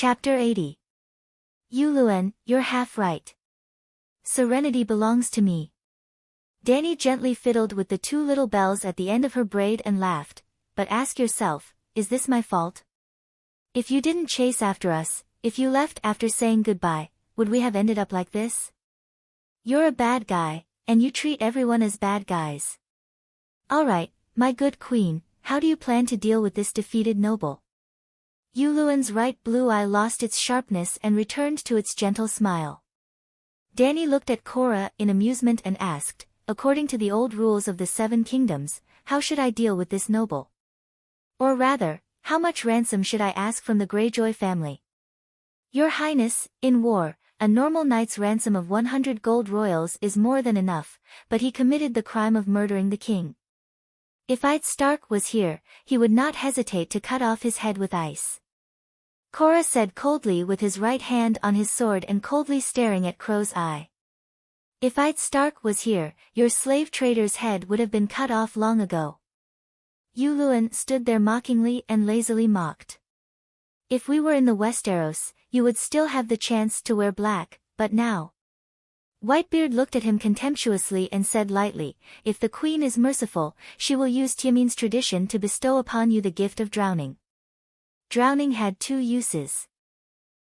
Chapter 80. Yuluen, you're half right. Serenity belongs to me. Danny gently fiddled with the two little bells at the end of her braid and laughed, but ask yourself, is this my fault? If you didn't chase after us, if you left after saying goodbye, would we have ended up like this? You're a bad guy, and you treat everyone as bad guys. Alright, my good queen, how do you plan to deal with this defeated noble? Yuluen's right blue eye lost its sharpness and returned to its gentle smile. Danny looked at Cora in amusement and asked, according to the old rules of the Seven Kingdoms, how should I deal with this noble? Or rather, how much ransom should I ask from the Greyjoy family? Your Highness, in war, a normal knight's ransom of 100 gold royals is more than enough, but he committed the crime of murdering the king. If Ed Stark was here, he would not hesitate to cut off his head with ice. Cora said coldly with his right hand on his sword and coldly staring at Crow's eye. If Ed Stark was here, your slave trader's head would have been cut off long ago. Yuluen stood there mockingly and lazily mocked. If we were in the Westeros, you would still have the chance to wear black, but now. Whitebeard looked at him contemptuously and said lightly, if the queen is merciful, she will use Tiemin's tradition to bestow upon you the gift of drowning. Drowning had two uses.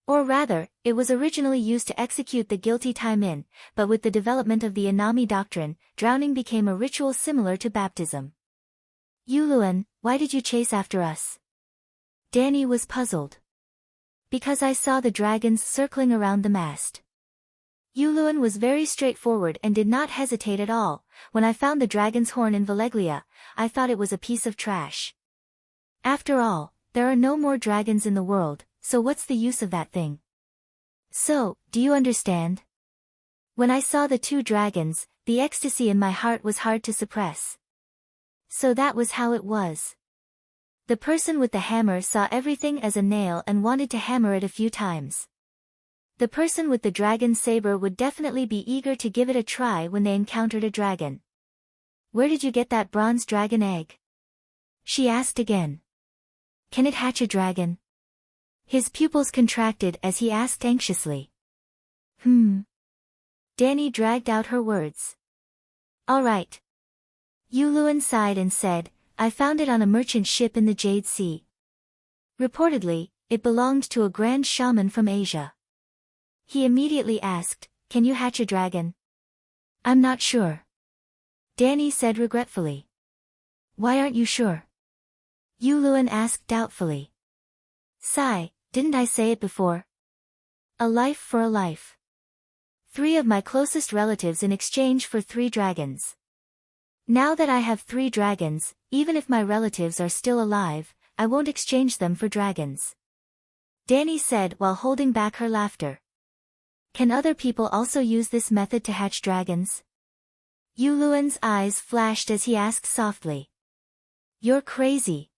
Or rather, it was originally used to execute the guilty Tiemin, but with the development of the Inami doctrine, drowning became a ritual similar to baptism. Yuluen, why did you chase after us? Danny was puzzled. Because I saw the dragons circling around the mast. Yuluen was very straightforward and did not hesitate at all. When I found the dragon's horn in Valeglia, I thought it was a piece of trash. After all, there are no more dragons in the world, so what's the use of that thing? So, do you understand? When I saw the two dragons, the ecstasy in my heart was hard to suppress. So that was how it was. The person with the hammer saw everything as a nail and wanted to hammer it a few times. The person with the dragon saber would definitely be eager to give it a try when they encountered a dragon. Where did you get that bronze dragon egg? She asked again. Can it hatch a dragon? His pupils contracted as he asked anxiously. Danny dragged out her words. All right. Yuluen sighed and said, I found it on a merchant ship in the Jade Sea. Reportedly, it belonged to a grand shaman from Asia. He immediately asked, can you hatch a dragon? I'm not sure. Danny said regretfully. Why aren't you sure? Yuluen asked doubtfully. Sigh, didn't I say it before? A life for a life. 3 of my closest relatives in exchange for 3 dragons. Now that I have 3 dragons, even if my relatives are still alive, I won't exchange them for dragons. Danny said while holding back her laughter. Can other people also use this method to hatch dragons? Yuluen's eyes flashed as he asked softly. You're crazy.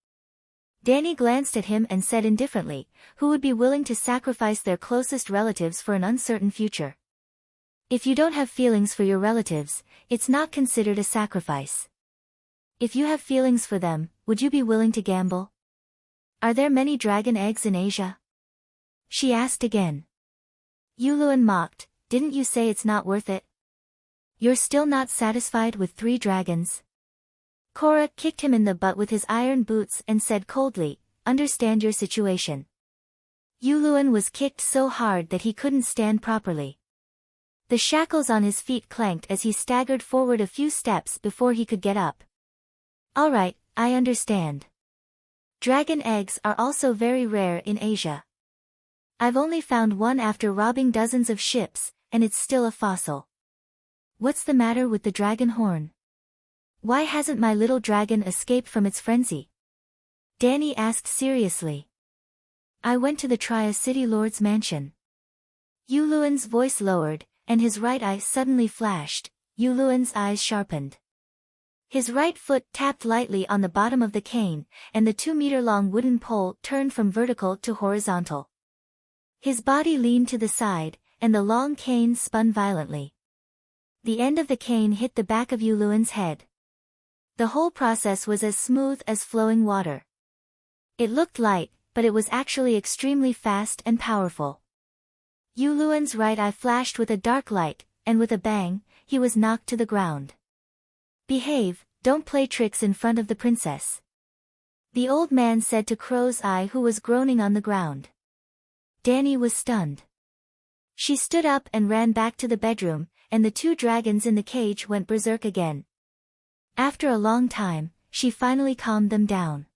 Danny glanced at him and said indifferently, who would be willing to sacrifice their closest relatives for an uncertain future? If you don't have feelings for your relatives, it's not considered a sacrifice. If you have feelings for them, would you be willing to gamble? Are there many dragon eggs in Asia? She asked again. Yuluen mocked, didn't you say it's not worth it? You're still not satisfied with 3 dragons? Cora kicked him in the butt with his iron boots and said coldly, understand your situation. Yuluen was kicked so hard that he couldn't stand properly. The shackles on his feet clanked as he staggered forward a few steps before he could get up. All right, I understand. Dragon eggs are also very rare in Asia. I've only found one after robbing dozens of ships, and it's still a fossil. What's the matter with the dragon horn? Why hasn't my little dragon escaped from its frenzy? Danny asked seriously. I went to the Tri-City Lord's mansion. Yuluen's voice lowered, and his right eye suddenly flashed. Yuluen's eyes sharpened. His right foot tapped lightly on the bottom of the cane, and the 2-meter-long wooden pole turned from vertical to horizontal. His body leaned to the side, and the long cane spun violently. The end of the cane hit the back of Yuluen's head. The whole process was as smooth as flowing water. It looked light, but it was actually extremely fast and powerful. Yuluan's right eye flashed with a dark light, and with a bang, he was knocked to the ground. "Behave, don't play tricks in front of the princess," the old man said to Crow's Eye, who was groaning on the ground. Danny was stunned. She stood up and ran back to the bedroom, and the two dragons in the cage went berserk again. After a long time, she finally calmed them down.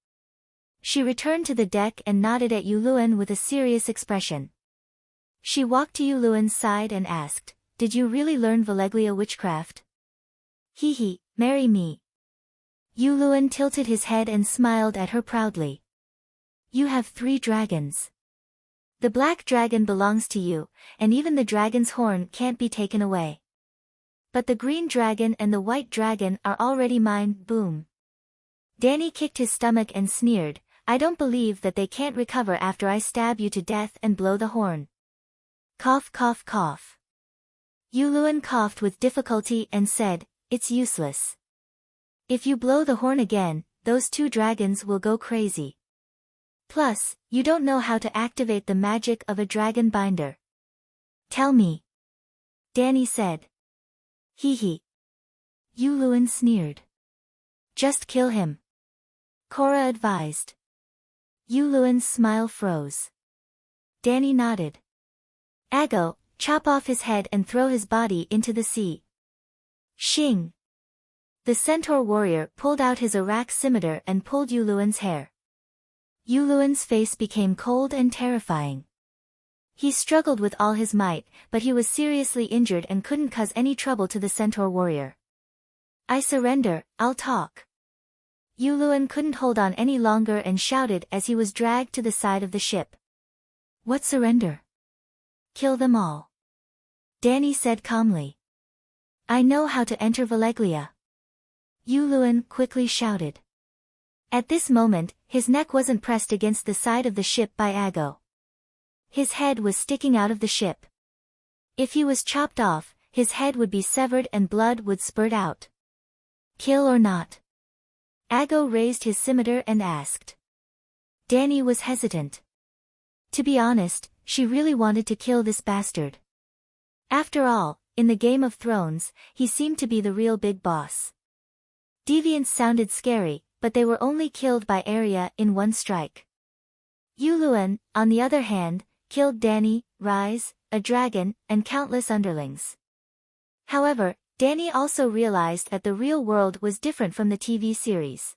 She returned to the deck and nodded at Yuluan with a serious expression. She walked to Yuluan's side and asked, "Did you really learn Valeglia witchcraft?" "Hee, marry me." Yuluan tilted his head and smiled at her proudly. "You have 3 dragons. The black dragon belongs to you, and even the dragon's horn can't be taken away. But the green dragon and the white dragon are already mine." Boom. Danny kicked his stomach and sneered, "I don't believe that they can't recover after I stab you to death and blow the horn." Cough, cough, cough. Yuluan coughed with difficulty and said, "It's useless. If you blow the horn again, those 2 dragons will go crazy. Plus, you don't know how to activate the magic of a dragon binder." "Tell me," Danny said. "Hee." Yuluan sneered. "Just kill him," Cora advised. Yuluan's smile froze. Danny nodded. "Ago, chop off his head and throw his body into the sea." Shing! The centaur warrior pulled out his Arak scimitar and pulled Yuluan's hair. Yuluan's face became cold and terrifying. He struggled with all his might, but he was seriously injured and couldn't cause any trouble to the centaur warrior. "I surrender, I'll talk." Yuluan couldn't hold on any longer and shouted as he was dragged to the side of the ship. "What surrender?" "Kill them all," Danny said calmly. "I know how to enter Valeglia," Yuluan quickly shouted. At this moment, his neck wasn't pressed against the side of the ship by Ago. His head was sticking out of the ship. If he was chopped off, his head would be severed and blood would spurt out. "Kill or not?" Ago raised his scimitar and asked. Danny was hesitant. To be honest, she really wanted to kill this bastard. After all, in the Game of Thrones, he seemed to be the real big boss. Deviants sounded scary, but they were only killed by area in one strike. Yuluan, on the other hand, killed Danny, Rise, a dragon, and countless underlings. However, Danny also realized that the real world was different from the TV series.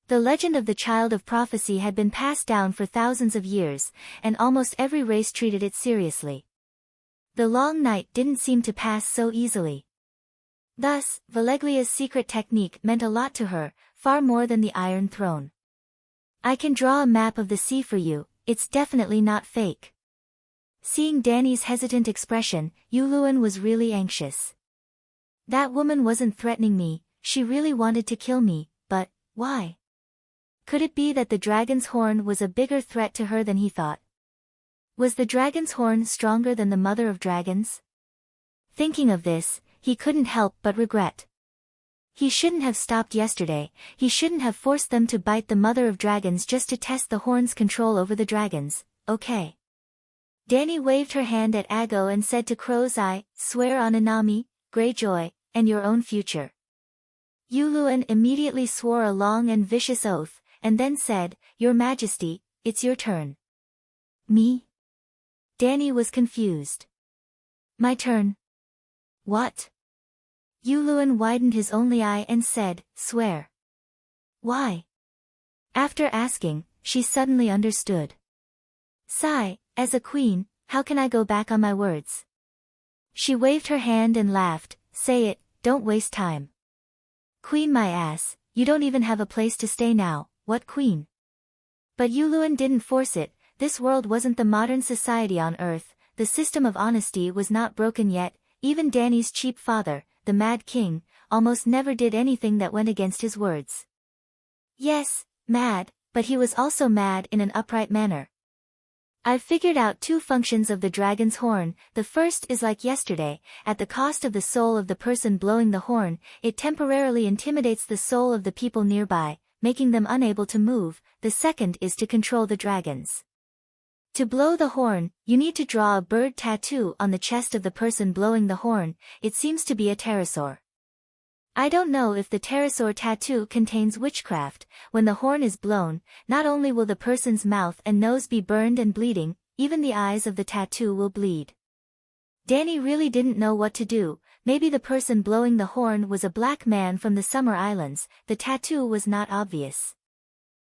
The legend of the Child of Prophecy had been passed down for thousands of years, and almost every race treated it seriously. The long night didn't seem to pass so easily. Thus, Valeglia's secret technique meant a lot to her, far more than the Iron Throne. "I can draw a map of the sea for you, it's definitely not fake." Seeing Danny's hesitant expression, Yuluan was really anxious. That woman wasn't threatening me, she really wanted to kill me, but why? Could it be that the dragon's horn was a bigger threat to her than he thought? Was the dragon's horn stronger than the mother of dragons? Thinking of this, he couldn't help but regret. He shouldn't have stopped yesterday, he shouldn't have forced them to bite the mother of dragons just to test the horn's control over the dragons. "Okay." Danny waved her hand at Ago and said to Crow's Eye, "Swear on Inami, Greyjoy, and your own future." Yuluan immediately swore a long and vicious oath, and then said, "Your Majesty, it's your turn." "Me?" Danny was confused. "My turn." "What?" Yuluan widened his only eye and said, "Swear." "Why?" After asking, she suddenly understood. "Sigh, as a queen, how can I go back on my words?" She waved her hand and laughed, "Say it, don't waste time." "Queen my ass, you don't even have a place to stay now, what queen?" But Yuluan didn't force it, this world wasn't the modern society on Earth, the system of honesty was not broken yet, even Danny's cheap father, the Mad King, almost never did anything that went against his words. Yes, mad, but he was also mad in an upright manner. "I've figured out 2 functions of the dragon's horn, the first is like yesterday, at the cost of the soul of the person blowing the horn, it temporarily intimidates the soul of the people nearby, making them unable to move, the second is to control the dragons. To blow the horn, you need to draw a bird tattoo on the chest of the person blowing the horn. It seems to be a pterosaur. I don't know if the pterosaur tattoo contains witchcraft. When the horn is blown, not only will the person's mouth and nose be burned and bleeding, even the eyes of the tattoo will bleed. Danny really didn't know what to do. Maybe the person blowing the horn was a black man from the Summer Islands. The tattoo was not obvious.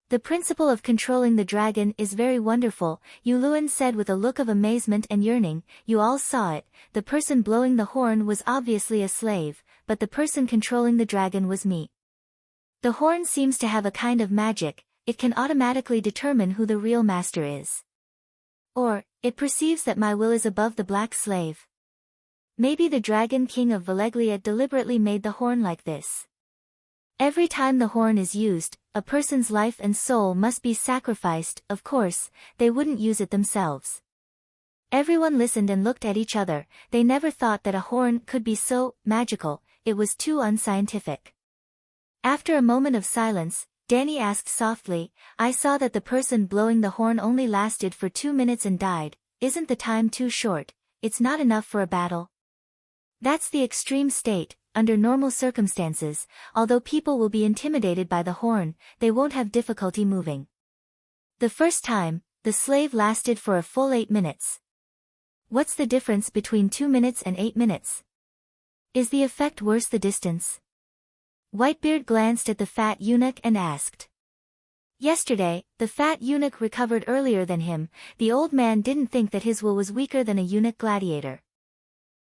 The principle of controlling the dragon is very wonderful, Yuluan said with a look of amazement and yearning. You all saw it. The person blowing the horn was obviously a slave, but the person controlling the dragon was me. The horn seems to have a kind of magic. It can automatically determine who the real master is. Or, it perceives that my will is above the black slave. Maybe the Dragon King of Valeglia deliberately made the horn like this. Every time the horn is used, a person's life and soul must be sacrificed. Of course, they wouldn't use it themselves. Everyone listened and looked at each other. They never thought that a horn could be so magical. It was too unscientific. After a moment of silence, Danny asked softly, I saw that the person blowing the horn only lasted for 2 minutes and died. Isn't the time too short? It's not enough for a battle. That's the extreme state. Under normal circumstances, although people will be intimidated by the horn, they won't have difficulty moving. The first time, the slave lasted for a full 8 minutes. What's the difference between 2 minutes and 8 minutes? Is the effect worse the distance? Whitebeard glanced at the fat eunuch and asked. Yesterday, the fat eunuch recovered earlier than him. The old man didn't think that his will was weaker than a eunuch gladiator.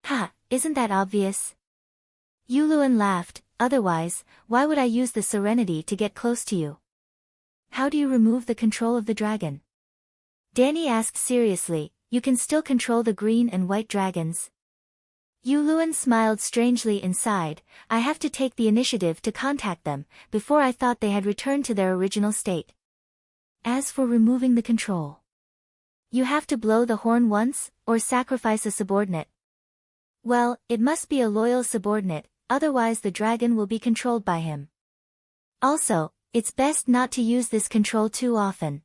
Ha, isn't that obvious? Yuluan laughed. Otherwise, why would I use the serenity to get close to you? How do you remove the control of the dragon? Danny asked seriously. You can still control the green and white dragons. Yuluan smiled strangely inside. I have to take the initiative to contact them. Before I thought they had returned to their original state. As for removing the control, you have to blow the horn once, or sacrifice a subordinate. Well, it must be a loyal subordinate, otherwise the dragon will be controlled by him. Also, it's best not to use this control too often.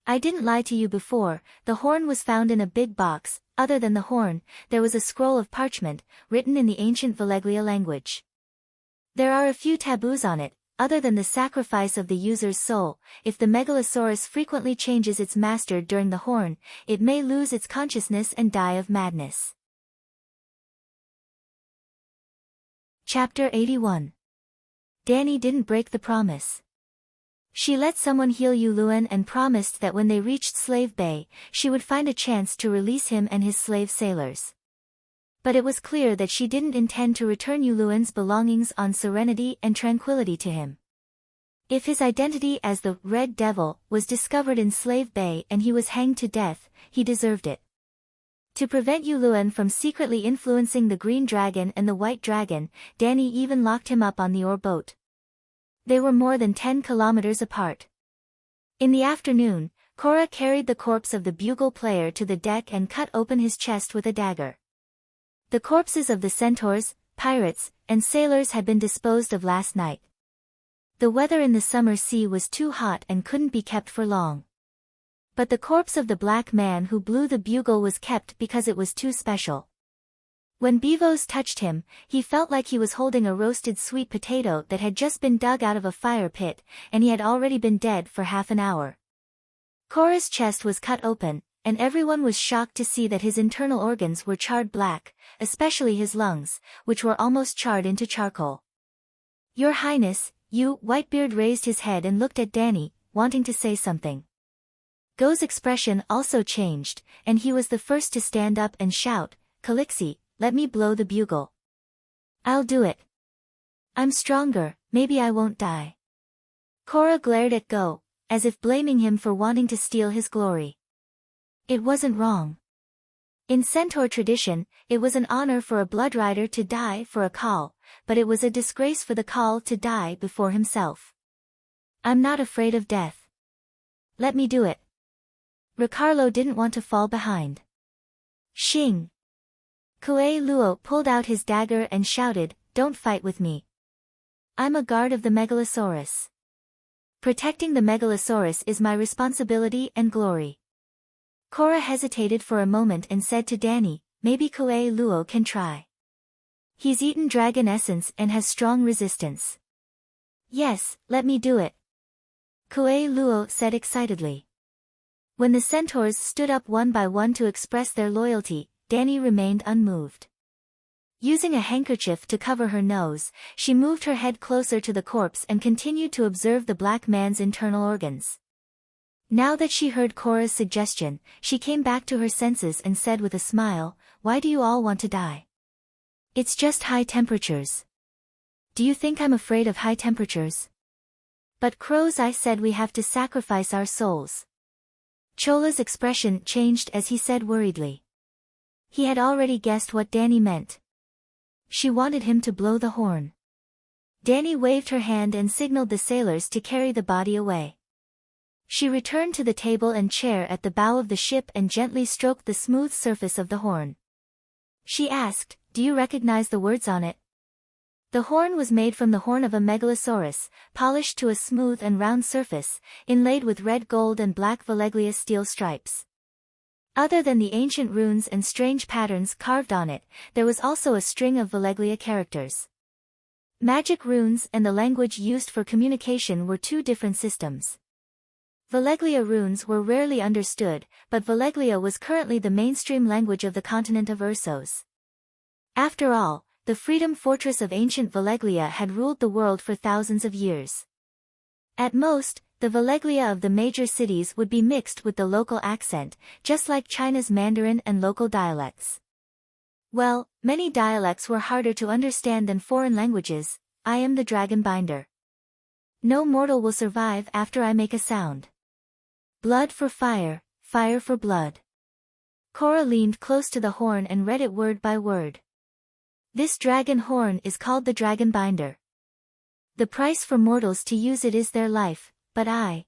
I didn't lie to you before. The horn was found in a big box. Other than the horn, there was a scroll of parchment, written in the ancient Valeglia language. There are a few taboos on it, other than the sacrifice of the user's soul. If the Megalosaurus frequently changes its master during the horn, it may lose its consciousness and die of madness. Chapter 81. Danny didn't break the promise. She let someone heal Yuluan and promised that when they reached Slave Bay, she would find a chance to release him and his slave sailors. But it was clear that she didn't intend to return Yuluan's belongings on serenity and tranquility to him. If his identity as the Red Devil was discovered in Slave Bay and he was hanged to death, he deserved it. To prevent Yuluan from secretly influencing the Green Dragon and the White Dragon, Danny even locked him up on the ore boat. They were more than 10 kilometers apart. In the afternoon, Cora carried the corpse of the bugle player to the deck and cut open his chest with a dagger. The corpses of the centaurs, pirates, and sailors had been disposed of last night. The weather in the summer sea was too hot and couldn't be kept for long. But the corpse of the black man who blew the bugle was kept because it was too special. When Beavos touched him, he felt like he was holding a roasted sweet potato that had just been dug out of a fire pit, and he had already been dead for half an hour. Cora's chest was cut open, and everyone was shocked to see that his internal organs were charred black, especially his lungs, which were almost charred into charcoal. Your Highness, Whitebeard raised his head and looked at Danny, wanting to say something. Go's expression also changed, and he was the first to stand up and shout, Calixi, let me blow the bugle. I'll do it. I'm stronger, maybe I won't die. Cora glared at Go, as if blaming him for wanting to steal his glory. It wasn't wrong. In centaur tradition, it was an honor for a blood rider to die for a call, but it was a disgrace for the call to die before himself. I'm not afraid of death. Let me do it. Ricardo didn't want to fall behind. Shing! Kue Luo pulled out his dagger and shouted, Don't fight with me. I'm a guard of the Megalosaurus. Protecting the megalosaurus is my responsibility and glory. Korra hesitated for a moment and said to Danny, maybe Koe Luo can try. He's eaten dragon essence and has strong resistance. Yes, let me do it. Koe Luo said excitedly. When the centaurs stood up one by one to express their loyalty, Danny remained unmoved. Using a handkerchief to cover her nose, she moved her head closer to the corpse and continued to observe the black man's internal organs. Now that she heard Korra's suggestion, she came back to her senses and said with a smile, "Why do you all want to die?" "It's just high temperatures." "Do you think I'm afraid of high temperatures?" "But Crow's Eye said we have to sacrifice our souls." Chola's expression changed as he said worriedly. He had already guessed what Danny meant. She wanted him to blow the horn. Danny waved her hand and signaled the sailors to carry the body away. She returned to the table and chair at the bow of the ship and gently stroked the smooth surface of the horn. She asked, "Do you recognize the words on it?" The horn was made from the horn of a megalosaurus, polished to a smooth and round surface, inlaid with red gold and black Valeglia steel stripes. Other than the ancient runes and strange patterns carved on it, there was also a string of Valeglia characters. Magic runes and the language used for communication were two different systems. Valeglia runes were rarely understood, but Valeglia was currently the mainstream language of the continent of Ursos. After all, the Freedom Fortress of ancient Valeglia had ruled the world for thousands of years. At most, the Valeglia of the major cities would be mixed with the local accent, just like China's Mandarin and local dialects. Well, many dialects were harder to understand than foreign languages. I am the dragon binder. No mortal will survive after I make a sound. Blood for fire, fire for blood. Korra leaned close to the horn and read it word by word. This dragon horn is called the dragon binder. The price for mortals to use it is their life, but I...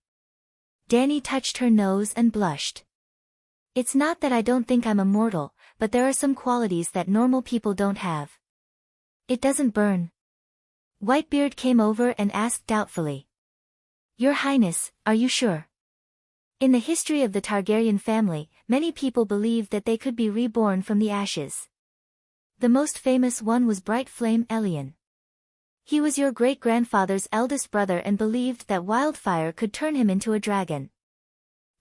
Danny touched her nose and blushed. It's not that I don't think I'm immortal, but there are some qualities that normal people don't have. It doesn't burn. Whitebeard came over and asked doubtfully. Your Highness, are you sure? In the history of the Targaryen family, many people believed that they could be reborn from the ashes. The most famous one was Bright Flame Elion. He was your great-grandfather's eldest brother and believed that wildfire could turn him into a dragon.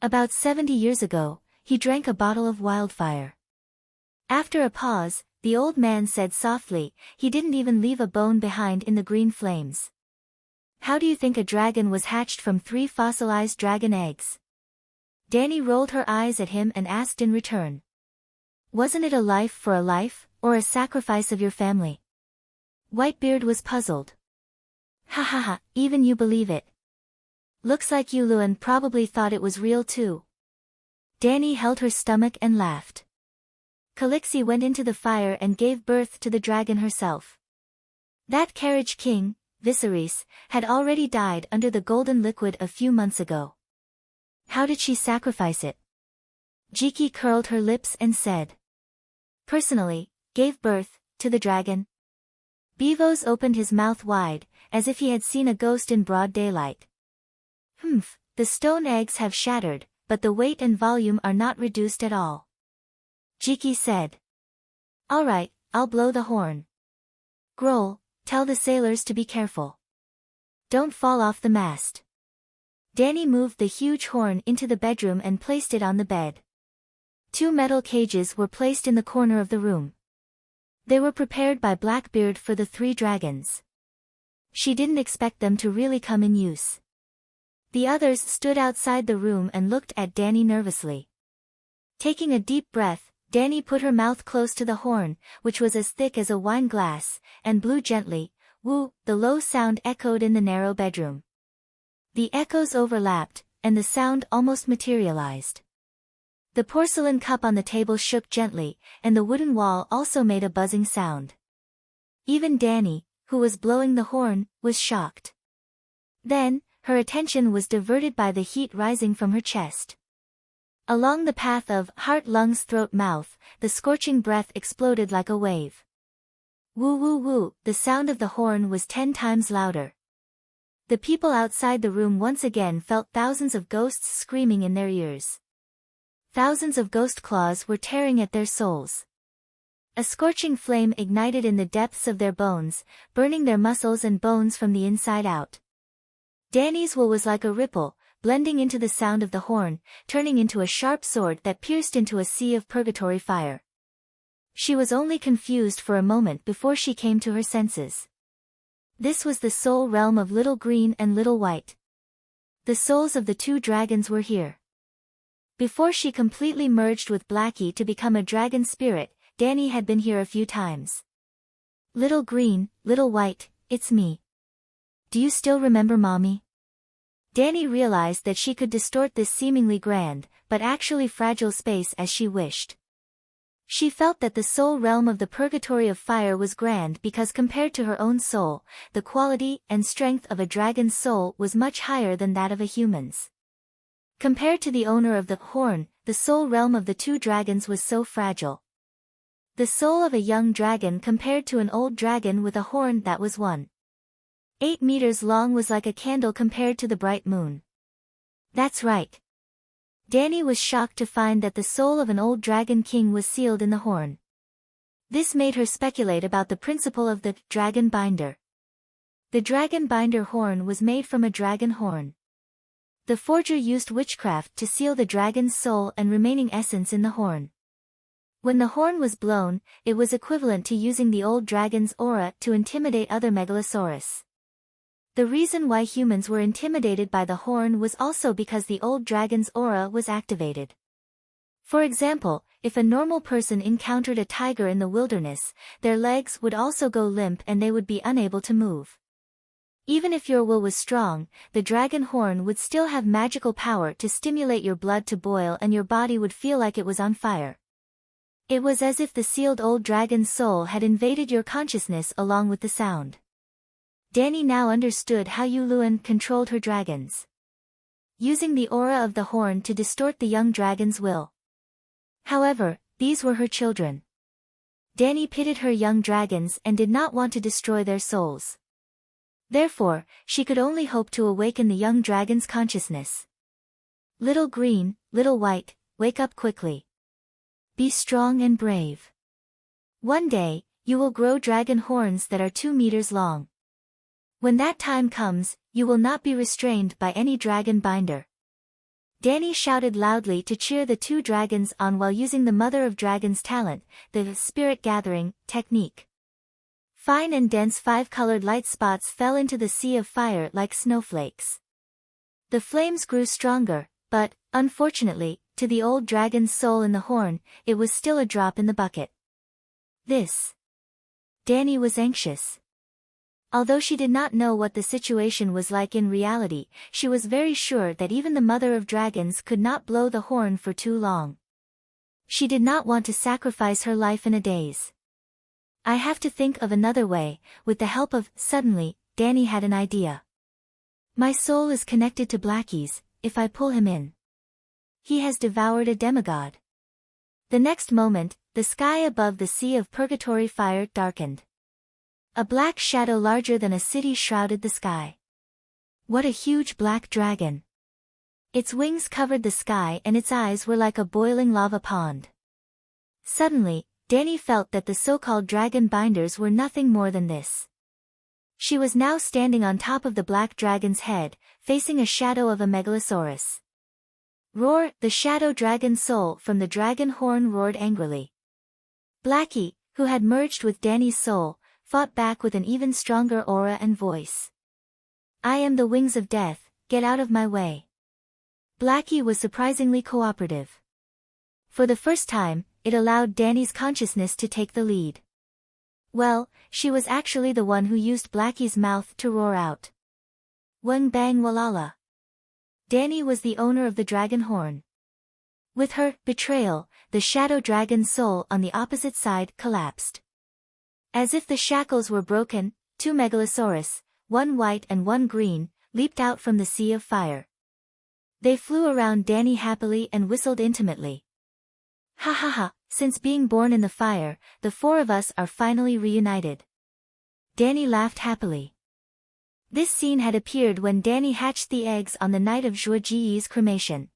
About 70 years ago, he drank a bottle of wildfire. After a pause, the old man said softly, he didn't even leave a bone behind in the green flames. How do you think a dragon was hatched from 3 fossilized dragon eggs? Danny rolled her eyes at him and asked in return. Wasn't it a life for a life, or a sacrifice of your family? Whitebeard was puzzled. Ha ha ha, even you believe it. Looks like Yuluan probably thought it was real too. Danny held her stomach and laughed. Calixi went into the fire and gave birth to the dragon herself. That carriage king, Viserys, had already died under the golden liquid a few months ago. How did she sacrifice it? Jiki curled her lips and said. Personally, gave birth to the dragon. Beavos opened his mouth wide, as if he had seen a ghost in broad daylight. Humph, the stone eggs have shattered, but the weight and volume are not reduced at all. Jiki said. All right, I'll blow the horn. Grohl, tell the sailors to be careful. Don't fall off the mast. Danny moved the huge horn into the bedroom and placed it on the bed. 2 metal cages were placed in the corner of the room. They were prepared by Blackbeard for the 3 dragons. She didn't expect them to really come in use. The others stood outside the room and looked at Danny nervously. Taking a deep breath, Danny put her mouth close to the horn, which was as thick as a wine glass, and blew gently. Woo, the low sound echoed in the narrow bedroom. The echoes overlapped, and the sound almost materialized. The porcelain cup on the table shook gently, and the wooden wall also made a buzzing sound. Even Danny, who was blowing the horn, was shocked. Then, her attention was diverted by the heat rising from her chest. Along the path of heart, lungs, throat, mouth, the scorching breath exploded like a wave. Woo woo woo, the sound of the horn was 10 times louder. The people outside the room once again felt thousands of ghosts screaming in their ears. Thousands of ghost claws were tearing at their souls. A scorching flame ignited in the depths of their bones, burning their muscles and bones from the inside out. Danny's will was like a ripple, blending into the sound of the horn, turning into a sharp sword that pierced into a sea of purgatory fire. She was only confused for a moment before she came to her senses. This was the soul realm of Little Green and Little White. The souls of the two dragons were here. Before she completely merged with Blackie to become a dragon spirit, Danny had been here a few times. Little Green, Little White, it's me. Do you still remember Mommy? Danny realized that she could distort this seemingly grand, but actually fragile space as she wished. She felt that the soul realm of the purgatory of fire was grand because compared to her own soul, the quality and strength of a dragon's soul was much higher than that of a human's. Compared to the owner of the horn, the soul realm of the two dragons was so fragile. The soul of a young dragon compared to an old dragon with a horn that was 1.8 meters long was like a candle compared to the bright moon. That's right. Danny was shocked to find that the soul of an old dragon king was sealed in the horn. This made her speculate about the principle of the dragon binder. The dragon binder horn was made from a dragon horn. The forger used witchcraft to seal the dragon's soul and remaining essence in the horn. When the horn was blown, it was equivalent to using the old dragon's aura to intimidate other megalosaurus. The reason why humans were intimidated by the horn was also because the old dragon's aura was activated. For example, if a normal person encountered a tiger in the wilderness, their legs would also go limp and they would be unable to move. Even if your will was strong, the dragon horn would still have magical power to stimulate your blood to boil and your body would feel like it was on fire. It was as if the sealed old dragon's soul had invaded your consciousness along with the sound. Danny now understood how Yuluan controlled her dragons. Using the aura of the horn to distort the young dragon's will. However, these were her children. Danny pitied her young dragons and did not want to destroy their souls. Therefore, she could only hope to awaken the young dragon's consciousness. Little Green, Little White, wake up quickly. Be strong and brave. One day, you will grow dragon horns that are 2 meters long. When that time comes, you will not be restrained by any dragon binder. Danny shouted loudly to cheer the two dragons on while using the Mother of Dragons talent, the spirit gathering technique. Fine and dense 5-colored light spots fell into the sea of fire like snowflakes. The flames grew stronger, but, unfortunately, to the old dragon's soul in the horn, it was still a drop in the bucket. Danny was anxious. Although she did not know what the situation was like in reality, she was very sure that even the Mother of Dragons could not blow the horn for too long. She did not want to sacrifice her life in a daze. I have to think of another way. With the help of, suddenly, Danny had an idea. My soul is connected to Blackie's, if I pull him in. He has devoured a demigod. The next moment, the sky above the sea of purgatory fire darkened. A black shadow larger than a city shrouded the sky. What a huge black dragon! Its wings covered the sky and its eyes were like a boiling lava pond. Suddenly, Danny felt that the so-called dragon binders were nothing more than this. She was now standing on top of the black dragon's head, facing a shadow of a megalosaurus. Roar! The shadow dragon soul from the dragon horn roared angrily. Blackie, who had merged with Danny's soul, fought back with an even stronger aura and voice. I am the wings of death, get out of my way. Blackie was surprisingly cooperative. For the first time, it allowed Danny's consciousness to take the lead. Well, she was actually the one who used Blackie's mouth to roar out. Wang bang walala. Danny was the owner of the dragon horn. With her betrayal, the shadow dragon soul on the opposite side collapsed. As if the shackles were broken, 2 megalosaurus, one white and one green, leaped out from the sea of fire. They flew around Danny happily and whistled intimately. Ha ha ha, since being born in the fire, the 4 of us are finally reunited. Danny laughed happily. This scene had appeared when Danny hatched the eggs on the night of Zhuo Jiyi's cremation.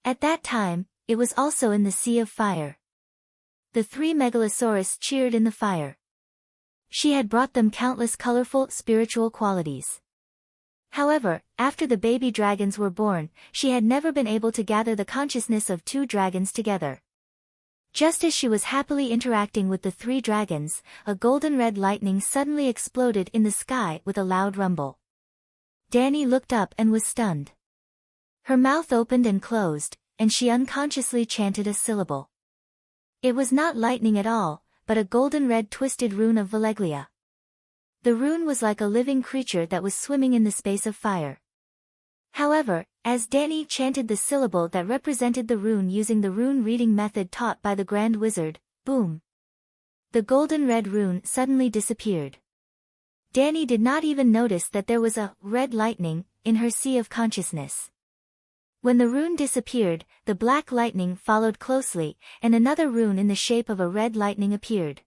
At that time, it was also in the Sea of Fire. The three megalosaurus cheered in the fire. She had brought them countless colorful spiritual qualities. However, after the baby dragons were born, she had never been able to gather the consciousness of two dragons together. Just as she was happily interacting with the three dragons, a golden red lightning suddenly exploded in the sky with a loud rumble. Danny looked up and was stunned. Her mouth opened and closed, and she unconsciously chanted a syllable. It was not lightning at all, but a golden red twisted rune of Veleglia. The rune was like a living creature that was swimming in the space of fire. However, as Danny chanted the syllable that represented the rune using the rune reading method taught by the Grand Wizard, boom! The golden red rune suddenly disappeared. Danny did not even notice that there was a red lightning in her sea of consciousness. When the rune disappeared, the black lightning followed closely, and another rune in the shape of a red lightning appeared.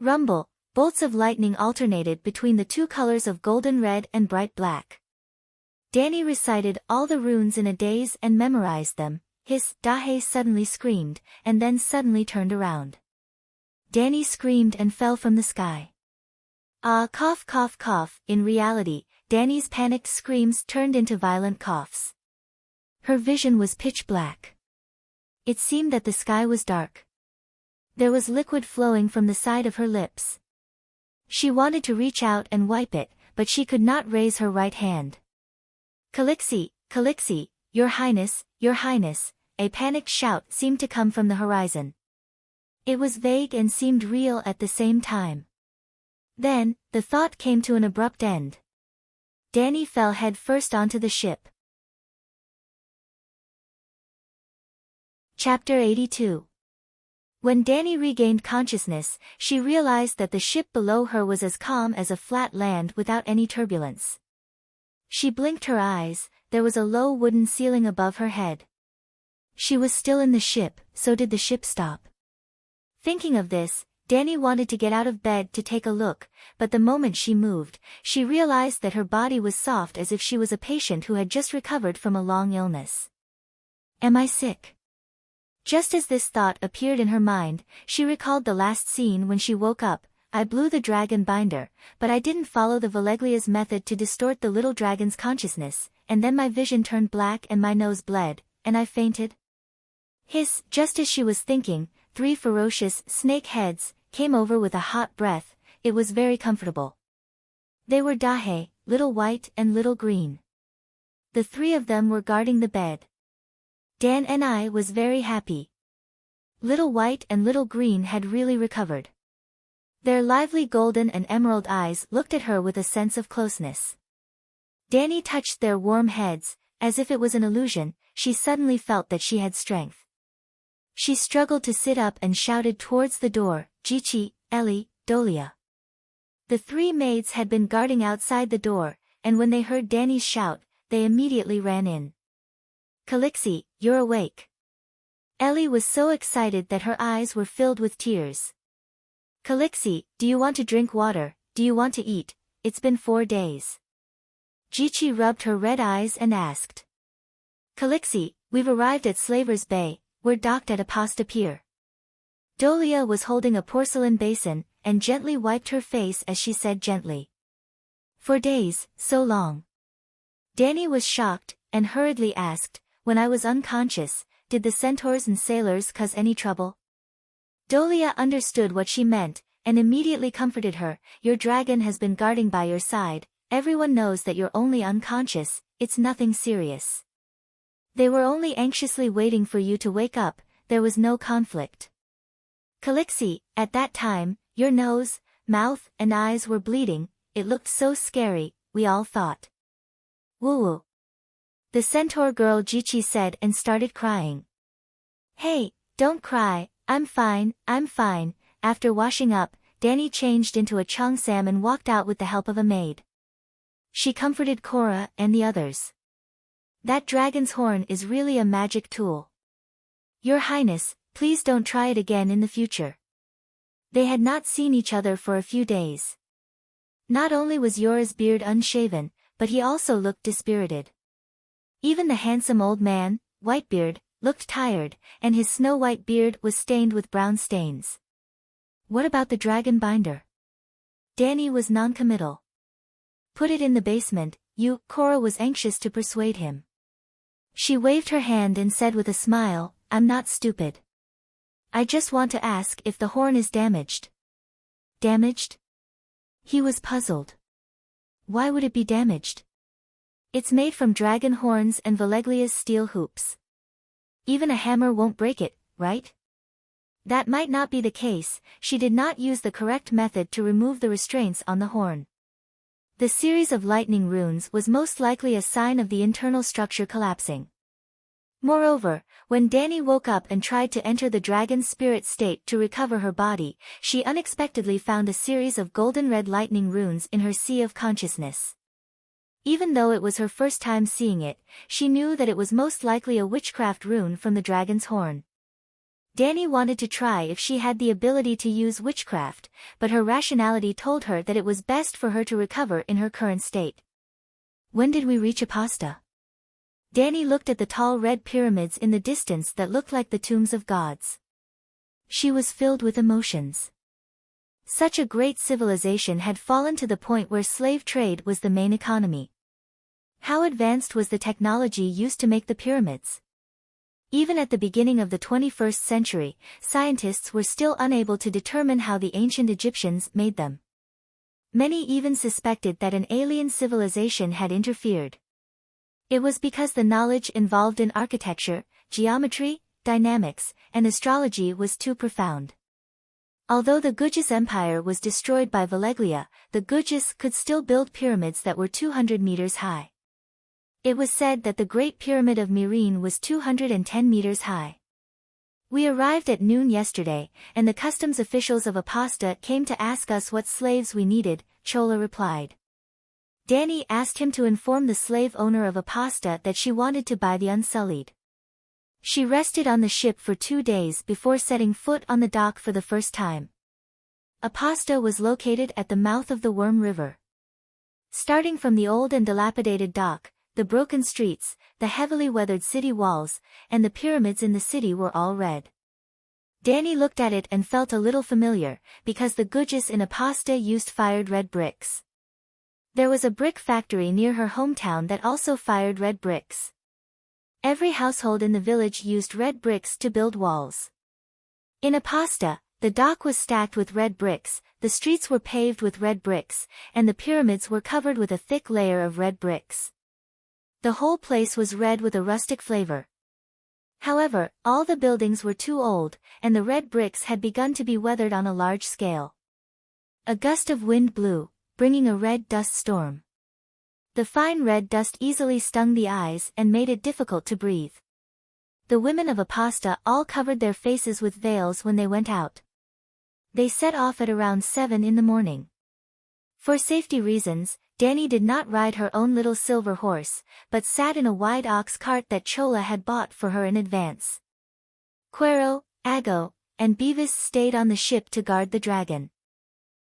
Rumble, bolts of lightning alternated between the two colors of golden red and bright black. Danny recited all the runes in a daze and memorized them. Dahe suddenly screamed, and then suddenly turned around. Danny screamed and fell from the sky. Cough cough cough. In reality, Danny's panicked screams turned into violent coughs. Her vision was pitch black. It seemed that the sky was dark. There was liquid flowing from the side of her lips. She wanted to reach out and wipe it, but she could not raise her right hand. Calixi, Calixi, Your Highness, a panicked shout seemed to come from the horizon. It was vague and seemed real at the same time. Then, the thought came to an abrupt end. Danny fell head first onto the ship. Chapter 82. When Danny regained consciousness, she realized that the ship below her was as calm as a flat land without any turbulence. She blinked her eyes, there was a low wooden ceiling above her head. She was still in the ship, so did the ship stop? Thinking of this, Danny wanted to get out of bed to take a look, but the moment she moved, she realized that her body was soft as if she was a patient who had just recovered from a long illness. Am I sick? Just as this thought appeared in her mind, she recalled the last scene when she woke up. I blew the dragon binder, but I didn't follow the Veleglia's method to distort the little dragon's consciousness, and then my vision turned black and my nose bled, and I fainted. Just as she was thinking, three ferocious snake heads came over with a hot breath. It was very comfortable. They were Dahe, Little White and Little Green. The three of them were guarding the bed. Dan and I was very happy. Little White and Little Green had really recovered. Their lively golden and emerald eyes looked at her with a sense of closeness. Danny touched their warm heads, as if it was an illusion. She suddenly felt that she had strength. She struggled to sit up and shouted towards the door, Jichi, Ellie, Dolia. The three maids had been guarding outside the door, and when they heard Danny's shout, they immediately ran in. Calixi, you're awake. Ellie was so excited that her eyes were filled with tears. Calixi, do you want to drink water? Do you want to eat? It's been 4 days. Jichi rubbed her red eyes and asked. Calixi, we've arrived at Slaver's Bay, we're docked at a pasta pier. Dolia was holding a porcelain basin, and gently wiped her face as she said gently. 4 days, so long. Danny was shocked, and hurriedly asked, when I was unconscious, did the centaurs and sailors cause any trouble? Dolia understood what she meant, and immediately comforted her. Your dragon has been guarding by your side, everyone knows that you're only unconscious, it's nothing serious. They were only anxiously waiting for you to wake up, there was no conflict. Calixi, at that time, your nose, mouth, and eyes were bleeding, it looked so scary, we all thought. Woo-woo. The centaur girl Jichi said and started crying. Hey, don't cry, I'm fine. After washing up, Danny changed into a cheongsam and walked out with the help of a maid. She comforted Cora and the others. That dragon's horn is really a magic tool. Your Highness, please don't try it again in the future. They had not seen each other for a few days. Not only was Yora's beard unshaven, but he also looked dispirited. Even the handsome old man, Whitebeard, looked tired, and his snow-white beard was stained with brown stains. What about the dragon binder? Danny was non-committal. Put it in the basement, Cora was anxious to persuade him. She waved her hand and said with a smile, I'm not stupid. I just want to ask if the horn is damaged. Damaged? He was puzzled. Why would it be damaged? It's made from dragon horns and Valeglia's steel hoops. Even a hammer won't break it, right? That might not be the case, she did not use the correct method to remove the restraints on the horn. The series of lightning runes was most likely a sign of the internal structure collapsing. Moreover, when Danny woke up and tried to enter the dragon's spirit state to recover her body, she unexpectedly found a series of golden red lightning runes in her sea of consciousness. Even though it was her first time seeing it, she knew that it was most likely a witchcraft rune from the dragon's horn. Danny wanted to try if she had the ability to use witchcraft, but her rationality told her that it was best for her to recover in her current state. When did we reach Apasta? Danny looked at the tall red pyramids in the distance that looked like the tombs of gods. She was filled with emotions. Such a great civilization had fallen to the point where slave trade was the main economy. How advanced was the technology used to make the pyramids? Even at the beginning of the 21st century, scientists were still unable to determine how the ancient Egyptians made them. Many even suspected that an alien civilization had interfered. It was because the knowledge involved in architecture, geometry, dynamics, and astrology was too profound. Although the Gujas Empire was destroyed by Valeglia, the Gujas could still build pyramids that were 200 meters high. It was said that the Great Pyramid of Myrine was 210 meters high. We arrived at noon yesterday, and the customs officials of Apasta came to ask us what slaves we needed, Chola replied. Danny asked him to inform the slave owner of Apasta that she wanted to buy the Unsullied. She rested on the ship for 2 days before setting foot on the dock for the first time. Apasta was located at the mouth of the Worm River. Starting from the old and dilapidated dock, the broken streets, the heavily weathered city walls, and the pyramids in the city were all red. Danny looked at it and felt a little familiar, because the Gujas in Apasta used fired red bricks. There was a brick factory near her hometown that also fired red bricks. Every household in the village used red bricks to build walls. In Apasta, the dock was stacked with red bricks, the streets were paved with red bricks, and the pyramids were covered with a thick layer of red bricks. The whole place was red with a rustic flavor. However, all the buildings were too old, and the red bricks had begun to be weathered on a large scale. A gust of wind blew, bringing a red dust storm. The fine red dust easily stung the eyes and made it difficult to breathe. The women of Apasta all covered their faces with veils when they went out. They set off at around 7 in the morning. For safety reasons, Danny did not ride her own little silver horse, but sat in a wide ox cart that Chola had bought for her in advance. Cuero, Ago, and Beavis stayed on the ship to guard the dragon.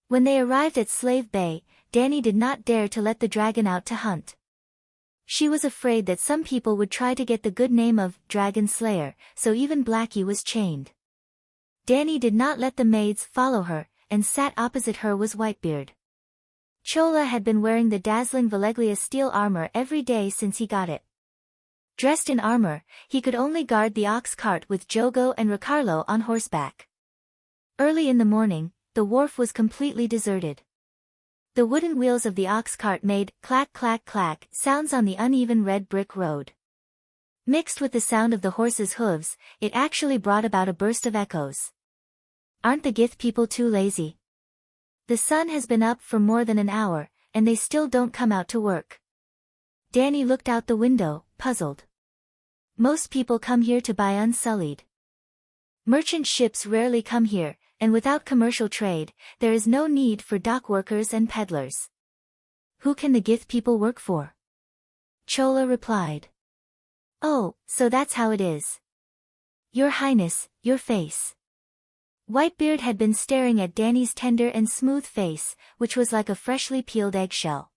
When they arrived at Slave Bay, Danny did not dare to let the dragon out to hunt. She was afraid that some people would try to get the good name of Dragon Slayer, so even Blackie was chained. Danny did not let the maids follow her, and sat opposite her was Whitebeard. Chola had been wearing the dazzling Valeglia steel armor every day since he got it. Dressed in armor, he could only guard the ox cart with Jogo and Ricardo on horseback. Early in the morning, the wharf was completely deserted. The wooden wheels of the ox cart made clack clack clack sounds on the uneven red brick road. Mixed with the sound of the horse's hooves, it actually brought about a burst of echoes. Aren't the Gith people too lazy? The sun has been up for more than an hour, and they still don't come out to work. Danny looked out the window, puzzled. Most people come here to buy Unsullied. Merchant ships rarely come here, and without commercial trade, there is no need for dock workers and peddlers. Who can the Gith people work for? Chola replied. Oh, so that's how it is. Your Highness, your face. Whitebeard had been staring at Danny's tender and smooth face, which was like a freshly peeled eggshell.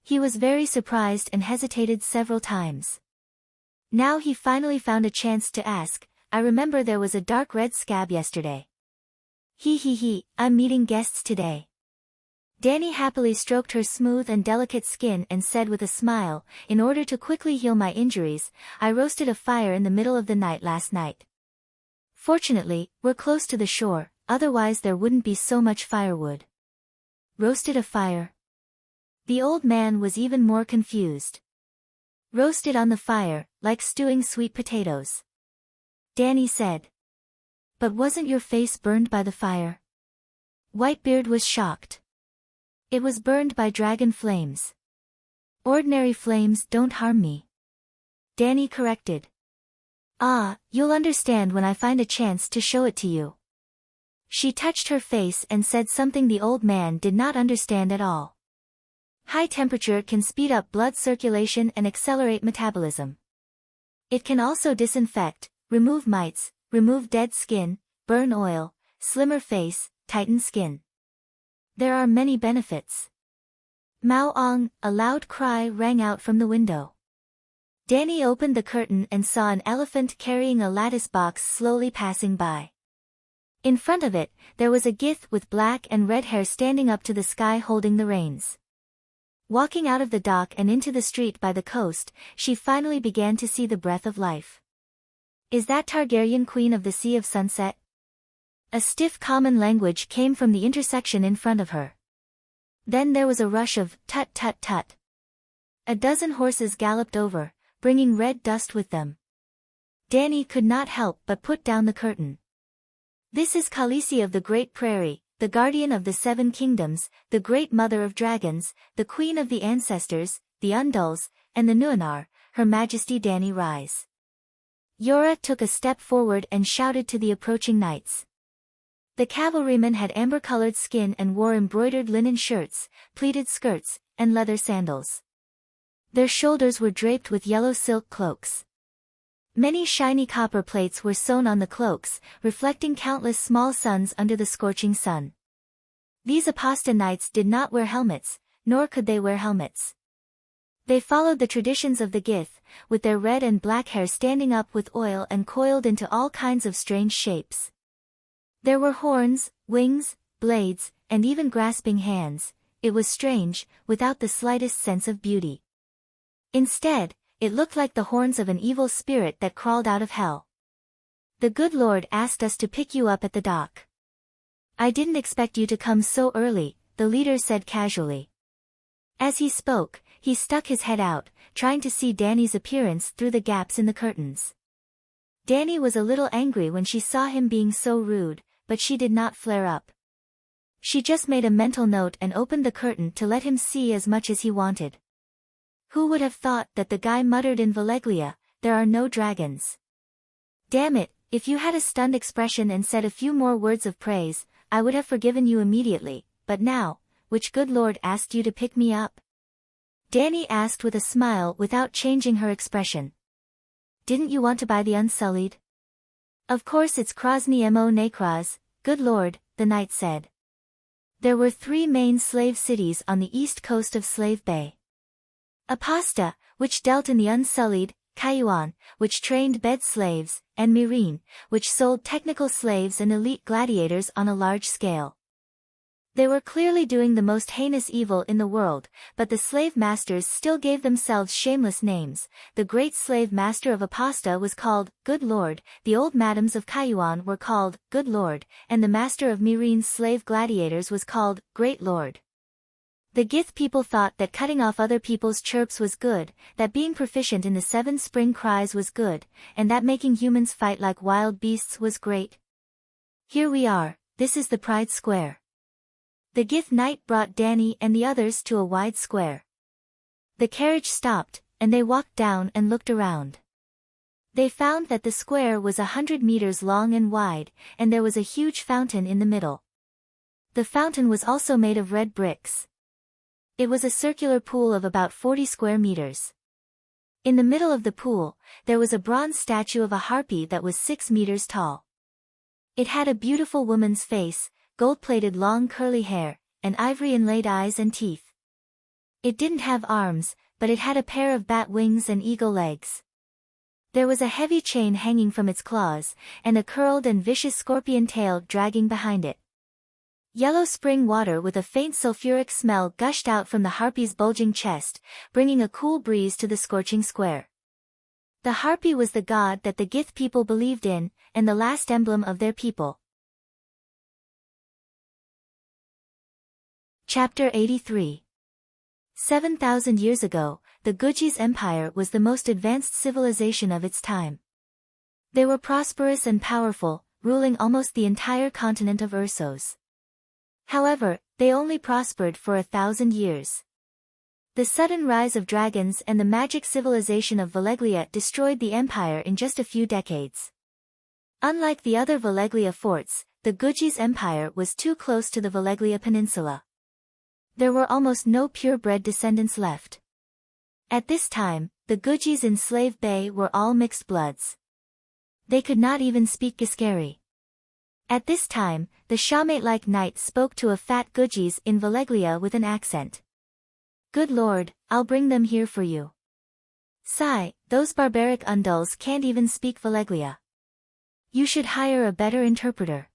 He was very surprised and hesitated several times. Now he finally found a chance to ask, "I remember there was a dark red scab yesterday." I'm meeting guests today." Danny happily stroked her smooth and delicate skin and said with a smile, "In order to quickly heal my injuries, I roasted a fire in the middle of the night last night. Fortunately, we're close to the shore, otherwise there wouldn't be so much firewood." "Roasted a fire?" The old man was even more confused. "Roasted on the fire, like stewing sweet potatoes," Danny said. "But wasn't your face burned by the fire?" Whitebeard was shocked. "It was burned by dragon flames. Ordinary flames don't harm me," Danny corrected. "Ah, you'll understand when I find a chance to show it to you." She touched her face and said something the old man did not understand at all. High temperature can speed up blood circulation and accelerate metabolism. It can also disinfect, remove mites, remove dead skin, burn oil, slimmer face, tighten skin. There are many benefits. Mao Ong, a loud cry rang out from the window. Danny opened the curtain and saw an elephant carrying a lattice box slowly passing by. In front of it, there was a gith with black and red hair standing up to the sky holding the reins. Walking out of the dock and into the street by the coast, she finally began to see the breath of life. "Is that Targaryen Queen of the Sea of Sunset?" A stiff common language came from the intersection in front of her. Then there was a rush of tut tut tut. A dozen horses galloped over, bringing red dust with them. Danny could not help but put down the curtain. "This is Khaleesi of the Great Prairie, the guardian of the Seven Kingdoms, the great mother of dragons, the queen of the ancestors, the Undulls, and the Nuanar, Her Majesty Danny rise." Yora took a step forward and shouted to the approaching knights. The cavalrymen had amber-colored skin and wore embroidered linen shirts, pleated skirts, and leather sandals. Their shoulders were draped with yellow silk cloaks. Many shiny copper plates were sewn on the cloaks, reflecting countless small suns under the scorching sun. These Apasta knights did not wear helmets, nor could they wear helmets. They followed the traditions of the Gith, with their red and black hair standing up with oil and coiled into all kinds of strange shapes. There were horns, wings, blades, and even grasping hands. It was strange, without the slightest sense of beauty. Instead, it looked like the horns of an evil spirit that crawled out of hell. "The good Lord asked us to pick you up at the dock. I didn't expect you to come so early," the leader said casually. As he spoke, he stuck his head out, trying to see Danny's appearance through the gaps in the curtains. Danny was a little angry when she saw him being so rude, but she did not flare up. She just made a mental note and opened the curtain to let him see as much as he wanted. Who would have thought that the guy muttered in Valeglia, "There are no dragons." "Damn it, if you had a stunned expression and said a few more words of praise, I would have forgiven you immediately, but now, which good lord asked you to pick me up?" Danny asked with a smile without changing her expression. "Didn't you want to buy the Unsullied?" "Of course it's Krasny Mo Nakraz, good lord," the knight said. There were 3 main slave cities on the east coast of Slave Bay. Apasta, which dealt in the Unsullied, Cayuan, which trained bed slaves, and Meereen, which sold technical slaves and elite gladiators on a large scale. They were clearly doing the most heinous evil in the world, but the slave masters still gave themselves shameless names. The great slave master of Apasta was called Good Lord, the old madams of Cayuan were called Good Lord, and the master of Meereen's slave gladiators was called Great Lord. The Gith people thought that cutting off other people's chirps was good, that being proficient in the 7 spring cries was good, and that making humans fight like wild beasts was great. Here we are, this is the Pride Square. The Gith knight brought Danny and the others to a wide square. The carriage stopped, and they walked down and looked around. They found that the square was 100 meters long and wide, and there was a huge fountain in the middle. The fountain was also made of red bricks. It was a circular pool of about 40 square meters. In the middle of the pool, there was a bronze statue of a harpy that was 6 meters tall. It had a beautiful woman's face, gold-plated long curly hair, and ivory-inlaid eyes and teeth. It didn't have arms, but it had a pair of bat wings and eagle legs. There was a heavy chain hanging from its claws, and a curled and vicious scorpion tail dragging behind it. Yellow spring water with a faint sulfuric smell gushed out from the harpy's bulging chest, bringing a cool breeze to the scorching square. The harpy was the god that the Gith people believed in, and the last emblem of their people. Chapter 83. 7,000 years ago, the Guji's empire was the most advanced civilization of its time. They were prosperous and powerful, ruling almost the entire continent of Ursos. However, they only prospered for 1,000 years. The sudden rise of dragons and the magic civilization of Valeglia destroyed the empire in just a few decades. Unlike the other Valeglia forts, the Guji's empire was too close to the Valeglia Peninsula. There were almost no purebred descendants left. At this time, the Gujis in Slave Bay were all mixed bloods. They could not even speak Giscari. At this time, the Shawmate-like knight spoke to a fat Gujis in Valeglia with an accent. "Good lord, I'll bring them here for you." "Sigh, those barbaric undulls can't even speak Valeglia. You should hire a better interpreter."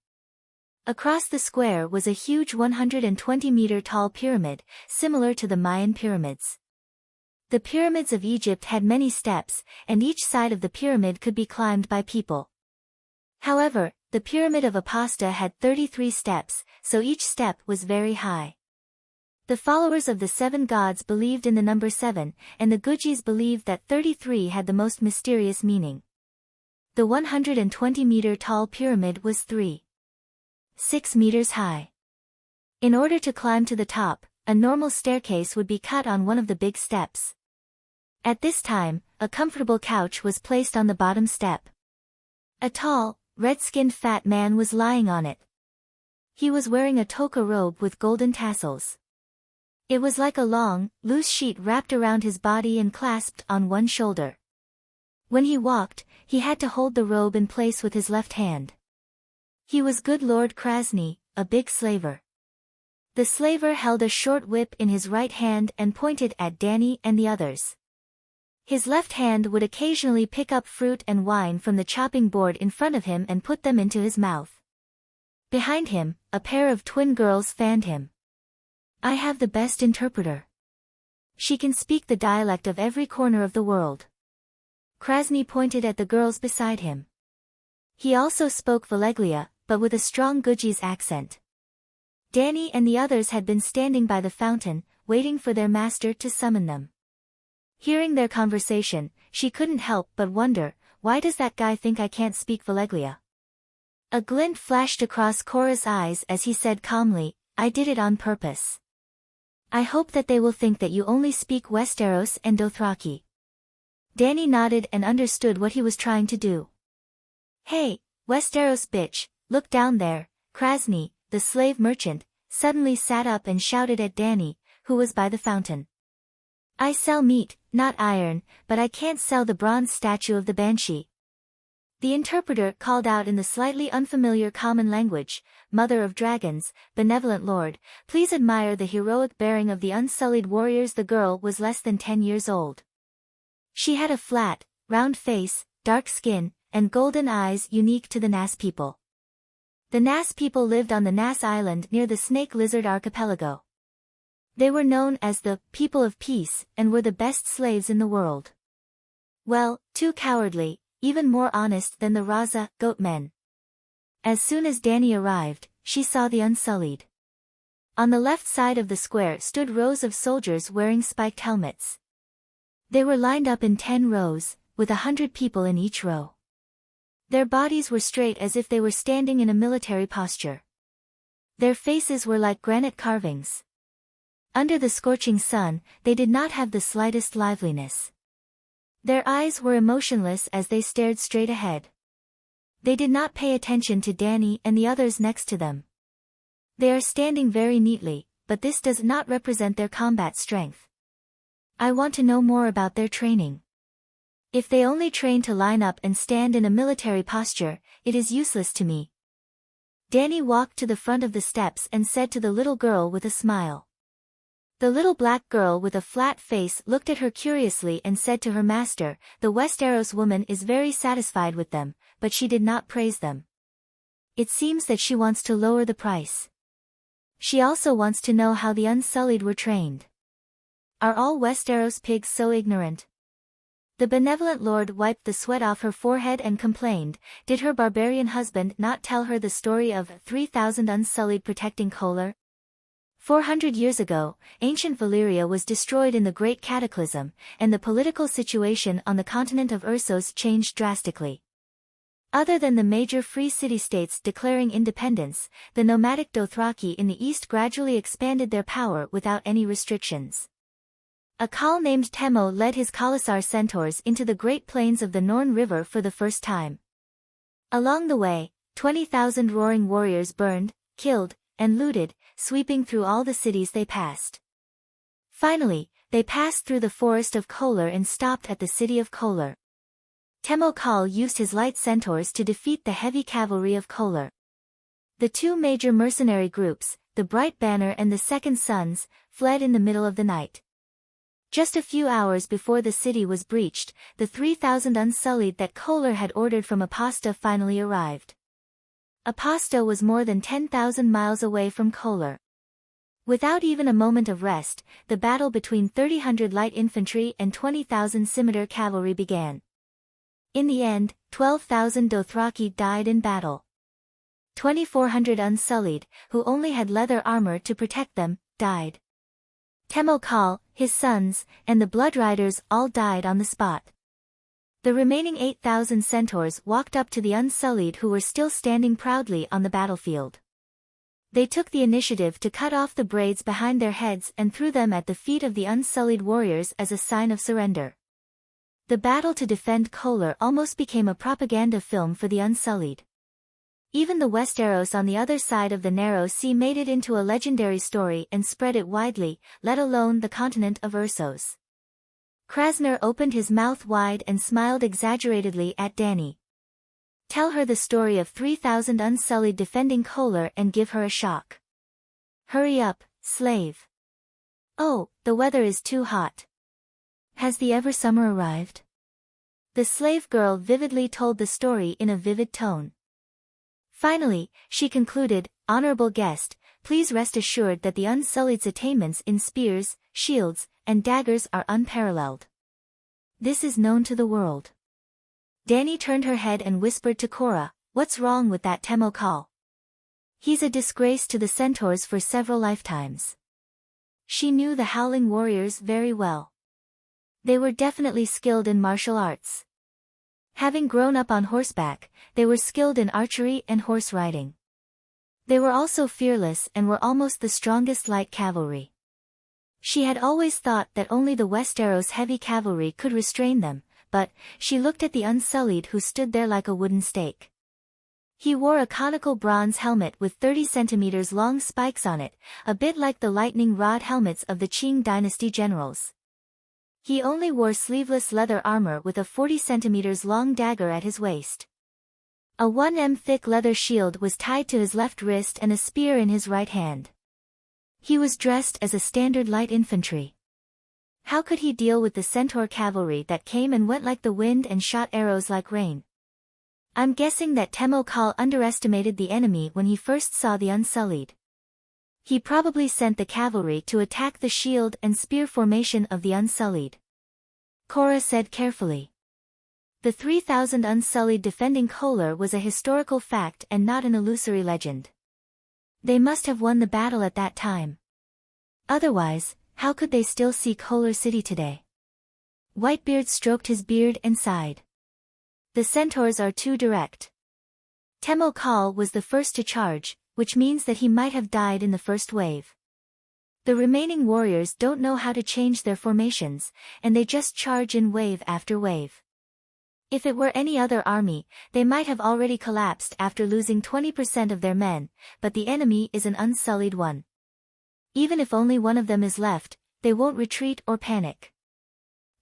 Across the square was a huge 120-meter-tall pyramid, similar to the Mayan pyramids. The pyramids of Egypt had many steps, and each side of the pyramid could be climbed by people. However, the pyramid of Apasta had 33 steps, so each step was very high. The followers of the seven gods believed in the number 7, and the Gujis believed that 33 had the most mysterious meaning. The 120-meter-tall pyramid was 3.6 meters high. In order to climb to the top, a normal staircase would be cut on one of the big steps. At this time, a comfortable couch was placed on the bottom step. A tall, red-skinned fat man was lying on it. He was wearing a toka robe with golden tassels. It was like a long, loose sheet wrapped around his body and clasped on one shoulder. When he walked, he had to hold the robe in place with his left hand. He was good Lord Krasny, a big slaver. The slaver held a short whip in his right hand and pointed at Danny and the others. His left hand would occasionally pick up fruit and wine from the chopping board in front of him and put them into his mouth. Behind him, a pair of twin girls fanned him. "I have the best interpreter. She can speak the dialect of every corner of the world." Krasny pointed at the girls beside him. He also spoke Valeglia, but with a strong Guji's accent. Danny and the others had been standing by the fountain, waiting for their master to summon them. Hearing their conversation, she couldn't help but wonder, why does that guy think I can't speak Valeglia? A glint flashed across Cora's eyes as he said calmly, "I did it on purpose. I hope that they will think that you only speak Westeros and Dothraki." Danny nodded and understood what he was trying to do. "Hey, Westeros bitch, look down there." Krasny, the slave merchant, suddenly sat up and shouted at Danny, who was by the fountain. "I sell meat, not iron, but I can't sell the bronze statue of the Banshee." The interpreter called out in the slightly unfamiliar common language, "Mother of Dragons, benevolent lord, please admire the heroic bearing of the unsullied warriors." The girl was less than 10 years old. She had a flat, round face, dark skin, and golden eyes unique to the Nas people. The Nas people lived on the Nas Island near the Snake Lizard Archipelago. They were known as the people of peace and were the best slaves in the world. Well, too cowardly, even more honest than the Raza, goat men. As soon as Danny arrived, she saw the Unsullied. On the left side of the square stood rows of soldiers wearing spiked helmets. They were lined up in 10 rows, with 100 people in each row. Their bodies were straight as if they were standing in a military posture. Their faces were like granite carvings. Under the scorching sun, they did not have the slightest liveliness. Their eyes were emotionless as they stared straight ahead. They did not pay attention to Danny and the others next to them. They are standing very neatly, but this does not represent their combat strength. I want to know more about their training. If they only train to line up and stand in a military posture, it is useless to me. Danny walked to the front of the steps and said to the little girl with a smile. The little black girl with a flat face looked at her curiously and said to her master, "The Westeros woman is very satisfied with them, but she did not praise them. It seems that she wants to lower the price. She also wants to know how the Unsullied were trained. Are all Westeros pigs so ignorant?" The benevolent lord wiped the sweat off her forehead and complained, did her barbarian husband not tell her the story of 3,000 Unsullied protecting Kohler? 400 years ago, ancient Valyria was destroyed in the Great Cataclysm, and the political situation on the continent of Essos changed drastically. Other than the major free city-states declaring independence, the nomadic Dothraki in the east gradually expanded their power without any restrictions. A Khal named Temo led his Khalasar centaurs into the Great Plains of the Norn River for the first time. Along the way, 20,000 roaring warriors burned, killed, and looted, sweeping through all the cities they passed. Finally, they passed through the forest of Kohler and stopped at the city of Kohler. Temo Khal used his light centaurs to defeat the heavy cavalry of Kohler. The two major mercenary groups, the Bright Banner and the Second Sons, fled in the middle of the night. Just a few hours before the city was breached, the 3,000 Unsullied that Kohler had ordered from Aposta finally arrived. Aposta was more than 10,000 miles away from Kohler. Without even a moment of rest, the battle between 3,000 light infantry and 20,000 scimitar cavalry began. In the end, 12,000 Dothraki died in battle. 2,400 Unsullied, who only had leather armor to protect them, died. Temo Khal, his sons, and the Blood Riders all died on the spot. The remaining 8,000 centaurs walked up to the Unsullied who were still standing proudly on the battlefield. They took the initiative to cut off the braids behind their heads and threw them at the feet of the Unsullied warriors as a sign of surrender. The battle to defend Kohler almost became a propaganda film for the Unsullied. Even the Westeros on the other side of the narrow sea made it into a legendary story and spread it widely, let alone the continent of Essos. Krasner opened his mouth wide and smiled exaggeratedly at Danny. "Tell her the story of 3,000 Unsullied defending Kohler and give her a shock. Hurry up, slave. Oh, the weather is too hot. Has the ever summer arrived?" The slave girl vividly told the story in a vivid tone. Finally, she concluded, "Honorable guest, please rest assured that the Unsullied's attainments in spears, shields, and daggers are unparalleled. This is known to the world." Danny turned her head and whispered to Cora, "What's wrong with that Temo Khal? He's a disgrace to the centaurs for several lifetimes." She knew the Howling Warriors very well. They were definitely skilled in martial arts. Having grown up on horseback, they were skilled in archery and horse riding. They were also fearless and were almost the strongest light cavalry. She had always thought that only the Westeros heavy cavalry could restrain them, but she looked at the Unsullied who stood there like a wooden stake. He wore a conical bronze helmet with 30 centimeters long spikes on it, a bit like the lightning rod helmets of the Qing dynasty generals. He only wore sleeveless leather armor with a 40 centimeters long dagger at his waist. A 1 m thick leather shield was tied to his left wrist and a spear in his right hand. He was dressed as a standard light infantry. How could he deal with the centaur cavalry that came and went like the wind and shot arrows like rain? I'm guessing that Temo Khal underestimated the enemy when he first saw the Unsullied. He probably sent the cavalry to attack the shield and spear formation of the Unsullied. Cora said carefully. The 3,000 Unsullied defending Kohler was a historical fact and not an illusory legend. They must have won the battle at that time. Otherwise, how could they still see Kohler City today? Whitebeard stroked his beard and sighed. The centaurs are too direct. Temo Khal was the first to charge, which means that he might have died in the first wave. The remaining warriors don't know how to change their formations, and they just charge in wave after wave. If it were any other army, they might have already collapsed after losing 20% of their men, but the enemy is an Unsullied one. Even if only one of them is left, they won't retreat or panic.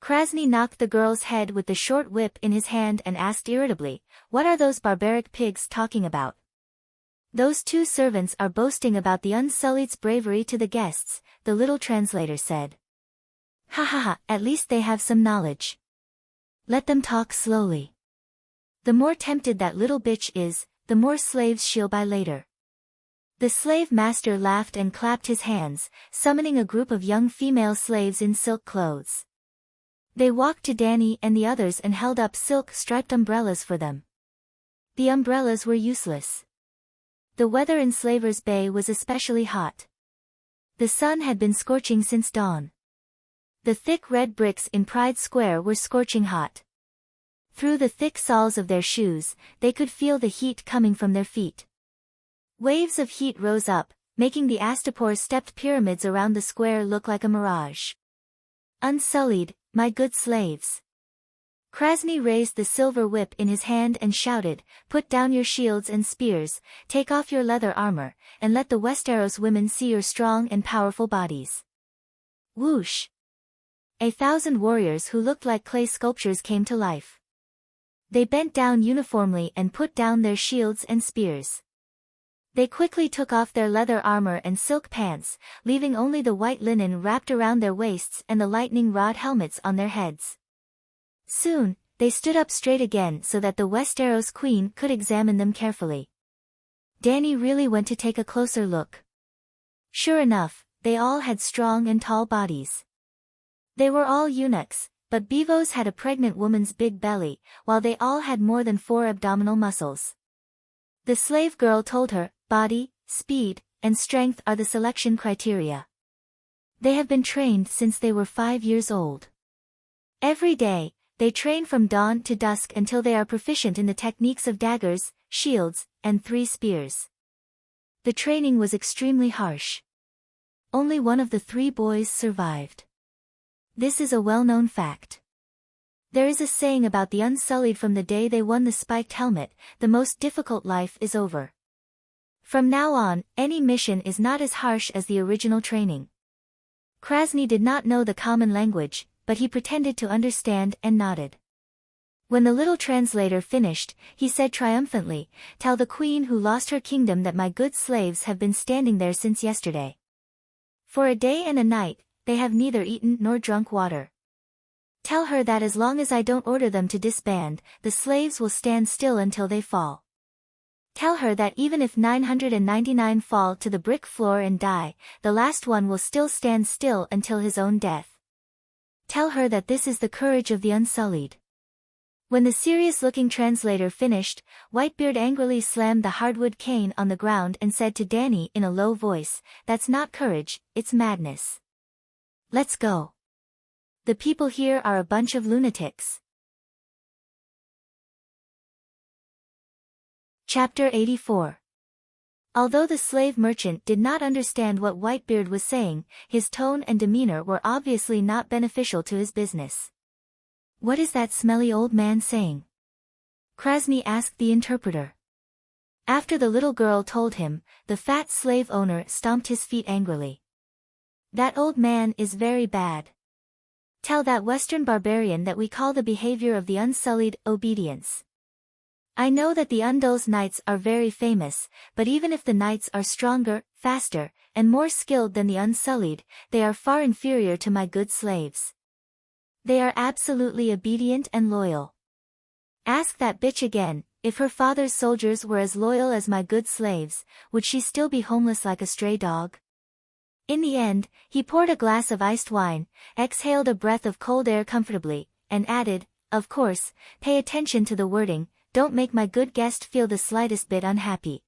Krasny knocked the girl's head with the short whip in his hand and asked irritably, "What are those barbaric pigs talking about?" Those two servants are boasting about the Unsullied's bravery to the guests, the little translator said. Ha ha ha, at least they have some knowledge. Let them talk slowly. The more tempted that little bitch is, the more slaves she'll buy later. The slave master laughed and clapped his hands, summoning a group of young female slaves in silk clothes. They walked to Danny and the others and held up silk-striped umbrellas for them. The umbrellas were useless. The weather in Slaver's Bay was especially hot. The sun had been scorching since dawn. The thick red bricks in Pride Square were scorching hot. Through the thick soles of their shoes, they could feel the heat coming from their feet. Waves of heat rose up, making the Astapor-stepped pyramids around the square look like a mirage. Unsullied, my good slaves. Krasny raised the silver whip in his hand and shouted, put down your shields and spears, take off your leather armor, and let the Westeros women see your strong and powerful bodies. Whoosh! 1,000 warriors who looked like clay sculptures came to life. They bent down uniformly and put down their shields and spears. They quickly took off their leather armor and silk pants, leaving only the white linen wrapped around their waists and the lightning rod helmets on their heads. Soon, they stood up straight again so that the Westeros queen could examine them carefully. Danny really went to take a closer look. Sure enough, they all had strong and tall bodies. They were all eunuchs, but Bevo's had a pregnant woman's big belly, while they all had more than 4 abdominal muscles. The slave girl told her, body, speed, and strength are the selection criteria. They have been trained since they were 5 years old. Every day, they train from dawn to dusk until they are proficient in the techniques of daggers, shields, and 3 spears. The training was extremely harsh. Only one of the 3 boys survived. This is a well-known fact. There is a saying about the Unsullied from the day they won the spiked helmet, the most difficult life is over. From now on, any mission is not as harsh as the original training. Krasny did not know the common language, but he pretended to understand and nodded. When the little translator finished, he said triumphantly, tell the queen who lost her kingdom that my good slaves have been standing there since yesterday. For a day and a night, they have neither eaten nor drunk water. Tell her that as long as I don't order them to disband, the slaves will stand still until they fall. Tell her that even if 999 fall to the brick floor and die, the last one will still stand still until his own death. Tell her that this is the courage of the Unsullied. When the serious-looking translator finished, Whitebeard angrily slammed the hardwood cane on the ground and said to Danny in a low voice, that's not courage, it's madness. Let's go. The people here are a bunch of lunatics. Chapter 84. Although the slave merchant did not understand what Whitebeard was saying, his tone and demeanor were obviously not beneficial to his business. What is that smelly old man saying? Krasny asked the interpreter. After the little girl told him, the fat slave owner stomped his feet angrily. That old man is very bad. Tell that Western barbarian that we call the behavior of the Unsullied obedience. I know that the Undul's knights are very famous, but even if the knights are stronger, faster, and more skilled than the Unsullied, they are far inferior to my good slaves. They are absolutely obedient and loyal. Ask that bitch again, if her father's soldiers were as loyal as my good slaves, would she still be homeless like a stray dog? In the end, he poured a glass of iced wine, exhaled a breath of cold air comfortably, and added, of course, pay attention to the wording, don't make my good guest feel the slightest bit unhappy.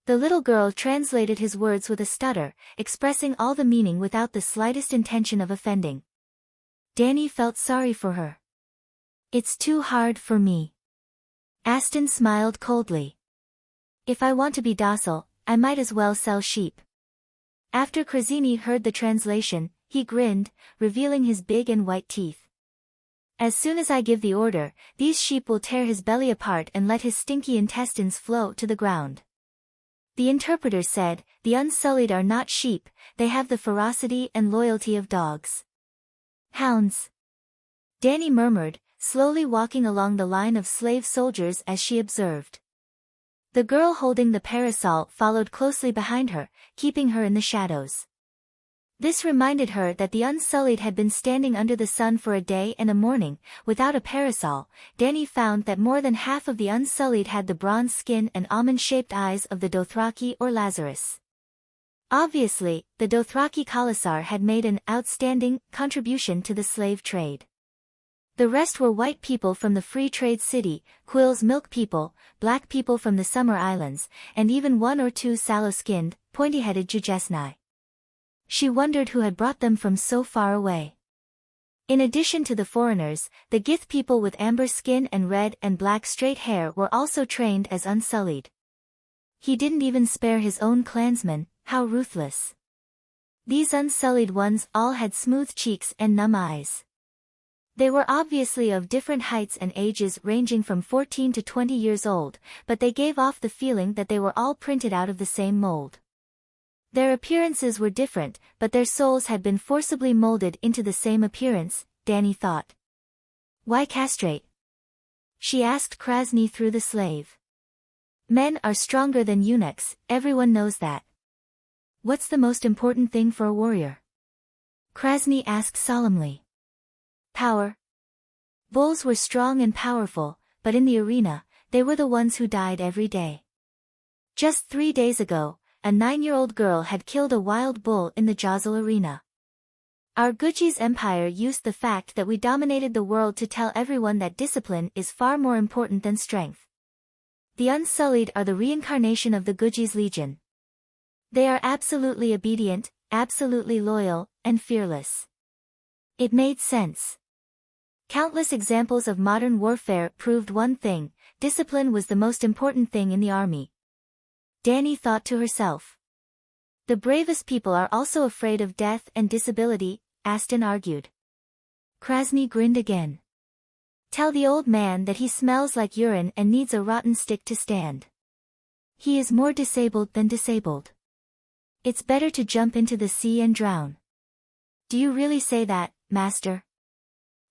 The little girl translated his words with a stutter, expressing all the meaning without the slightest intention of offending. Danny felt sorry for her. It's too hard for me. Aston smiled coldly. If I want to be docile, I might as well sell sheep. After Krasny heard the translation, he grinned, revealing his big and white teeth. As soon as I give the order, these sheep will tear his belly apart and let his stinky intestines flow to the ground. The interpreter said, the Unsullied are not sheep, they have the ferocity and loyalty of dogs. Hounds. Danny murmured, slowly walking along the line of slave soldiers as she observed. The girl holding the parasol followed closely behind her, keeping her in the shadows. This reminded her that the Unsullied had been standing under the sun for a day and a morning, without a parasol. Dani found that more than half of the Unsullied had the bronze skin and almond-shaped eyes of the Dothraki or Lazarus. Obviously, the Dothraki Khalasar had made an outstanding contribution to the slave trade. The rest were white people from the free trade city, Quill's milk people, black people from the summer islands, and even one or two sallow-skinned, pointy-headed Jujesnai. She wondered who had brought them from so far away. In addition to the foreigners, the Gith people with amber skin and red and black straight hair were also trained as Unsullied. He didn't even spare his own clansmen. How ruthless. These Unsullied ones all had smooth cheeks and numb eyes. They were obviously of different heights and ages ranging from 14 to 20 years old, but they gave off the feeling that they were all printed out of the same mold. Their appearances were different, but their souls had been forcibly molded into the same appearance, Dani thought. Why castrate? She asked Krasny through the slave. Men are stronger than eunuchs, everyone knows that. What's the most important thing for a warrior? Krasny asked solemnly. Power. Bulls were strong and powerful, but in the arena, they were the ones who died every day. Just 3 days ago, a 9-year-old girl had killed a wild bull in the Jazal arena. Our Guji's empire used the fact that we dominated the world to tell everyone that discipline is far more important than strength. The Unsullied are the reincarnation of the Guji's legion. They are absolutely obedient, absolutely loyal, and fearless. It made sense. Countless examples of modern warfare proved one thing: discipline was the most important thing in the army. Dani thought to herself. The bravest people are also afraid of death and disability, Aston argued. Krasny grinned again. Tell the old man that he smells like urine and needs a rotten stick to stand. He is more disabled than disabled. It's better to jump into the sea and drown. Do you really say that, master?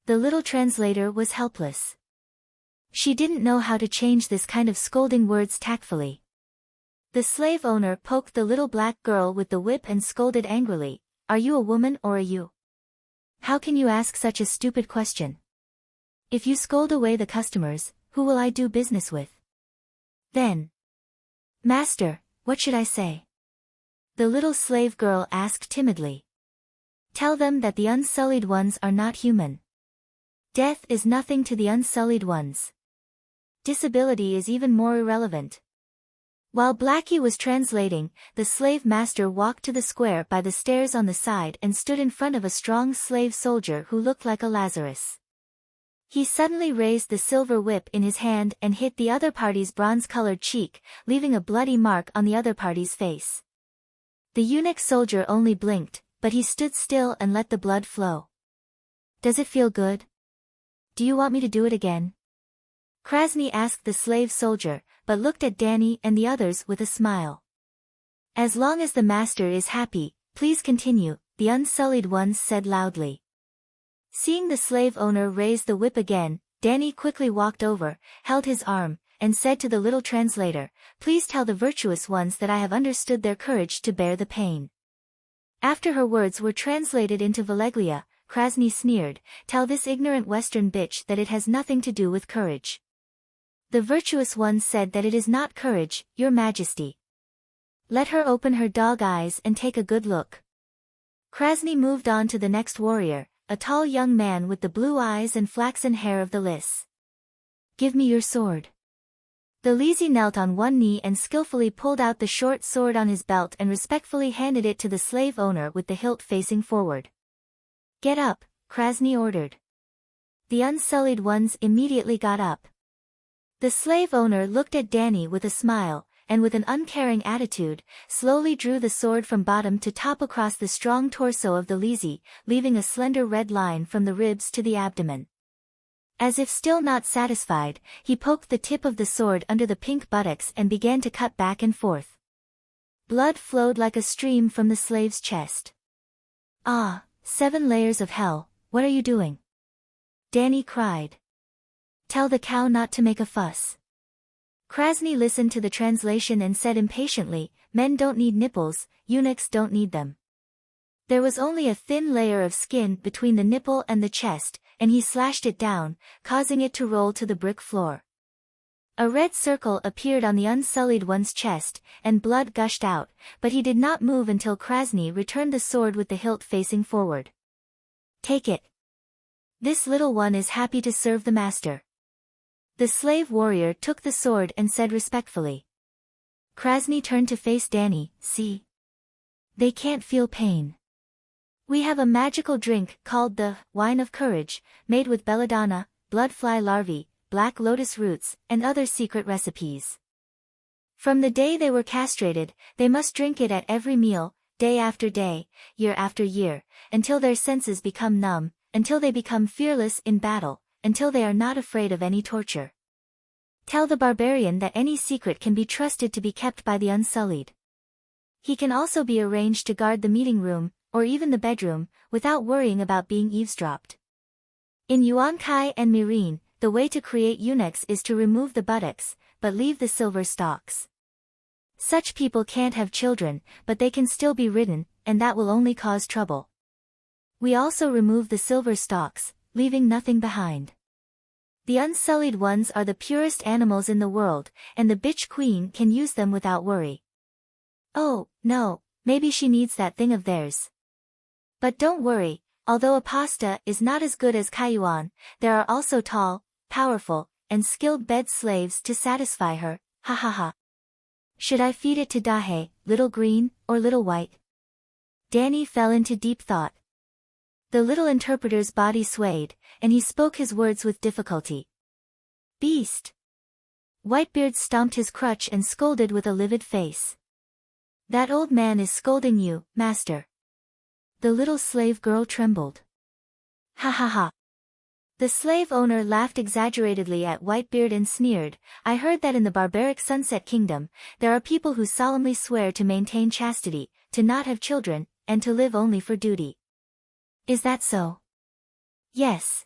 The little translator was helpless. She didn't know how to change this kind of scolding words tactfully. The slave owner poked the little black girl with the whip and scolded angrily, Are you a woman or a you? How can you ask such a stupid question? If you scold away the customers, who will I do business with? Then. Master, what should I say? The little slave girl asked timidly. Tell them that the Unsullied ones are not human. Death is nothing to the Unsullied ones. Disability is even more irrelevant. While Blackie was translating, the slave master walked to the square by the stairs on the side and stood in front of a strong slave soldier who looked like a Lazarus. He suddenly raised the silver whip in his hand and hit the other party's bronze-colored cheek, leaving a bloody mark on the other party's face. The eunuch soldier only blinked, but he stood still and let the blood flow. Does it feel good? Do you want me to do it again? Krasny asked the slave soldier, but looked at Dani and the others with a smile. As long as the master is happy, please continue, the Unsullied ones said loudly. Seeing the slave owner raise the whip again, Dani quickly walked over, held his arm, and said to the little translator, Please tell the virtuous ones that I have understood their courage to bear the pain. After her words were translated into Valeglia, Krasny sneered, Tell this ignorant western bitch that it has nothing to do with courage. The virtuous ones said that it is not courage, your majesty. Let her open her dog eyes and take a good look. Krasny moved on to the next warrior, a tall young man with the blue eyes and flaxen hair of the Lys. Give me your sword. The Lisi knelt on one knee and skillfully pulled out the short sword on his belt and respectfully handed it to the slave owner with the hilt facing forward. Get up, Krasny ordered. The Unsullied ones immediately got up. The slave owner looked at Dani with a smile, and with an uncaring attitude, slowly drew the sword from bottom to top across the strong torso of the Lisi, leaving a slender red line from the ribs to the abdomen. As if still not satisfied, he poked the tip of the sword under the pink buttocks and began to cut back and forth. Blood flowed like a stream from the slave's chest. Ah, 7 layers of hell, what are you doing? Dani cried. Tell the cow not to make a fuss. Krasny listened to the translation and said impatiently, men don't need nipples, eunuchs don't need them. There was only a thin layer of skin between the nipple and the chest, and he slashed it down, causing it to roll to the brick floor. A red circle appeared on the unsullied one's chest, and blood gushed out, but he did not move until Krasny returned the sword with the hilt facing forward. Take it. This little one is happy to serve the master. The slave warrior took the sword and said respectfully. Krasny turned to face Danny, see? They can't feel pain. We have a magical drink called the Wine of Courage, made with belladonna, bloodfly larvae, black lotus roots, and other secret recipes. From the day they were castrated, they must drink it at every meal, day after day, year after year, until their senses become numb, until they become fearless in battle, until they are not afraid of any torture. Tell the barbarian that any secret can be trusted to be kept by the unsullied. He can also be arranged to guard the meeting room, or even the bedroom, without worrying about being eavesdropped. In Yuan-Kai and Mirin, the way to create eunuchs is to remove the buttocks, but leave the silver stalks. Such people can't have children, but they can still be ridden, and that will only cause trouble. We also remove the silver stalks, leaving nothing behind. The unsullied ones are the purest animals in the world, and the bitch queen can use them without worry. Oh, no, maybe she needs that thing of theirs. But don't worry, although Apasta is not as good as Kaiyuan, there are also tall, powerful, and skilled bed slaves to satisfy her, ha ha ha. Should I feed it to Dahe, little green, or little white? Danny fell into deep thought. The little interpreter's body swayed, and he spoke his words with difficulty. Beast! Whitebeard stomped his crutch and scolded with a livid face. That old man is scolding you, master. The little slave girl trembled. Ha ha ha. The slave owner laughed exaggeratedly at Whitebeard and sneered, I heard that in the barbaric Sunset Kingdom, there are people who solemnly swear to maintain chastity, to not have children, and to live only for duty. Is that so? Yes.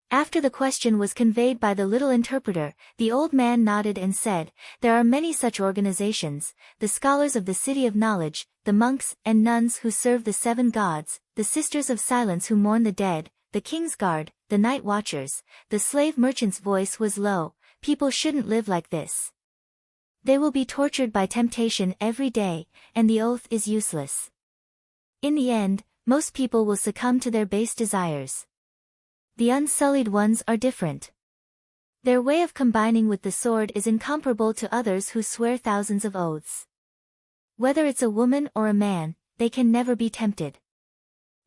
After the question was conveyed by the little interpreter, the old man nodded and said, there are many such organizations, the scholars of the City of Knowledge, the monks and nuns who serve the 7 gods, the sisters of silence who mourn the dead, the king's guard, the night watchers. The slave merchant's voice was low, people shouldn't live like this. They will be tortured by temptation every day, and the oath is useless. In the end, most people will succumb to their base desires. The unsullied ones are different. Their way of combining with the sword is incomparable to others who swear thousands of oaths. Whether it's a woman or a man, they can never be tempted.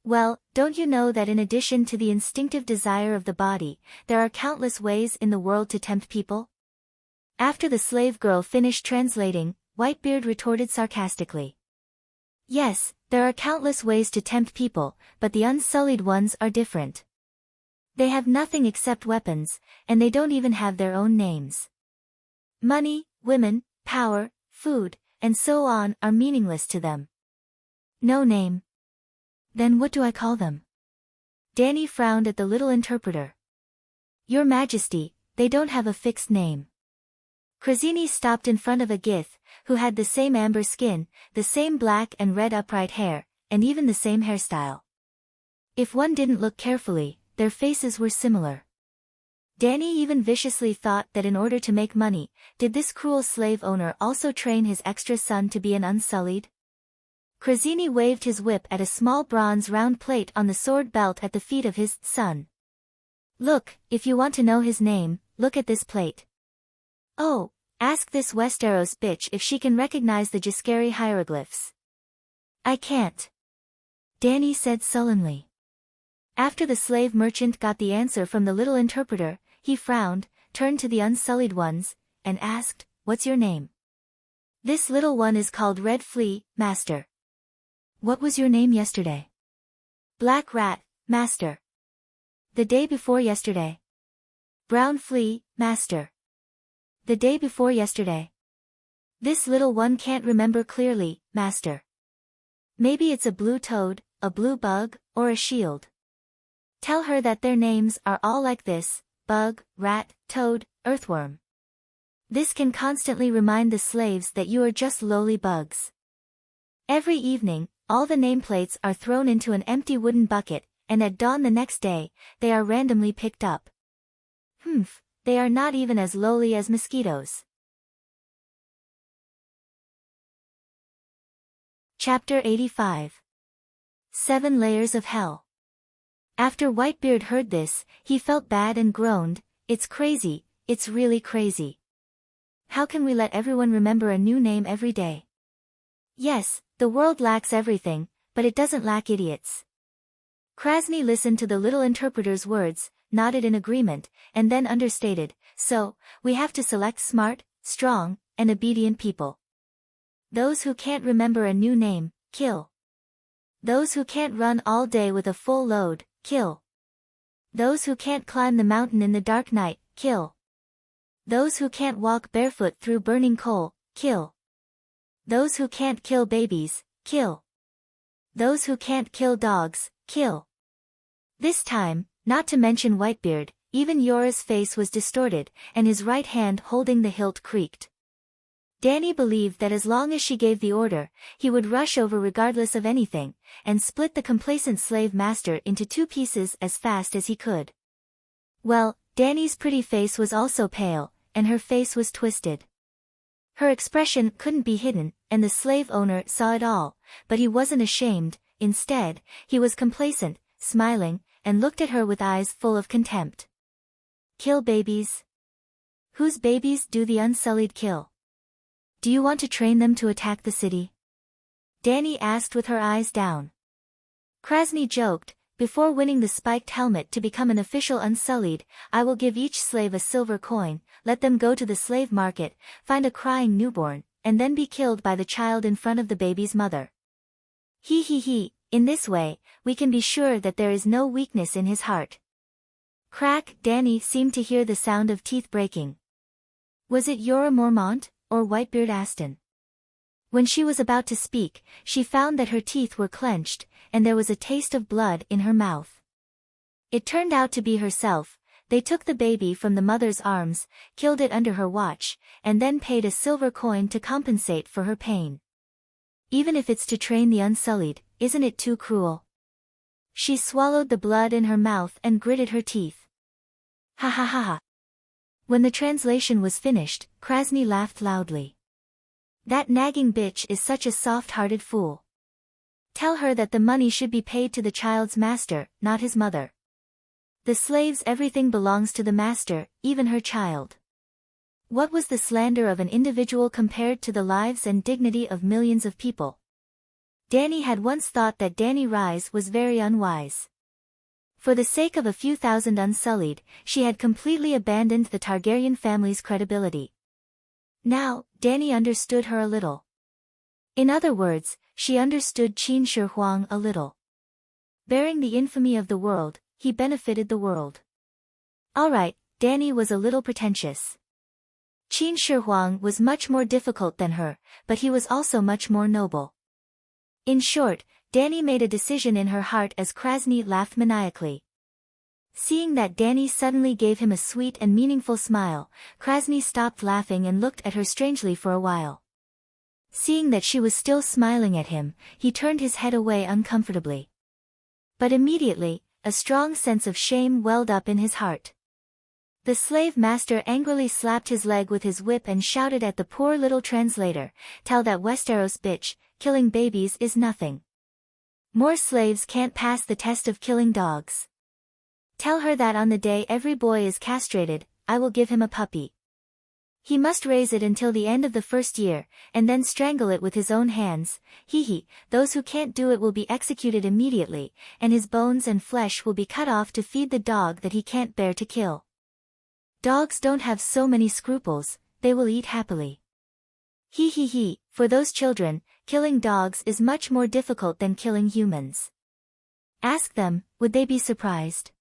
Well, don't you know that in addition to the instinctive desire of the body, there are countless ways in the world to tempt people? After the slave girl finished translating, Whitebeard retorted sarcastically. Yes, there are countless ways to tempt people, but the unsullied ones are different. They have nothing except weapons, and they don't even have their own names. Money, women, power, food, and so on are meaningless to them. No name. Then what do I call them? Danny frowned at the little interpreter. Your Majesty, they don't have a fixed name. Krasny stopped in front of a Gith, who had the same amber skin, the same black and red upright hair, and even the same hairstyle. If one didn't look carefully, their faces were similar. Danny even viciously thought that in order to make money, did this cruel slave owner also train his extra son to be an unsullied? Krasny waved his whip at a small bronze round plate on the sword belt at the feet of his son. Look, if you want to know his name, look at this plate. Oh, ask this Westeros bitch if she can recognize the Jaskari hieroglyphs. I can't. Danny said sullenly. After the slave merchant got the answer from the little interpreter, he frowned, turned to the unsullied ones, and asked, what's your name? This little one is called Red Flea, master. What was your name yesterday? Black Rat, master. The day before yesterday. Brown Flea, master. The day before yesterday. This little one can't remember clearly, master. Maybe it's a blue toad, a blue bug, or a shield. Tell her that their names are all like this, bug, rat, toad, earthworm. This can constantly remind the slaves that you are just lowly bugs. Every evening, all the nameplates are thrown into an empty wooden bucket, and at dawn the next day, they are randomly picked up. They are not even as lowly as mosquitoes. Chapter 85. 7 Layers of Hell. After Whitebeard heard this, he felt bad and groaned, "It's crazy, it's really crazy. How can we let everyone remember a new name every day? Yes, the world lacks everything, but it doesn't lack idiots." Krasny listened to the little interpreter's words, nodded in agreement, and then understated, "So, we have to select smart, strong, and obedient people. Those who can't remember a new name, kill. Those who can't run all day with a full load, kill. Those who can't climb the mountain in the dark night, kill. Those who can't walk barefoot through burning coal, kill. Those who can't kill babies, kill. Those who can't kill dogs, kill." This time, not to mention Whitebeard, even Yora's face was distorted, and his right hand holding the hilt creaked. Danny believed that as long as she gave the order, he would rush over regardless of anything, and split the complacent slave master into 2 pieces as fast as he could. Well, Danny's pretty face was also pale, and her face was twisted. Her expression couldn't be hidden, and the slave owner saw it all, but he wasn't ashamed. Instead, he was complacent, smiling, and looked at her with eyes full of contempt. "Kill babies? Whose babies do the Unsullied kill? Do you want to train them to attack the city?" Danny asked with her eyes down. Krasny joked, "Before winning the spiked helmet to become an official Unsullied, I will give each slave a silver coin, let them go to the slave market, find a crying newborn, and then be killed by the child in front of the baby's mother. He. In this way, we can be sure that there is no weakness in his heart." Crack! Danny seemed to hear the sound of teeth breaking. Was it Yora Mormont, or Whitebeard Aston? When she was about to speak, she found that her teeth were clenched, and there was a taste of blood in her mouth. It turned out to be herself. They took the baby from the mother's arms, killed it under her watch, and then paid a silver coin to compensate for her pain. Even if it's to train the Unsullied, isn't it too cruel? She swallowed the blood in her mouth and gritted her teeth. Ha ha ha ha. When the translation was finished, Krasny laughed loudly. "That nagging bitch is such a soft-hearted fool. Tell her that the money should be paid to the child's master, not his mother. The slave's everything belongs to the master, even her child." What was the slander of an individual compared to the lives and dignity of millions of people? Danny had once thought that Danny Rise was very unwise. For the sake of a few thousand Unsullied, she had completely abandoned the Targaryen family's credibility. Now, Danny understood her a little. In other words, she understood Qin Shi Huang a little. Bearing the infamy of the world, he benefited the world. Alright, Danny was a little pretentious. Qin Shi Huang was much more difficult than her, but he was also much more noble. In short, Danny made a decision in her heart as Krasny laughed maniacally. Seeing that Danny suddenly gave him a sweet and meaningful smile, Krasny stopped laughing and looked at her strangely for a while. Seeing that she was still smiling at him, he turned his head away uncomfortably. But immediately, a strong sense of shame welled up in his heart. The slave master angrily slapped his leg with his whip and shouted at the poor little translator, "Tell that Westeros bitch, killing babies is nothing. More slaves can't pass the test of killing dogs. Tell her that on the day every boy is castrated, I will give him a puppy. He must raise it until the end of the 1st year, and then strangle it with his own hands. Those who can't do it will be executed immediately, and his bones and flesh will be cut off to feed the dog that he can't bear to kill. Dogs don't have so many scruples, they will eat happily. For those children, killing dogs is much more difficult than killing humans. Ask them, would they be surprised?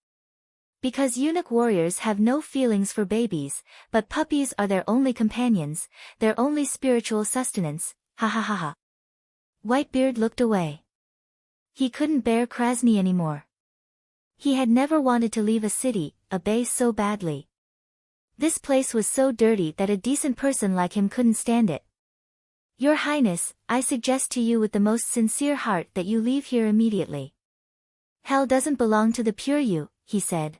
Because eunuch warriors have no feelings for babies, but puppies are their only companions, their only spiritual sustenance, ha ha ha ha." Whitebeard looked away. He couldn't bear Krasny anymore. He had never wanted to leave a city, a base so badly. This place was so dirty that a decent person like him couldn't stand it. Your Highness, I suggest to you with the most sincere heart that you leave here immediately. Hell doesn't belong to the pure you, he said.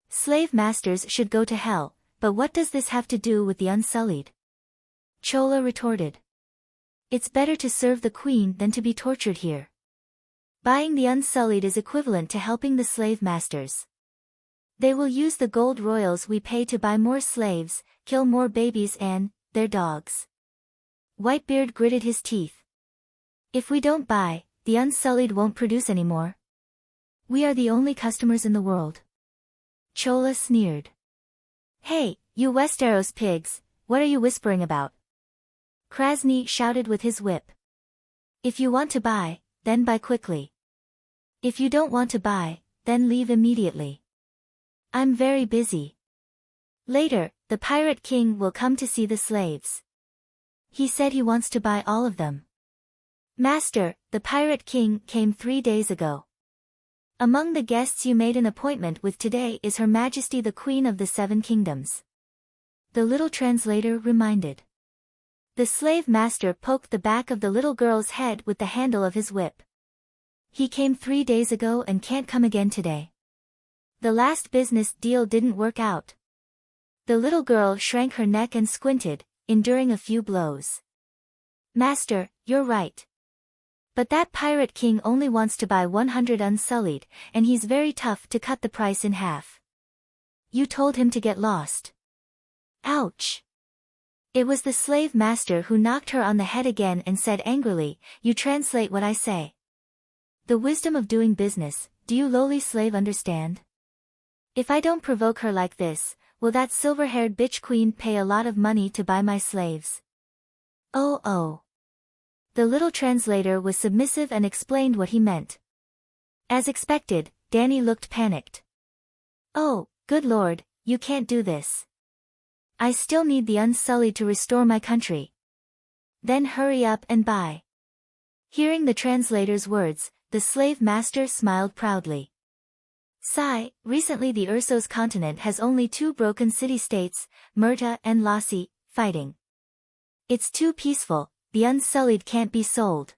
Slave masters should go to hell, but what does this have to do with the unsullied? Chola retorted. It's better to serve the queen than to be tortured here. Buying the unsullied is equivalent to helping the slave masters. They will use the gold royals we pay to buy more slaves, kill more babies and their dogs. Whitebeard gritted his teeth. If we don't buy, the unsullied won't produce anymore. We are the only customers in the world. Chola sneered. Hey, you Westeros pigs, what are you whispering about? Krasny shouted with his whip. If you want to buy, then buy quickly. If you don't want to buy, then leave immediately. I'm very busy. Later, the Pirate King will come to see the slaves. He said he wants to buy all of them. Master, the Pirate King came 3 days ago. Among the guests you made an appointment with today is Her Majesty the Queen of the Seven Kingdoms. The little translator reminded. The slave master poked the back of the little girl's head with the handle of his whip. He came 3 days ago and can't come again today. The last business deal didn't work out. The little girl shrank her neck and squinted, enduring a few blows. Master, you're right. But that Pirate King only wants to buy 100 unsullied, and he's very tough to cut the price in half. You told him to get lost. Ouch. It was the slave master who knocked her on the head again and said angrily, You translate what I say. The wisdom of doing business, do you lowly slave understand? If I don't provoke her like this, will that silver-haired bitch queen pay a lot of money to buy my slaves? Oh. The little translator was submissive and explained what he meant. As expected, Dany looked panicked. Oh, good lord, you can't do this. I still need the unsullied to restore my country. Then hurry up and buy. Hearing the translator's words, the slave master smiled proudly. Sigh, recently the Ursos continent has only 2 broken city-states, Murta and Lassi, fighting. It's too peaceful, the unsullied can't be sold.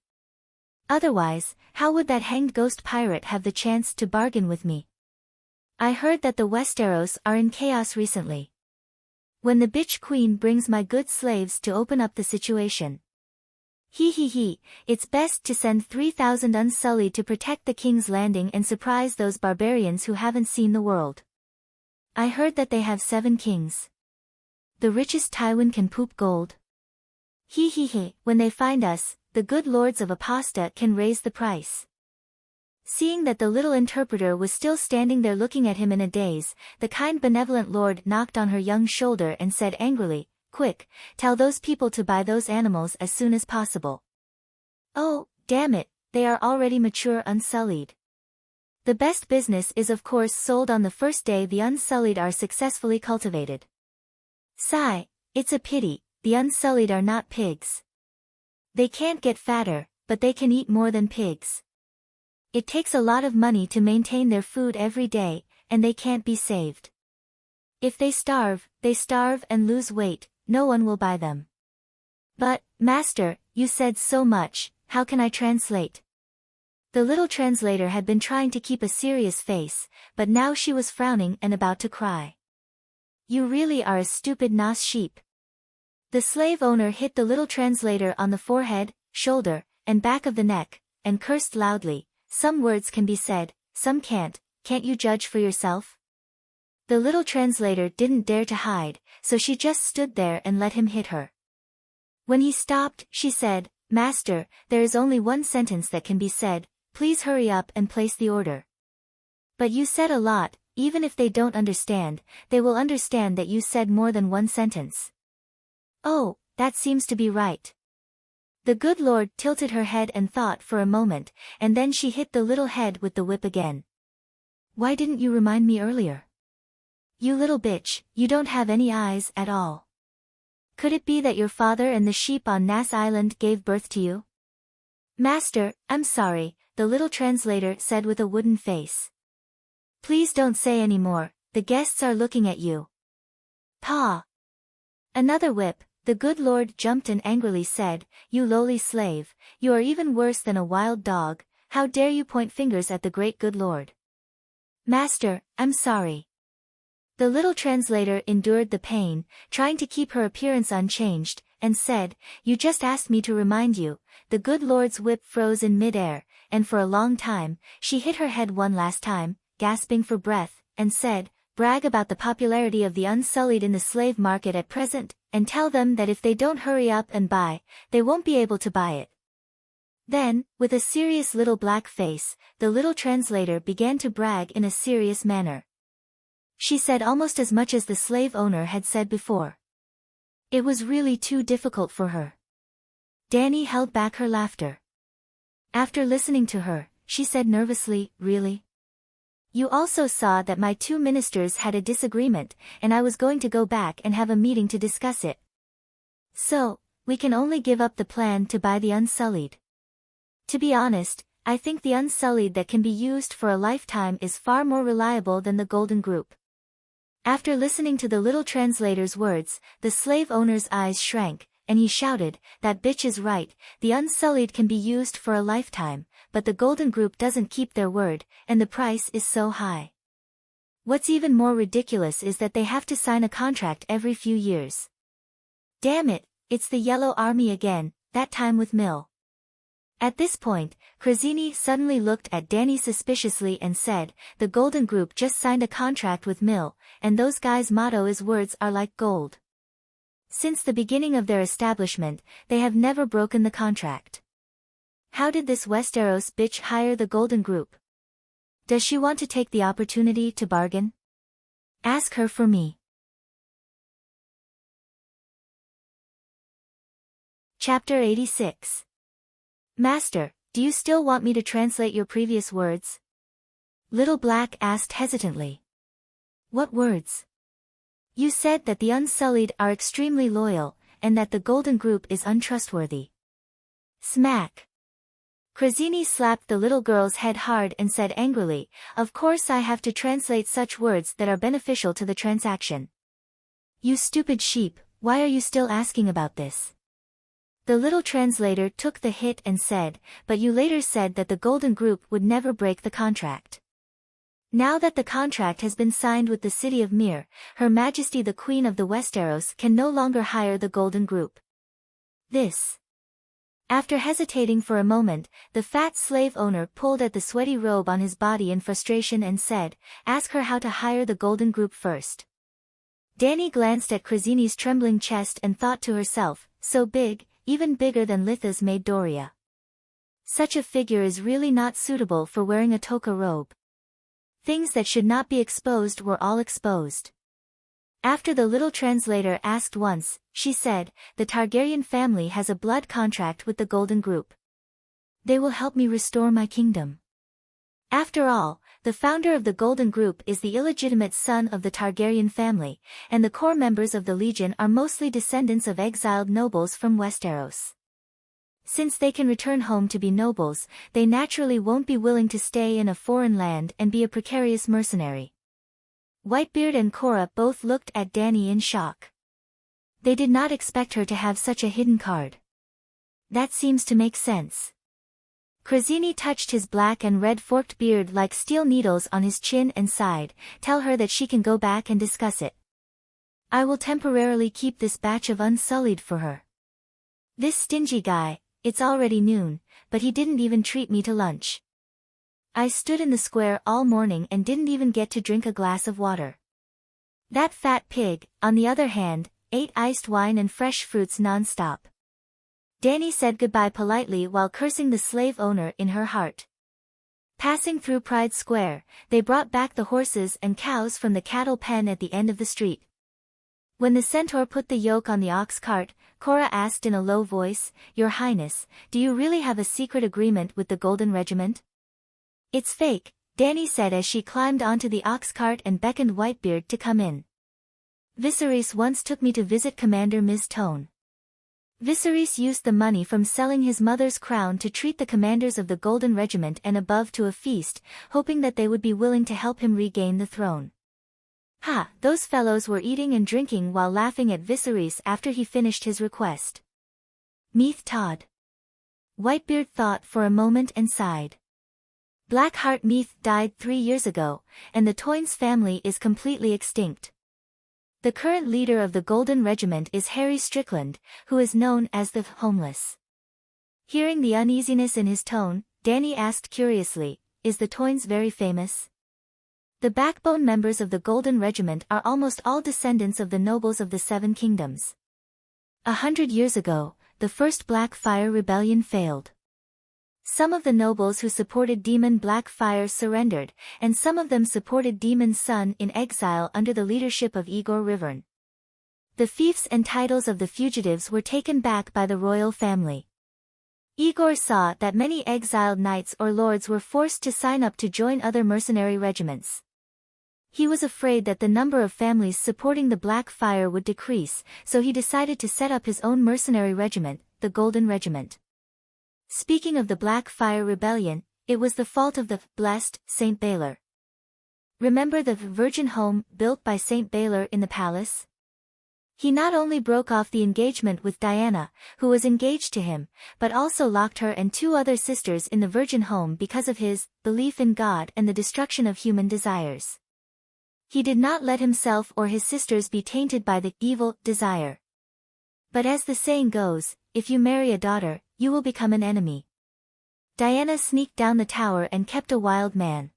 Otherwise, how would that hanged ghost pirate have the chance to bargain with me? I heard that the Westeros are in chaos recently. When the bitch queen brings my good slaves to open up the situation. It's best to send 3,000 unsullied to protect the king's landing and surprise those barbarians who haven't seen the world. I heard that they have 7 kings. The richest Tywin can poop gold. When they find us, the good lords of Apasta can raise the price. Seeing that the little interpreter was still standing there looking at him in a daze, the kind benevolent lord knocked on her young shoulder and said angrily, Quick, tell those people to buy those animals as soon as possible. Oh, damn it, they are already mature unsullied. The best business is of course sold on the first day the unsullied are successfully cultivated. Sigh, it's a pity, the unsullied are not pigs. They can't get fatter, but they can eat more than pigs. It takes a lot of money to maintain their food every day, and they can't be saved. If they starve and lose weight, no one will buy them. But, master, you said so much, how can I translate? The little translator had been trying to keep a serious face, but now she was frowning and about to cry. You really are a stupid nos sheep. The slave owner hit the little translator on the forehead, shoulder, and back of the neck, and cursed loudly. Some words can be said, some can't you judge for yourself? The little translator didn't dare to hide, so she just stood there and let him hit her. When he stopped, she said, Master, there is only one sentence that can be said, please hurry up and place the order. But you said a lot, even if they don't understand, they will understand that you said more than one sentence. Oh, that seems to be right. The good lord tilted her head and thought for a moment, and then she hit the little head with the whip again. Why didn't you remind me earlier? You little bitch, you don't have any eyes at all. Could it be that your father and the sheep on Nass Island gave birth to you? Master, I'm sorry, the little translator said with a wooden face. Please don't say any more, the guests are looking at you. Paw! Another whip. The good Lord jumped and angrily said, "You lowly slave, you are even worse than a wild dog. How dare you point fingers at the great good Lord?" "Master, I'm sorry." The little translator endured the pain, trying to keep her appearance unchanged, and said, "You just asked me to remind you." The good Lord's whip froze in mid-air, and for a long time, she hit her head one last time, gasping for breath, and said, "Brag about the popularity of the Unsullied in the slave market at present, and tell them that if they don't hurry up and buy, they won't be able to buy it." Then, with a serious little black face, the little translator began to brag in a serious manner. She said almost as much as the slave owner had said before. It was really too difficult for her. Danny held back her laughter. After listening to her, she said nervously, "Really? You also saw that my two ministers had a disagreement, and I was going to go back and have a meeting to discuss it. So, we can only give up the plan to buy the Unsullied. To be honest, I think the Unsullied that can be used for a lifetime is far more reliable than the Golden Group." After listening to the little translator's words, the slave owner's eyes shrank, and he shouted, "That bitch is right, the Unsullied can be used for a lifetime, but the Golden Group doesn't keep their word, and the price is so high. What's even more ridiculous is that they have to sign a contract every few years. Damn it, it's the Yellow Army again, that time with Mill." At this point, Krasinski suddenly looked at Danny suspiciously and said, "The Golden Group just signed a contract with Mill, and those guys' motto is words are like gold. Since the beginning of their establishment, they have never broken the contract. How did this Westeros bitch hire the Golden Group? Does she want to take the opportunity to bargain? Ask her for me." Chapter 86. "Master, do you still want me to translate your previous words?" Little Black asked hesitantly. "What words? You said that the Unsullied are extremely loyal, and that the Golden Group is untrustworthy." Smack! Krasinski slapped the little girl's head hard and said angrily, "Of course I have to translate such words that are beneficial to the transaction. You stupid sheep, why are you still asking about this?" The little translator took the hit and said, "But you later said that the Golden Group would never break the contract. Now that the contract has been signed with the city of Myr, Her Majesty the Queen of the Westeros can no longer hire the Golden Group. This." After hesitating for a moment, the fat slave owner pulled at the sweaty robe on his body in frustration and said, "Ask her how to hire the Golden Group first." Danny glanced at Krasinski's trembling chest and thought to herself, so big, even bigger than Litha's maid Doria. Such a figure is really not suitable for wearing a toka robe. Things that should not be exposed were all exposed. After the little translator asked once, she said, "The Targaryen family has a blood contract with the Golden Group. They will help me restore my kingdom. After all, the founder of the Golden Group is the illegitimate son of the Targaryen family, and the core members of the Legion are mostly descendants of exiled nobles from Westeros. Since they can return home to be nobles, they naturally won't be willing to stay in a foreign land and be a precarious mercenary." Whitebeard and Cora both looked at Danny in shock. They did not expect her to have such a hidden card. That seems to make sense. Krasinski touched his black and red forked beard like steel needles on his chin and sighed, "Tell her that she can go back and discuss it. I will temporarily keep this batch of Unsullied for her. This stingy guy, it's already noon, but he didn't even treat me to lunch. I stood in the square all morning and didn't even get to drink a glass of water. That fat pig, on the other hand, ate iced wine and fresh fruits non-stop." Danny said goodbye politely while cursing the slave owner in her heart. Passing through Pride Square, they brought back the horses and cows from the cattle pen at the end of the street. When the centaur put the yoke on the ox cart, Cora asked in a low voice, "Your Highness, do you really have a secret agreement with the Golden Regiment?" "It's fake," Danny said as she climbed onto the ox cart and beckoned Whitebeard to come in. "Viserys once took me to visit Commander Ms. Tone. Viserys used the money from selling his mother's crown to treat the commanders of the Golden Regiment and above to a feast, hoping that they would be willing to help him regain the throne. Ha, those fellows were eating and drinking while laughing at Viserys after he finished his request. Meath Todd. Whitebeard thought for a moment and sighed. Blackheart Meath died 3 years ago, and the Toynes family is completely extinct. The current leader of the Golden Regiment is Harry Strickland, who is known as the Homeless. Hearing the uneasiness in his tone, Dany asked curiously, "Is the Toynes very famous?" The backbone members of the Golden Regiment are almost all descendants of the nobles of the Seven Kingdoms. 100 years ago, the first Blackfyre rebellion failed. Some of the nobles who supported Demon Blackfyre surrendered, and some of them supported Demon's son in exile under the leadership of Igor Rivern. The fiefs and titles of the fugitives were taken back by the royal family. Igor saw that many exiled knights or lords were forced to sign up to join other mercenary regiments. He was afraid that the number of families supporting the Blackfyre would decrease, so he decided to set up his own mercenary regiment, the Golden Regiment. Speaking of the Blackfyre rebellion, it was the fault of the blessed Saint Baylor. Remember the virgin home built by Saint Baylor in the palace? He not only broke off the engagement with Diana, who was engaged to him, but also locked her and 2 other sisters in the virgin home because of his belief in God and the destruction of human desires. He did not let himself or his sisters be tainted by the evil desire. But as the saying goes, if you marry a daughter, you will become an enemy. Diana sneaked down the tower and kept a wild man.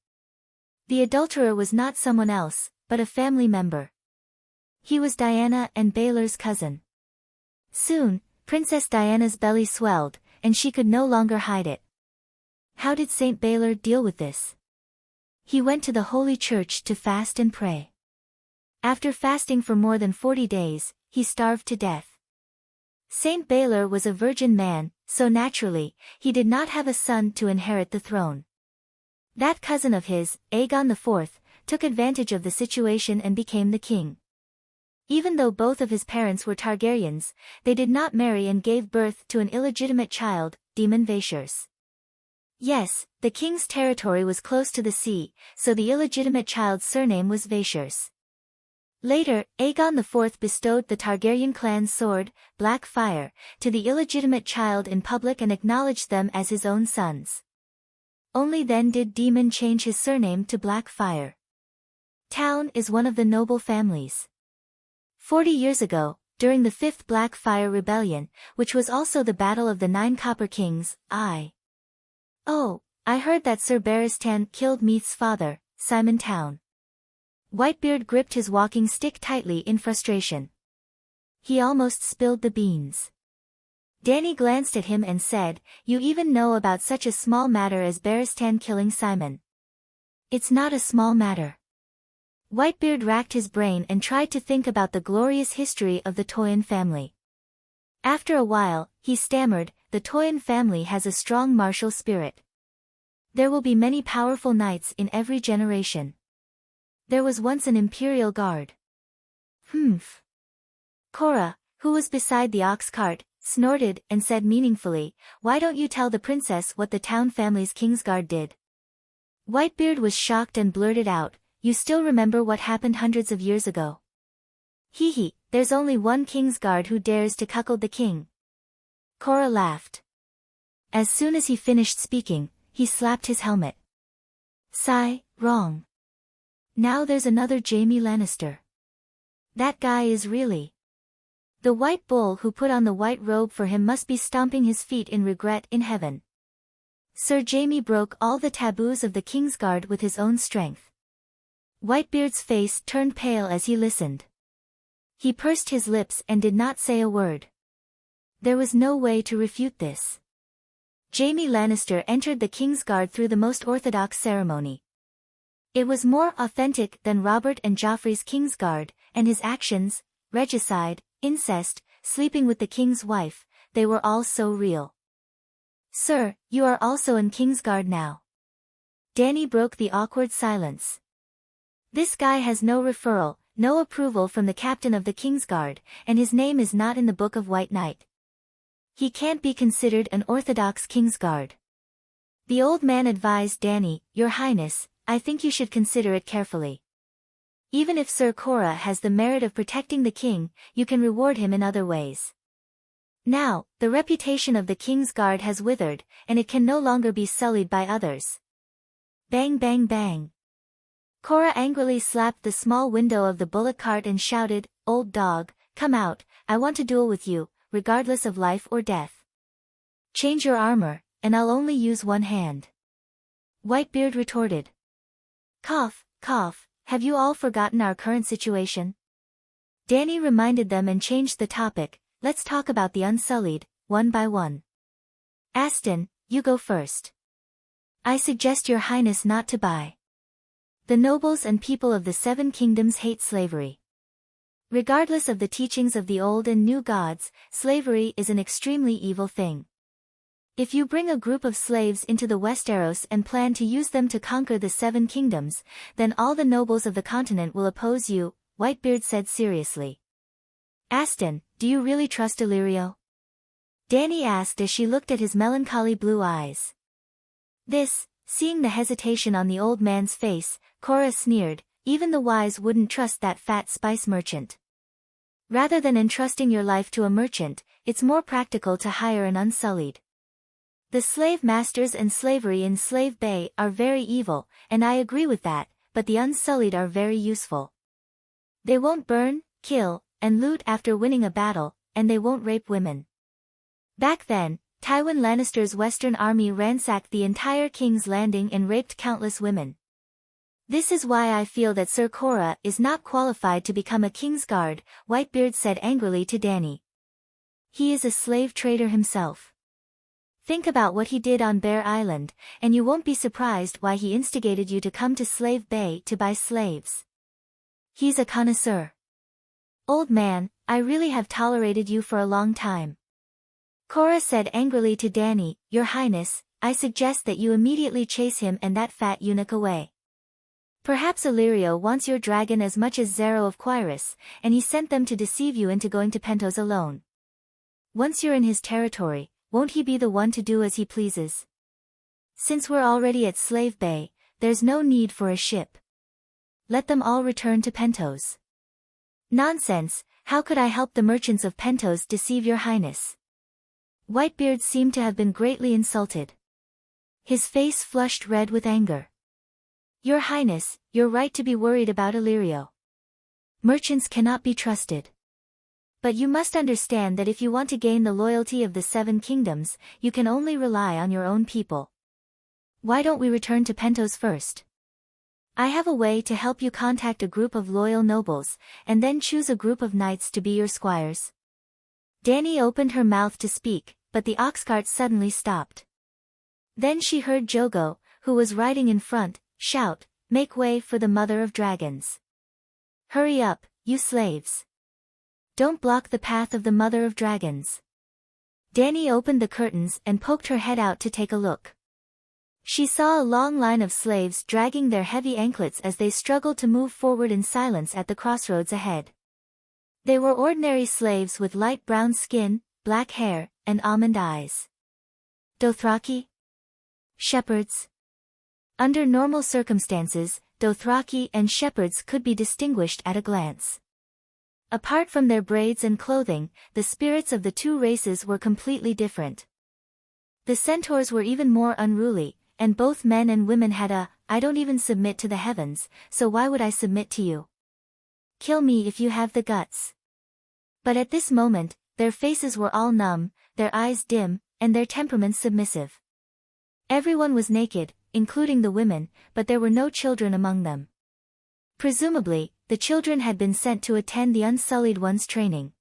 The adulterer was not someone else, but a family member. He was Diana and Baylor's cousin. Soon, Princess Diana's belly swelled, and she could no longer hide it. How did Saint Baylor deal with this? He went to the Holy Church to fast and pray. After fasting for more than 40 days, he starved to death. Saint Baylor was a virgin man, so naturally, he did not have a son to inherit the throne. That cousin of his, Aegon IV, took advantage of the situation and became the king. Even though both of his parents were Targaryens, they did not marry and gave birth to an illegitimate child, Daemon Vaeshors. Yes, the king's territory was close to the sea, so the illegitimate child's surname was Vaeshors. Later, Aegon IV bestowed the Targaryen clan's sword, Blackfyre, to the illegitimate child in public and acknowledged them as his own sons. Only then did Daemon change his surname to Blackfyre. Town is one of the noble families. 40 years ago, during the 5th Blackfyre Rebellion, which was also the Battle of the 9 Copper Kings, I heard that Sir Barristan killed Meath's father, Simon Town. Whitebeard gripped his walking stick tightly in frustration. He almost spilled the beans. Dany glanced at him and said, "You even know about such a small matter as Barristan killing Simon." "It's not a small matter." Whitebeard racked his brain and tried to think about the glorious history of the Toyen family. After a while, he stammered, "The Toyen family has a strong martial spirit. There will be many powerful knights in every generation. There was once an imperial guard." "Humph." Cora, who was beside the ox cart, snorted and said meaningfully, "Why don't you tell the princess what the town family's Kingsguard did?" Whitebeard was shocked and blurted out, "You still remember what happened hundreds of years ago?" "Hee, there's only one Kingsguard who dares to cuckold the king." Cora laughed. As soon as he finished speaking, he slapped his helmet. "Sigh, wrong. Now there's another Jaime Lannister. That guy is really... The white bull who put on the white robe for him must be stomping his feet in regret in heaven. Sir Jaime broke all the taboos of the Kingsguard with his own strength." Whitebeard's face turned pale as he listened. He pursed his lips and did not say a word. There was no way to refute this. Jaime Lannister entered the Kingsguard through the most orthodox ceremony. It was more authentic than Robert and Joffrey's Kingsguard, and his actions, regicide, incest, sleeping with the king's wife, they were all so real. "Sir, you are also in Kingsguard now." Dany broke the awkward silence. "This guy has no referral, no approval from the captain of the Kingsguard, and his name is not in the Book of White Knight. He can't be considered an orthodox Kingsguard." The old man advised Dany, "Your Highness, I think you should consider it carefully." even if Sir Cora has the merit of protecting the king, you can reward him in other ways. Now, the reputation of the king's guard has withered, and it can no longer be sullied by others. Bang bang bang. Cora angrily slapped the small window of the bullock cart and shouted, "Old dog, come out, I want to duel with you, regardless of life or death. Change your armor, and I'll only use one hand." Whitebeard retorted. Cough, cough, have you all forgotten our current situation? Danny reminded them and changed the topic. Let's talk about the Unsullied, one by one. Aston, you go first. I suggest your highness not to buy. The nobles and people of the Seven Kingdoms hate slavery. Regardless of the teachings of the old and new gods, slavery is an extremely evil thing. If you bring a group of slaves into the Westeros and plan to use them to conquer the Seven Kingdoms, then all the nobles of the continent will oppose you, Whitebeard said seriously. Aston, do you really trust Illyrio? Danny asked as she looked at his melancholy blue eyes. Seeing the hesitation on the old man's face, Cora sneered, even the wise wouldn't trust that fat spice merchant. Rather than entrusting your life to a merchant, it's more practical to hire an Unsullied. The slave masters and slavery in Slave Bay are very evil, and I agree with that, but the Unsullied are very useful. They won't burn, kill, and loot after winning a battle, and they won't rape women. Back then, Tywin Lannister's Western army ransacked the entire King's Landing and raped countless women. This is why I feel that Sir Cora is not qualified to become a Kingsguard, Whitebeard said angrily to Danny. He is a slave trader himself. Think about what he did on Bear Island, and you won't be surprised why he instigated you to come to Slave Bay to buy slaves. He's a connoisseur. Old man, I really have tolerated you for a long time. Cora said angrily to Danny, Your Highness, I suggest that you immediately chase him and that fat eunuch away. Perhaps Illyrio wants your dragon as much as Zero of Quirus, and he sent them to deceive you into going to Pentos alone. Once you're in his territory, won't he be the one to do as he pleases? Since we're already at Slave Bay, there's no need for a ship. Let them all return to Pentos. Nonsense, how could I help the merchants of Pentos deceive your highness? Whitebeard seemed to have been greatly insulted. His face flushed red with anger. Your highness, you're right to be worried about Illyrio. Merchants cannot be trusted. But you must understand that if you want to gain the loyalty of the Seven Kingdoms, you can only rely on your own people. Why don't we return to Pentos first? I have a way to help you contact a group of loyal nobles, and then choose a group of knights to be your squires. Danny opened her mouth to speak, but the oxcart suddenly stopped. Then she heard Jogo, who was riding in front, shout, Make way for the Mother of Dragons. Hurry up, you slaves. Don't block the path of the Mother of Dragons. Danny opened the curtains and poked her head out to take a look. She saw a long line of slaves dragging their heavy anklets as they struggled to move forward in silence at the crossroads ahead. They were ordinary slaves with light brown skin, black hair, and almond eyes. Dothraki? Shepherds? Under normal circumstances, Dothraki and shepherds could be distinguished at a glance. Apart from their braids and clothing, the spirits of the two races were completely different. The centaurs were even more unruly, and both men and women had I don't even submit to the heavens, so why would I submit to you? Kill me if you have the guts. But at this moment, their faces were all numb, their eyes dim, and their temperaments submissive. Everyone was naked, including the women, but there were no children among them. Presumably, the children had been sent to attend the Unsullied One's training.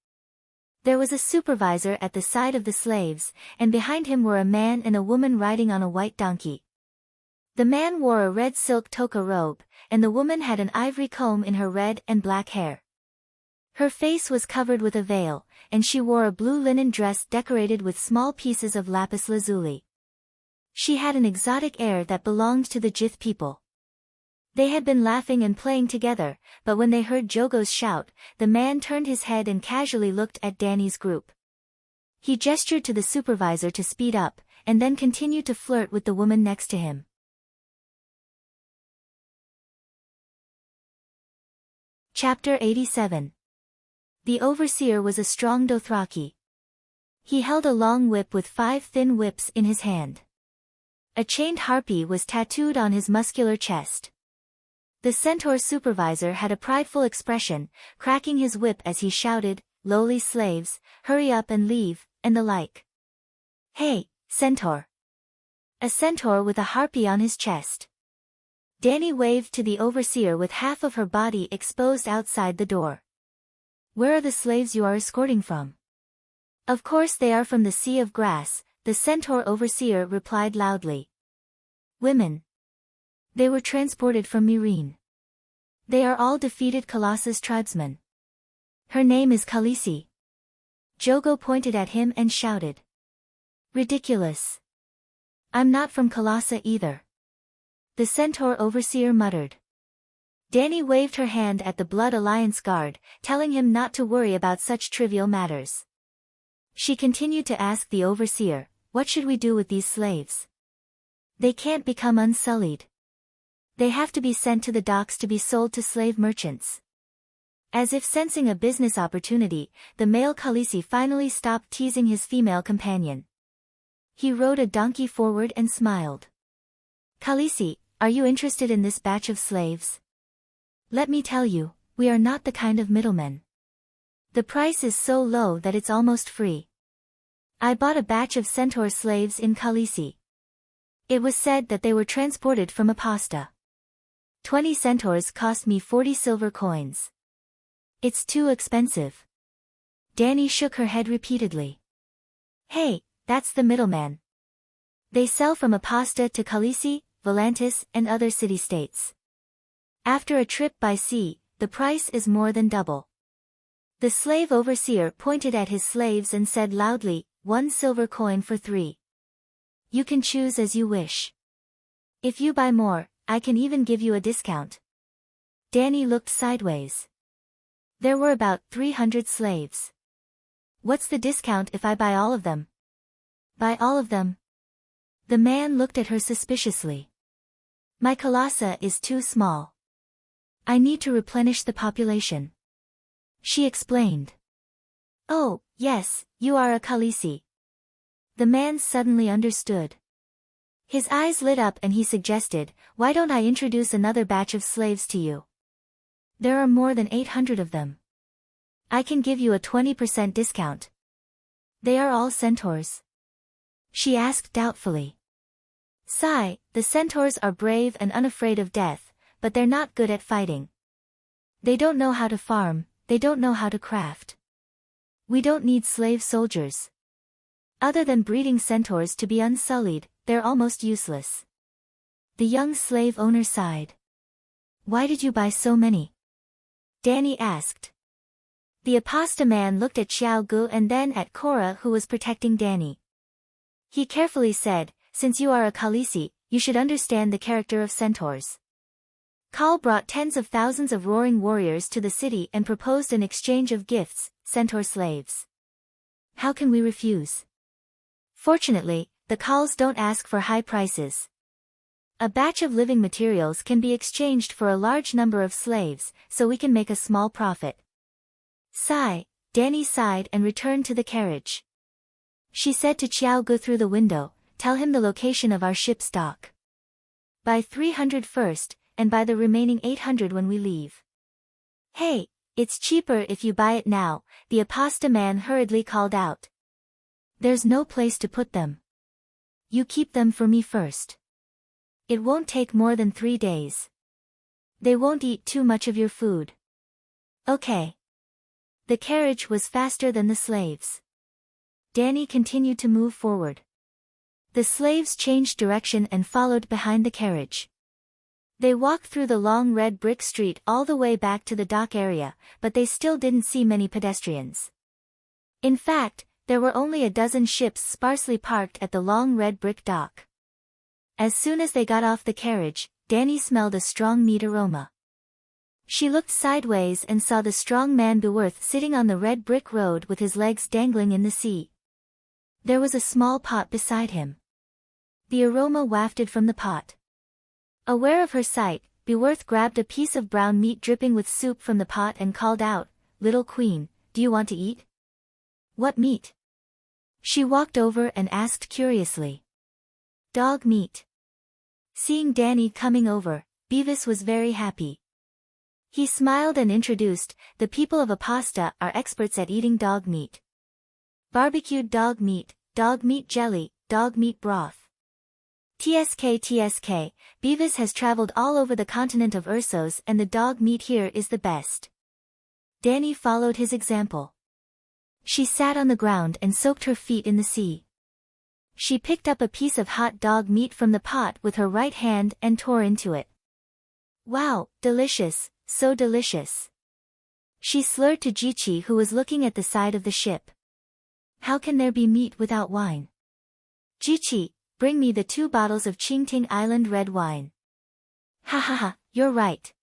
There was a supervisor at the side of the slaves, and behind him were a man and a woman riding on a white donkey. The man wore a red silk toka robe, and the woman had an ivory comb in her red and black hair. Her face was covered with a veil, and she wore a blue linen dress decorated with small pieces of lapis lazuli. She had an exotic air that belonged to the Jith people. They had been laughing and playing together, but when they heard Jogo's shout, the man turned his head and casually looked at Danny's group. He gestured to the supervisor to speed up, and then continued to flirt with the woman next to him. Chapter 87. The overseer was a strong Dothraki. He held a long whip with 5 thin whips in his hand. A chained harpy was tattooed on his muscular chest. The centaur supervisor had a prideful expression, cracking his whip as he shouted, "Lowly slaves, hurry up and leave," and the like. "Hey, centaur." A centaur with a harpy on his chest. Dany waved to the overseer with half of her body exposed outside the door. "Where are the slaves you are escorting from?" "Of course they are from the Sea of Grass," the centaur overseer replied loudly. "Women. They were transported from Meereen. They are all defeated Colossus tribesmen. Her name is Khaleesi." Jogo pointed at him and shouted. "Ridiculous. I'm not from Colossa either," the centaur overseer muttered. Dany waved her hand at the Blood Alliance guard, telling him not to worry about such trivial matters. She continued to ask the overseer, "What should we do with these slaves? They can't become unsullied. They have to be sent to the docks to be sold to slave merchants." As if sensing a business opportunity, the male Khaleesi finally stopped teasing his female companion. He rode a donkey forward and smiled. "Khaleesi, are you interested in this batch of slaves? Let me tell you, we are not the kind of middlemen. The price is so low that it's almost free. I bought a batch of centaur slaves in Khaleesi. It was said that they were transported from Apasta. 20 centaurs cost me 40 silver coins. It's too expensive." Dany shook her head repeatedly. "Hey, that's the middleman. They sell from Apasta to Khaleesi, Volantis, and other city-states. After a trip by sea, the price is more than double." The slave overseer pointed at his slaves and said loudly, "1 silver coin for 3. You can choose as you wish. If you buy more, I can even give you a discount." Dany looked sideways. There were about 300 slaves. "What's the discount if I buy all of them?" "Buy all of them?" The man looked at her suspiciously. "My Colossa is too small. I need to replenish the population," she explained. "Oh, yes, you are a Khaleesi." The man suddenly understood. His eyes lit up and he suggested, "Why don't I introduce another batch of slaves to you? There are more than 800 of them. I can give you a 20% discount." "They are all centaurs?" she asked doubtfully. "Sigh, the centaurs are brave and unafraid of death, but they're not good at fighting. They don't know how to farm, they don't know how to craft. We don't need slave soldiers. Other than breeding centaurs to be unsullied, they're almost useless." The young slave owner sighed. "Why did you buy so many?" Dany asked. The Apasta man looked at Xiao Gu and then at Korra, who was protecting Dany. He carefully said, "Since you are a Khaleesi, you should understand the character of centaurs. Khal brought tens of thousands of roaring warriors to the city and proposed an exchange of gifts, centaur slaves. How can we refuse? Fortunately, the Khals don't ask for high prices. A batch of living materials can be exchanged for a large number of slaves, so we can make a small profit." Sigh, Dany sighed and returned to the carriage. She said to Xiao Gu through the window, "Tell him the location of our ship's dock. Buy 300 first, and buy the remaining 800 when we leave." "Hey, it's cheaper if you buy it now," the Apasta man hurriedly called out. "There's no place to put them. You keep them for me first. It won't take more than 3 days. They won't eat too much of your food." "Okay." The carriage was faster than the slaves. Dany continued to move forward. The slaves changed direction and followed behind the carriage. They walked through the long red brick street all the way back to the dock area, but they still didn't see many pedestrians. In fact, there were only a dozen ships sparsely parked at the long red brick dock. As soon as they got off the carriage, Dany smelled a strong meat aroma. She looked sideways and saw the strong man Beworth sitting on the red brick road with his legs dangling in the sea. There was a small pot beside him. The aroma wafted from the pot. Aware of her sight, Beworth grabbed a piece of brown meat dripping with soup from the pot and called out, "Little queen, do you want to eat?" "What meat?" She walked over and asked curiously. "Dog meat." Seeing Danny coming over, Beavis was very happy. He smiled and introduced, "The people of Apasta are experts at eating dog meat. Barbecued dog meat jelly, dog meat broth. TSK, Beavis has traveled all over the continent of Ursos and the dog meat here is the best." Danny followed his example. She sat on the ground and soaked her feet in the sea. She picked up a piece of hot dog meat from the pot with her right hand and tore into it. "Wow, delicious, so delicious." She slurred to Jichi, who was looking at the side of the ship. "How can there be meat without wine? Jichi, bring me the 2 bottles of Qingting Island red wine." "Ha ha ha, you're right.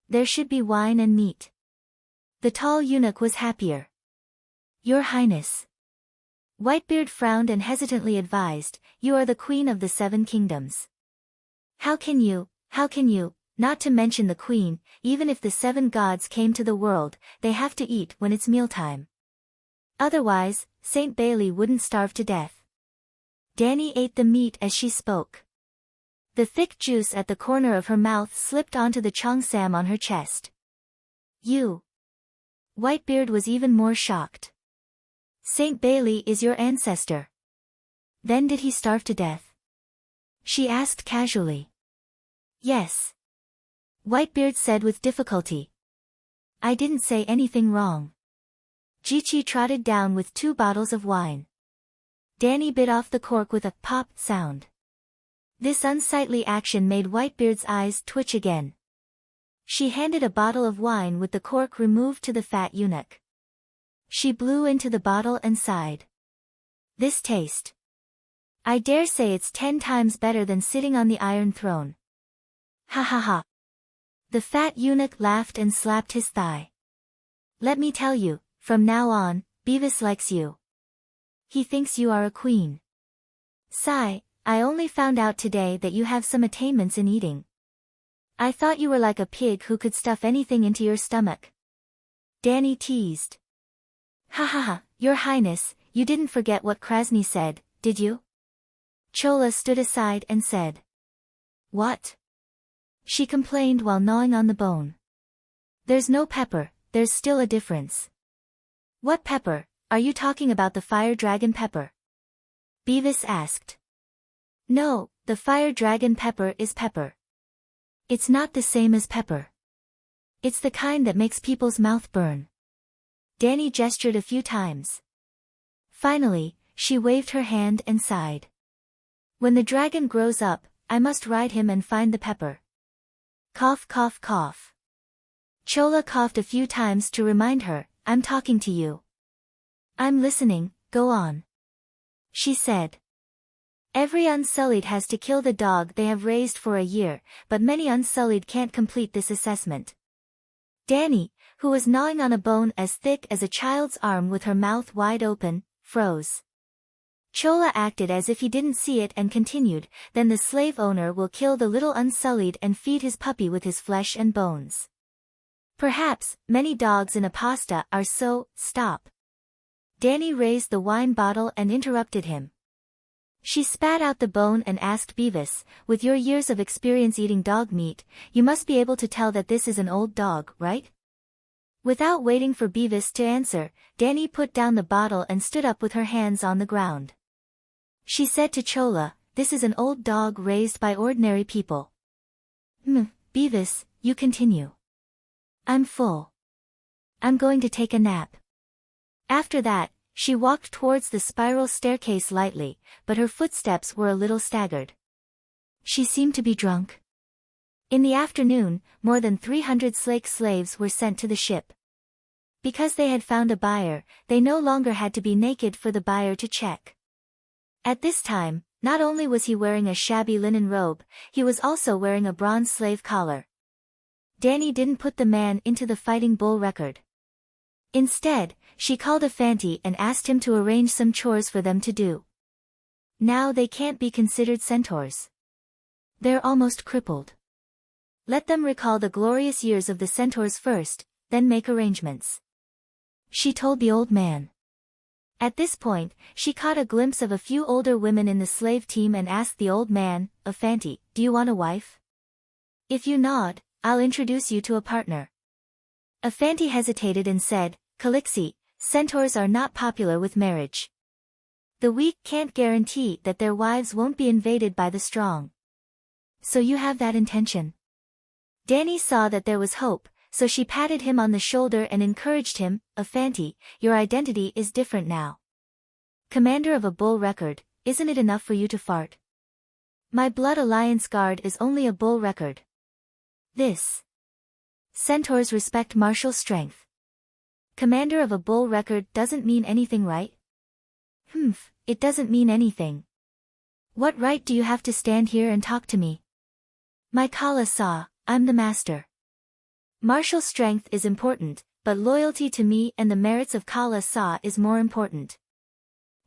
There should be wine and meat." The tall eunuch was happier. "Your Highness." Whitebeard frowned and hesitantly advised, "You are the queen of the 7 kingdoms. How can you, not to mention the queen, even if the 7 gods came to the world, they have to eat when it's mealtime. Otherwise, Saint Bailey wouldn't starve to death." Danny ate the meat as she spoke. The thick juice at the corner of her mouth slipped onto the cheongsam on her chest. "You." Whitebeard was even more shocked. "Saint Bailey is your ancestor. Then did he starve to death?" she asked casually. "Yes." Whitebeard said with difficulty. "I didn't say anything wrong." Jichi trotted down with 2 bottles of wine. Danny bit off the cork with a pop sound. This unsightly action made Whitebeard's eyes twitch again. She handed a bottle of wine with the cork removed to the fat eunuch. She blew into the bottle and sighed. "This taste. I dare say it's 10 times better than sitting on the Iron Throne." "Ha ha ha." The fat eunuch laughed and slapped his thigh. "Let me tell you, from now on, Beavis likes you. He thinks you are a queen. Sigh, I only found out today that you have some attainments in eating. I thought you were like a pig who could stuff anything into your stomach." Danny teased. "Ha ha ha, Your Highness, you didn't forget what Krasny said, did you?" Chola stood aside and said. "What?" she complained while gnawing on the bone. "There's no pepper, there's still a difference." "What pepper? Are you talking about the fire dragon pepper?" Beavis asked. "No, the fire dragon pepper is pepper. It's not the same as pepper. It's the kind that makes people's mouth burn." Danny gestured a few times. Finally, she waved her hand and sighed. "When the dragon grows up, I must ride him and find the pepper." Cough cough cough. Chola coughed a few times to remind her, "I'm talking to you." "I'm listening, go on," she said. "Every Unsullied has to kill the dog they have raised for a year, but many Unsullied can't complete this assessment." Danny, who was gnawing on a bone as thick as a child's arm with her mouth wide open, froze. Chola acted as if he didn't see it and continued, "Then the slave owner will kill the little Unsullied and feed his puppy with his flesh and bones. Perhaps, many dogs in Apasta are so." "Stop." Danny raised the wine bottle and interrupted him. She spat out the bone and asked Beavis, "With your years of experience eating dog meat, you must be able to tell that this is an old dog, right?" Without waiting for Beavis to answer, Danny put down the bottle and stood up with her hands on the ground. She said to Chola, "This is an old dog raised by ordinary people." Beavis, you continue." "I'm full. I'm going to take a nap." After that, she walked towards the spiral staircase lightly, but her footsteps were a little staggered. She seemed to be drunk. In the afternoon, more than 300 slake slaves were sent to the ship. Because they had found a buyer, they no longer had to be naked for the buyer to check. At this time, not only was he wearing a shabby linen robe, he was also wearing a bronze slave collar. Danny didn't put the man into the Fighting Bull record. Instead, she called a Fanti and asked him to arrange some chores for them to do. Now they can't be considered centaurs. They're almost crippled. Let them recall the glorious years of the centaurs first, then make arrangements. She told the old man. At this point, she caught a glimpse of a few older women in the slave team and asked the old man, "Afanti, do you want a wife? If you nod, I'll introduce you to a partner." Afanti hesitated and said, "Calixi, centaurs are not popular with marriage. The weak can't guarantee that their wives won't be invaded by the strong. So you have that intention." Danny saw that there was hope, so she patted him on the shoulder and encouraged him, "Afanti, your identity is different now. Commander of a bull record, isn't it enough for you to fart? My Blood Alliance guard is only a bull record. This. Centaurs respect martial strength. Commander of a bull record doesn't mean anything, right? It doesn't mean anything. What right do you have to stand here and talk to me? My Kala saw, I'm the master. Martial strength is important, but loyalty to me and the merits of Kala Sa is more important."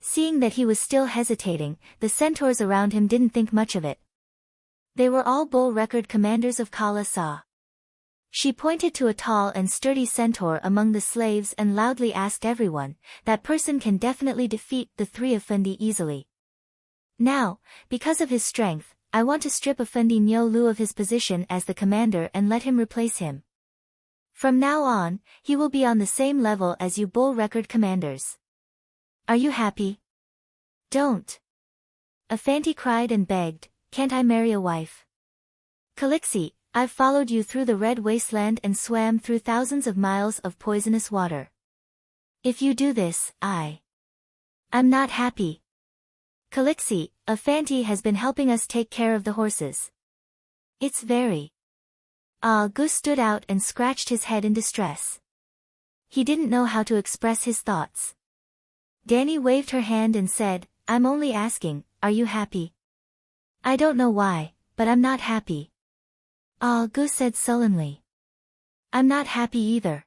Seeing that he was still hesitating, the centaurs around him didn't think much of it. They were all bull record commanders of Kala Sa. She pointed to a tall and sturdy centaur among the slaves and loudly asked everyone, "That person can definitely defeat the three Effendi easily. Now, because of his strength, I want to strip Effendi Nyo Lu of his position as the commander and let him replace him. From now on, he will be on the same level as you bull record commanders. Are you happy?" "Don't." Afanti cried and begged, "Can't I marry a wife? Calixi, I've followed you through the red wasteland and swam through thousands of miles of poisonous water. If you do this, I'm not happy. Calixi, Afanti has been helping us take care of the horses. It's very..." Gus stood out and scratched his head in distress. He didn't know how to express his thoughts. Danny waved her hand and said, "I'm only asking, are you happy?" "I don't know why, but I'm not happy." Gus said sullenly. "I'm not happy either."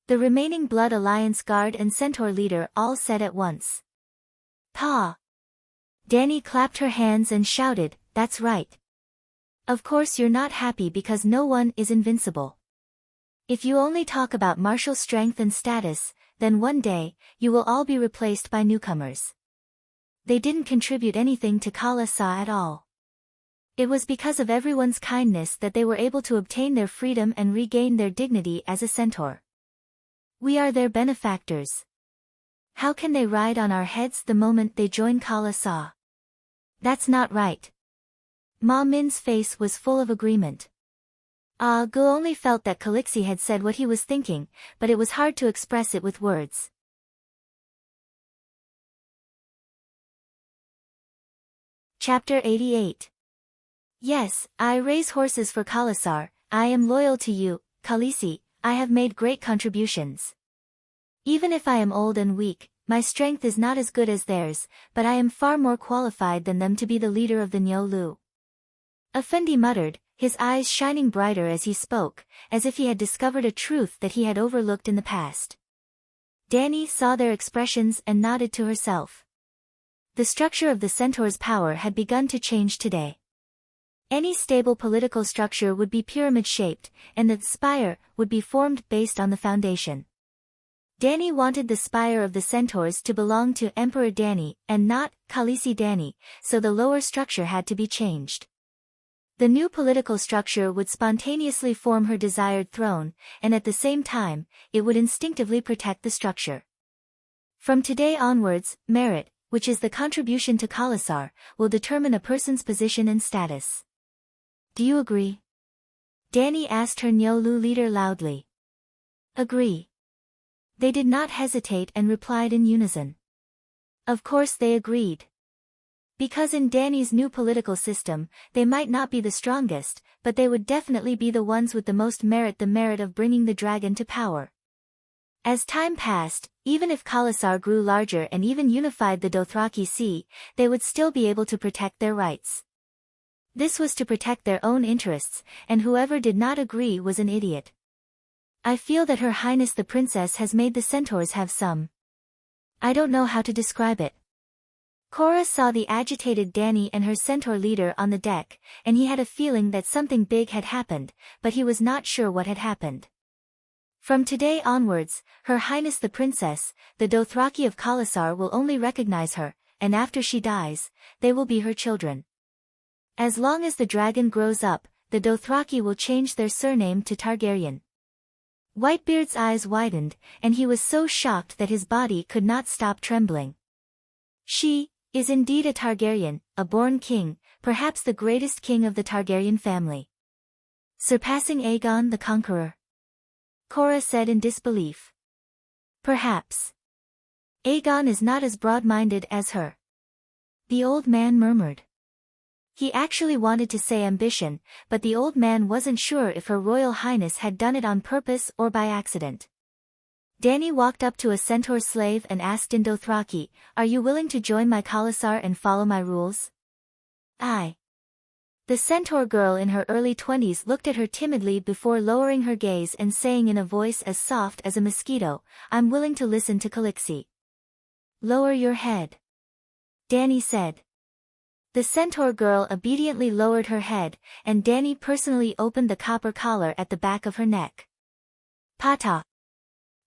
The remaining Blood Alliance guard and centaur leader all said at once. "Pa!" Danny clapped her hands and shouted, "That's right. Of course you're not happy because no one is invincible. If you only talk about martial strength and status, then one day, you will all be replaced by newcomers. They didn't contribute anything to Kala Sa at all. It was because of everyone's kindness that they were able to obtain their freedom and regain their dignity as a centaur. We are their benefactors. How can they ride on our heads the moment they join Kala Sa? That's not right." Ma Min's face was full of agreement. Gu only felt that Calixi had said what he was thinking, but it was hard to express it with words. Chapter 88. Yes, I raise horses for Kalasar, I am loyal to you, Khaleesi, I have made great contributions. Even if I am old and weak, my strength is not as good as theirs, but I am far more qualified than them to be the leader of the Nyo Lu. Effendi muttered, his eyes shining brighter as he spoke, as if he had discovered a truth that he had overlooked in the past. Danny saw their expressions and nodded to herself. The structure of the centaur's power had begun to change today. Any stable political structure would be pyramid-shaped, and the spire would be formed based on the foundation. Danny wanted the spire of the centaurs to belong to Emperor Danny, and not Khaleesi Danny, so the lower structure had to be changed. The new political structure would spontaneously form her desired throne, and at the same time, it would instinctively protect the structure. From today onwards, merit, which is the contribution to Kalasar, will determine a person's position and status. Do you agree? Danny asked her Nyo Lu leader loudly. Agree. They did not hesitate and replied in unison. Of course they agreed. Because in Danny's new political system, they might not be the strongest, but they would definitely be the ones with the most merit, the merit of bringing the dragon to power. As time passed, even if Kalasar grew larger and even unified the Dothraki Sea, they would still be able to protect their rights. This was to protect their own interests, and whoever did not agree was an idiot. I feel that Her Highness the Princess has made the centaurs have some. I don't know how to describe it. Cora saw the agitated Dany and her centaur leader on the deck, and he had a feeling that something big had happened, but he was not sure what had happened. From today onwards, Her Highness the Princess, the Dothraki of Khalasar will only recognize her, and after she dies, they will be her children. As long as the dragon grows up, the Dothraki will change their surname to Targaryen. Whitebeard's eyes widened, and he was so shocked that his body could not stop trembling. She is indeed a Targaryen, a born king, perhaps the greatest king of the Targaryen family. Surpassing Aegon the Conqueror? Cora said in disbelief. Perhaps. Aegon is not as broad-minded as her. The old man murmured. He actually wanted to say ambition, but the old man wasn't sure if Her Royal Highness had done it on purpose or by accident. Dany walked up to a centaur slave and asked in Dothraki, "Are you willing to join my Khalasar and follow my rules?" "Aye." The centaur girl in her early 20s looked at her timidly before lowering her gaze and saying in a voice as soft as a mosquito, "I'm willing to listen to Khaleesi." "Lower your head," Dany said. The centaur girl obediently lowered her head, and Dany personally opened the copper collar at the back of her neck. Pata!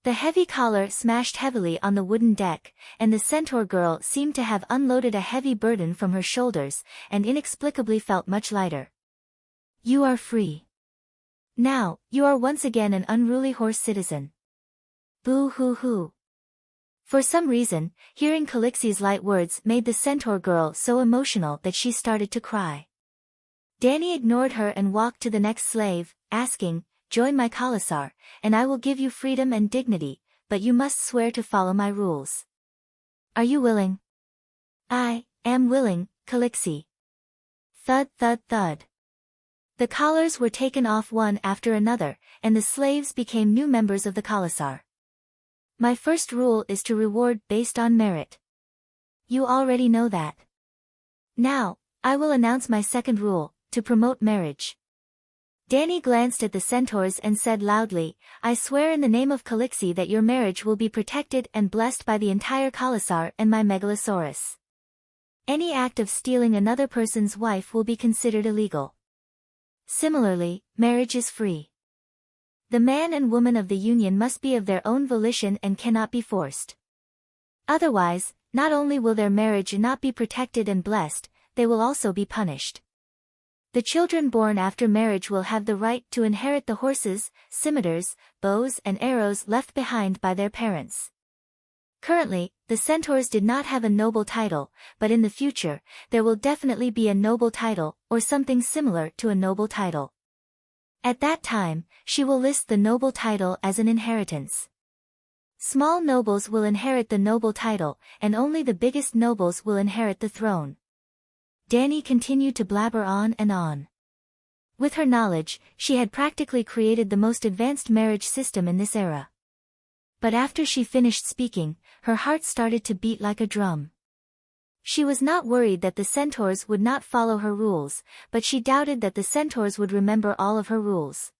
The heavy collar smashed heavily on the wooden deck, and the centaur girl seemed to have unloaded a heavy burden from her shoulders, and inexplicably felt much lighter. "You are free. Now, you are once again an unruly horse citizen." Boo-hoo-hoo. For some reason, hearing Khaleesi's light words made the centaur girl so emotional that she started to cry. Dany ignored her and walked to the next slave, asking, "Join my Khalasar, and I will give you freedom and dignity, but you must swear to follow my rules. Are you willing?" "I am willing, Khaleesi." Thud thud thud. The collars were taken off one after another, and the slaves became new members of the Khalasar. "My first rule is to reward based on merit. You already know that. Now, I will announce my second rule, to promote marriage." Dany glanced at the centaurs and said loudly, "I swear in the name of Khaleesi that your marriage will be protected and blessed by the entire Khalasar and my Megalosaurus. Any act of stealing another person's wife will be considered illegal. Similarly, marriage is free. The man and woman of the union must be of their own volition and cannot be forced. Otherwise, not only will their marriage not be protected and blessed, they will also be punished. The children born after marriage will have the right to inherit the horses, scimitars, bows and arrows left behind by their parents." Currently, the centaurs did not have a noble title, but in the future, there will definitely be a noble title, or something similar to a noble title. At that time, she will list the noble title as an inheritance. Small nobles will inherit the noble title, and only the biggest nobles will inherit the throne. Dany continued to blabber on and on. With her knowledge, she had practically created the most advanced marriage system in this era. But after she finished speaking, her heart started to beat like a drum. She was not worried that the centaurs would not follow her rules, but she doubted that the centaurs would remember all of her rules.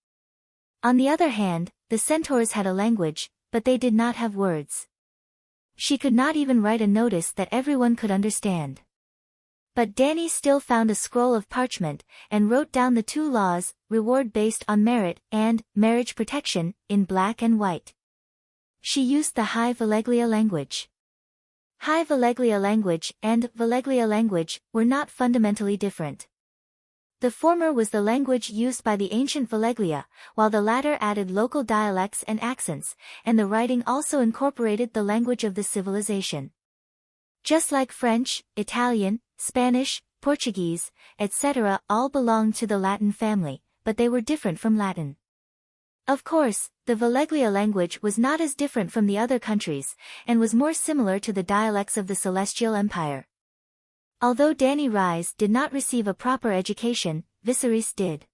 On the other hand, the centaurs had a language, but they did not have words. She could not even write a notice that everyone could understand. But Dany still found a scroll of parchment, and wrote down the two laws, reward based on merit, and marriage protection, in black and white. She used the High Valeglia language. High Valeglia language and Valeglia language were not fundamentally different. The former was the language used by the ancient Valeglia, while the latter added local dialects and accents, and the writing also incorporated the language of the civilization. Just like French, Italian, Spanish, Portuguese, etc. all belonged to the Latin family, but they were different from Latin. Of course, the Valeglia language was not as different from the other countries, and was more similar to the dialects of the Celestial Empire. Although Dany Rise did not receive a proper education, Viserys did.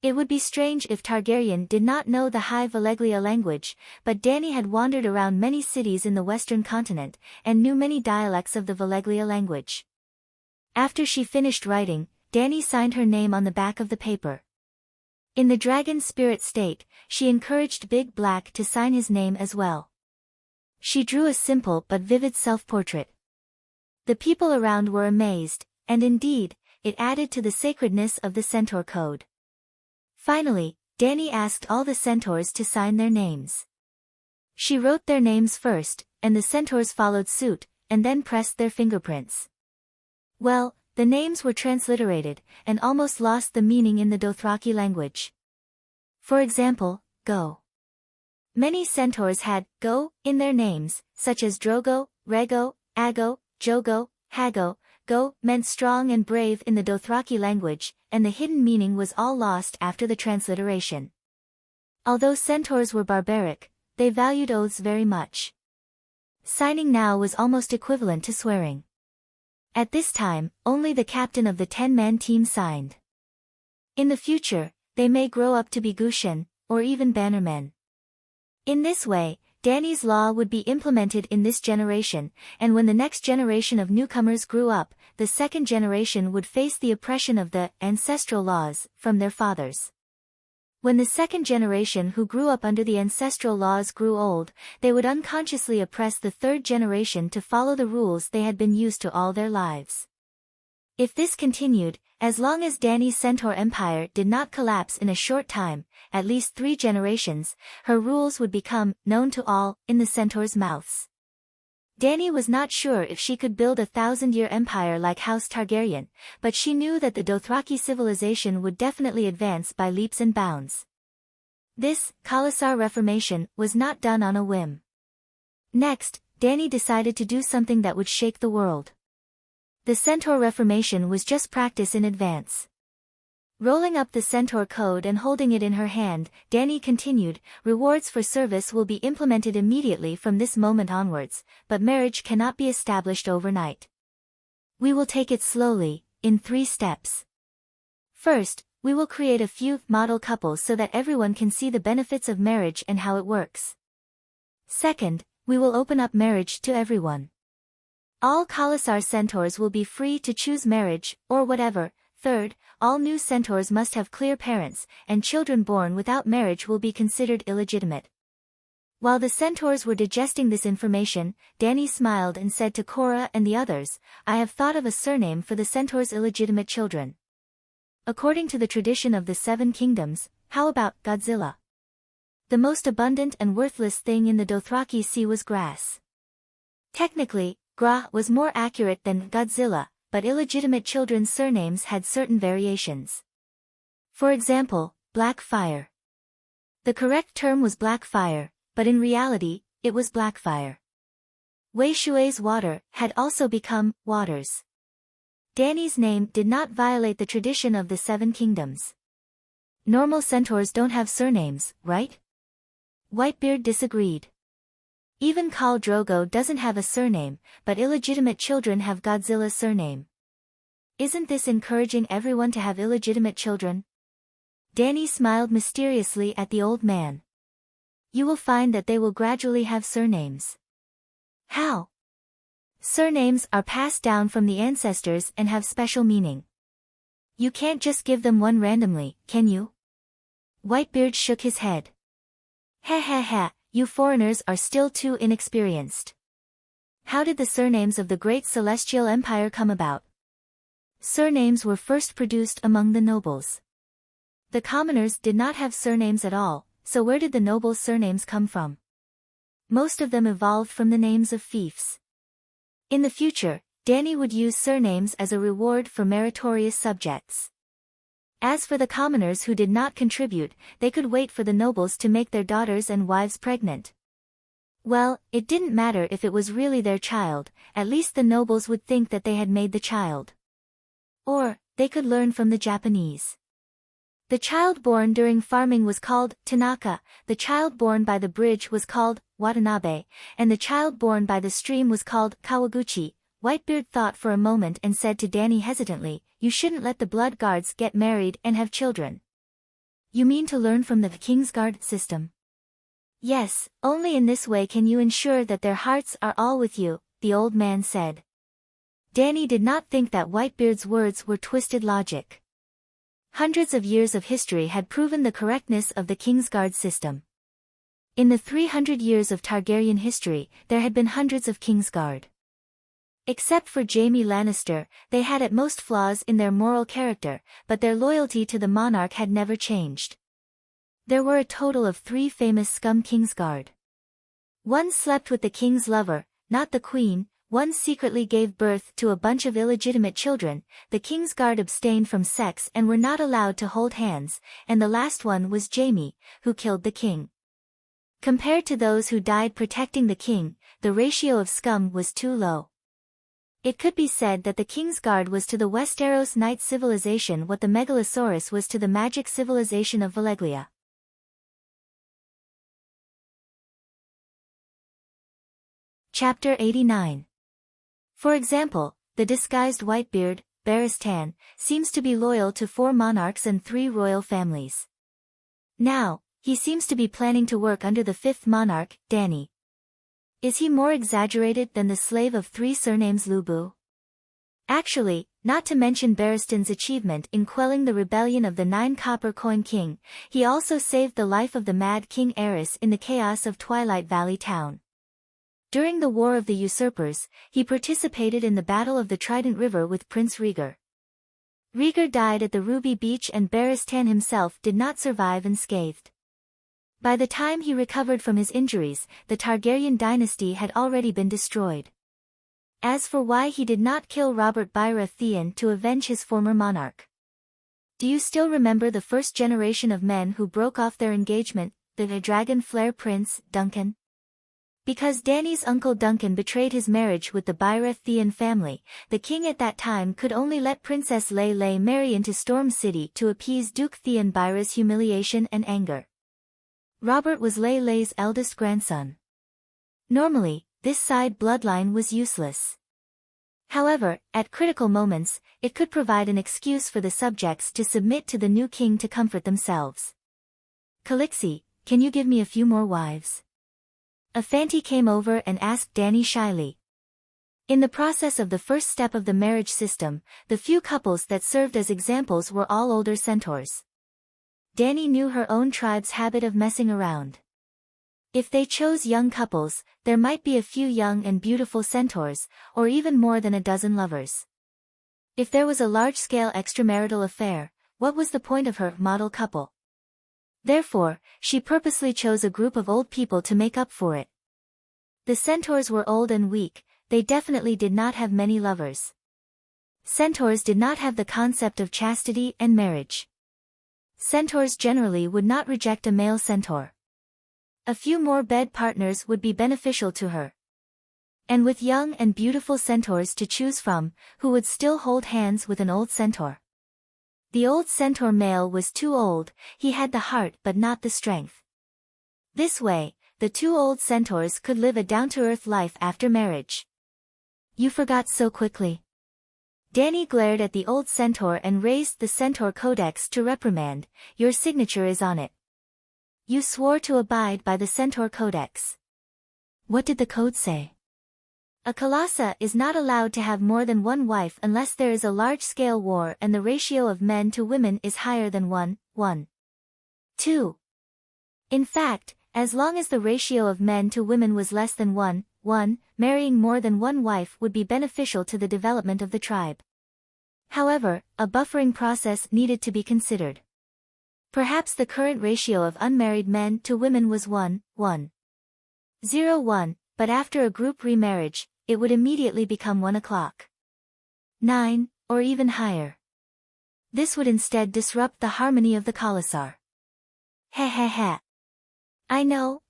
It would be strange if Targaryen did not know the High Valeglia language, but Dany had wandered around many cities in the western continent, and knew many dialects of the Valeglia language. After she finished writing, Dany signed her name on the back of the paper. In the dragon spirit state, she encouraged Big Black to sign his name as well. She drew a simple but vivid self-portrait. The people around were amazed, and indeed, it added to the sacredness of the centaur code. Finally, Dany asked all the centaurs to sign their names. She wrote their names first, and the centaurs followed suit, and then pressed their fingerprints. Well, the names were transliterated, and almost lost the meaning in the Dothraki language. For example, Go. Many centaurs had Go in their names, such as Drogo, Rego, Ago, Jogo, Hago. Go meant strong and brave in the Dothraki language, and the hidden meaning was all lost after the transliteration. Although centaurs were barbaric, they valued oaths very much. Signing now was almost equivalent to swearing. At this time, only the captain of the 10-man team signed. In the future, they may grow up to be Gushen, or even bannermen. In this way, Dany's law would be implemented in this generation, and when the next generation of newcomers grew up, the second generation would face the oppression of the ancestral laws from their fathers. When the second generation who grew up under the ancestral laws grew old, they would unconsciously oppress the third generation to follow the rules they had been used to all their lives. If this continued, as long as Dany's centaur empire did not collapse in a short time, at least 3 generations, her rules would become known to all in the centaurs' mouths. Dany was not sure if she could build a 1,000-year empire like House Targaryen, but she knew that the Dothraki civilization would definitely advance by leaps and bounds. This Khalasar reformation was not done on a whim. Next, Dany decided to do something that would shake the world. The Centaur Reformation was just practice in advance. Rolling up the Centaur Code and holding it in her hand, Dany continued, "Rewards for service will be implemented immediately from this moment onwards, but marriage cannot be established overnight. We will take it slowly, in 3 steps. First, we will create a few model couples so that everyone can see the benefits of marriage and how it works. Second, we will open up marriage to everyone. All Khalasar centaurs will be free to choose marriage, or whatever. Third, all new centaurs must have clear parents, and children born without marriage will be considered illegitimate." While the centaurs were digesting this information, Dany smiled and said to Korra and the others, "I have thought of a surname for the centaurs' illegitimate children. According to the tradition of the 7 kingdoms, how about Godzilla? The most abundant and worthless thing in the Dothraki Sea was grass. Technically, Gra was more accurate than Godzilla, but illegitimate children's surnames had certain variations. For example, Black Fire. The correct term was Black Fire, but in reality, it was Blackfire. Wei Shui's water had also become Waters. Dany's name did not violate the tradition of the 7 kingdoms. Normal centaurs don't have surnames, right? Whitebeard disagreed. Even Khal Drogo doesn't have a surname, but illegitimate children have Godzilla's surname. Isn't this encouraging everyone to have illegitimate children? Dany smiled mysteriously at the old man. You will find that they will gradually have surnames. How? Surnames are passed down from the ancestors and have special meaning. You can't just give them one randomly, can you? Whitebeard shook his head. Ha ha ha. You foreigners are still too inexperienced. How did the surnames of the great celestial empire come about? Surnames were first produced among the nobles. The commoners did not have surnames at all, so where did the nobles' surnames come from? Most of them evolved from the names of fiefs. In the future, Dany would use surnames as a reward for meritorious subjects. As for the commoners who did not contribute, they could wait for the nobles to make their daughters and wives pregnant. Well, it didn't matter if it was really their child, at least the nobles would think that they had made the child. Or, they could learn from the Japanese. The child born during farming was called Tanaka, the child born by the bridge was called Watanabe, and the child born by the stream was called Kawaguchi. Whitebeard thought for a moment and said to Dany hesitantly, "You shouldn't let the blood guards get married and have children." You mean to learn from the Kingsguard system? Yes, only in this way can you ensure that their hearts are all with you, the old man said. Dany did not think that Whitebeard's words were twisted logic. Hundreds of years of history had proven the correctness of the Kingsguard system. In the 300 years of Targaryen history, there had been hundreds of Kingsguard. Except for Jaime Lannister, they had at most flaws in their moral character, but their loyalty to the monarch had never changed. There were a total of 3 famous scum Kingsguard. One slept with the king's lover, not the queen, one secretly gave birth to a bunch of illegitimate children, the Kingsguard abstained from sex and were not allowed to hold hands, and the last one was Jaime, who killed the king. Compared to those who died protecting the king, the ratio of scum was too low. It could be said that the Kingsguard was to the Westeros Knight civilization what the Megalosaurus was to the magic civilization of Valeglia. Chapter 89. For example, the disguised Whitebeard, Barristan, seems to be loyal to 4 monarchs and 3 royal families. Now, he seems to be planning to work under the 5th monarch, Dany. Is he more exaggerated than the slave of 3 surnames Lubu? Actually, not to mention Barristan's achievement in quelling the rebellion of the 9 copper coin king, he also saved the life of the Mad King Aerys in the chaos of Twilight Valley town. During the War of the Usurpers, he participated in the Battle of the Trident River with Prince Rhaegar. Rhaegar died at the Ruby Beach and Barristan himself did not survive unscathed. By the time he recovered from his injuries, the Targaryen dynasty had already been destroyed. As for why he did not kill Robert Baratheon to avenge his former monarch. Do you still remember the first generation of men who broke off their engagement, the Dragon Flare Prince, Duncan? Because Dany's uncle Duncan betrayed his marriage with the Baratheon family, the king at that time could only let Princess Lei marry into Storm City to appease Duke Theon Byra's humiliation and anger. Robert was Lei's eldest grandson. Normally, this side bloodline was useless. However, at critical moments, it could provide an excuse for the subjects to submit to the new king to comfort themselves. Khaleesi, can you give me a few more wives? A Fanti came over and asked Dany shyly. In the process of the first step of the marriage system, the few couples that served as examples were all older centaurs. Dany knew her own tribe's habit of messing around. If they chose young couples, there might be a few young and beautiful centaurs, or even more than a dozen lovers. If there was a large-scale extramarital affair, what was the point of her model couple? Therefore, she purposely chose a group of old people to make up for it. The centaurs were old and weak, they definitely did not have many lovers. Centaurs did not have the concept of chastity and marriage. Centaurs generally would not reject a male centaur. A few more bed partners would be beneficial to her. And with young and beautiful centaurs to choose from, who would still hold hands with an old centaur? The old centaur male was too old, he had the heart but not the strength. This way, the 2 old centaurs could live a down-to-earth life after marriage. You forgot so quickly. Dany glared at the old centaur and raised the centaur codex to reprimand, your signature is on it. You swore to abide by the centaur codex. What did the code say? A Colossa is not allowed to have more than 1 wife unless there is a large-scale war and the ratio of men to women is higher than 1:2. In fact, as long as the ratio of men to women was less than 1:1, marrying more than 1 wife would be beneficial to the development of the tribe. However, a buffering process needed to be considered. Perhaps the current ratio of unmarried men to women was 1:1, but after a group remarriage, it would immediately become 1:9, or even higher. This would instead disrupt the harmony of the Khalasar. Heh. I know.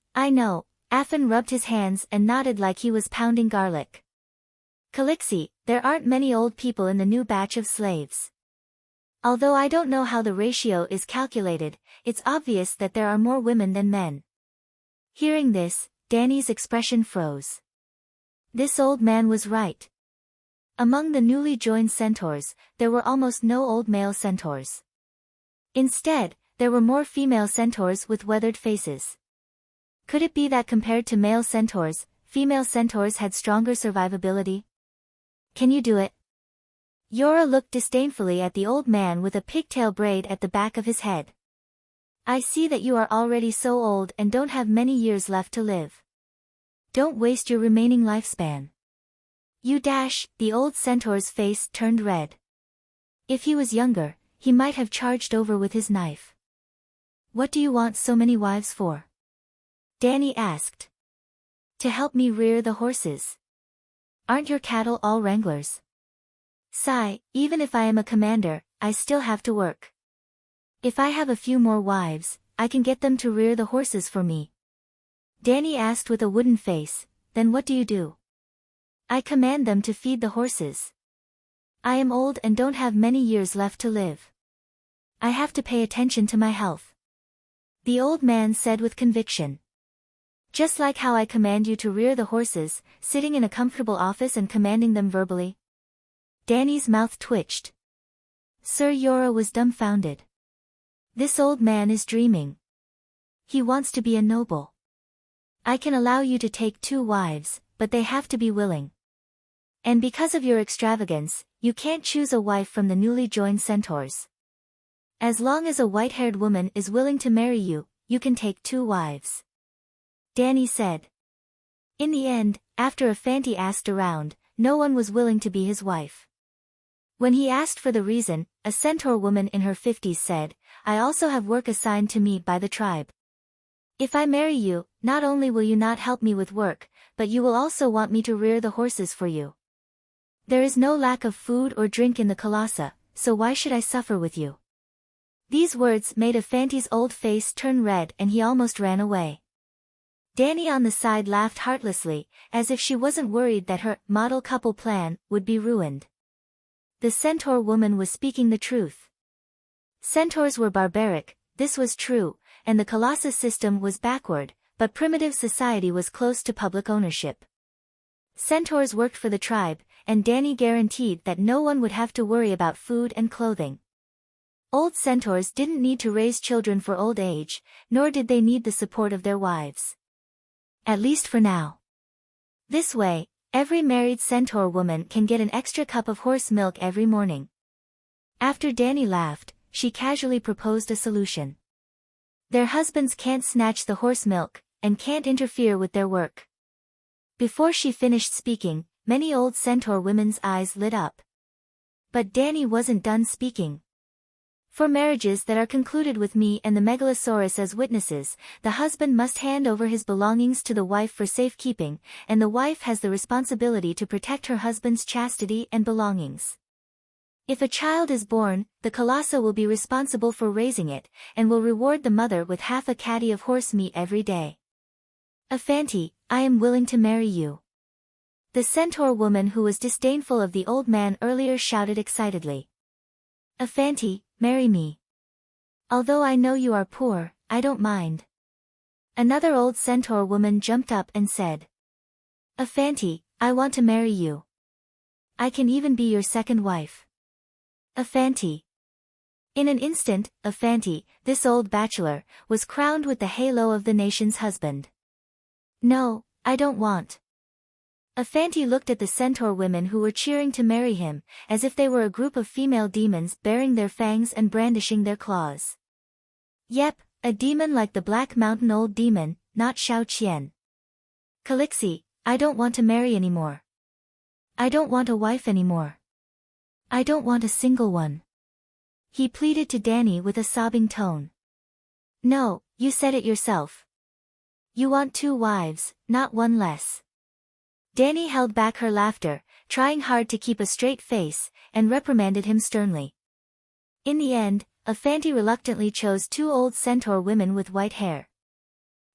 Affan rubbed his hands and nodded like he was pounding garlic. Khaleesi, there aren't many old people in the new batch of slaves. Although I don't know how the ratio is calculated, it's obvious that there are more women than men. Hearing this, Dany's expression froze. This old man was right. Among the newly joined centaurs, there were almost no old male centaurs. Instead, there were more female centaurs with weathered faces. Could it be that compared to male centaurs, female centaurs had stronger survivability? Can you do it? Yora looked disdainfully at the old man with a pigtail braid at the back of his head. I see that you are already so old and don't have many years left to live. Don't waste your remaining lifespan. You dash, the old centaur's face turned red. If he was younger, he might have charged over with his knife. What do you want so many wives for? Danny asked. To help me rear the horses. Aren't your cattle all wranglers? Sigh, even if I am a commander, I still have to work. If I have a few more wives, I can get them to rear the horses for me. Danny asked with a wooden face, then what do you do? I command them to feed the horses. I am old and don't have many years left to live. I have to pay attention to my health. The old man said with conviction. Just like how I command you to rear the horses, sitting in a comfortable office and commanding them verbally. Danny's mouth twitched. Sir Yora was dumbfounded. This old man is dreaming. He wants to be a noble. I can allow you to take 2 wives, but they have to be willing. And because of your extravagance, you can't choose a wife from the newly joined centaurs. As long as a white-haired woman is willing to marry you, you can take 2 wives. Danny said. In the end, after Afanti asked around, no one was willing to be his wife. When he asked for the reason, a centaur woman in her 50s said, I also have work assigned to me by the tribe. If I marry you, not only will you not help me with work, but you will also want me to rear the horses for you. There is no lack of food or drink in the Colossus, so why should I suffer with you? These words made Afanti's old face turn red and he almost ran away. Danny on the side laughed heartlessly, as if she wasn't worried that her model couple plan would be ruined. The centaur woman was speaking the truth. Centaurs were barbaric, this was true, and the Colossus system was backward, but primitive society was close to public ownership. Centaurs worked for the tribe, and Danny guaranteed that no one would have to worry about food and clothing. Old centaurs didn't need to raise children for old age, nor did they need the support of their wives. At least for now. This way, every married centaur woman can get an extra cup of horse milk every morning. After Danny laughed, she casually proposed a solution. Their husbands can't snatch the horse milk, and can't interfere with their work. Before she finished speaking, many old centaur women's eyes lit up. But Danny wasn't done speaking. For marriages that are concluded with me and the Megalosaurus as witnesses, the husband must hand over his belongings to the wife for safekeeping, and the wife has the responsibility to protect her husband's chastity and belongings. If a child is born, the Colossus will be responsible for raising it, and will reward the mother with half a caddy of horse meat every day. Afanti, I am willing to marry you. The centaur woman who was disdainful of the old man earlier shouted excitedly. Afanti, marry me. Although I know you are poor, I don't mind. Another old centaur woman jumped up and said. Afanti, I want to marry you. I can even be your second wife. Afanti. In an instant, Afanti, this old bachelor, was crowned with the halo of the nation's husband. No, I don't want. Afanti looked at the centaur women who were cheering to marry him, as if they were a group of female demons baring their fangs and brandishing their claws. Yep, a demon like the Black Mountain Old Demon, not Xiao Qian. Calixi, I don't want to marry anymore. I don't want a wife anymore. I don't want a single one. He pleaded to Danny with a sobbing tone. No, you said it yourself. You want 2 wives, not 1 less. Danny held back her laughter, trying hard to keep a straight face, and reprimanded him sternly. In the end, Afanti reluctantly chose 2 old centaur women with white hair.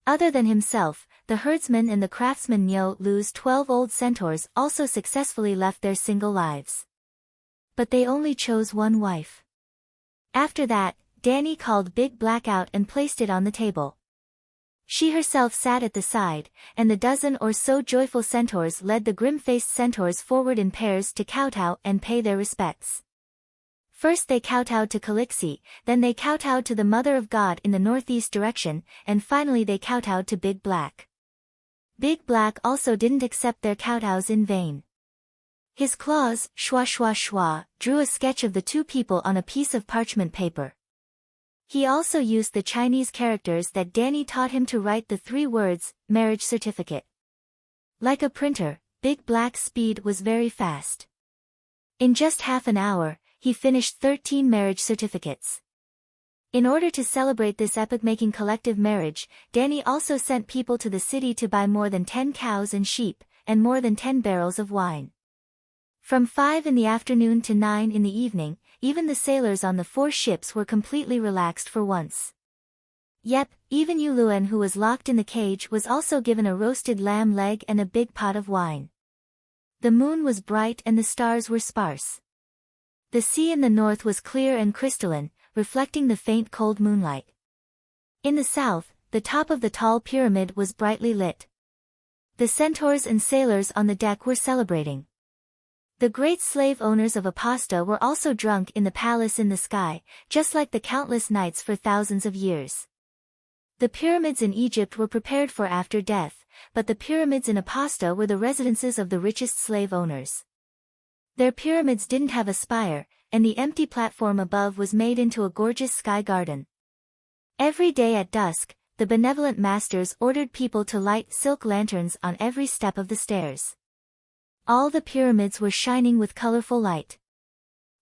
Other than himself, the herdsman and the craftsman Nyo Lu's 12 old centaurs also successfully left their single lives. But they only chose 1 wife. After that, Danny called Big Black out and placed it on the table. She herself sat at the side, and the dozen or so joyful centaurs led the grim-faced centaurs forward in pairs to kowtow and pay their respects. First they kowtowed to Calixi, then they kowtowed to the Mother of God in the northeast direction, and finally they kowtowed to Big Black. Big Black also didn't accept their kowtows in vain. His claws, schwa schwa schwa, drew a sketch of the 2 people on a piece of parchment paper. He also used the Chinese characters that Danny taught him to write the 3 words, marriage certificate. Like a printer, Big Black's speed was very fast. In just half an hour, he finished 13 marriage certificates. In order to celebrate this epoch-making collective marriage, Danny also sent people to the city to buy more than 10 cows and sheep, and more than 10 barrels of wine. From 5 in the afternoon to 9 in the evening, even the sailors on the 4 ships were completely relaxed for once. Yep, even Yuluen, who was locked in the cage, was also given a roasted lamb leg and a big pot of wine. The moon was bright and the stars were sparse. The sea in the north was clear and crystalline, reflecting the faint cold moonlight. In the south, the top of the tall pyramid was brightly lit. The centaurs and sailors on the deck were celebrating. The great slave owners of Apasta were also drunk in the palace in the sky, just like the countless nights for thousands of years. The pyramids in Egypt were prepared for after death, but the pyramids in Apasta were the residences of the richest slave owners. Their pyramids didn't have a spire, and the empty platform above was made into a gorgeous sky garden. Every day at dusk, the benevolent masters ordered people to light silk lanterns on every step of the stairs. All the pyramids were shining with colorful light.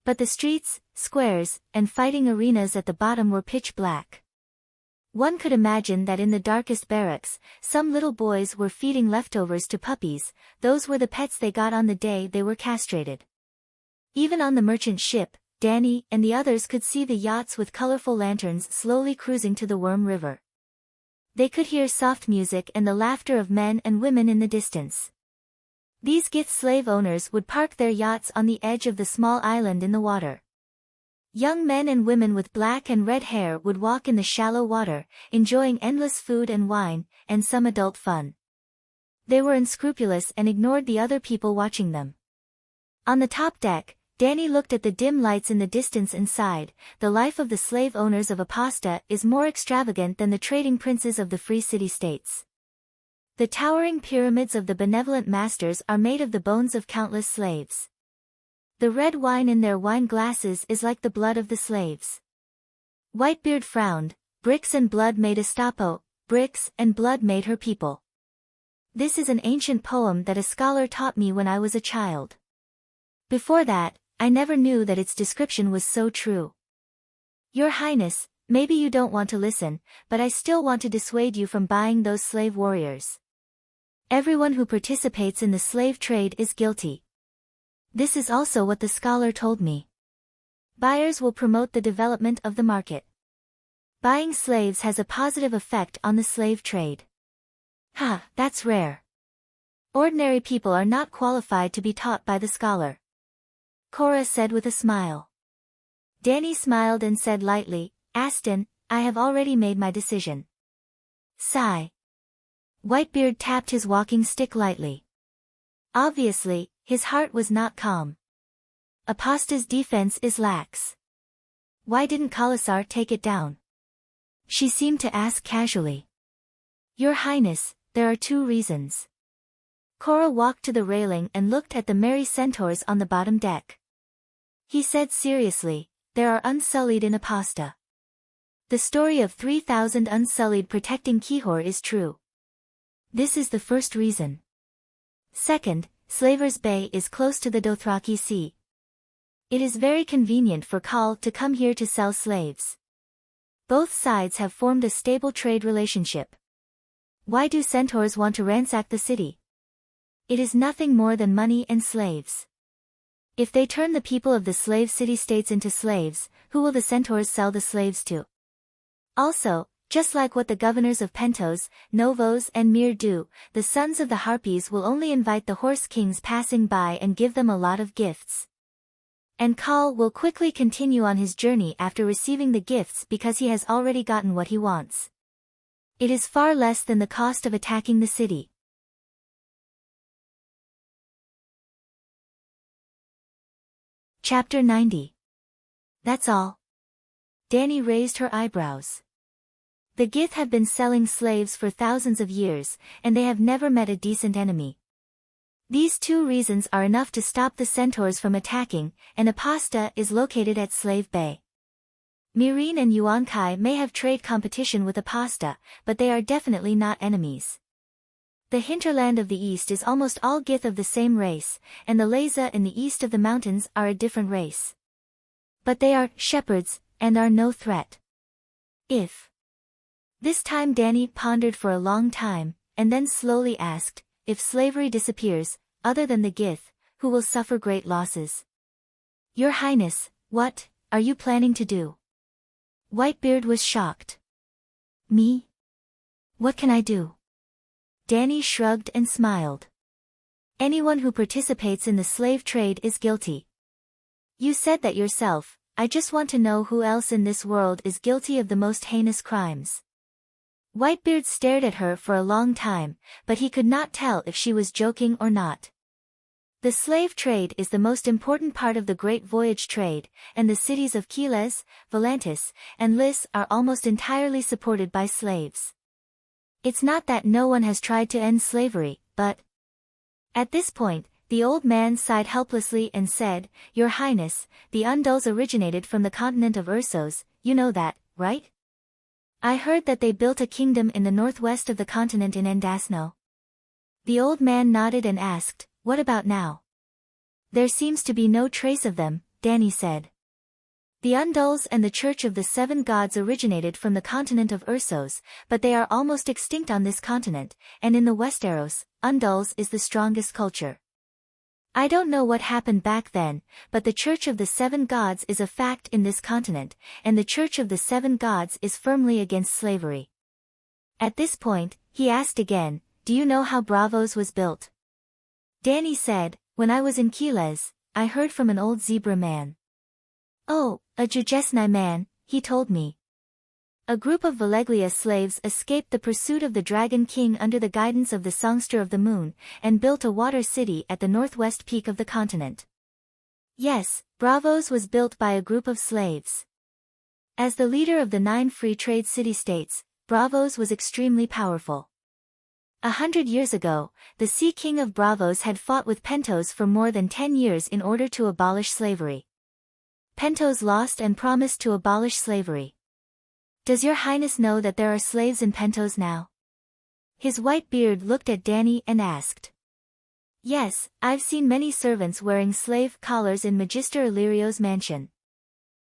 But the streets, squares, and fighting arenas at the bottom were pitch black. One could imagine that in the darkest barracks, some little boys were feeding leftovers to puppies. Those were the pets they got on the day they were castrated. Even on the merchant ship, Danny and the others could see the yachts with colorful lanterns slowly cruising to the Worm River. They could hear soft music and the laughter of men and women in the distance. These Gith slave owners would park their yachts on the edge of the small island in the water. Young men and women with black and red hair would walk in the shallow water, enjoying endless food and wine, and some adult fun. They were unscrupulous and ignored the other people watching them. On the top deck, Danny looked at the dim lights in the distance and sighed. The life of the slave owners of Apasta is more extravagant than the trading princes of the free city-states. The towering pyramids of the benevolent masters are made of the bones of countless slaves. The red wine in their wine glasses is like the blood of the slaves. Whitebeard frowned. Bricks and blood made Estapo, bricks and blood made her people. This is an ancient poem that a scholar taught me when I was a child. Before that, I never knew that its description was so true. Your Highness, maybe you don't want to listen, but I still want to dissuade you from buying those slave warriors. Everyone who participates in the slave trade is guilty. This is also what the scholar told me. Buyers will promote the development of the market. Buying slaves has a positive effect on the slave trade. Ha, that's rare. Ordinary people are not qualified to be taught by the scholar. Cora said with a smile. Danny smiled and said lightly, Aston, I have already made my decision. Sigh. Whitebeard tapped his walking stick lightly. Obviously, his heart was not calm. Apasta's defense is lax. Why didn't Khalasar take it down? She seemed to ask casually. Your Highness, there are 2 reasons. Cora walked to the railing and looked at the merry centaurs on the bottom deck. He said seriously, there are unsullied in Apasta. The story of 3,000 unsullied protecting Kihor is true. This is the first reason. Second, Slavers Bay is close to the Dothraki Sea. It is very convenient for Khal to come here to sell slaves. Both sides have formed a stable trade relationship. Why do centaurs want to ransack the city? It is nothing more than money and slaves. If they turn the people of the slave city-states into slaves, who will the centaurs sell the slaves to? Also, just like what the governors of Pentos, Novos and Mir do, the sons of the Harpies will only invite the horse kings passing by and give them a lot of gifts. And Khal will quickly continue on his journey after receiving the gifts because he has already gotten what he wants. It is far less than the cost of attacking the city. Chapter 90. That's all. Danny raised her eyebrows. The Gith have been selling slaves for thousands of years, and they have never met a decent enemy. These 2 reasons are enough to stop the centaurs from attacking, and Apasta is located at Slave Bay. Mirin and Yuan-Kai may have trade competition with Apasta, but they are definitely not enemies. The hinterland of the east is almost all Gith of the same race, and the Leza in the east of the mountains are a different race. But they are shepherds, and are no threat. If. This time Danny pondered for a long time, and then slowly asked, if slavery disappears, other than the Gith, who will suffer great losses? Your Highness, what are you planning to do? Whitebeard was shocked. Me? What can I do? Danny shrugged and smiled. Anyone who participates in the slave trade is guilty. You said that yourself. I just want to know who else in this world is guilty of the most heinous crimes. Whitebeard stared at her for a long time, but he could not tell if she was joking or not. The slave trade is the most important part of the Great Voyage trade, and the cities of Keles, Volantis, and Lys are almost entirely supported by slaves. It's not that no one has tried to end slavery, but... At this point, the old man sighed helplessly and said, Your Highness, the Undulls originated from the continent of Ursos, you know that, right? I heard that they built a kingdom in the northwest of the continent in Endasno. The old man nodded and asked, What about now? There seems to be no trace of them, Danny said. The Undulls and the Church of the Seven Gods originated from the continent of Ursos, but they are almost extinct on this continent, and in the Westeros, Undulls is the strongest culture. I don't know what happened back then, but the Church of the Seven Gods is a fact in this continent, and the Church of the Seven Gods is firmly against slavery. At this point, he asked again, Do you know how Braavos was built? Danny said, When I was in Keles, I heard from an old zebra man. Oh, a Jujesni man, he told me. A group of Valeglia slaves escaped the pursuit of the Dragon King under the guidance of the Songster of the Moon, and built a water city at the northwest peak of the continent. Yes, Braavos was built by a group of slaves. As the leader of the 9 free trade city-states, Braavos was extremely powerful. 100 years ago, the Sea King of Braavos had fought with Pentos for more than 10 years in order to abolish slavery. Pentos lost and promised to abolish slavery. Does your highness know that there are slaves in Pentos now? His white beard looked at Danny and asked. Yes, I've seen many servants wearing slave collars in Magister Illyrio's mansion.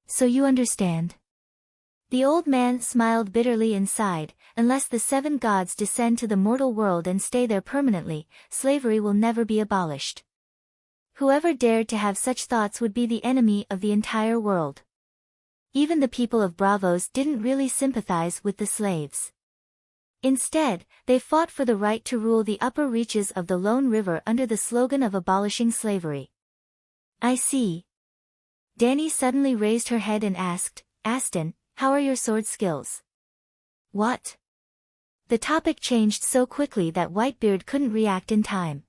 So you understand? The old man smiled bitterly and sighed, unless the 7 gods descend to the mortal world and stay there permanently, slavery will never be abolished. Whoever dared to have such thoughts would be the enemy of the entire world. Even the people of Braavos didn't really sympathize with the slaves. Instead, they fought for the right to rule the upper reaches of the Lone River under the slogan of abolishing slavery. I see. Danny suddenly raised her head and asked, Aston, how are your sword skills? What? The topic changed so quickly that Whitebeard couldn't react in time.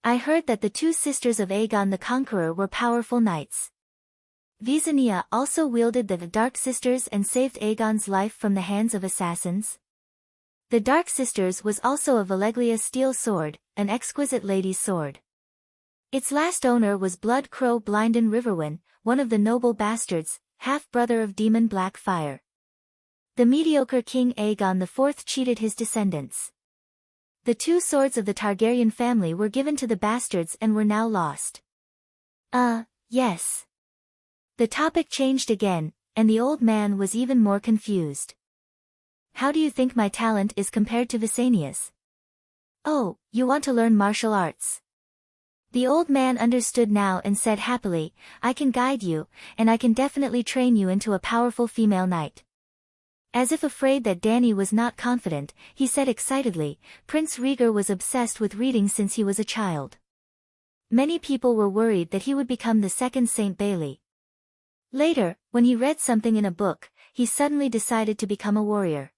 I heard that the 2 sisters of Aegon the Conqueror were powerful knights. Visania also wielded the Dark Sisters and saved Aegon's life from the hands of assassins. The Dark Sisters was also a Valeglia steel sword, an exquisite lady's sword. Its last owner was Blood Crow Blinden Riverwin, one of the noble bastards, half-brother of Demon Blackfire. The mediocre King Aegon IV cheated his descendants. The 2 swords of the Targaryen family were given to the bastards and were now lost. Yes. The topic changed again, and the old man was even more confused. How do you think my talent is compared to Visania's? Oh, you want to learn martial arts? The old man understood now and said happily, I can guide you, and I can definitely train you into a powerful female knight. As if afraid that Danny was not confident, he said excitedly, Prince Rhaegar was obsessed with reading since he was a child. Many people were worried that he would become the second Saint Bailey. Later, when he read something in a book, he suddenly decided to become a warrior.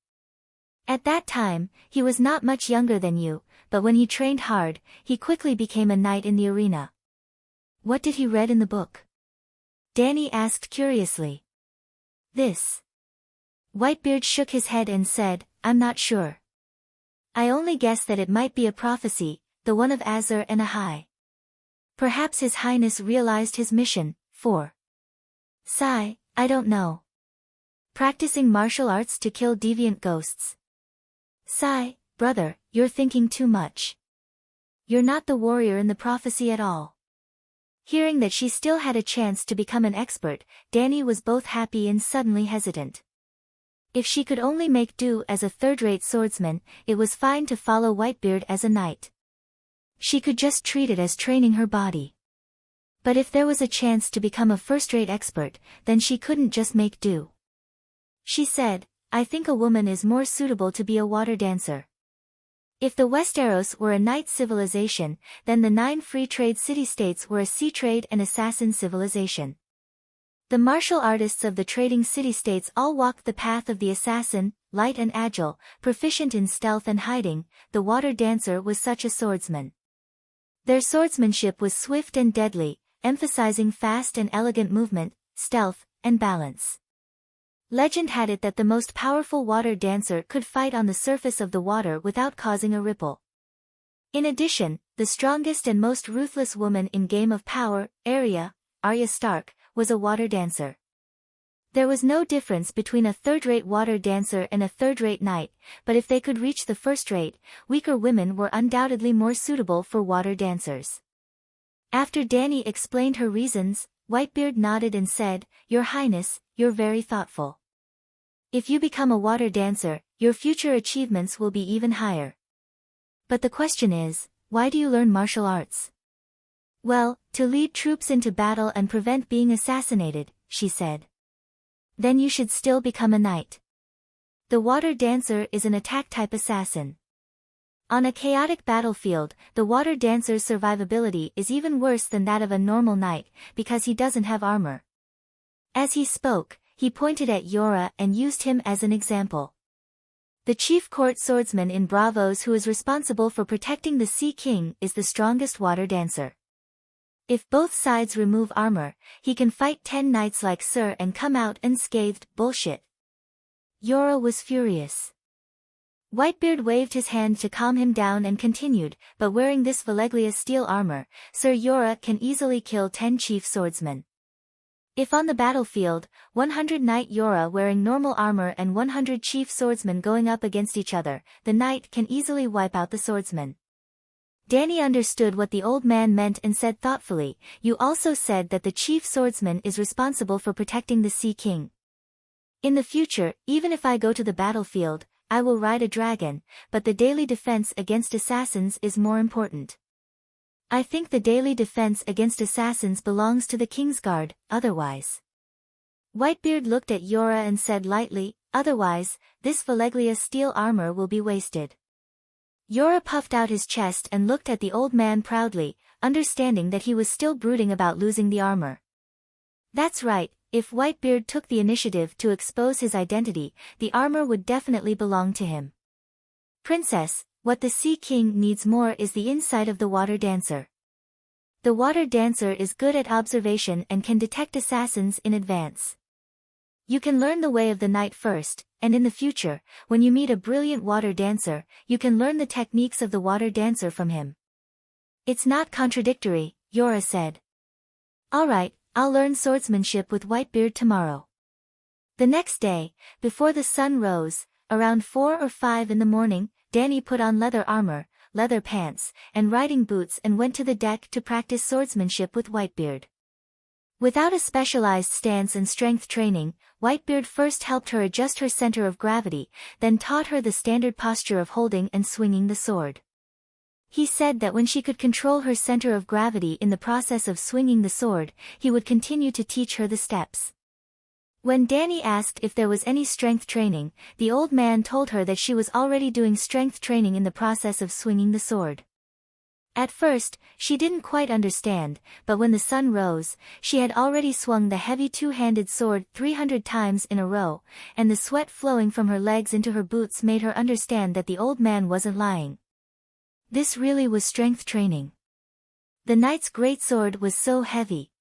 At that time, he was not much younger than you, but when he trained hard, he quickly became a knight in the arena. What did he read in the book? Danny asked curiously. This. Whitebeard shook his head and said, I'm not sure. I only guess that it might be a prophecy, the one of Azor and Ahai. Perhaps His Highness realized his mission, for. Sigh, I don't know. Practicing martial arts to kill deviant ghosts. Sigh, brother, you're thinking too much. You're not the warrior in the prophecy at all. Hearing that she still had a chance to become an expert, Dany was both happy and suddenly hesitant. If she could only make do as a third-rate swordsman, it was fine to follow Whitebeard as a knight. She could just treat it as training her body. But if there was a chance to become a first-rate expert, then she couldn't just make do. She said, I think a woman is more suitable to be a water dancer. If the Westeros were a knight civilization, then the 9 free trade city-states were a sea trade and assassin civilization. The martial artists of the trading city-states all walked the path of the assassin, light and agile, proficient in stealth and hiding. The water dancer was such a swordsman. Their swordsmanship was swift and deadly, emphasizing fast and elegant movement, stealth, and balance. Legend had it that the most powerful water dancer could fight on the surface of the water without causing a ripple. In addition, the strongest and most ruthless woman in Game of Power, Arya Stark, was a water dancer. There was no difference between a third-rate water dancer and a third-rate knight, but if they could reach the first-rate, weaker women were undoubtedly more suitable for water dancers. After Dany explained her reasons, Whitebeard nodded and said, Your Highness, you're very thoughtful. If you become a water dancer, your future achievements will be even higher. But the question is, why do you learn martial arts? Well, to lead troops into battle and prevent being assassinated, she said. Then you should still become a knight. The water dancer is an attack-type assassin. On a chaotic battlefield, the water dancer's survivability is even worse than that of a normal knight, because he doesn't have armor. As he spoke, he pointed at Yora and used him as an example. The chief court swordsman in Bravos who is responsible for protecting the Sea King is the strongest water dancer. If both sides remove armor, he can fight 10 knights like Sir and come out unscathed. Bullshit. Yora was furious. Whitebeard waved his hand to calm him down and continued, but wearing this Valeglia steel armor, Sir Yora can easily kill 10 chief swordsmen. If on the battlefield, 100 knight Yora wearing normal armor and 100 chief swordsmen going up against each other, the knight can easily wipe out the swordsman. Dany understood what the old man meant and said thoughtfully, You also said that the chief swordsman is responsible for protecting the Sea King. In the future, even if I go to the battlefield, I will ride a dragon, but the daily defense against assassins is more important. I think the daily defense against assassins belongs to the Kingsguard, otherwise. Whitebeard looked at Yora and said lightly, Otherwise, this Valeglia steel armor will be wasted. Yora puffed out his chest and looked at the old man proudly, understanding that he was still brooding about losing the armor. That's right, if Whitebeard took the initiative to expose his identity, the armor would definitely belong to him. Princess, what the Sea King needs more is the insight of the water dancer. The water dancer is good at observation and can detect assassins in advance. You can learn the way of the knight first, and in the future, when you meet a brilliant water dancer, you can learn the techniques of the water dancer from him. It's not contradictory, Yora said. All right, I'll learn swordsmanship with Whitebeard tomorrow. The next day, before the sun rose, around 4 or 5 in the morning, Dany put on leather armor, leather pants, and riding boots and went to the deck to practice swordsmanship with Whitebeard. Without a specialized stance and strength training, Whitebeard first helped her adjust her center of gravity, then taught her the standard posture of holding and swinging the sword. He said that when she could control her center of gravity in the process of swinging the sword, he would continue to teach her the steps. When Dany asked if there was any strength training, the old man told her that she was already doing strength training in the process of swinging the sword. At first, she didn't quite understand, but when the sun rose, she had already swung the heavy two-handed sword 300 times in a row, and the sweat flowing from her legs into her boots made her understand that the old man wasn't lying. This really was strength training. The knight's greatsword was so heavy.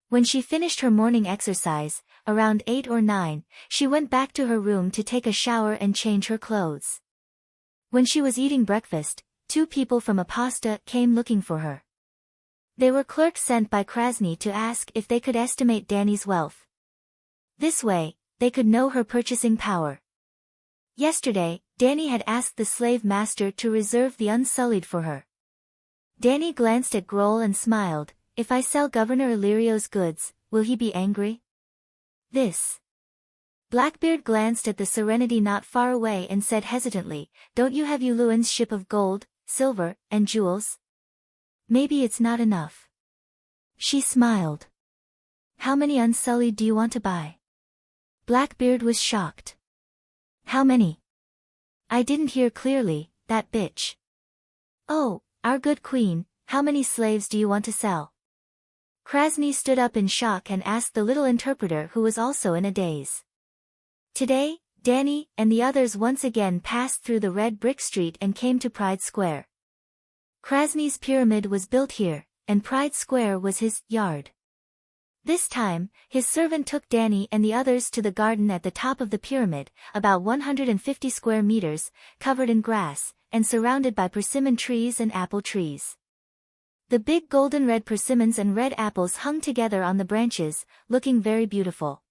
When she finished her morning exercise, around 8 or 9, she went back to her room to take a shower and change her clothes. When she was eating breakfast, 2 people from Aposta came looking for her. They were clerks sent by Krasny to ask if they could estimate Dany's wealth. This way, they could know her purchasing power. Yesterday, Danny had asked the slave master to reserve the Unsullied for her. Danny glanced at Grohl and smiled. If I sell Governor Illyrio's goods, will he be angry? This. Blackbeard glanced at the Serenity not far away and said hesitantly, don't you have Uluan's ship of gold, silver, and jewels? Maybe it's not enough. She smiled. How many Unsullied do you want to buy? Blackbeard was shocked. How many? I didn't hear clearly, that bitch. Oh, our good queen, how many slaves do you want to sell? Krasny stood up in shock and asked the little interpreter who was also in a daze. Today, Danny and the others once again passed through the red brick street and came to Pride Square. Krasny's pyramid was built here, and Pride Square was his yard. This time, his servant took Danny and the others to the garden at the top of the pyramid, about 150 square meters, covered in grass, and surrounded by persimmon trees and apple trees. The big golden red persimmons and red apples hung together on the branches, looking very beautiful.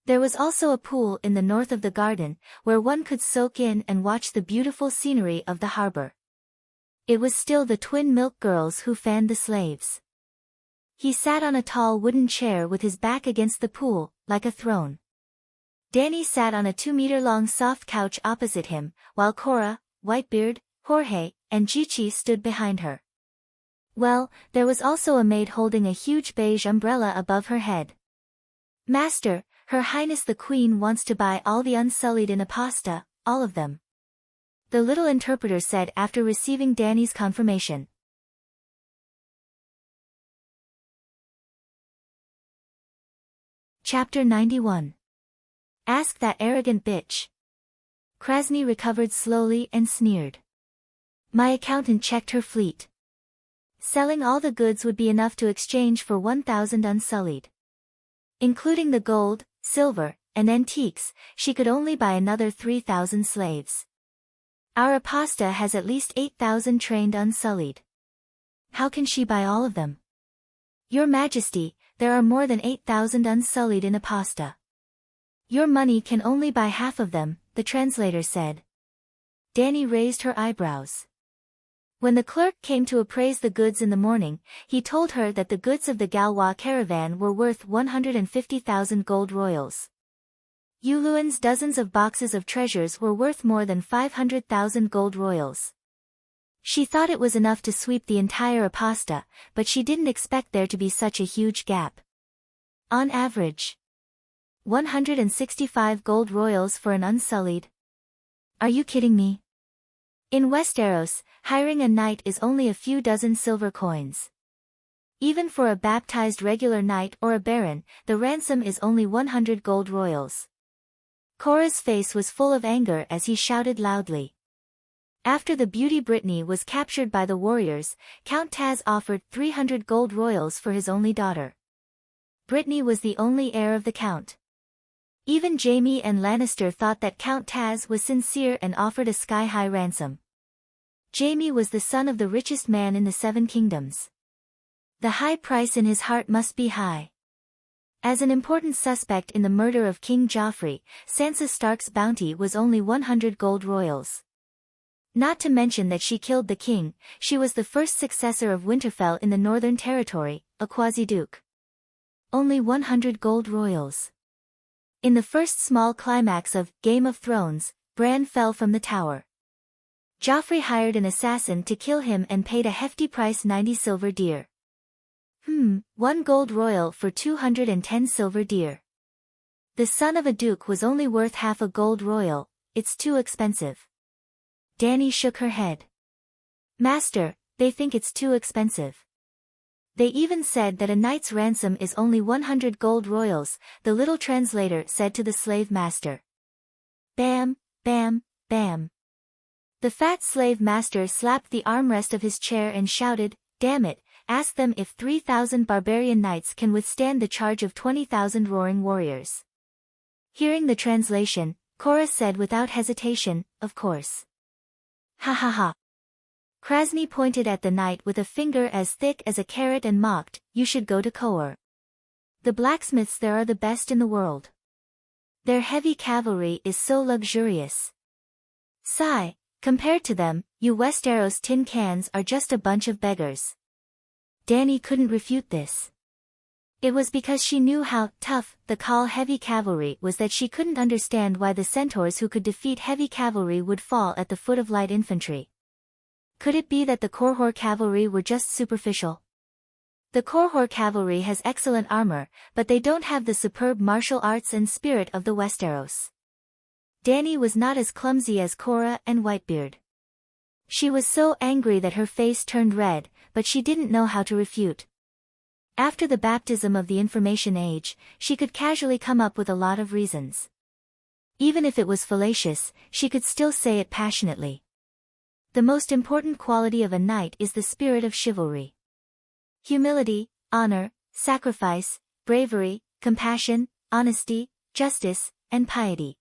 There was also a pool in the north of the garden, where one could soak in and watch the beautiful scenery of the harbor. It was still the twin milk girls who fanned the slaves. He sat on a tall wooden chair with his back against the pool, like a throne. Danny sat on a 2-meter-long soft couch opposite him, while Cora, Whitebeard, Jorge, and Chichi stood behind her. Well, there was also a maid holding a huge beige umbrella above her head. Master, Her Highness the Queen wants to buy all the Unsullied in Apasta, all of them. The little interpreter said after receiving Danny's confirmation. Chapter 91. Ask that arrogant bitch. Krasny recovered slowly and sneered. My accountant checked her fleet. Selling all the goods would be enough to exchange for 1,000 Unsullied. Including the gold, silver, and antiques, she could only buy another 3,000 slaves. Our Apasta has at least 8,000 trained Unsullied. How can she buy all of them? Your Majesty, there are more than 8,000 Unsullied in Apasta. Your money can only buy half of them, the translator said. Danny raised her eyebrows. When the clerk came to appraise the goods in the morning, he told her that the goods of the Galois caravan were worth 150,000 gold royals. Uluan's dozens of boxes of treasures were worth more than 500,000 gold royals. She thought it was enough to sweep the entire Apasta, but she didn't expect there to be such a huge gap. On average, 165 gold royals for an Unsullied? Are you kidding me? In Westeros, hiring a knight is only a few dozen silver coins. Even for a baptized regular knight or a baron, the ransom is only 100 gold royals. Cora's face was full of anger as he shouted loudly. After the beauty Brittany was captured by the warriors, Count Taz offered 300 gold royals for his only daughter. Brittany was the only heir of the Count. Even Jaime and Lannister thought that Count Taz was sincere and offered a sky-high ransom. Jaime was the son of the richest man in the Seven Kingdoms. The high price in his heart must be high. As an important suspect in the murder of King Joffrey, Sansa Stark's bounty was only 100 gold royals. Not to mention that she killed the king, she was the first successor of Winterfell in the Northern Territory, a quasi-duke. Only 100 gold royals. In the first small climax of Game of Thrones, Bran fell from the tower. Joffrey hired an assassin to kill him and paid a hefty price, 90 silver deer. 1 gold royal for 210 silver deer. The son of a duke was only worth half a gold royal, it's too expensive. Danny shook her head. Master, they think it's too expensive. They even said that a knight's ransom is only 100 gold royals, the little translator said to the slave master. Bam, bam, bam. The fat slave master slapped the armrest of his chair and shouted, damn it, ask them if 3,000 barbarian knights can withstand the charge of 20,000 roaring warriors. Hearing the translation, Cora said without hesitation, of course. Ha ha ha. Krasny pointed at the knight with a finger as thick as a carrot and mocked, you should go to Koor. The blacksmiths there are the best in the world. Their heavy cavalry is so luxurious. Sigh, compared to them, you Westeros tin cans are just a bunch of beggars. Dany couldn't refute this. It was because she knew how tough the Khal heavy cavalry was that she couldn't understand why the centaurs who could defeat heavy cavalry would fall at the foot of light infantry. Could it be that the Korhor cavalry were just superficial? The Korhor cavalry has excellent armor, but they don't have the superb martial arts and spirit of the Westeros. Dany was not as clumsy as Cora and Whitebeard. She was so angry that her face turned red, but she didn't know how to refute. After the baptism of the information age, she could casually come up with a lot of reasons. Even if it was fallacious, she could still say it passionately. The most important quality of a knight is the spirit of chivalry. Humility, honor, sacrifice, bravery, compassion, honesty, justice, and piety.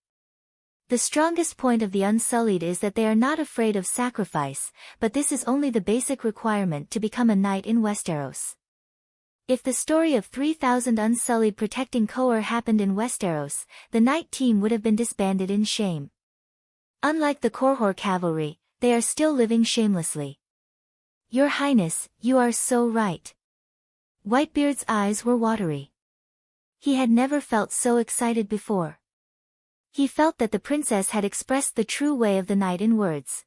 The strongest point of the Unsullied is that they are not afraid of sacrifice, but this is only the basic requirement to become a knight in Westeros. If the story of 3,000 Unsullied protecting Qoher happened in Westeros, the knight team would have been disbanded in shame. Unlike the Korhor cavalry, they are still living shamelessly. Your Highness, you are so right. Whitebeard's eyes were watery. He had never felt so excited before. He felt that the princess had expressed the true way of the knight in words.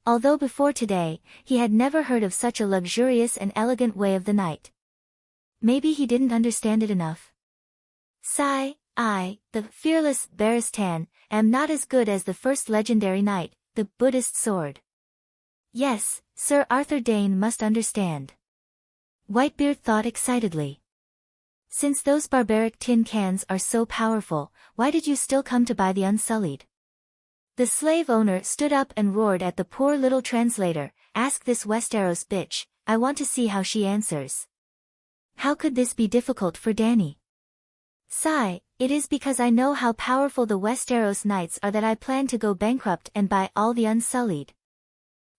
Although before today, he had never heard of such a luxurious and elegant way of the knight. Maybe he didn't understand it enough. Sigh, I, the fearless Barristan, am not as good as the first legendary knight, the Buddhist sword. Yes, Sir Arthur Dayne must understand. Whitebeard thought excitedly. Since those barbaric tin cans are so powerful, why did you still come to buy the Unsullied? The slave owner stood up and roared at the poor little translator, ask this Westeros bitch, I want to see how she answers. How could this be difficult for Dany? Sigh, it is because I know how powerful the Westeros knights are that I plan to go bankrupt and buy all the Unsullied.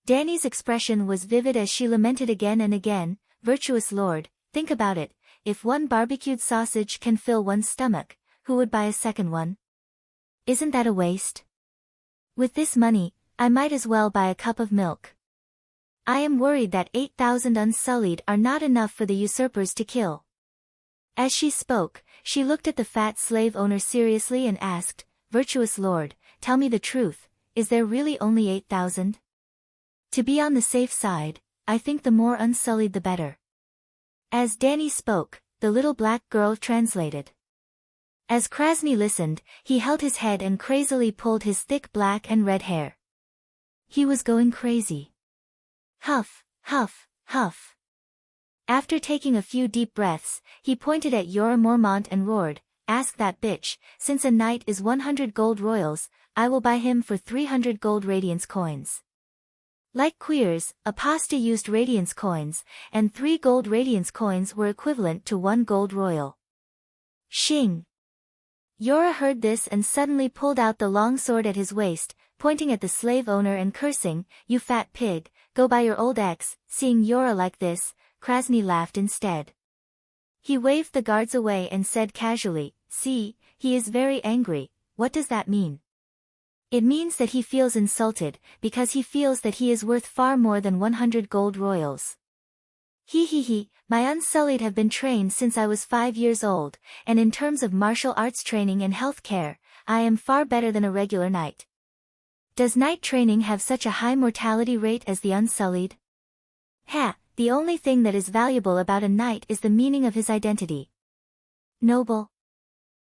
Dany's expression was vivid as she lamented again and again, virtuous lord, think about it, if one barbecued sausage can fill one's stomach, who would buy a second one? Isn't that a waste? With this money, I might as well buy a cup of milk. I am worried that 8,000 Unsullied are not enough for the usurpers to kill. As she spoke, she looked at the fat slave owner seriously and asked, Virtuous lord, tell me the truth, is there really only 8,000? To be on the safe side, I think the more Unsullied the better. As Dany spoke, the little black girl translated. As Krasny listened, he held his head and crazily pulled his thick black and red hair. He was going crazy. Huff, huff, huff. After taking a few deep breaths, he pointed at Jorah Mormont and roared, Ask that bitch, since a knight is 100 gold royals, I will buy him for 300 gold radiance coins. Like queers, Aposta used radiance coins, and 3 gold radiance coins were equivalent to 1 gold royal. Shing! Jorah heard this and suddenly pulled out the long sword at his waist, pointing at the slave owner and cursing, You fat pig, go buy your old ex. Seeing Jorah like this, Krasny laughed instead. He waved the guards away and said casually, See, he is very angry, what does that mean? It means that he feels insulted, because he feels that he is worth far more than 100 gold royals. My Unsullied have been trained since I was 5 years old, and in terms of martial arts training and health care, I am far better than a regular knight. Does knight training have such a high mortality rate as the Unsullied? The only thing that is valuable about a knight is the meaning of his identity. Noble?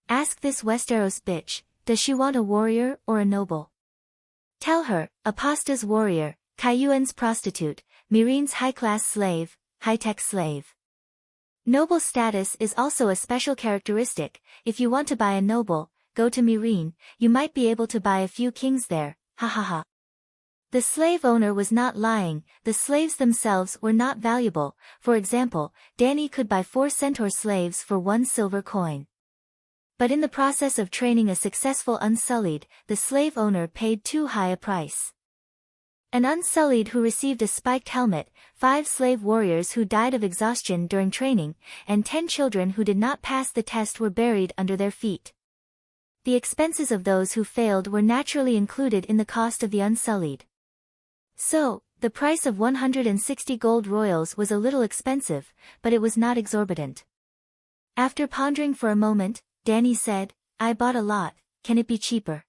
Ask this Westeros bitch, does she want a warrior or a noble? Tell her, Aposta's warrior, Cayuan's prostitute, Myreen's high-class slave, high-tech slave. Noble status is also a special characteristic. If you want to buy a noble, go to Myreen, you might be able to buy a few kings there, ha ha ha. The slave owner was not lying, the slaves themselves were not valuable. For example, Dany could buy 4 centaur slaves for 1 silver coin. But in the process of training a successful Unsullied, the slave owner paid too high a price. An Unsullied who received a spiked helmet, 5 slave warriors who died of exhaustion during training, and 10 children who did not pass the test were buried under their feet. The expenses of those who failed were naturally included in the cost of the Unsullied. So, the price of 160 gold royals was a little expensive, but it was not exorbitant. After pondering for a moment, Danny said, "I bought a lot, can it be cheaper?"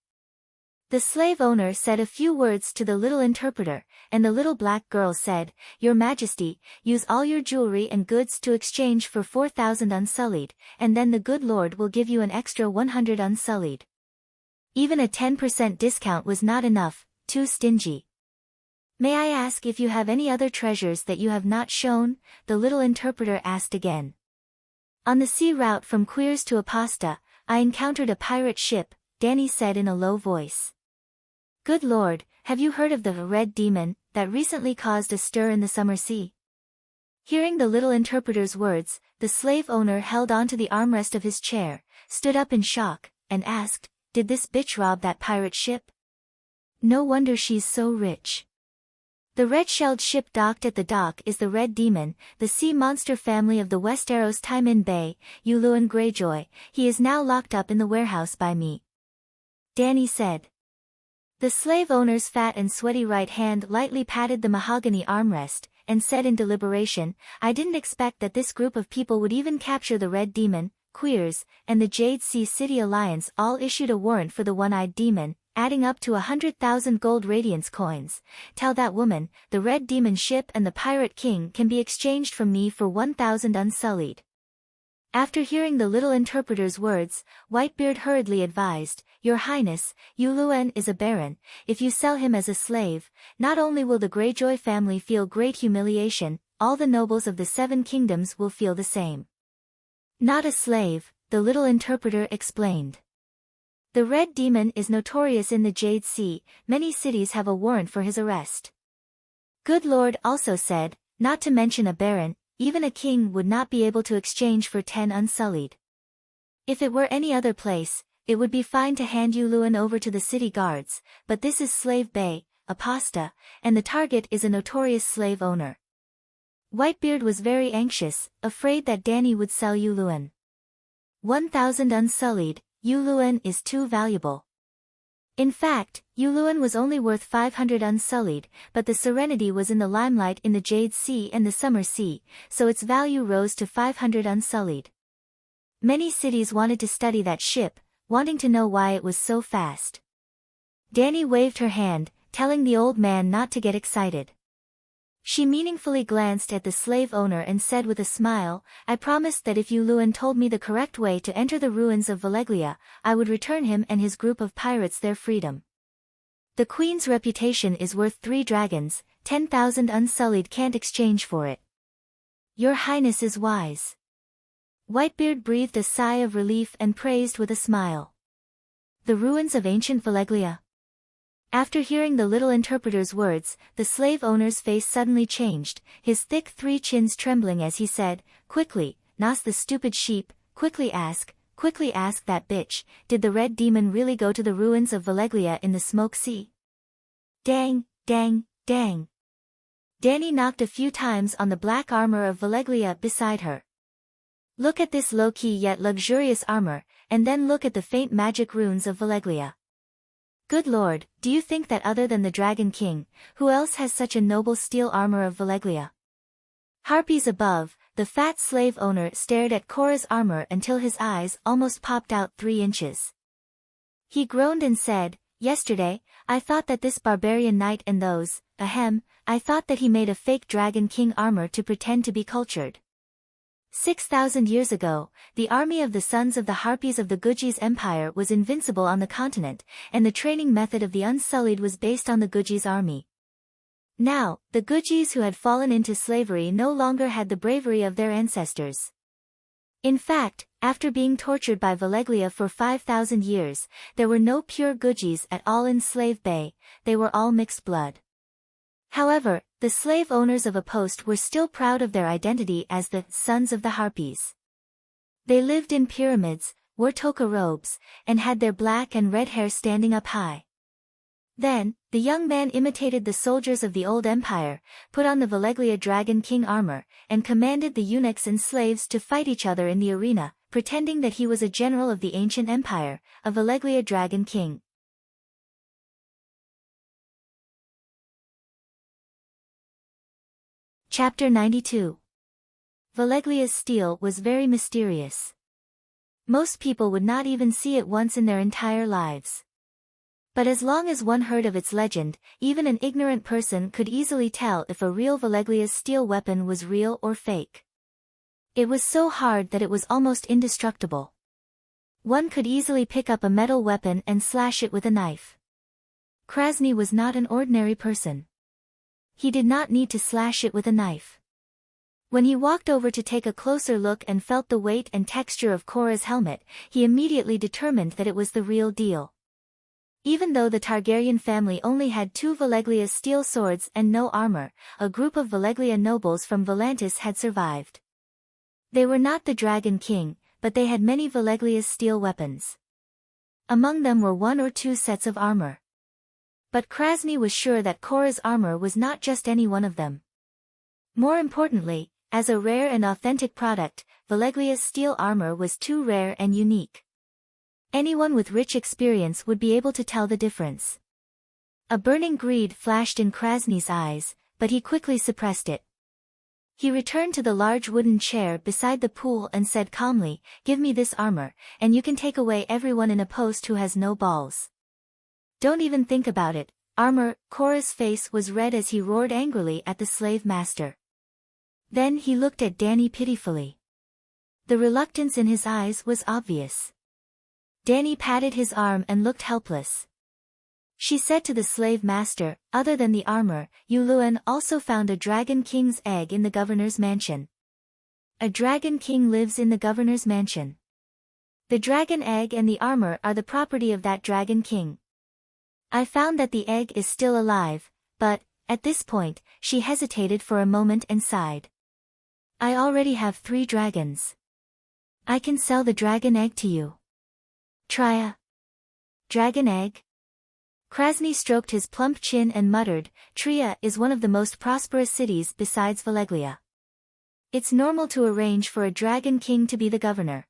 The slave owner said a few words to the little interpreter, and the little black girl said, "Your Majesty, use all your jewelry and goods to exchange for 4,000 Unsullied, and then the good Lord will give you an extra 100 Unsullied." Even a 10% discount was not enough, too stingy. "May I ask if you have any other treasures that you have not shown?" the little interpreter asked again. "On the sea route from Queers to Apasta, I encountered a pirate ship," Danny said in a low voice. "Good Lord, have you heard of the Red Demon, that recently caused a stir in the summer sea?" Hearing the little interpreter's words, the slave owner held onto the armrest of his chair, stood up in shock, and asked, "Did this bitch rob that pirate ship? No wonder she's so rich." The red-shelled ship docked at the dock is the Red Demon, the sea monster family of the Westeros Taimin Bay, Yuluan Greyjoy. He is now locked up in the warehouse by me," Danny said. The slave owner's fat and sweaty right hand lightly patted the mahogany armrest, and said in deliberation, "I didn't expect that this group of people would even capture the Red Demon." Queers, and the Jade Sea City Alliance all issued a warrant for the One-Eyed Demon, adding up to 100,000 gold radiance coins. "Tell that woman, the Red Demon ship and the Pirate King can be exchanged from me for 1,000 Unsullied." After hearing the little interpreter's words, Whitebeard hurriedly advised, "Your Highness, Yuluan is a baron. If you sell him as a slave, not only will the Greyjoy family feel great humiliation, all the nobles of the Seven Kingdoms will feel the same." "Not a slave," the little interpreter explained. "The Red Demon is notorious in the Jade Sea, many cities have a warrant for his arrest." Good Lord also said, "Not to mention a baron, even a king would not be able to exchange for 10 Unsullied. If it were any other place, it would be fine to hand Yuluan over to the city guards, but this is Slave Bay, Apasta, and the target is a notorious slave owner." Whitebeard was very anxious, afraid that Danny would sell Yuluan. 1,000 Unsullied, Yuluan is too valuable. In fact, Yuluan was only worth 500 Unsullied, but the Serenity was in the limelight in the Jade Sea and the Summer Sea, so its value rose to 500 Unsullied. Many cities wanted to study that ship, wanting to know why it was so fast. Danny waved her hand, telling the old man not to get excited. She meaningfully glanced at the slave owner and said with a smile, "I promised that if Yuluan told me the correct way to enter the ruins of Valeglia, I would return him and his group of pirates their freedom. The queen's reputation is worth 3 dragons, 10,000 Unsullied can't exchange for it." "Your Highness is wise." Whitebeard breathed a sigh of relief and praised with a smile. "The ruins of ancient Valeglia?" After hearing the little interpreter's words, the slave owner's face suddenly changed, his thick 3 chins trembling as he said, "Quickly, Nas the stupid sheep, quickly ask that bitch, did the Red Demon really go to the ruins of Valeglia in the Smoke Sea?" Dang, dang, dang. Danny knocked a few times on the black armor of Valeglia beside her. "Look at this low-key yet luxurious armor, and then look at the faint magic runes of Valeglia. Good Lord, do you think that other than the Dragon King, who else has such a noble steel armor of Valeglia?" Harpies above, the fat slave owner stared at Cora's armor until his eyes almost popped out 3 inches. He groaned and said, "Yesterday, I thought that this barbarian knight and those, I thought that he made a fake Dragon King armor to pretend to be cultured. 6,000 years ago, the army of the sons of the Harpies of the Guji's empire was invincible on the continent, and the training method of the Unsullied was based on the Guji's army. Now, the Gujis who had fallen into slavery no longer had the bravery of their ancestors. In fact, after being tortured by Valeglia for 5,000 years, there were no pure Gujis at all in Slave Bay, they were all mixed blood. However, the slave owners of Apost were still proud of their identity as the Sons of the Harpies. They lived in pyramids, wore toka robes, and had their black and red hair standing up high. Then, the young man imitated the soldiers of the old empire, put on the Valeglia Dragon King armor, and commanded the eunuchs and slaves to fight each other in the arena, pretending that he was a general of the ancient empire, a Veleglia dragon king. Chapter 92. Veleglia's steel was very mysterious. Most people would not even see it once in their entire lives. But as long as one heard of its legend, even an ignorant person could easily tell if a real Veleglia's steel weapon was real or fake. It was so hard that it was almost indestructible. One could easily pick up a metal weapon and slash it with a knife. Krasny was not an ordinary person. He did not need to slash it with a knife. When he walked over to take a closer look and felt the weight and texture of Cora's helmet, he immediately determined that it was the real deal. Even though the Targaryen family only had 2 Veleglia steel swords and no armor, a group of Veleglia nobles from Volantis had survived. They were not the Dragon King, but they had many Veleglia's steel weapons. Among them were 1 or 2 sets of armor. But Krasny was sure that Cora's armor was not just any one of them. More importantly, as a rare and authentic product, Veleglia's steel armor was too rare and unique. Anyone with rich experience would be able to tell the difference. A burning greed flashed in Krasny's eyes, but he quickly suppressed it. He returned to the large wooden chair beside the pool and said calmly, "Give me this armor, and you can take away everyone in a post who has no balls." "Don't even think about it, armor." Cora's face was red as he roared angrily at the slave master. Then he looked at Dany pitifully. The reluctance in his eyes was obvious. Dany patted his arm and looked helpless. She said to the slave master, "Other than the armor, Yuluan also found a Dragon King's egg in the governor's mansion." "A Dragon King lives in the governor's mansion." "The dragon egg and the armor are the property of that Dragon King. I found that the egg is still alive, but," at this point, she hesitated for a moment and sighed. "I already have 3 dragons. I can sell the dragon egg to you." "Try a dragon egg?" Krasny stroked his plump chin and muttered, "Tria is one of the most prosperous cities besides Veleglia. It's normal to arrange for a Dragon King to be the governor.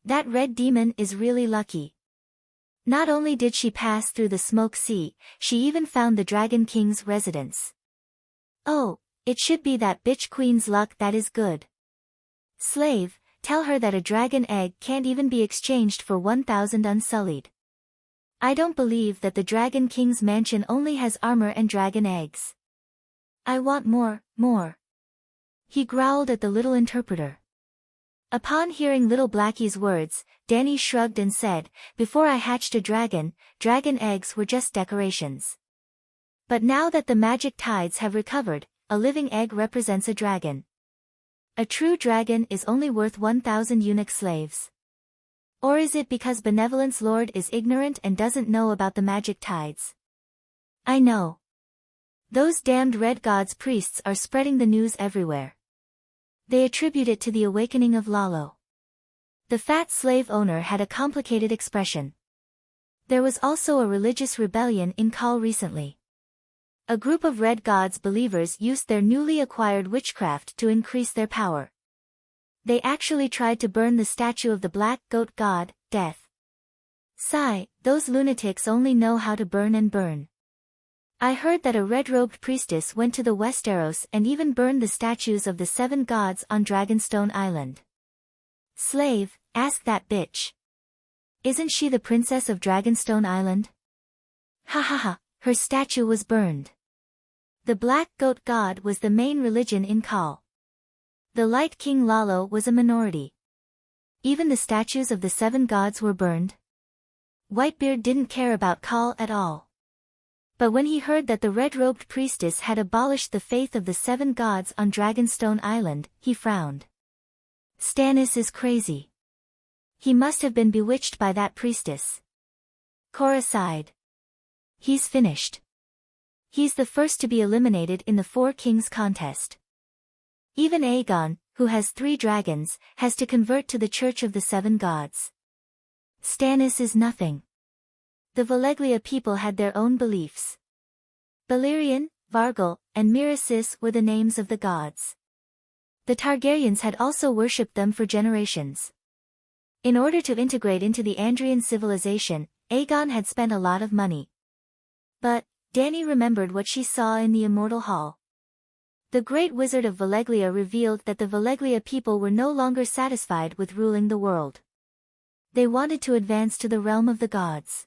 That red demon is really lucky. Not only did she pass through the smoke sea, she even found the Dragon King's residence. Oh, it should be that bitch queen's luck that is good. Slave, tell her that a dragon egg can't even be exchanged for 1,000 unsullied. I don't believe that the Dragon King's mansion only has armor and dragon eggs. I want more, more." He growled at the little interpreter. Upon hearing little Blackie's words, Dany shrugged and said, "Before I hatched a dragon, dragon eggs were just decorations. But now that the magic tides have recovered, a living egg represents a dragon. A true dragon is only worth 1,000 eunuch slaves. Or is it because Benevolence Lord is ignorant and doesn't know about the magic tides? I know. Those damned Red Gods priests are spreading the news everywhere. They attribute it to the awakening of Lalo." The fat slave owner had a complicated expression. There was also a religious rebellion in Khal recently. A group of Red Gods believers used their newly acquired witchcraft to increase their power. They actually tried to burn the statue of the black goat god, Death. Sigh, those lunatics only know how to burn and burn. I heard that a red-robed priestess went to the Westeros and even burned the statues of the 7 gods on Dragonstone Island. Slave, ask that bitch. Isn't she the princess of Dragonstone Island? Ha ha ha, her statue was burned. The black goat god was the main religion in Khal. The Light King Lalo was a minority. Even the statues of the 7 gods were burned. Whitebeard didn't care about Khal at all. But when he heard that the red-robed priestess had abolished the faith of the 7 gods on Dragonstone Island, he frowned. Stannis is crazy. He must have been bewitched by that priestess. Cora sighed. He's finished. He's the first to be eliminated in the 4 Kings contest. Even Aegon, who has 3 dragons, has to convert to the Church of the 7 Gods. Stannis is nothing. The Veleglia people had their own beliefs. Balerion, Vargal, and Miracis were the names of the gods. The Targaryens had also worshipped them for generations. In order to integrate into the Andrian civilization, Aegon had spent a lot of money. But, Dany remembered what she saw in the Immortal Hall. The Great Wizard of Valeglia revealed that the Valeglia people were no longer satisfied with ruling the world. They wanted to advance to the realm of the gods.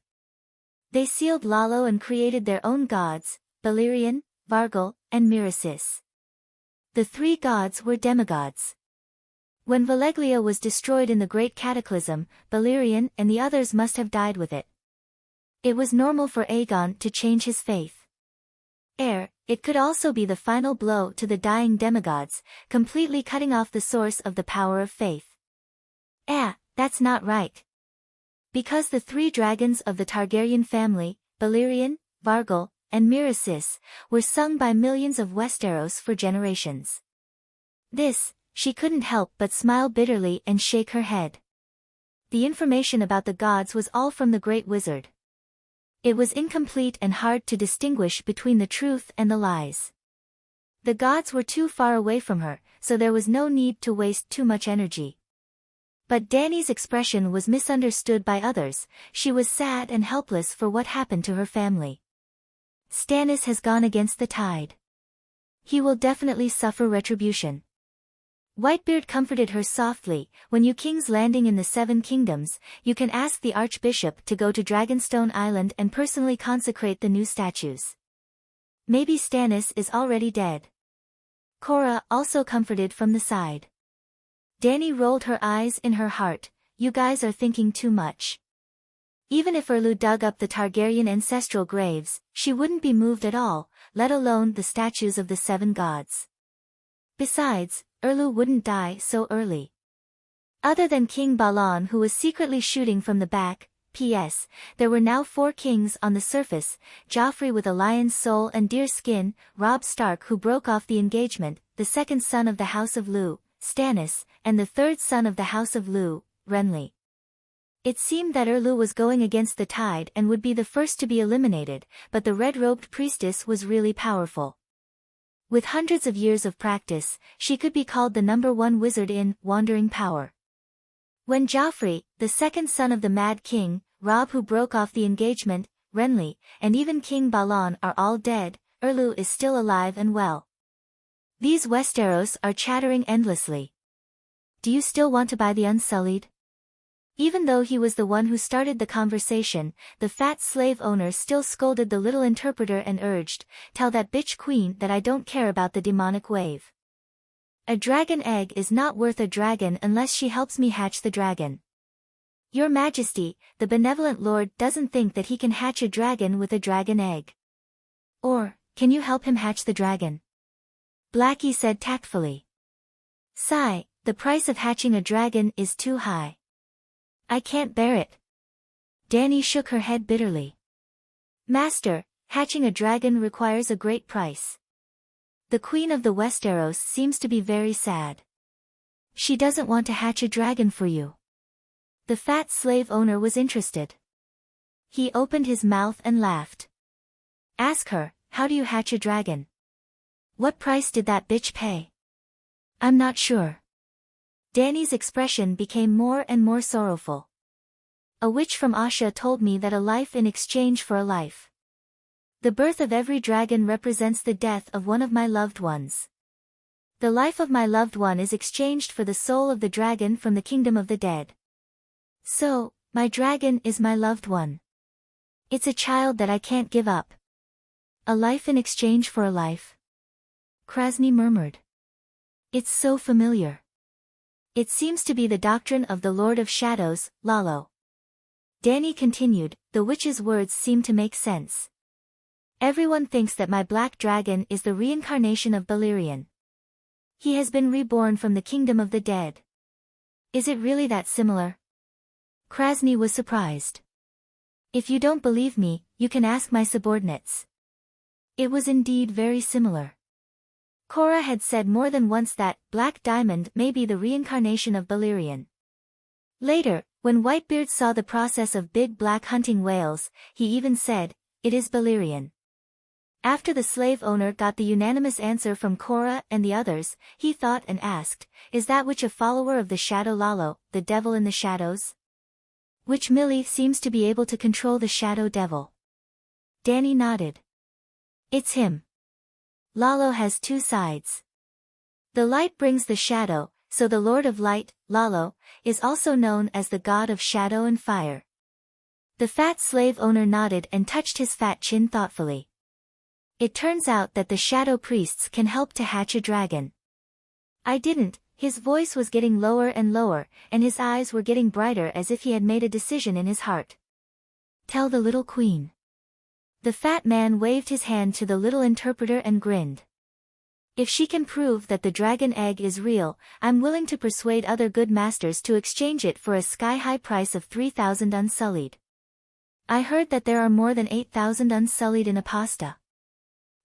They sealed Lalo and created their own gods, Balerion, Vargal, and Miracis. The three gods were demigods. When Valeglia was destroyed in the Great Cataclysm, Balerion and the others must have died with it. It was normal for Aegon to change his faith. It could also be the final blow to the dying demigods, completely cutting off the source of the power of faith. That's not right. Because the three dragons of the Targaryen family, Balerion, Vargal, and Miracis, were sung by millions of Westeros for generations. She couldn't help but smile bitterly and shake her head. The information about the gods was all from the Great Wizard. It was incomplete and hard to distinguish between the truth and the lies. The gods were too far away from her, so there was no need to waste too much energy. But Dany's expression was misunderstood by others. She was sad and helpless for what happened to her family. Stannis has gone against the tide. He will definitely suffer retribution. Whitebeard comforted her softly. When you King's Landing in the Seven Kingdoms, you can ask the Archbishop to go to Dragonstone Island and personally consecrate the new statues. Maybe Stannis is already dead. Cora also comforted from the side. Dany rolled her eyes in her heart. You guys are thinking too much. Even if Erlu dug up the Targaryen ancestral graves, she wouldn't be moved at all, let alone the statues of the seven gods. Besides, Erlu wouldn't die so early. Other than King Balon, who was secretly shooting from the back. P.S. There were now 4 kings on the surface: Joffrey with a lion's soul and deer skin, Robb Stark who broke off the engagement, the second son of the House of Lugh, Stannis, and the third son of the House of Lugh, Renly. It seemed that Erlu was going against the tide and would be the first to be eliminated, but the red-robed priestess was really powerful. With hundreds of years of practice, she could be called the #1 wizard in wandering power. When Joffrey, the second son of the Mad King, Robb who broke off the engagement, Renly, and even King Balon are all dead, Erlu is still alive and well. These Westeros are chattering endlessly. Do you still want to buy the Unsullied? Even though he was the one who started the conversation, the fat slave owner still scolded the little interpreter and urged, "Tell that bitch queen that I don't care about the demonic wave. A dragon egg is not worth a dragon unless she helps me hatch the dragon. Your Majesty, the benevolent lord doesn't think that he can hatch a dragon with a dragon egg. Or, can you help him hatch the dragon?" Blackie said tactfully. "Sigh, the price of hatching a dragon is too high. I can't bear it." Dany shook her head bitterly. "Master, hatching a dragon requires a great price. The Queen of the Westeros seems to be very sad. She doesn't want to hatch a dragon for you." The fat slave owner was interested. He opened his mouth and laughed. "Ask her, how do you hatch a dragon? What price did that bitch pay?" "I'm not sure." Dany's expression became more and more sorrowful. "A witch from Asha told me that a life in exchange for a life. The birth of every dragon represents the death of one of my loved ones. The life of my loved one is exchanged for the soul of the dragon from the kingdom of the dead. So, my dragon is my loved one. It's a child that I can't give up. A life in exchange for a life." Krasny murmured. "It's so familiar. It seems to be the doctrine of the Lord of Shadows, Lalo." Dany continued, "The witch's words seem to make sense. Everyone thinks that my black dragon is the reincarnation of Balerion. He has been reborn from the kingdom of the dead. Is it really that similar?" Krasny was surprised. "If you don't believe me, you can ask my subordinates." It was indeed very similar. Cora had said more than once that Black Diamond may be the reincarnation of Balerion. Later, when Whitebeard saw the process of big black hunting whales, he even said, "It is Balerion." After the slave owner got the unanimous answer from Cora and the others, he thought and asked, "Is that witch a follower of the shadow Lalo, the devil in the shadows?" Witch Millie seems to be able to control the shadow devil. Danny nodded. It's him. Lalo has two sides. The light brings the shadow, so the Lord of Light, Lalo, is also known as the god of shadow and fire. The fat slave owner nodded and touched his fat chin thoughtfully. It turns out that the shadow priests can help to hatch a dragon. I didn't. His voice was getting lower and lower, and his eyes were getting brighter as if he had made a decision in his heart. Tell the little queen. The fat man waved his hand to the little interpreter and grinned. If she can prove that the dragon egg is real, I'm willing to persuade other good masters to exchange it for a sky-high price of 3,000 unsullied. I heard that there are more than 8,000 unsullied in Apasta.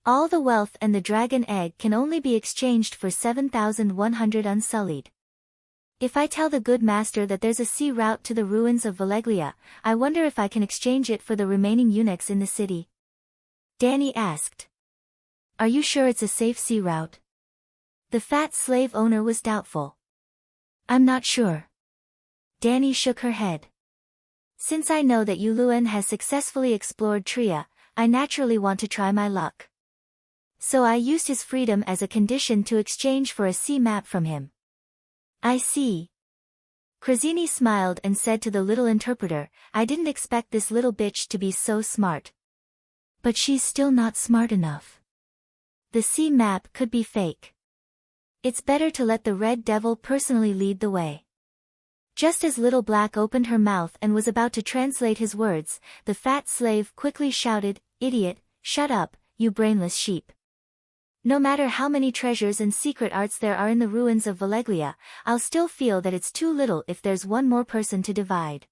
All the wealth and the dragon egg can only be exchanged for 7,100 unsullied. If I tell the good master that there's a sea route to the ruins of Valeglia, I wonder if I can exchange it for the remaining eunuchs in the city. Danny asked. Are you sure it's a safe sea route? The fat slave owner was doubtful. I'm not sure. Danny shook her head. Since I know that Yuluan has successfully explored Tria, I naturally want to try my luck. So I used his freedom as a condition to exchange for a sea map from him. I see. Krazini smiled and said to the little interpreter, I didn't expect this little bitch to be so smart. But she's still not smart enough. The sea map could be fake. It's better to let the Red Devil personally lead the way. Just as Little Black opened her mouth and was about to translate his words, the fat slave quickly shouted, Idiot, shut up, you brainless sheep. No matter how many treasures and secret arts there are in the ruins of Valeglia, I'll still feel that it's too little if there's one more person to divide.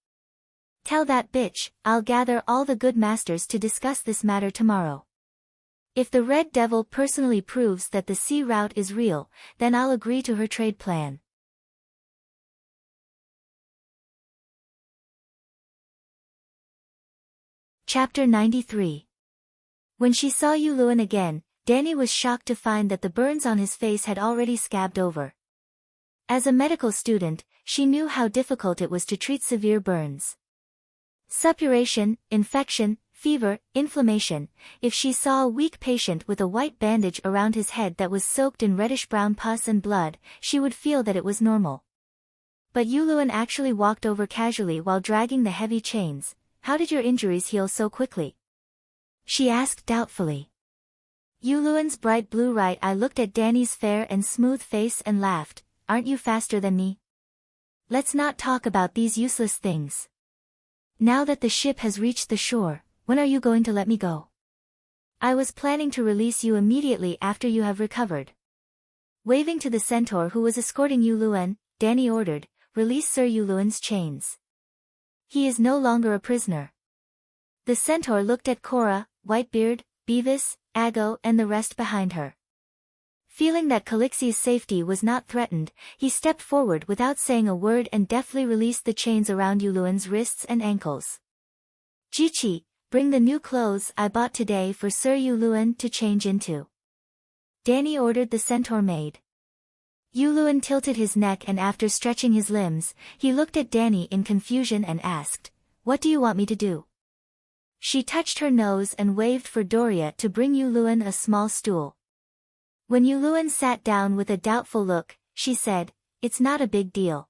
Tell that bitch, I'll gather all the good masters to discuss this matter tomorrow. If the Red Devil personally proves that the sea route is real, then I'll agree to her trade plan. Chapter 93. When she saw Yuluan again, Danny was shocked to find that the burns on his face had already scabbed over. As a medical student, she knew how difficult it was to treat severe burns. Suppuration, infection, fever, inflammation. If she saw a weak patient with a white bandage around his head that was soaked in reddish-brown pus and blood, she would feel that it was normal. But Yuluan actually walked over casually while dragging the heavy chains. How did your injuries heal so quickly? She asked doubtfully. Yuluan's bright blue right eye looked at Danny's fair and smooth face and laughed. Aren't you faster than me? Let's not talk about these useless things. Now that the ship has reached the shore, when are you going to let me go? I was planning to release you immediately after you have recovered. Waving to the centaur who was escorting Yuluan, Danny ordered, Release Sir Yuluan's chains. He is no longer a prisoner. The centaur looked at Cora, Whitebeard, Beavis, Ago and the rest behind her. Feeling that Calixi's safety was not threatened, he stepped forward without saying a word and deftly released the chains around Yuluan's wrists and ankles. Jichi, bring the new clothes I bought today for Sir Yuluan to change into. Danny ordered the centaur maid. Yuluan tilted his neck and after stretching his limbs, he looked at Danny in confusion and asked, What do you want me to do? She touched her nose and waved for Doria to bring Yuluan a small stool. When Yuluan sat down with a doubtful look, she said, It's not a big deal.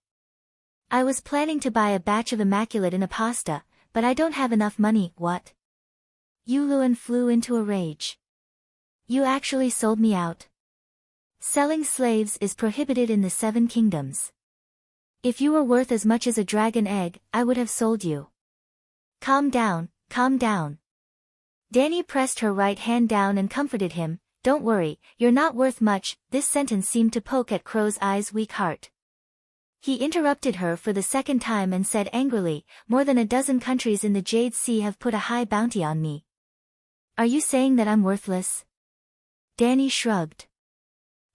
I was planning to buy a batch of immaculate in a pasta, but I don't have enough money. What? Yuluan flew into a rage. You actually sold me out. Selling slaves is prohibited in the 7 kingdoms. If you were worth as much as a dragon egg, I would have sold you. Calm down. Calm down. Danny pressed her right hand down and comforted him. Don't worry, you're not worth much. This sentence seemed to poke at Crow's eye's weak heart. He interrupted her for the second time and said angrily, More than a dozen countries in the Jade Sea have put a high bounty on me. Are you saying that I'm worthless? Danny shrugged.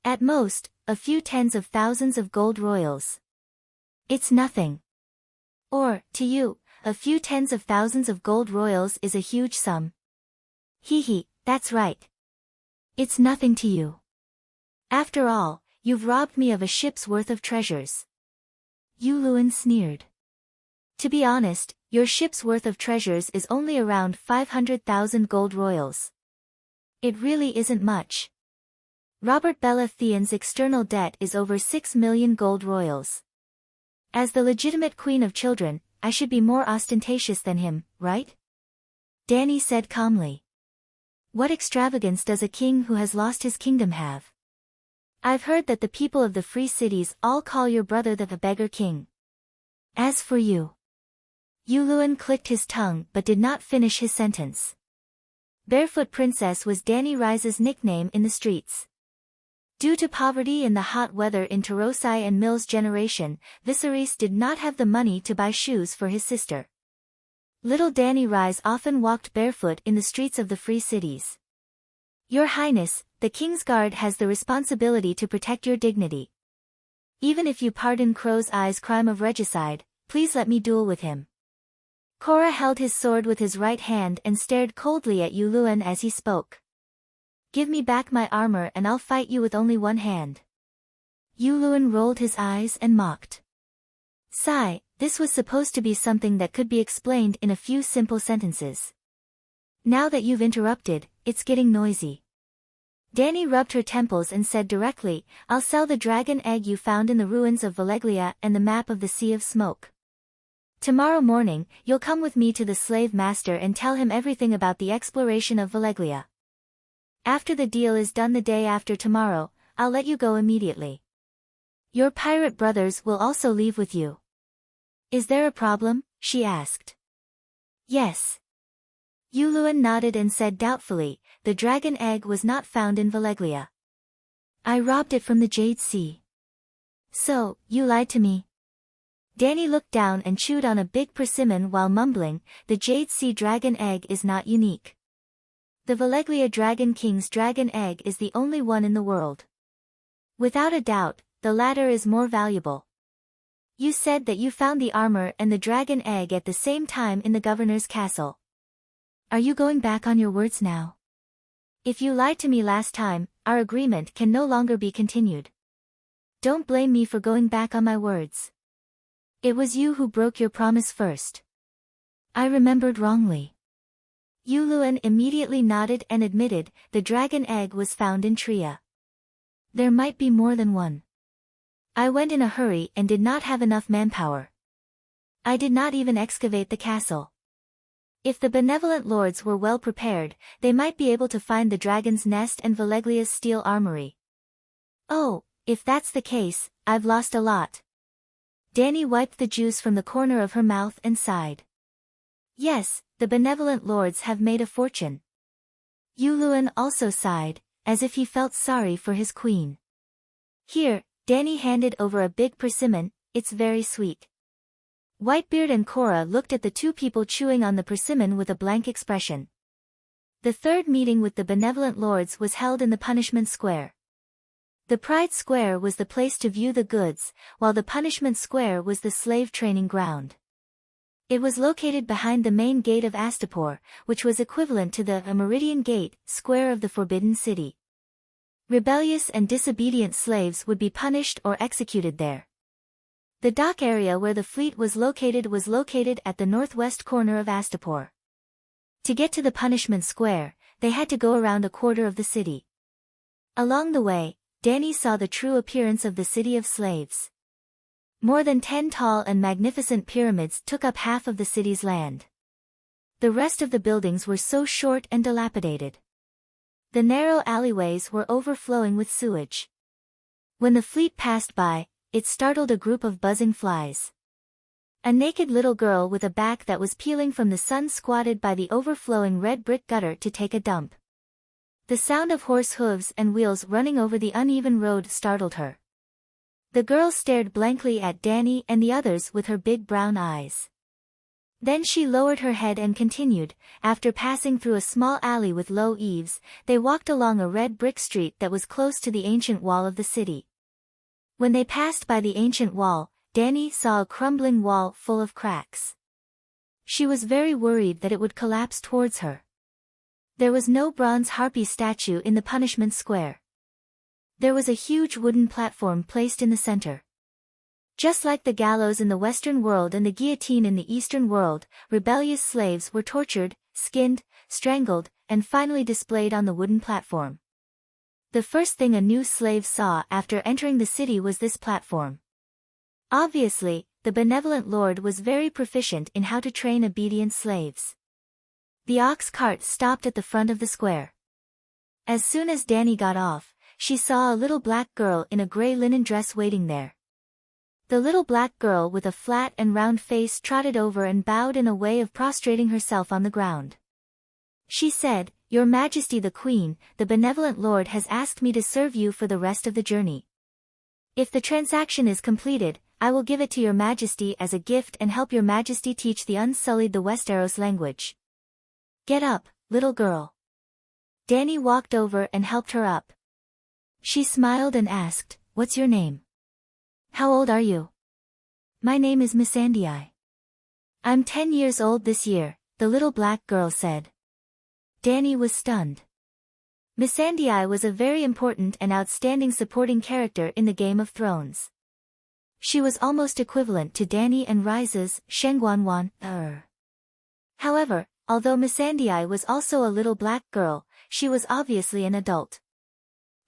At most, a few tens of thousands of gold royals. It's nothing. Or, to you, a few tens of thousands of gold royals is a huge sum. Hee hee, that's right, It's nothing to you. After all, you've robbed me of a ship's worth of treasures. Yuluan sneered. To be honest, your ship's worth of treasures is only around 500,000 gold royals. It really isn't much. Robert Bellothian's external debt is over 6 million gold royals. As the legitimate queen of children, I should be more ostentatious than him, right? Danny said calmly. What extravagance does a king who has lost his kingdom have? I've heard that the people of the free cities all call your brother the beggar king. As for you. Yuluan clicked his tongue but did not finish his sentence. Barefoot Princess was Danny Rise's nickname in the streets. Due to poverty and the hot weather in Tarosai and Mill's generation, Viserys did not have the money to buy shoes for his sister. Little Danny Rise often walked barefoot in the streets of the free cities. Your Highness, the King's Guard has the responsibility to protect your dignity. Even if you pardon Crow's Eye's crime of regicide, please let me duel with him. Korra held his sword with his right hand and stared coldly at Yuluan as he spoke. Give me back my armor and I'll fight you with only one hand. Yuluan rolled his eyes and mocked. Sigh, this was supposed to be something that could be explained in a few simple sentences. Now that you've interrupted, it's getting noisy. Danny rubbed her temples and said directly, I'll sell the dragon egg you found in the ruins of Valeglia and the map of the Sea of Smoke. Tomorrow morning, you'll come with me to the slave master and tell him everything about the exploration of Valeglia. After the deal is done the day after tomorrow, I'll let you go immediately. Your pirate brothers will also leave with you. Is there a problem? She asked. Yes. Yuluan nodded and said doubtfully, the dragon egg was not found in Valeglia. I robbed it from the Jade Sea. So, you lied to me? Danny looked down and chewed on a big persimmon while mumbling, the Jade Sea dragon egg is not unique. The Valeglia Dragon King's dragon egg is the only one in the world. Without a doubt, the latter is more valuable. You said that you found the armor and the dragon egg at the same time in the governor's castle. Are you going back on your words now? If you lied to me last time, our agreement can no longer be continued. Don't blame me for going back on my words. It was you who broke your promise first. I remembered wrongly. Yuluan immediately nodded and admitted, the dragon egg was found in Tria. There might be more than one. I went in a hurry and did not have enough manpower. I did not even excavate the castle. If the benevolent lords were well prepared, they might be able to find the dragon's nest and Valeglia's steel armory. Oh, if that's the case, I've lost a lot. Danny wiped the juice from the corner of her mouth and sighed. Yes, the benevolent lords have made a fortune. Yuluan also sighed, as if he felt sorry for his queen. Here, Danny handed over a big persimmon, it's very sweet. Whitebeard and Korra looked at the two people chewing on the persimmon with a blank expression. The third meeting with the benevolent lords was held in the Punishment Square. The Pride Square was the place to view the goods, while the Punishment Square was the slave training ground. It was located behind the main gate of Astapor, which was equivalent to the Meridian Gate, Square of the Forbidden City. Rebellious and disobedient slaves would be punished or executed there. The dock area where the fleet was located at the northwest corner of Astapor. To get to the Punishment Square, they had to go around a quarter of the city. Along the way, Danny saw the true appearance of the city of slaves. More than 10 tall and magnificent pyramids took up half of the city's land. The rest of the buildings were so short and dilapidated. The narrow alleyways were overflowing with sewage. When the fleet passed by, it startled a group of buzzing flies. A naked little girl with a back that was peeling from the sun squatted by the overflowing red brick gutter to take a dump. The sound of horse hooves and wheels running over the uneven road startled her. The girl stared blankly at Danny and the others with her big brown eyes. Then she lowered her head and continued, after passing through a small alley with low eaves, they walked along a red brick street that was close to the ancient wall of the city. When they passed by the ancient wall, Danny saw a crumbling wall full of cracks. She was very worried that it would collapse towards her. There was no bronze harpy statue in the punishment square. There was a huge wooden platform placed in the center. Just like the gallows in the Western world and the guillotine in the Eastern world, rebellious slaves were tortured, skinned, strangled, and finally displayed on the wooden platform. The first thing a new slave saw after entering the city was this platform. Obviously, the benevolent lord was very proficient in how to train obedient slaves. The ox cart stopped at the front of the square. As soon as Dani got off, she saw a little black girl in a gray linen dress waiting there. The little black girl with a flat and round face trotted over and bowed in a way of prostrating herself on the ground. She said, "Your Majesty the Queen, the benevolent Lord has asked me to serve you for the rest of the journey. If the transaction is completed, I will give it to your Majesty as a gift and help your Majesty teach the unsullied the Westeros language." "Get up, little girl." Dani walked over and helped her up. She smiled and asked, "What's your name? How old are you?" "My name is Missandei. I'm 10 years old this year," the little black girl said. Dani was stunned. Missandei was a very important and outstanding supporting character in the Game of Thrones. She was almost equivalent to Dani and Rise's Shengguanwan. However, although Missandei was also a little black girl, she was obviously an adult.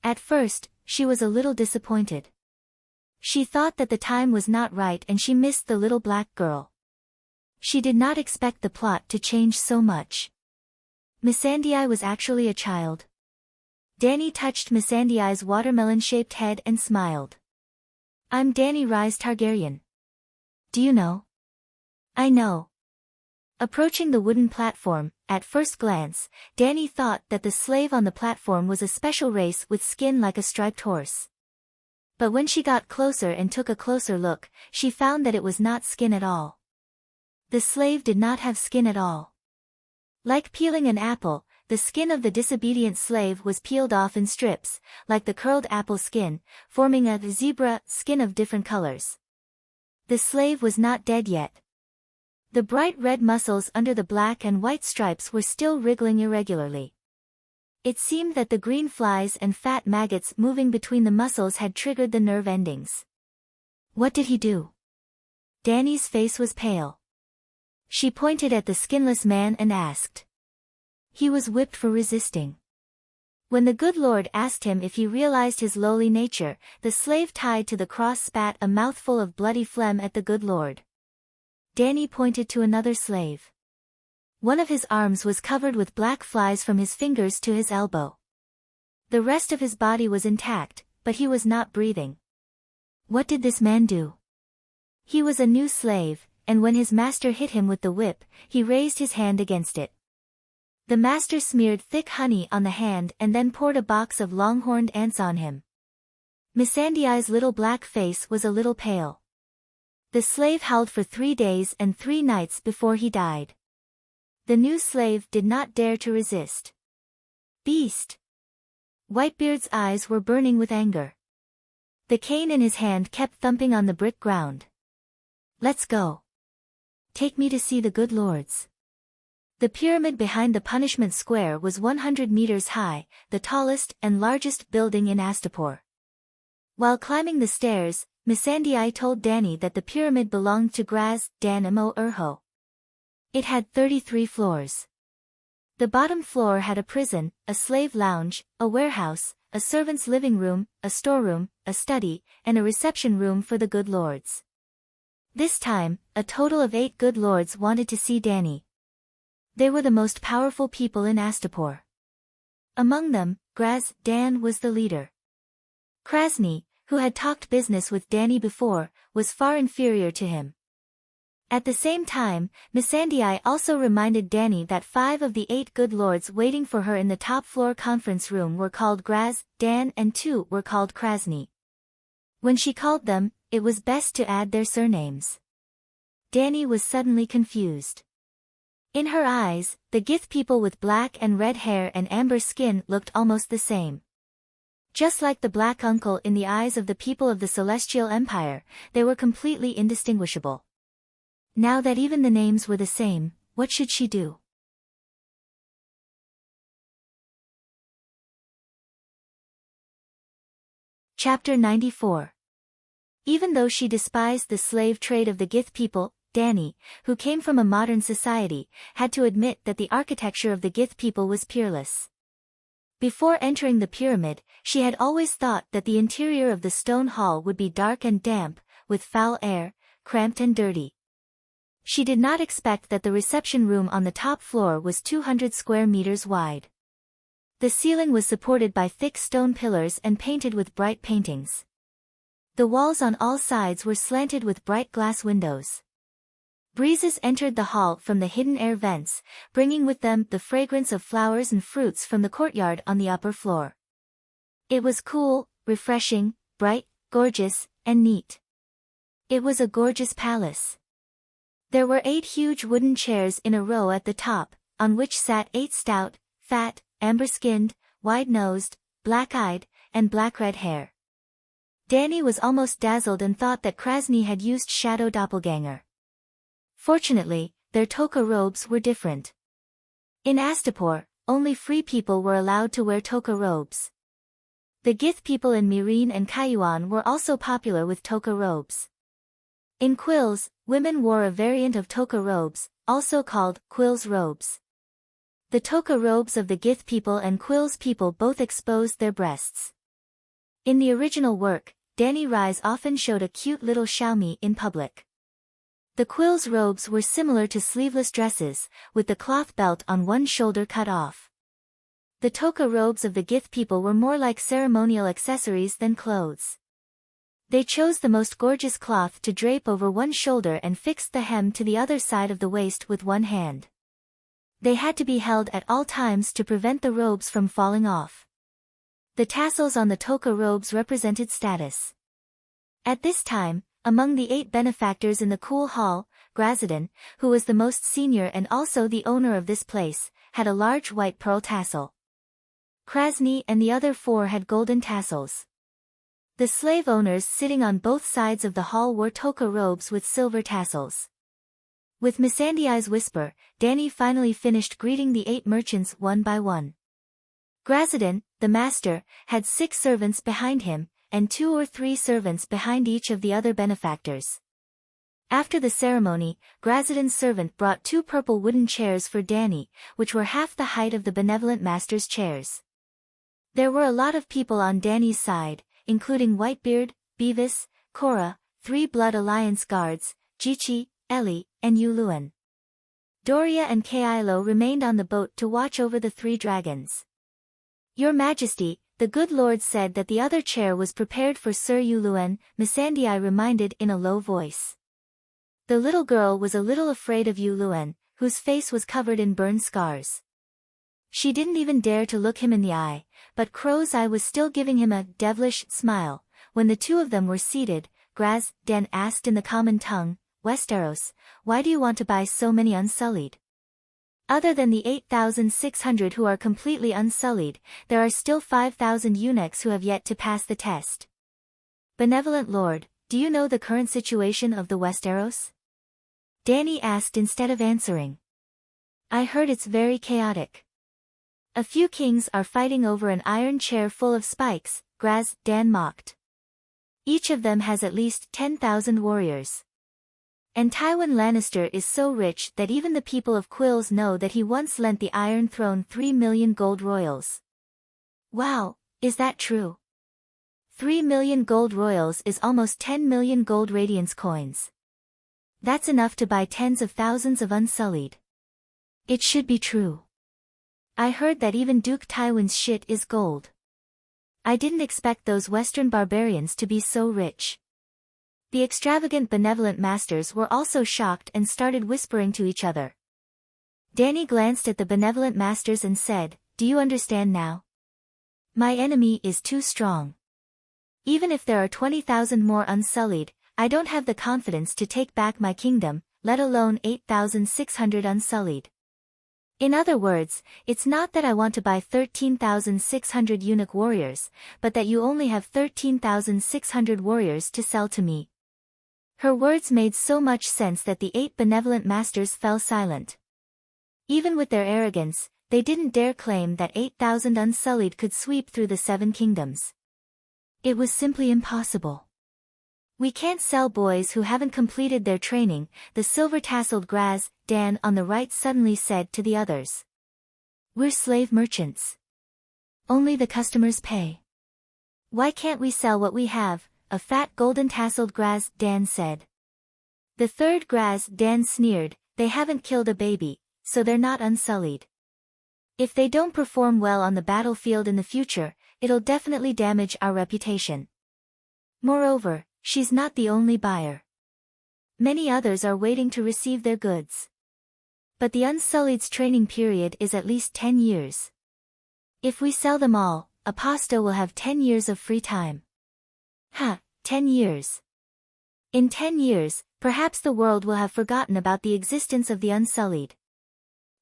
At first, she was a little disappointed. She thought that the time was not right and she missed the little black girl. She did not expect the plot to change so much. Missandei was actually a child. Dani touched Missandei's watermelon-shaped head and smiled. "I'm Dani Rise Targaryen. Do you know?" "I know." Approaching the wooden platform, at first glance, Dani thought that the slave on the platform was a special race with skin like a striped horse. But when she got closer and took a closer look, she found that it was not skin at all. The slave did not have skin at all. Like peeling an apple, the skin of the disobedient slave was peeled off in strips, like the curled apple skin, forming a zebra skin of different colors. The slave was not dead yet. The bright red muscles under the black and white stripes were still wriggling irregularly. It seemed that the green flies and fat maggots moving between the muscles had triggered the nerve endings. What did he do? Dani's face was pale. She pointed at the skinless man and asked. He was whipped for resisting. When the good lord asked him if he realized his lowly nature, the slave tied to the cross spat a mouthful of bloody phlegm at the good lord. Dani pointed to another slave. One of his arms was covered with black flies from his fingers to his elbow. The rest of his body was intact, but he was not breathing. What did this man do? He was a new slave, and when his master hit him with the whip, he raised his hand against it. The master smeared thick honey on the hand and then poured a box of long-horned ants on him. Missandei's little black face was a little pale. The slave howled for 3 days and 3 nights before he died. The new slave did not dare to resist. Beast! Whitebeard's eyes were burning with anger. The cane in his hand kept thumping on the brick ground. Let's go. Take me to see the good lords. The pyramid behind the punishment square was 100 meters high, the tallest and largest building in Astapor. While climbing the stairs, Missandei told Dani that the pyramid belonged to Graz Dan Imo Urho. It had 33 floors. The bottom floor had a prison, a slave lounge, a warehouse, a servant's living room, a storeroom, a study, and a reception room for the good lords. This time, a total of 8 good lords wanted to see Dani. They were the most powerful people in Astapor. Among them, Graz Dan was the leader. Krasny, who had talked business with Dani before, was far inferior to him. At the same time, Missandei also reminded Dani that 5 of the 8 good lords waiting for her in the top floor conference room were called Graz Dan and 2 were called Krasny. When she called them, it was best to add their surnames. Dani was suddenly confused. In her eyes, the Gith people with black and red hair and amber skin looked almost the same. Just like the Black Uncle in the eyes of the people of the Celestial Empire, they were completely indistinguishable. Now that even the names were the same, what should she do? Chapter 94. Even though she despised the slave trade of the Gith people, Dany, who came from a modern society, had to admit that the architecture of the Gith people was peerless. Before entering the pyramid, she had always thought that the interior of the stone hall would be dark and damp, with foul air, cramped and dirty. She did not expect that the reception room on the top floor was 200 square meters wide. The ceiling was supported by thick stone pillars and painted with bright paintings. The walls on all sides were slanted with bright glass windows. Breezes entered the hall from the hidden air vents, bringing with them the fragrance of flowers and fruits from the courtyard on the upper floor. It was cool, refreshing, bright, gorgeous, and neat. It was a gorgeous palace. There were 8 huge wooden chairs in a row at the top, on which sat 8 stout, fat, amber-skinned, wide-nosed, black-eyed, and black-red hair. Dany was almost dazzled and thought that Krasny had used Shadow Doppelganger. Fortunately, their toka robes were different. In Astapor, only free people were allowed to wear toka robes. The Gith people in Meereen and Cayuan were also popular with toka robes. In Quills, women wore a variant of toka robes, also called Quills robes. The toka robes of the Gith people and Quills people both exposed their breasts. In the original work, Dany Rise often showed a cute little Xiaomi in public. The Quills robes were similar to sleeveless dresses, with the cloth belt on one shoulder cut off. The toka robes of the Gith people were more like ceremonial accessories than clothes. They chose the most gorgeous cloth to drape over one shoulder and fixed the hem to the other side of the waist with one hand. They had to be held at all times to prevent the robes from falling off. The tassels on the toka robes represented status. At this time, among the 8 benefactors in the Cool Hall, Grazidan, who was the most senior and also the owner of this place, had a large white pearl tassel. Krasny and the other 4 had golden tassels. The slave owners sitting on both sides of the hall wore toka robes with silver tassels. With Missandei's whisper, Dany finally finished greeting the 8 merchants one by one. Grazidan, the master, had 6 servants behind him, and 2 or 3 servants behind each of the other benefactors. After the ceremony, Grazidan's servant brought 2 purple wooden chairs for Dany, which were half the height of the benevolent master's chairs. There were a lot of people on Dany's side, including Whitebeard, Beavis, Cora, 3 Blood Alliance guards, Jichi, Ellie, and Yuluan. Doria and Kailo remained on the boat to watch over the 3 dragons. Your Majesty, the good lord said that the other chair was prepared for Sir Yuluan, Missandei reminded in a low voice. The little girl was a little afraid of Yuluan, whose face was covered in burn scars. She didn't even dare to look him in the eye, but Crow's Eye was still giving him a devilish smile. When the 2 of them were seated, Dan asked in the common tongue, Westeros, why do you want to buy so many unsullied? Other than the 8,600 who are completely unsullied, there are still 5,000 eunuchs who have yet to pass the test. Benevolent Lord, do you know the current situation of the Westeros? Dany asked instead of answering. I heard it's very chaotic. A few kings are fighting over an iron chair full of spikes, Dan mocked. Each of them has at least 10,000 warriors. And Tywin Lannister is so rich that even the people of Quills know that he once lent the Iron Throne 3 million gold royals. Wow, is that true? 3 million gold royals is almost 10 million gold radiance coins. That's enough to buy tens of thousands of unsullied. It should be true. I heard that even Duke Tywin's shit is gold. I didn't expect those Western barbarians to be so rich. The extravagant benevolent masters were also shocked and started whispering to each other. Dany glanced at the benevolent masters and said, do you understand now? My enemy is too strong. Even if there are 20,000 more unsullied, I don't have the confidence to take back my kingdom, let alone 8,600 unsullied. In other words, it's not that I want to buy 13,600 eunuch warriors, but that you only have 13,600 warriors to sell to me. Her words made so much sense that the 8 benevolent masters fell silent. Even with their arrogance, they didn't dare claim that 8,000 unsullied could sweep through the 7 kingdoms. It was simply impossible. We can't sell boys who haven't completed their training, the silver-tasseled Graz, Dan on the right suddenly said to the others. We're slave merchants. Only the customers pay. Why can't we sell what we have? A fat golden-tasseled Graz, Dan said. The third Graz, Dan sneered, they haven't killed a baby, so they're not unsullied. If they don't perform well on the battlefield in the future, it'll definitely damage our reputation. Moreover, she's not the only buyer. Many others are waiting to receive their goods. But the Unsullied's training period is at least 10 years. If we sell them all, Aposta will have 10 years of free time. 10 years. In 10 years, perhaps the world will have forgotten about the existence of the Unsullied.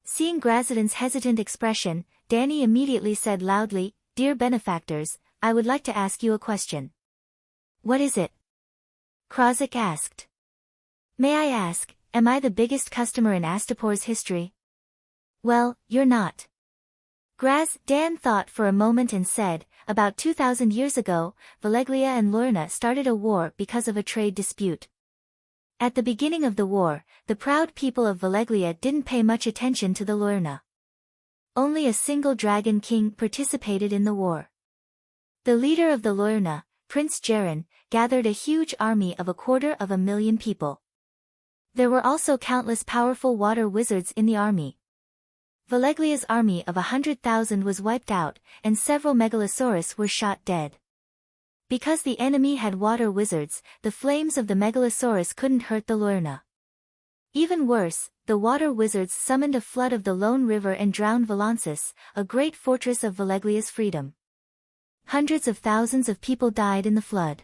Seeing Grazidan's hesitant expression, Danny immediately said loudly, Dear benefactors, I would like to ask you a question. What is it? Krozik asked. May I ask, am I the biggest customer in Astapor's history? Well, you're not. Dan thought for a moment and said, about 2,000 years ago, Valeglia and Lurna started a war because of a trade dispute. At the beginning of the war, the proud people of Valeglia didn't pay much attention to the Lurna. Only a single dragon king participated in the war. The leader of the Lurna, Prince Jaren, gathered a huge army of 250,000 people. There were also countless powerful water wizards in the army. Valeglia's army of 100,000 was wiped out, and several megalosaurus were shot dead. Because the enemy had water wizards, the flames of the megalosaurus couldn't hurt the Lurna. Even worse, the water wizards summoned a flood of the Lone River and drowned Valansis, a great fortress of Valeglia's freedom. Hundreds of thousands of people died in the flood.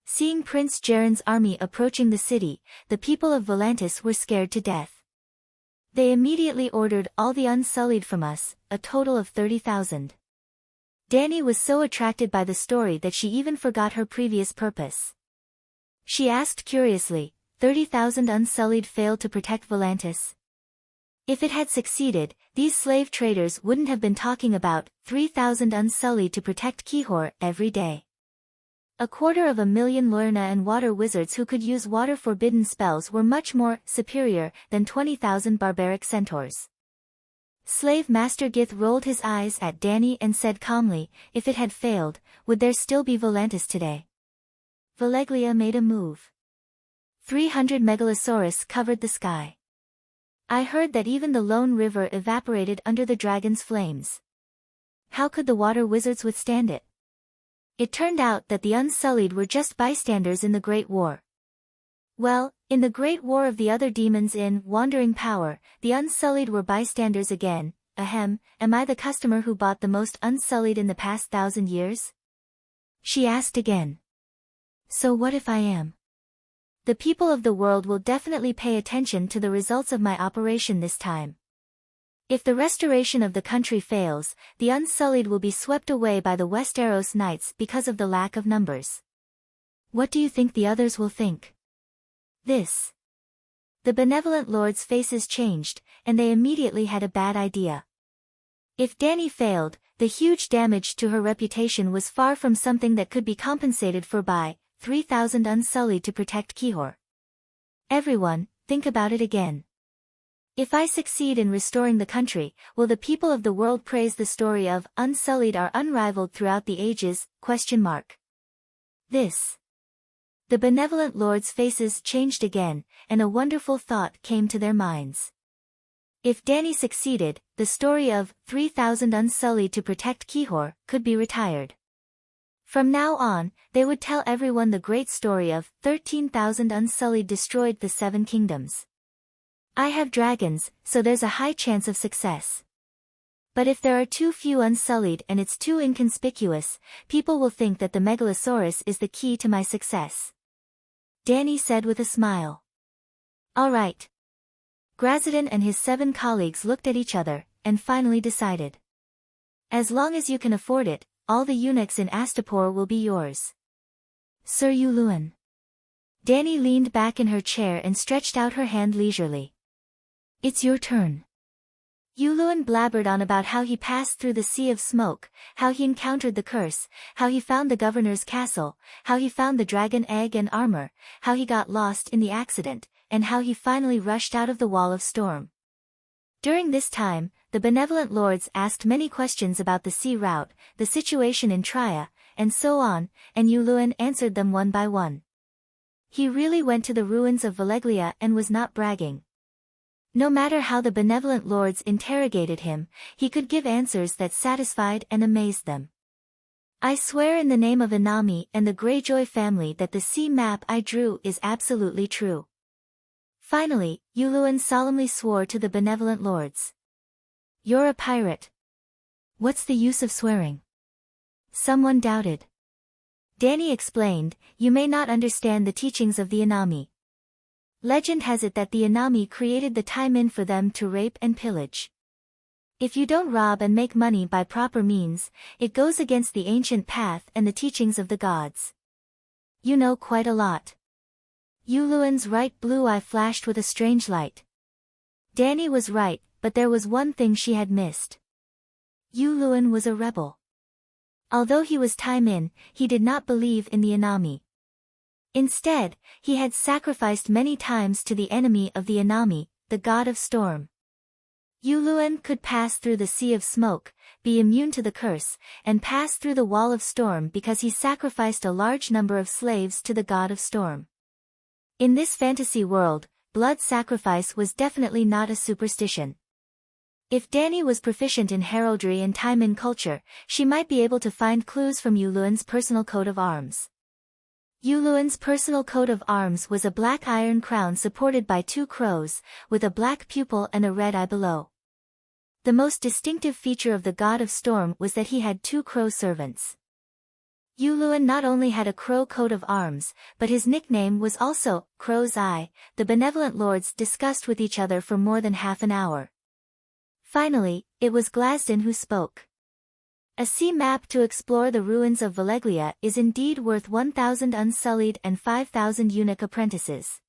Seeing Prince Jaren's army approaching the city, the people of Volantis were scared to death. They immediately ordered all the Unsullied from us, a total of 30,000. Danny was so attracted by the story that she even forgot her previous purpose. She asked curiously, 30,000 Unsullied failed to protect Volantis? If it had succeeded, these slave traders wouldn't have been talking about 3,000 Unsullied to protect Kihor every day. 250,000 Lurna and water wizards who could use water-forbidden spells were much more superior than 20,000 barbaric centaurs. Slave Master Gith rolled his eyes at Danny and said calmly, if it had failed, would there still be Volantis today? Valeglia made a move. 300 megalosaurus covered the sky. I heard that even the Lone River evaporated under the dragon's flames. How could the water wizards withstand it? It turned out that the Unsullied were just bystanders in the Great War. Well, in the Great War of the other demons in Wandering Power, the Unsullied were bystanders again. Ahem, am I the customer who bought the most Unsullied in the past 1,000 years? She asked again. So what if I am? The people of the world will definitely pay attention to the results of my operation this time. If the restoration of the country fails, the Unsullied will be swept away by the Westeros Knights because of the lack of numbers. What do you think the others will think? This. The benevolent lords' faces changed, and they immediately had a bad idea. If Danny failed, the huge damage to her reputation was far from something that could be compensated for by 3,000 Unsullied to protect Kihor. Everyone, think about it again. If I succeed in restoring the country, will the people of the world praise the story of Unsullied are unrivaled throughout the ages? This. The benevolent lords' faces changed again, and a wonderful thought came to their minds. If Danny succeeded, the story of 3,000 Unsullied to protect Kihor could be retired. From now on, they would tell everyone the great story of 13,000 Unsullied destroyed the 7 kingdoms. I have dragons, so there's a high chance of success. But if there are too few Unsullied and it's too inconspicuous, people will think that the Megalosaurus is the key to my success. Danny said with a smile. All right. Grazidan and his 7 colleagues looked at each other, and finally decided. As long as you can afford it, all the eunuchs in Astapor will be yours. Sir Yuluan. Danny leaned back in her chair and stretched out her hand leisurely. It's your turn. Yulun blabbered on about how he passed through the sea of smoke, how he encountered the curse, how he found the governor's castle, how he found the dragon egg and armor, how he got lost in the accident, and how he finally rushed out of the wall of storm. During this time, the benevolent lords asked many questions about the sea route, the situation in Trier, and so on, and Yulun answered them one by one. He really went to the ruins of Valeglia and was not bragging. No matter how the benevolent lords interrogated him, he could give answers that satisfied and amazed them. I swear in the name of Inami and the Greyjoy family that the sea map I drew is absolutely true. Finally, Yulun solemnly swore to the benevolent lords. You're a pirate. What's the use of swearing? Someone doubted. Danny explained, you may not understand the teachings of the Inami. Legend has it that the Inami created the Taimin for them to rape and pillage. If you don't rob and make money by proper means, it goes against the ancient path and the teachings of the gods. You know quite a lot. Yulun's right blue eye flashed with a strange light. Danny was right, but there was one thing she had missed. Yulun was a rebel. Although he was Taimin, he did not believe in the Inami. Instead, he had sacrificed many times to the enemy of the Inami, the god of storm. Yulun could pass through the sea of smoke, be immune to the curse, and pass through the wall of storm because he sacrificed a large number of slaves to the god of storm. In this fantasy world, blood sacrifice was definitely not a superstition. If Danny was proficient in heraldry and Taimin culture, she might be able to find clues from Yulun's personal coat of arms. Yulun's personal coat of arms was a black iron crown supported by 2 crows, with a black pupil and a red eye below. The most distinctive feature of the god of storm was that he had 2 crow servants. Yulun not only had a crow coat of arms, but his nickname was also Crow's Eye. The benevolent lords discussed with each other for more than half an hour. Finally, it was Glasden who spoke. A sea map to explore the ruins of Valeglia is indeed worth 1,000 unsullied and 5,000 eunuch apprentices.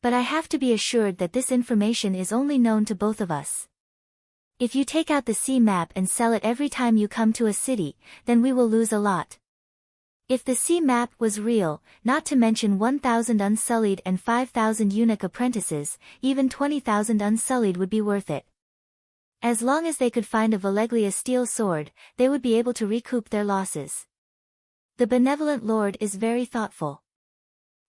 But I have to be assured that this information is only known to both of us. If you take out the sea map and sell it every time you come to a city, then we will lose a lot. If the sea map was real, not to mention 1,000 unsullied and 5,000 eunuch apprentices, even 20,000 unsullied would be worth it. As long as they could find a Valeglia steel sword, they would be able to recoup their losses. The benevolent lord is very thoughtful.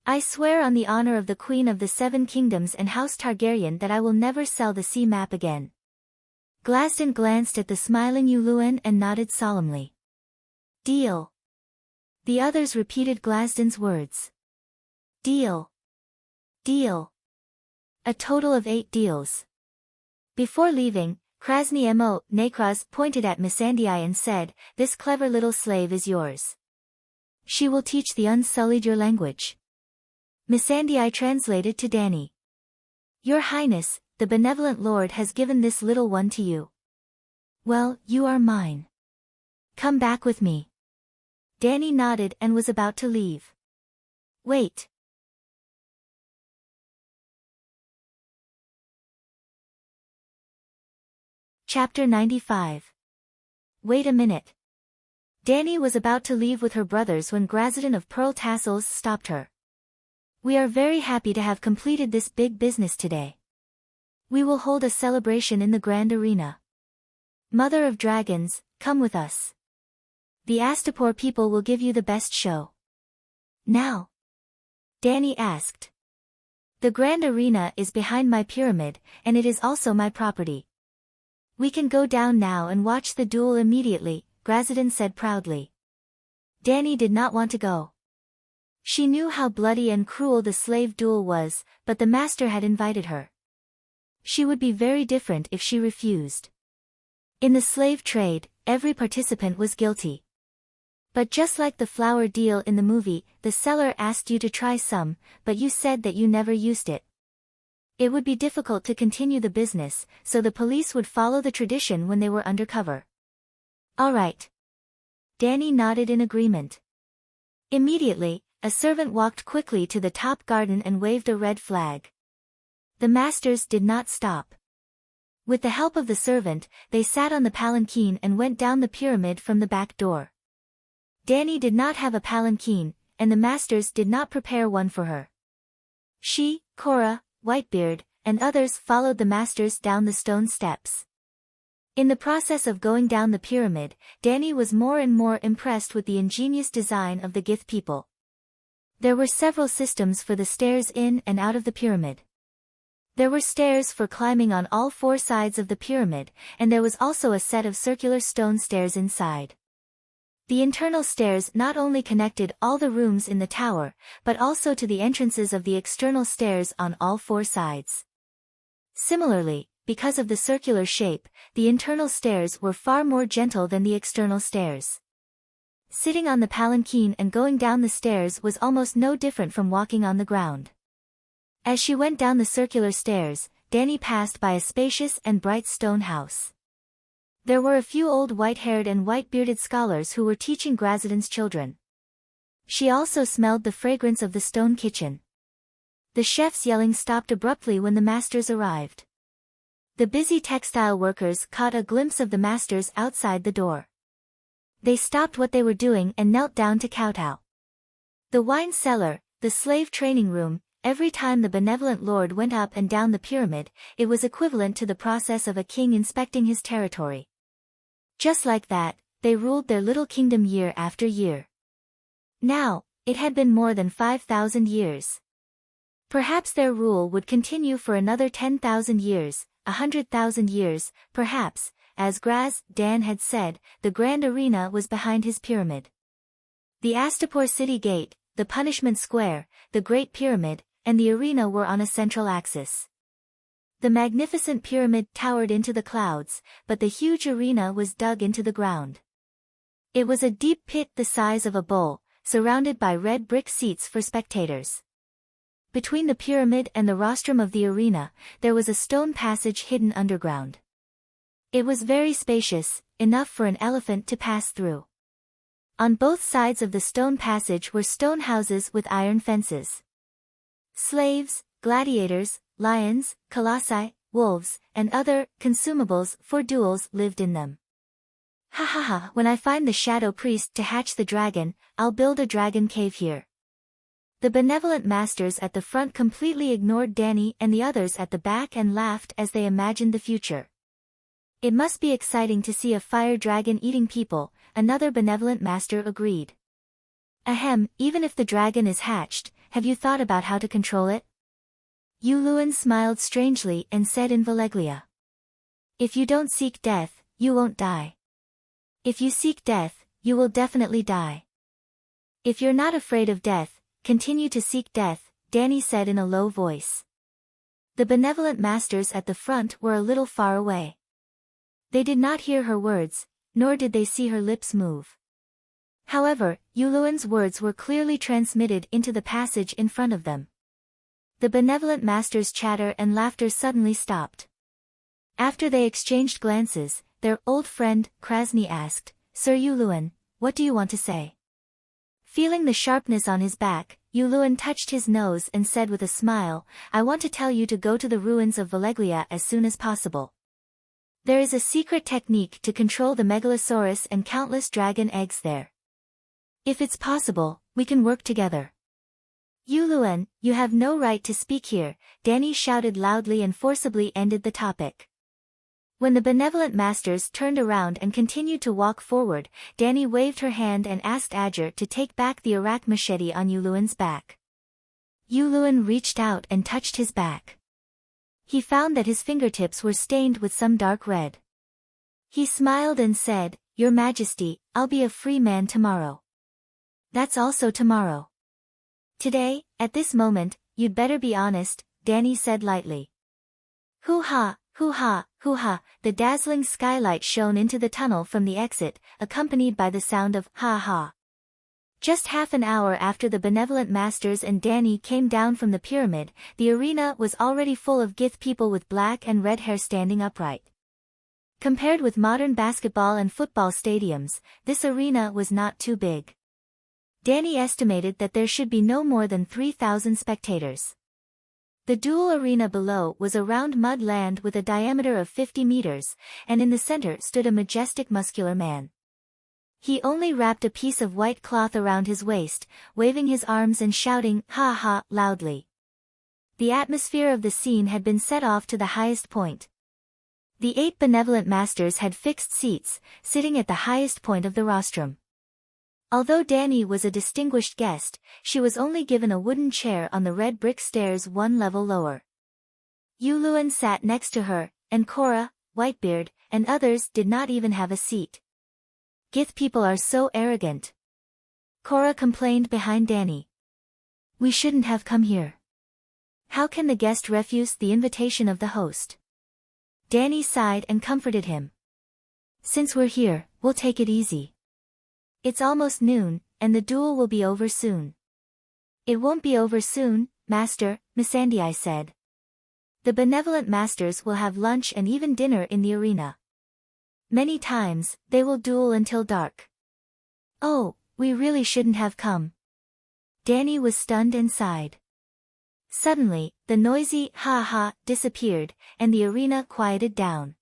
I swear on the honor of the Queen of the 7 Kingdoms and House Targaryen that I will never sell the sea map again. Glasden glanced at the smiling Yulun and nodded solemnly. Deal. The others repeated Glasden's words. Deal. Deal. A total of 8 deals. Before leaving, Krasny Mo. Nekraz pointed at Missandei and said, this clever little slave is yours. She will teach the unsullied your language. Missandei translated to Danny. Your Highness, the benevolent lord has given this little one to you. Well, you are mine. Come back with me. Danny nodded and was about to leave. Wait. Chapter 95. Wait a minute. Danny was about to leave with her brothers when Grazadon of Pearl Tassels stopped her. We are very happy to have completed this big business today. We will hold a celebration in the Grand Arena. Mother of Dragons, come with us. The Astapor people will give you the best show. Now? Danny asked. The Grand Arena is behind my pyramid, and it is also my property. We can go down now and watch the duel immediately, Grazadon said proudly. Danny did not want to go. She knew how bloody and cruel the slave duel was, but the master had invited her. She would be very different if she refused. In the slave trade, every participant was guilty. But just like the flour deal in the movie, the seller asked you to try some, but you said that you never used it. It would be difficult to continue the business, so the police would follow the tradition when they were undercover. All right. Danny nodded in agreement. Immediately, a servant walked quickly to the top garden and waved a red flag. The masters did not stop. With the help of the servant, they sat on the palanquin and went down the pyramid from the back door. Dani did not have a palanquin, and the masters did not prepare one for her. She, Cora, Whitebeard, and others followed the masters down the stone steps. In the process of going down the pyramid, Dani was more and more impressed with the ingenious design of the Gith people. There were several systems for the stairs in and out of the pyramid. There were stairs for climbing on all four sides of the pyramid, and there was also a set of circular stone stairs inside. The internal stairs not only connected all the rooms in the tower, but also to the entrances of the external stairs on all four sides. Similarly, because of the circular shape, the internal stairs were far more gentle than the external stairs. Sitting on the palanquin and going down the stairs was almost no different from walking on the ground. As she went down the circular stairs, Dani passed by a spacious and bright stone house. There were a few old white-haired and white-bearded scholars who were teaching Grazidan's children. She also smelled the fragrance of the stone kitchen. The chef's yelling stopped abruptly when the masters arrived. The busy textile workers caught a glimpse of the masters outside the door. They stopped what they were doing and knelt down to kowtow. The wine cellar, the slave training room, every time the benevolent lord went up and down the pyramid, it was equivalent to the process of a king inspecting his territory. Just like that, they ruled their little kingdom year after year. Now, it had been more than 5,000 years. Perhaps their rule would continue for another 10,000 years, 100,000 years, perhaps. As Dan had said, the grand arena was behind his pyramid. The Astapor city gate, the punishment square, the Great Pyramid, and the arena were on a central axis. The magnificent pyramid towered into the clouds, but the huge arena was dug into the ground. It was a deep pit the size of a bowl, surrounded by red brick seats for spectators. Between the pyramid and the rostrum of the arena, there was a stone passage hidden underground. It was very spacious, enough for an elephant to pass through. On both sides of the stone passage were stone houses with iron fences. Slaves, gladiators, lions, colossi, wolves, and other consumables for duels lived in them. Ha ha ha, when I find the shadow priest to hatch the dragon, I'll build a dragon cave here. The benevolent masters at the front completely ignored Dani and the others at the back and laughed as they imagined the future. It must be exciting to see a fire dragon eating people, another benevolent master agreed. Ahem, even if the dragon is hatched, have you thought about how to control it? Yuluan smiled strangely and said in Valeglia. If you don't seek death, you won't die. If you seek death, you will definitely die. If you're not afraid of death, continue to seek death, Dani said in a low voice. The benevolent masters at the front were a little far away. They did not hear her words, nor did they see her lips move. However, Yuluan's words were clearly transmitted into the passage in front of them. The benevolent master's chatter and laughter suddenly stopped. After they exchanged glances, their old friend, Krasny asked, Sir Yuluan, what do you want to say? Feeling the sharpness on his back, Yuluan touched his nose and said with a smile, I want to tell you to go to the ruins of Valeglia as soon as possible. There is a secret technique to control the Megalosaurus and countless dragon eggs there. If it's possible, we can work together. Yuluan, you have no right to speak here, Dani shouted loudly and forcibly ended the topic. When the benevolent masters turned around and continued to walk forward, Dani waved her hand and asked Adger to take back the Arak machete on Yuluan's back. Yuluan reached out and touched his back. He found that his fingertips were stained with some dark red. He smiled and said, Your Majesty, I'll be a free man tomorrow. That's also tomorrow. Today, at this moment, you'd better be honest, Dani said lightly. Hoo-ha, hoo-ha, hoo-ha, the dazzling skylight shone into the tunnel from the exit, accompanied by the sound of ha-ha. Just half an hour after the benevolent masters and Dani came down from the pyramid, the arena was already full of Gith people with black and red hair standing upright. Compared with modern basketball and football stadiums, this arena was not too big. Dani estimated that there should be no more than 3,000 spectators. The duel arena below was a round mud land with a diameter of 50 meters, and in the center stood a majestic muscular man. He only wrapped a piece of white cloth around his waist, waving his arms and shouting, "Ha ha," loudly. The atmosphere of the scene had been set off to the highest point. The 8 benevolent masters had fixed seats, sitting at the highest point of the rostrum. Although Dani was a distinguished guest, she was only given a wooden chair on the red brick stairs one level lower. Yuluan sat next to her, and Cora, Whitebeard, and others did not even have a seat. "Gith people are so arrogant," Cora complained behind Dani. "We shouldn't have come here. How can the guest refuse the invitation of the host?" Dani sighed and comforted him. "Since we're here, we'll take it easy. It's almost noon, and the duel will be over soon." "It won't be over soon, Master," Missandei said. "The benevolent masters will have lunch and even dinner in the arena. Many times, they will duel until dark." "Oh, we really shouldn't have come." Dani was stunned and sighed. Suddenly, the noisy "ha ha" disappeared, and the arena quieted down.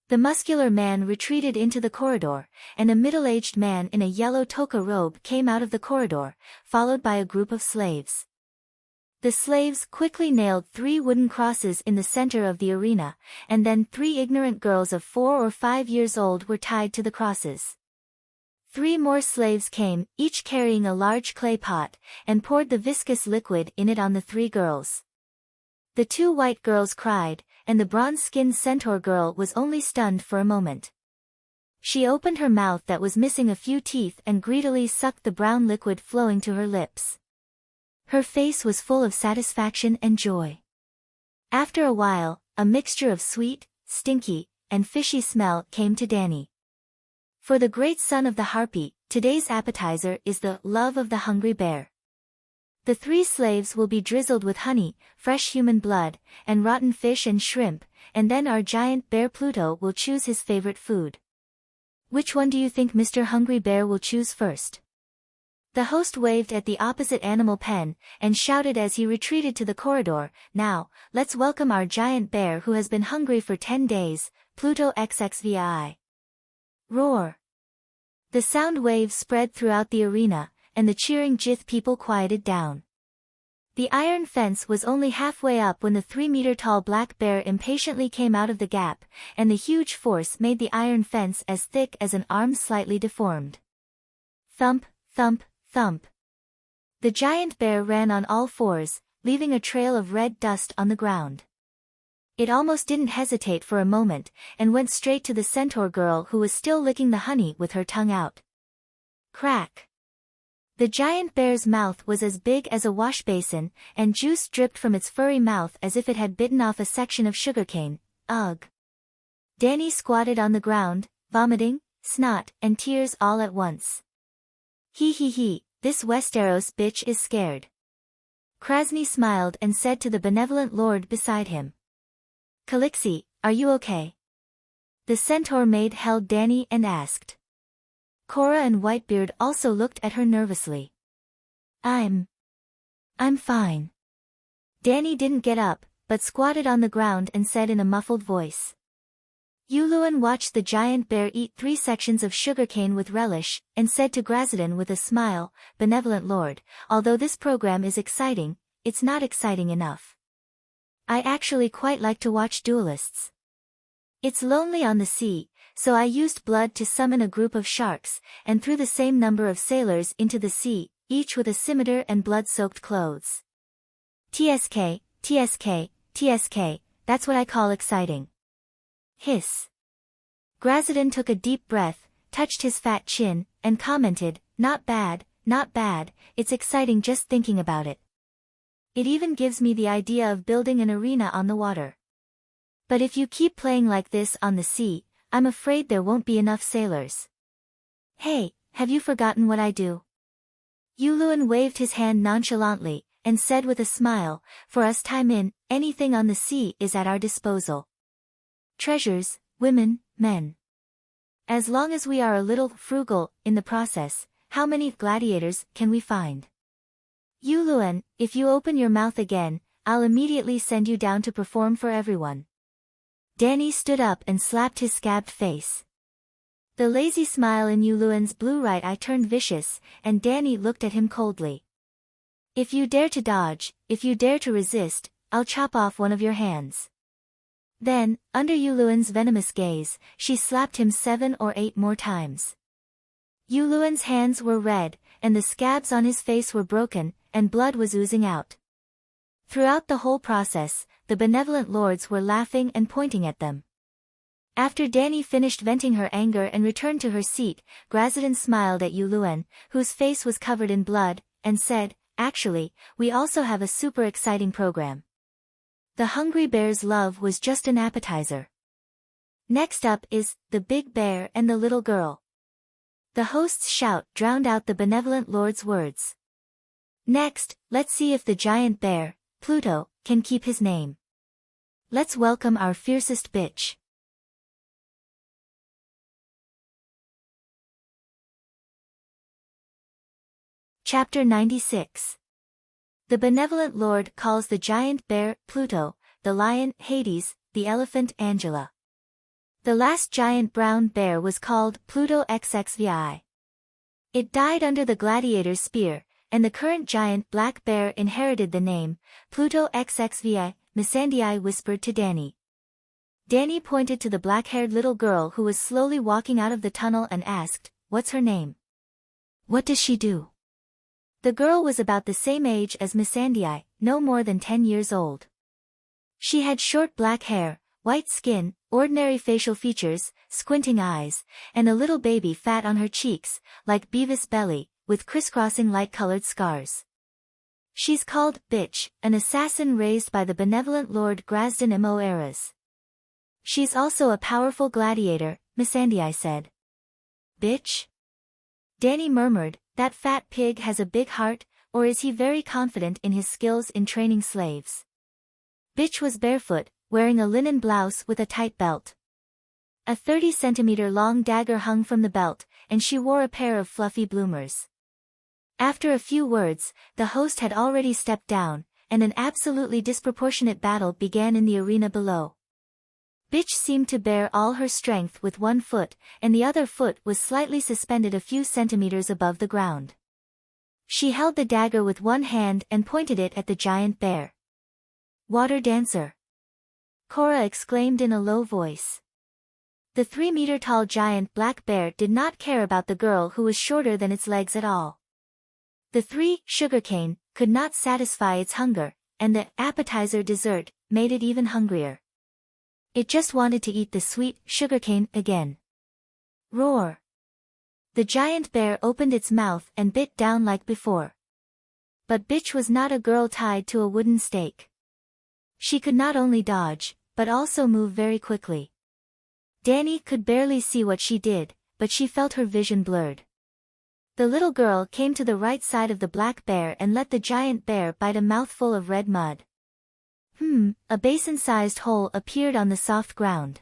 The muscular man retreated into the corridor, and a middle-aged man in a yellow toka robe came out of the corridor, followed by a group of slaves. The slaves quickly nailed 3 wooden crosses in the center of the arena, and then 3 ignorant girls of 4 or 5 years old were tied to the crosses. 3 more slaves came, each carrying a large clay pot, and poured the viscous liquid in it on the 3 girls. The 2 white girls cried, and the bronze-skinned centaur girl was only stunned for a moment. She opened her mouth that was missing a few teeth and greedily sucked the brown liquid flowing to her lips. Her face was full of satisfaction and joy. After a while, a mixture of sweet, stinky, and fishy smell came to Dani. For the great son of the harpy, today's appetizer is the love of the hungry bear. The 3 slaves will be drizzled with honey, fresh human blood, and rotten fish and shrimp, and then our giant bear Pluto will choose his favorite food. Which one do you think Mr. Hungry Bear will choose first? The host waved at the opposite animal pen, and shouted as he retreated to the corridor, "Now, let's welcome our giant bear who has been hungry for 10 days, Pluto XXVI. Roar!" The sound waves spread throughout the arena, and the cheering Gith people quieted down. The iron fence was only halfway up when the 3-meter-tall black bear impatiently came out of the gap, and the huge force made the iron fence as thick as an arm slightly deformed. Thump, thump, thump. The giant bear ran on all 4s, leaving a trail of red dust on the ground. It almost didn't hesitate for a moment, and went straight to the centaur girl who was still licking the honey with her tongue out. Crack! The giant bear's mouth was as big as a wash basin, and juice dripped from its furry mouth as if it had bitten off a section of sugarcane. Ugh! Dani squatted on the ground, vomiting, snot, and tears all at once. He, this Westeros bitch is scared. Krasny smiled and said to the benevolent lord beside him. "Calixi, are you okay?" The centaur maid held Dani and asked. Cora and Whitebeard also looked at her nervously. I'm fine." Dani didn't get up, but squatted on the ground and said in a muffled voice. Yuluan watched the giant bear eat 3 sections of sugarcane with relish, and said to Grazadon with a smile, "Benevolent lord, although this program is exciting, it's not exciting enough. I actually quite like to watch duelists. It's lonely on the sea, so I used blood to summon a group of sharks, and threw the same number of sailors into the sea, each with a scimitar and blood-soaked clothes. TSK, TSK, TSK, that's what I call exciting." Hiss. Grazadon took a deep breath, touched his fat chin, and commented, not bad, it's exciting just thinking about it. It even gives me the idea of building an arena on the water. But if you keep playing like this on the sea, I'm afraid there won't be enough sailors. Hey, have you forgotten what I do?" Yuluan waved his hand nonchalantly, and said with a smile, "For us Taimin, anything on the sea is at our disposal. Treasures, women, men. As long as we are a little frugal in the process, how many gladiators can we find? Yuluan, if you open your mouth again, I'll immediately send you down to perform for everyone. Danny stood up and slapped his scabbed face. The lazy smile in Yuluan's blue right eye turned vicious, and Danny looked at him coldly. If you dare to dodge, if you dare to resist, I'll chop off one of your hands. Then, under Yuluan's venomous gaze, she slapped him 7 or 8 more times. Yuluan's hands were red, and the scabs on his face were broken, and blood was oozing out. Throughout the whole process, the benevolent lords were laughing and pointing at them. After Danny finished venting her anger and returned to her seat, Grazidan smiled at Yuluan, whose face was covered in blood, and said, "Actually, we also have a super exciting program." The hungry bear's love was just an appetizer. Next up is the big bear and the little girl. The host's shout drowned out the benevolent lord's words. Next, let's see if the giant bear, Pluto, can keep his name. Let's welcome our fiercest bitch. Chapter 96. The benevolent lord calls the giant bear, Pluto, the lion, Hades, the elephant, Angela. The last giant brown bear was called Pluto XXVI. It died under the gladiator's spear, and the current giant black bear inherited the name, Pluto XXVI, Missandei whispered to Danny. Danny pointed to the black-haired little girl who was slowly walking out of the tunnel and asked, "What's her name? What does she do?" The girl was about the same age as Missandei, no more than 10 years old. She had short black hair, white skin, ordinary facial features, squinting eyes, and a little baby fat on her cheeks, like Beavis' belly, with crisscrossing light-colored scars. She's called Bitch, an assassin raised by the benevolent Lord Grazidan Mo Eras. She's also a powerful gladiator, Missandei said. Bitch? Danny murmured, that fat pig has a big heart, or is he very confident in his skills in training slaves? Bitch was barefoot, wearing a linen blouse with a tight belt. A 30-centimeter-long dagger hung from the belt, and she wore a pair of fluffy bloomers. After a few words, the host had already stepped down, and an absolutely disproportionate battle began in the arena below. Bitch seemed to bear all her strength with one foot, and the other foot was slightly suspended a few centimeters above the ground. She held the dagger with one hand and pointed it at the giant bear. "Water dancer!" Cora exclaimed in a low voice. The 3-meter-tall giant black bear did not care about the girl who was shorter than its legs at all. The 3 sugarcane could not satisfy its hunger, and the appetizer dessert made it even hungrier. It just wanted to eat the sweet sugarcane again. Roar! The giant bear opened its mouth and bit down like before. But Bitch was not a girl tied to a wooden stake. She could not only dodge, but also move very quickly. Danny could barely see what she did, but she felt her vision blurred. The little girl came to the right side of the black bear and let the giant bear bite a mouthful of red mud. A basin-sized hole appeared on the soft ground.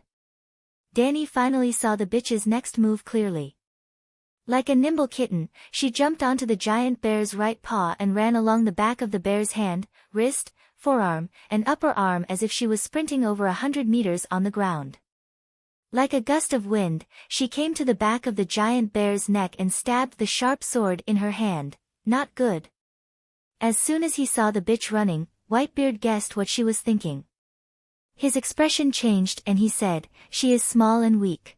Danny finally saw the bitch's next move clearly. Like a nimble kitten, she jumped onto the giant bear's right paw and ran along the back of the bear's hand, wrist, forearm, and upper arm as if she was sprinting over 100 meters on the ground. Like a gust of wind, she came to the back of the giant bear's neck and stabbed the sharp sword in her hand. Not good. As soon as he saw the bitch running, Whitebeard guessed what she was thinking. His expression changed and he said, "She is small and weak.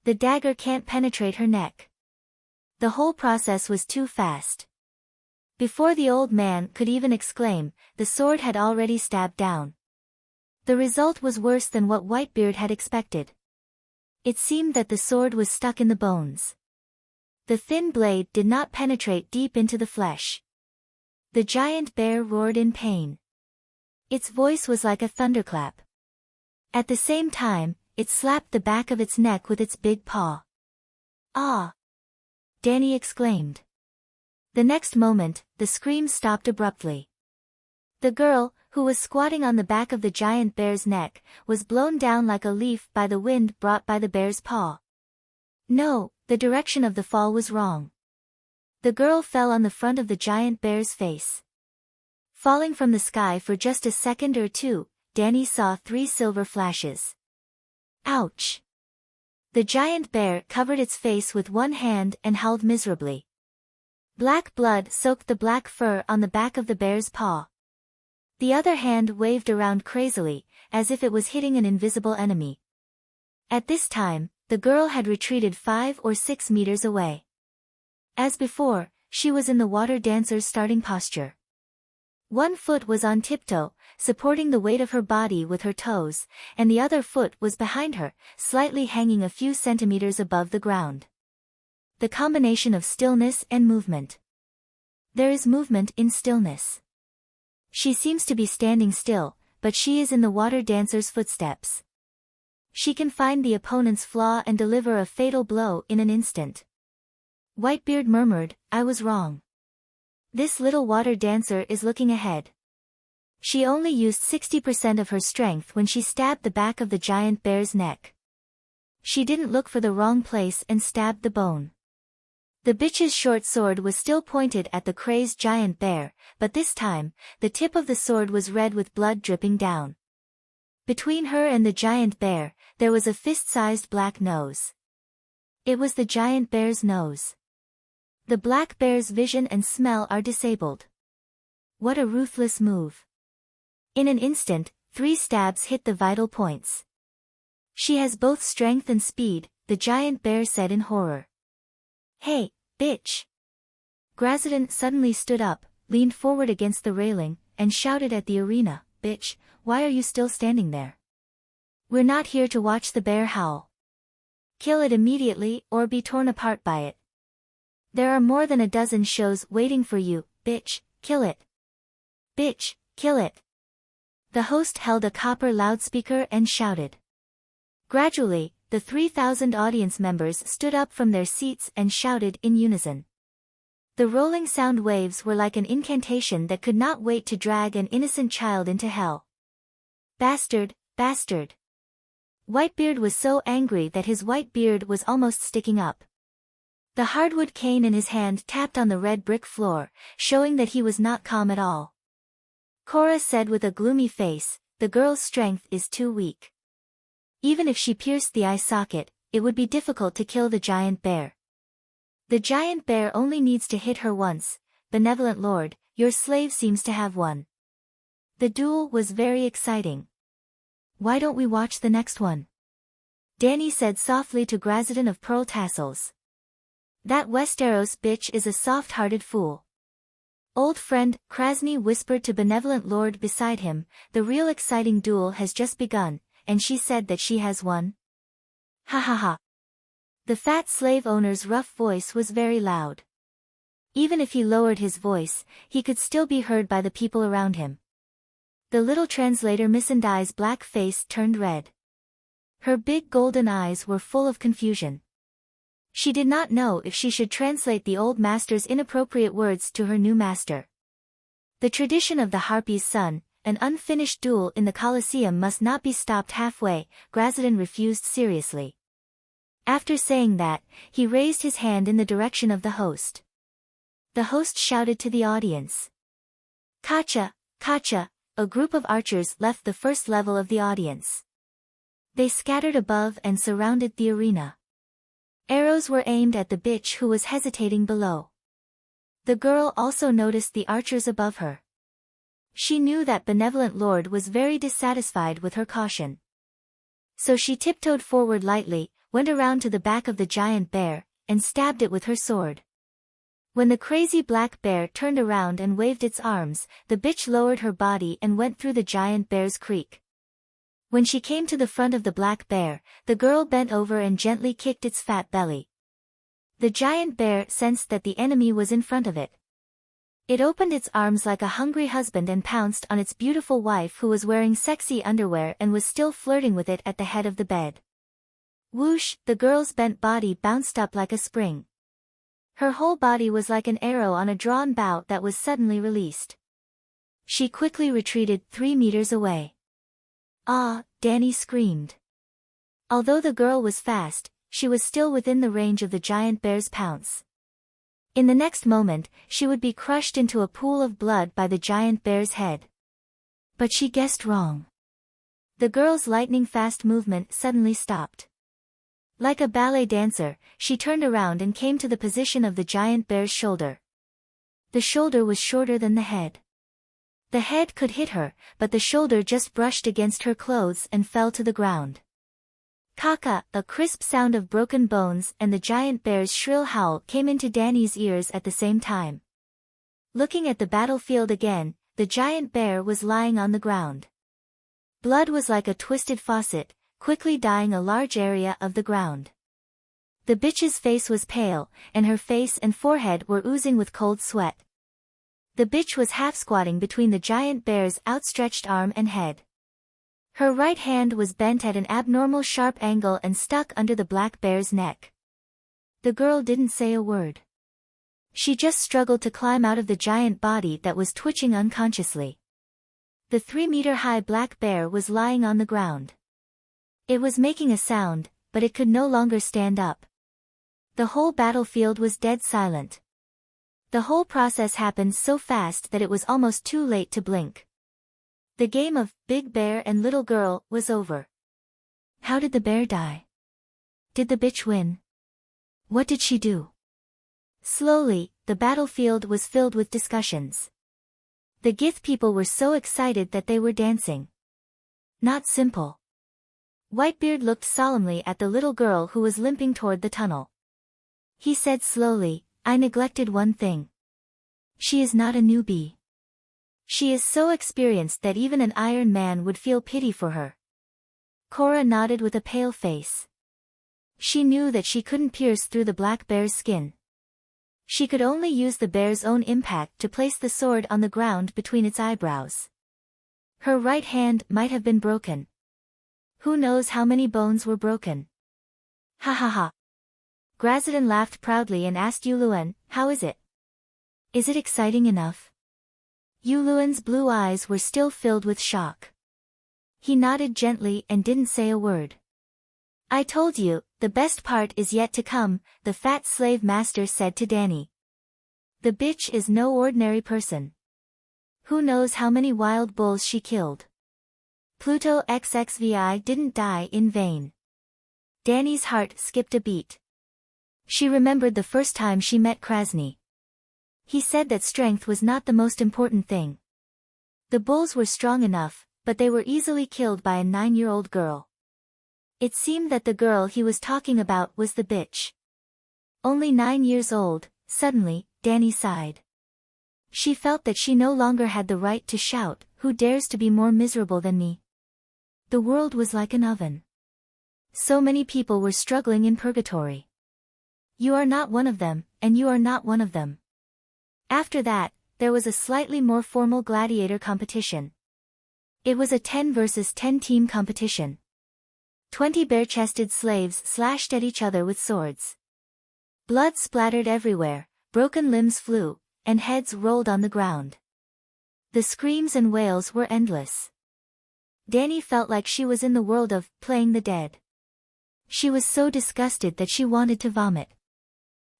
The dagger can't penetrate her neck." The whole process was too fast. Before the old man could even exclaim, the sword had already stabbed down. The result was worse than what Whitebeard had expected. It seemed that the sword was stuck in the bones. The thin blade did not penetrate deep into the flesh. The giant bear roared in pain. Its voice was like a thunderclap. At the same time, it slapped the back of its neck with its big paw. "Ah!" Danny exclaimed. The next moment, the scream stopped abruptly. The girl, who was squatting on the back of the giant bear's neck, was blown down like a leaf by the wind brought by the bear's paw. No, the direction of the fall was wrong. The girl fell on the front of the giant bear's face. Falling from the sky for just a second or two, Danny saw 3 silver flashes. Ouch! The giant bear covered its face with one hand and howled miserably. Black blood soaked the black fur on the back of the bear's paw. The other hand waved around crazily, as if it was hitting an invisible enemy. At this time, the girl had retreated 5 or 6 meters away. As before, she was in the water dancer's starting posture. One foot was on tiptoe, supporting the weight of her body with her toes, and the other foot was behind her, slightly hanging a few centimeters above the ground. The combination of stillness and movement. There is movement in stillness. She seems to be standing still, but she is in the water dancer's footsteps. She can find the opponent's flaw and deliver a fatal blow in an instant. Whitebeard murmured, "I was wrong. This little water dancer is looking ahead." She only used 60% of her strength when she stabbed the back of the giant bear's neck. She didn't look for the wrong place and stabbed the bone. The bitch's short sword was still pointed at the crazed giant bear, but this time, the tip of the sword was red with blood dripping down. Between her and the giant bear, there was a fist-sized black nose. It was the giant bear's nose. The black bear's vision and smell are disabled. What a ruthless move. In an instant, 3 stabs hit the vital points. She has both strength and speed, the giant bear said in horror. "Hey, bitch!" Grazadon suddenly stood up, leaned forward against the railing, and shouted at the arena, "Bitch, why are you still standing there? We're not here to watch the bear howl. Kill it immediately or be torn apart by it. There are more than a dozen shows waiting for you, bitch, kill it. Bitch, kill it." The host held a copper loudspeaker and shouted. Gradually, the 3,000 audience members stood up from their seats and shouted in unison. The rolling sound waves were like an incantation that could not wait to drag an innocent child into hell. Bastard, bastard. Whitebeard was so angry that his white beard was almost sticking up. The hardwood cane in his hand tapped on the red brick floor, showing that he was not calm at all. Cora said with a gloomy face, "The girl's strength is too weak. Even if she pierced the eye socket, it would be difficult to kill the giant bear. The giant bear only needs to hit her once. Benevolent Lord, your slave seems to have won." The duel was very exciting. "Why don't we watch the next one?" Danny said softly to Grazadon of Pearl Tassels. "That Westeros bitch is a soft-hearted fool." Old friend, Krasny whispered to Benevolent Lord beside him, "The real exciting duel has just begun, and she said that she has won." Ha ha ha. The fat slave owner's rough voice was very loud. Even if he lowered his voice, he could still be heard by the people around him. The little translator Missandei's black face turned red. Her big golden eyes were full of confusion. She did not know if she should translate the old master's inappropriate words to her new master. The tradition of the Harpy's son, an unfinished duel in the Colosseum, must not be stopped halfway, Grazadon refused seriously. After saying that, he raised his hand in the direction of the host. The host shouted to the audience. "Kacha, Kacha!" A group of archers left the first level of the audience. They scattered above and surrounded the arena. Arrows were aimed at the bitch who was hesitating below. The girl also noticed the archers above her. She knew that Benevolent Lord was very dissatisfied with her caution. So she tiptoed forward lightly, went around to the back of the giant bear, and stabbed it with her sword. When the crazy black bear turned around and waved its arms, the bitch lowered her body and went through the giant bear's creek. When she came to the front of the black bear, the girl bent over and gently kicked its fat belly. The giant bear sensed that the enemy was in front of it. It opened its arms like a hungry husband and pounced on its beautiful wife, who was wearing sexy underwear and was still flirting with it at the head of the bed. Whoosh! The girl's bent body bounced up like a spring. Her whole body was like an arrow on a drawn bow that was suddenly released. She quickly retreated 3 meters away. "Ah!" Danny screamed. Although the girl was fast, she was still within the range of the giant bear's pounce. In the next moment, she would be crushed into a pool of blood by the giant bear's head. But she guessed wrong. The girl's lightning-fast movement suddenly stopped. Like a ballet dancer, she turned around and came to the position of the giant bear's shoulder. The shoulder was shorter than the head. The head could hit her, but the shoulder just brushed against her clothes and fell to the ground. Caca, a crisp sound of broken bones and the giant bear's shrill howl came into Danny's ears at the same time. Looking at the battlefield again, the giant bear was lying on the ground. Blood was like a twisted faucet, quickly dyeing a large area of the ground. The bitch's face was pale, and her face and forehead were oozing with cold sweat. The bitch was half-squatting between the giant bear's outstretched arm and head. Her right hand was bent at an abnormal sharp angle and stuck under the black bear's neck. The girl didn't say a word. She just struggled to climb out of the giant body that was twitching unconsciously. The 3-meter-high black bear was lying on the ground. It was making a sound, but it could no longer stand up. The whole battlefield was dead silent. The whole process happened so fast that it was almost too late to blink. The game of Big Bear and Little Girl was over. How did the bear die? Did the bitch win? What did she do? Slowly, the battlefield was filled with discussions. The Gith people were so excited that they were dancing. Not simple. Whitebeard looked solemnly at the little girl who was limping toward the tunnel. He said slowly, I neglected one thing. She is not a newbie. She is so experienced that even an Iron Man would feel pity for her. Cora nodded with a pale face. She knew that she couldn't pierce through the black bear's skin. She could only use the bear's own impact to place the sword on the ground between its eyebrows. Her right hand might have been broken. Who knows how many bones were broken? Ha ha ha. Grazidan laughed proudly and asked Yuluan, how is it? Is it exciting enough? Yuluan's blue eyes were still filled with shock. He nodded gently and didn't say a word. I told you, the best part is yet to come, the fat slave master said to Danny. The bitch is no ordinary person. Who knows how many wild bulls she killed? Pluto XXVI didn't die in vain. Danny's heart skipped a beat. She remembered the first time she met Krasny. He said that strength was not the most important thing. The bulls were strong enough, but they were easily killed by a 9-year-old girl. It seemed that the girl he was talking about was the bitch. Only 9 years old, suddenly, Danny sighed. She felt that she no longer had the right to shout, who dares to be more miserable than me? The world was like an oven. So many people were struggling in purgatory. You are not one of them, and you are not one of them. After that, there was a slightly more formal gladiator competition. It was a 10 versus 10 team competition. 20 bare-chested slaves slashed at each other with swords. Blood splattered everywhere, broken limbs flew, and heads rolled on the ground. The screams and wails were endless. Danny felt like she was in the world of playing the dead. She was so disgusted that she wanted to vomit.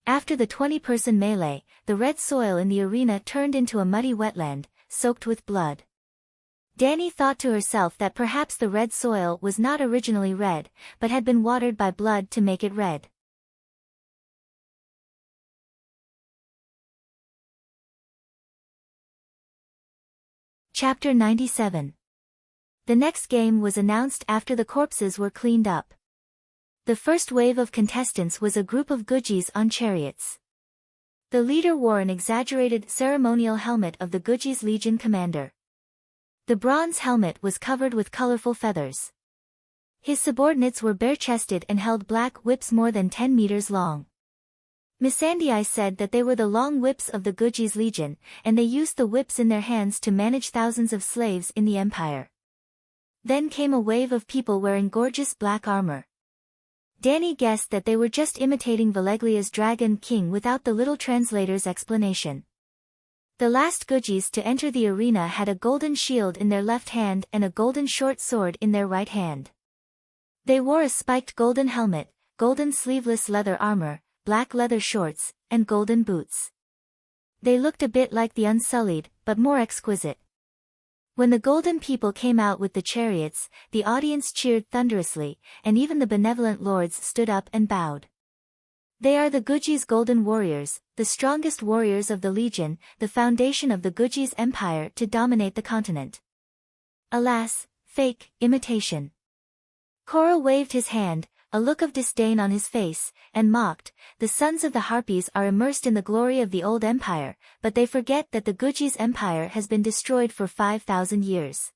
After the 20-person melee, the red soil in the arena turned into a muddy wetland, soaked with blood. Danny thought to herself that perhaps the red soil was not originally red, but had been watered by blood to make it red. Chapter 97. The next game was announced after the corpses were cleaned up. The first wave of contestants was a group of Gujis on chariots. The leader wore an exaggerated ceremonial helmet of the Gujis Legion commander. The bronze helmet was covered with colorful feathers. His subordinates were bare-chested and held black whips more than 10 meters long. Missandei said that they were the long whips of the Gujis Legion, and they used the whips in their hands to manage thousands of slaves in the empire. Then came a wave of people wearing gorgeous black armor. Danny guessed that they were just imitating Valeglia's Dragon King without the little translator's explanation. The last Gujis to enter the arena had a golden shield in their left hand and a golden short sword in their right hand. They wore a spiked golden helmet, golden sleeveless leather armor, black leather shorts, and golden boots. They looked a bit like the Unsullied, but more exquisite. When the golden people came out with the chariots, the audience cheered thunderously, and even the benevolent lords stood up and bowed. They are the Guji's golden warriors, the strongest warriors of the Legion, the foundation of the Guji's empire to dominate the continent. Alas, fake, imitation. Korra waved his hand, a look of disdain on his face, and mocked, the sons of the Harpies are immersed in the glory of the old empire, but they forget that the Guji's empire has been destroyed for 5,000 years.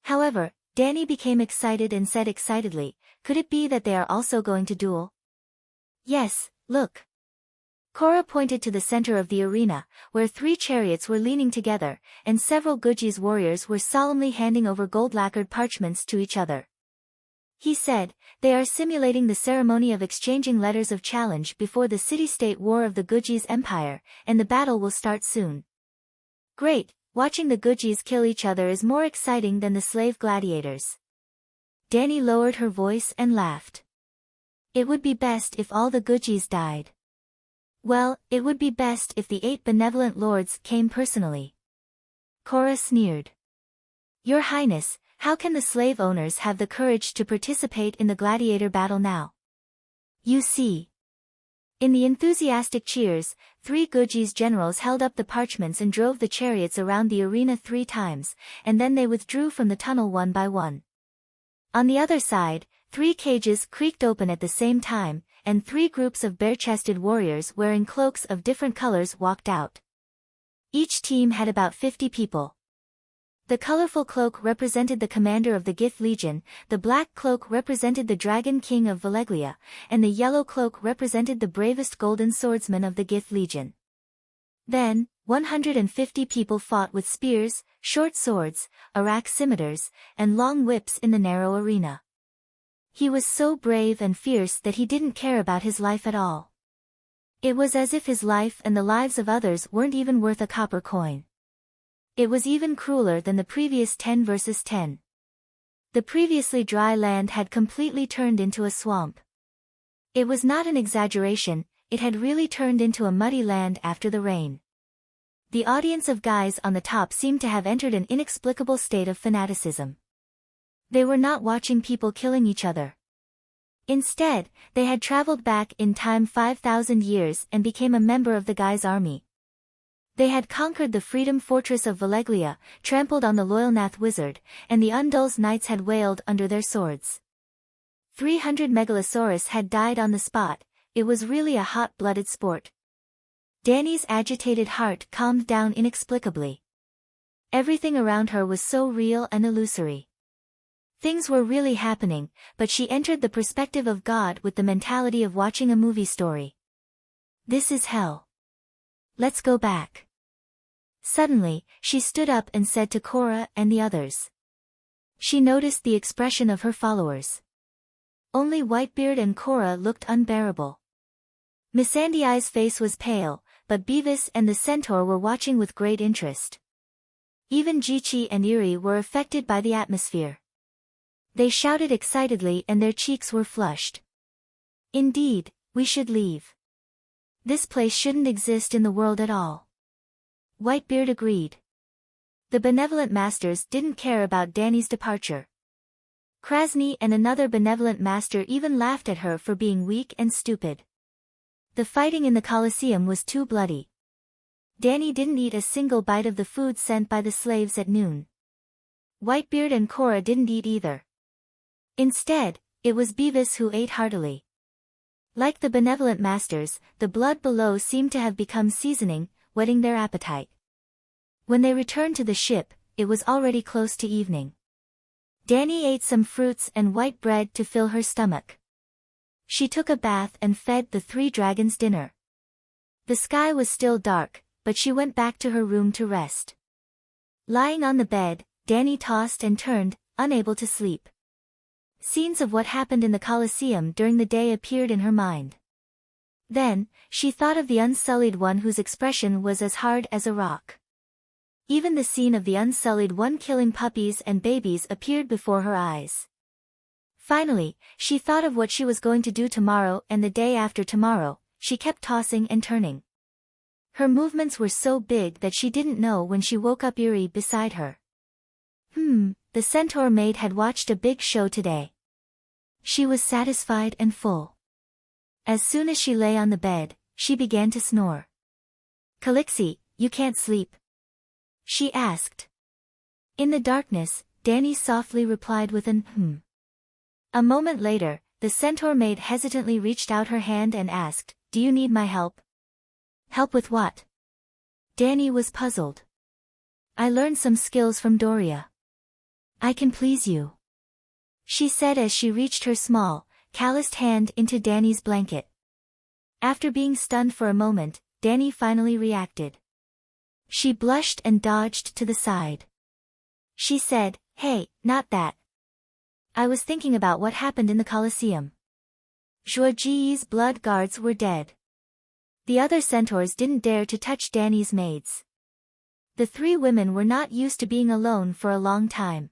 However, Danny became excited and said excitedly, could it be that they are also going to duel? Yes, look. Korra pointed to the center of the arena, where 3 chariots were leaning together, and several Guji's warriors were solemnly handing over gold-lacquered parchments to each other. He said, they are simulating the ceremony of exchanging letters of challenge before the city-state war of the Guji's empire, and the battle will start soon. Great, watching the Gujis kill each other is more exciting than the slave gladiators. Danny lowered her voice and laughed. It would be best if all the Gujis died. Well, it would be best if the 8 benevolent lords came personally. Korra sneered. Your Highness, how can the slave owners have the courage to participate in the gladiator battle now? You see. In the enthusiastic cheers, 3 Guji's generals held up the parchments and drove the chariots around the arena 3 times, and then they withdrew from the tunnel one by one. On the other side, 3 cages creaked open at the same time, and 3 groups of bare-chested warriors wearing cloaks of different colors walked out. Each team had about 50 people. The colorful cloak represented the commander of the Gith Legion, the black cloak represented the Dragon King of Valeglia, and the yellow cloak represented the bravest golden swordsman of the Gith Legion. Then, 150 people fought with spears, short swords, arak scimitars, and long whips in the narrow arena. He was so brave and fierce that he didn't care about his life at all. It was as if his life and the lives of others weren't even worth a copper coin. It was even crueler than the previous 10 versus 10. The previously dry land had completely turned into a swamp. It was not an exaggeration, it had really turned into a muddy land after the rain. The audience of guys on the top seemed to have entered an inexplicable state of fanaticism. They were not watching people killing each other. Instead, they had traveled back in time 5,000 years and became a member of the guys' army. They had conquered the Freedom Fortress of Valeglia, trampled on the Loyalnath wizard, and the Undul's knights had wailed under their swords. 300 Megalosaurus had died on the spot, it was really a hot-blooded sport. Danny's agitated heart calmed down inexplicably. Everything around her was so real and illusory. Things were really happening, but she entered the perspective of God with the mentality of watching a movie story. This is hell. Let's go back. Suddenly, she stood up and said to Korra and the others. She noticed the expression of her followers. Only Whitebeard and Korra looked unbearable. Missandei's face was pale, but Beavis and the centaur were watching with great interest. Even Jichi and Eri were affected by the atmosphere. They shouted excitedly and their cheeks were flushed. Indeed, we should leave. This place shouldn't exist in the world at all. Whitebeard agreed. The benevolent masters didn't care about Danny's departure. Krasny and another benevolent master even laughed at her for being weak and stupid. The fighting in the Colosseum was too bloody. Danny didn't eat a single bite of the food sent by the slaves at noon. Whitebeard and Korra didn't eat either. Instead, it was Beavis who ate heartily. Like the benevolent masters, the blood below seemed to have become seasoning, whetting their appetite. When they returned to the ship, it was already close to evening. Danny ate some fruits and white bread to fill her stomach. She took a bath and fed the 3 dragons dinner. The sky was still dark, but she went back to her room to rest. Lying on the bed, Danny tossed and turned, unable to sleep. Scenes of what happened in the Colosseum during the day appeared in her mind. Then, she thought of the Unsullied One whose expression was as hard as a rock. Even the scene of the Unsullied One killing puppies and babies appeared before her eyes. Finally, she thought of what she was going to do tomorrow and the day after tomorrow. she kept tossing and turning. Her movements were so big that she didn't know when she woke up Eerie beside her. The centaur maid had watched a big show today. She was satisfied and full. As soon as she lay on the bed, she began to snore. "Calixie, you can't sleep?" she asked. In the darkness, Danny softly replied with an A moment later, the centaur maid hesitantly reached out her hand and asked, "Do you need my help?" "Help with what?" Danny was puzzled. "I learned some skills from Doria. I can please you," she said as she reached her small, calloused hand into Danny's blanket. After being stunned for a moment, Danny finally reacted. She blushed and dodged to the side. She said, "Hey, not that. I was thinking about what happened in the Colosseum. Zhuoji's blood guards were dead. The other centaurs didn't dare to touch Danny's maids. The three women were not used to being alone for a long time.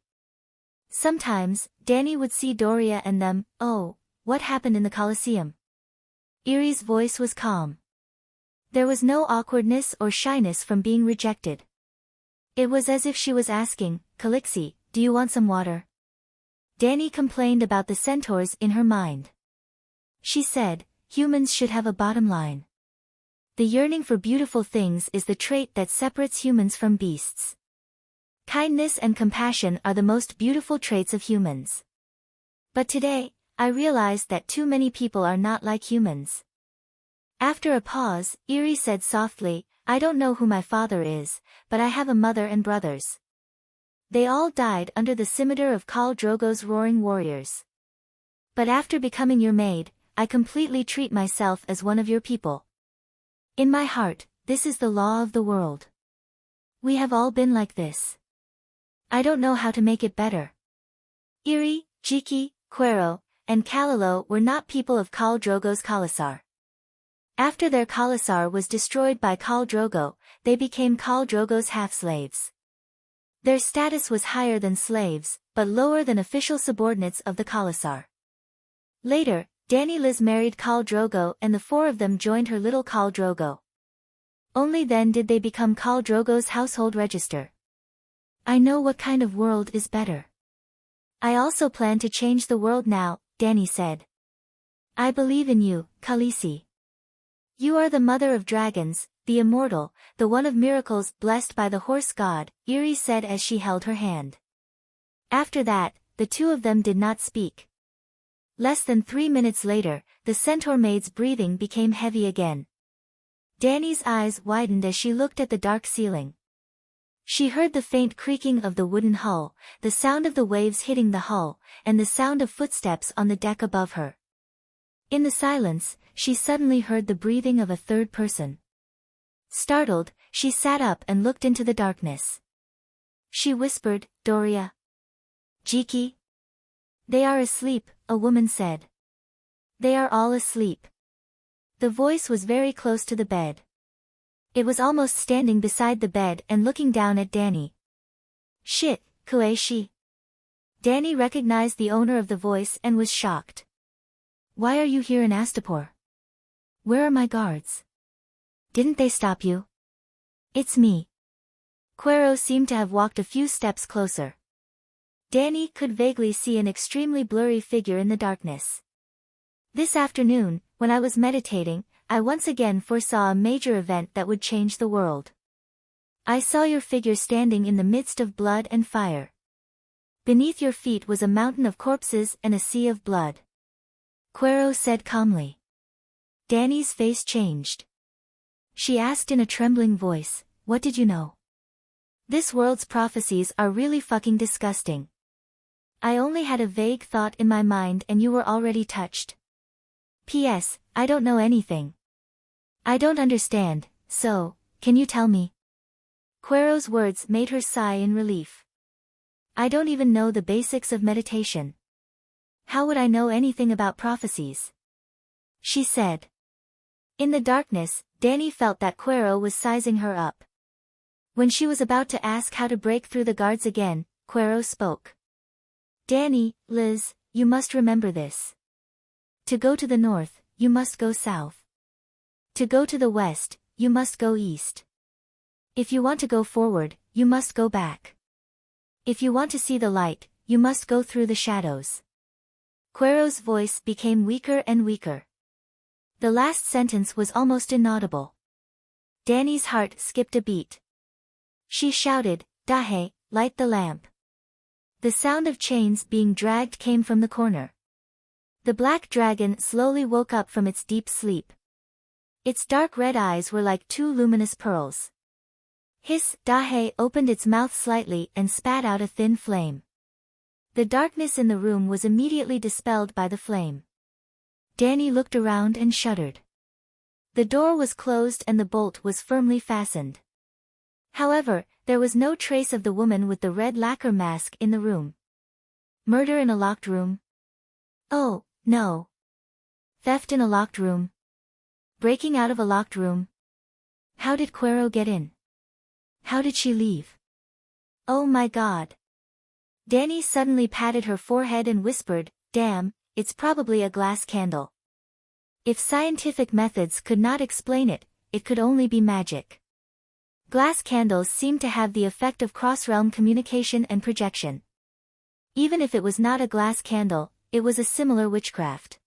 Sometimes, Danny would see Doria and them. Oh, what happened in the Colosseum?" Eerie's voice was calm. There was no awkwardness or shyness from being rejected. It was as if she was asking, "Calixie, do you want some water?" Danny complained about the centaurs in her mind. She said, "Humans should have a bottom line. The yearning for beautiful things is the trait that separates humans from beasts. Kindness and compassion are the most beautiful traits of humans. But today, I realized that too many people are not like humans." After a pause, Eerie said softly, "I don't know who my father is, but I have a mother and brothers. They all died under the scimitar of Khal Drogo's roaring warriors. But after becoming your maid, I completely treat myself as one of your people. In my heart, this is the law of the world. We have all been like this. I don't know how to make it better." Eerie, Jiki, Quero, and Kalilo were not people of Khal Drogo's Khalasar. After their Khalasar was destroyed by Khal Drogo, they became Khal Drogo's half-slaves. Their status was higher than slaves, but lower than official subordinates of the Khalasar. Later, Danny Liz married Khal Drogo and the four of them joined her little Khal Drogo. Only then did they become Khal Drogo's household register. I know what kind of world is better. I also plan to change the world now, Danny said. I believe in you, Khaleesi. You are the mother of dragons, the immortal, the one of miracles blessed by the horse god, Eerie said as she held her hand. After that, the two of them did not speak. Less than 3 minutes later, the centaur maid's breathing became heavy again. Danny's eyes widened as she looked at the dark ceiling. She heard the faint creaking of the wooden hull, the sound of the waves hitting the hull, and the sound of footsteps on the deck above her. In the silence, she suddenly heard the breathing of a third person. Startled, she sat up and looked into the darkness. She whispered, Doria. Jiki? They are asleep, a woman said. They are all asleep. The voice was very close to the bed. It was almost standing beside the bed and looking down at Danny. Shit, Kueishi. Danny recognized the owner of the voice and was shocked. Why are you here in Astapor? Where are my guards? Didn't they stop you? It's me. Quero seemed to have walked a few steps closer. Danny could vaguely see an extremely blurry figure in the darkness. This afternoon, when I was meditating, I once again foresaw a major event that would change the world. I saw your figure standing in the midst of blood and fire. Beneath your feet was a mountain of corpses and a sea of blood. Quero said calmly. Danny's face changed. She asked in a trembling voice, what did you know? This world's prophecies are really fucking disgusting. I only had a vague thought in my mind and you were already touched. P.S. I don't know anything. I don't understand, so, can you tell me? Quero's words made her sigh in relief. I don't even know the basics of meditation. How would I know anything about prophecies? She said. In the darkness, Danny felt that Quero was sizing her up. When she was about to ask how to break through the guards again, Quero spoke. Danny, Liz, you must remember this. To go to the north, you must go south. To go to the west, you must go east. If you want to go forward, you must go back. If you want to see the light, you must go through the shadows. Quero's voice became weaker and weaker. The last sentence was almost inaudible. Danny's heart skipped a beat. She shouted, "Dahe, light the lamp." The sound of chains being dragged came from the corner. The black dragon slowly woke up from its deep sleep. Its dark red eyes were like two luminous pearls. Hiss! Dahe opened its mouth slightly and spat out a thin flame. The darkness in the room was immediately dispelled by the flame. Danny looked around and shuddered. The door was closed and the bolt was firmly fastened. However, there was no trace of the woman with the red lacquer mask in the room. Murder in a locked room? Oh, no. Theft in a locked room? Breaking out of a locked room? How did Quero get in? How did she leave? Oh my God. Danny suddenly patted her forehead and whispered, "Damn, it's probably a glass candle." If scientific methods could not explain it, it could only be magic. Glass candles seemed to have the effect of cross-realm communication and projection. Even if it was not a glass candle, it was a similar witchcraft.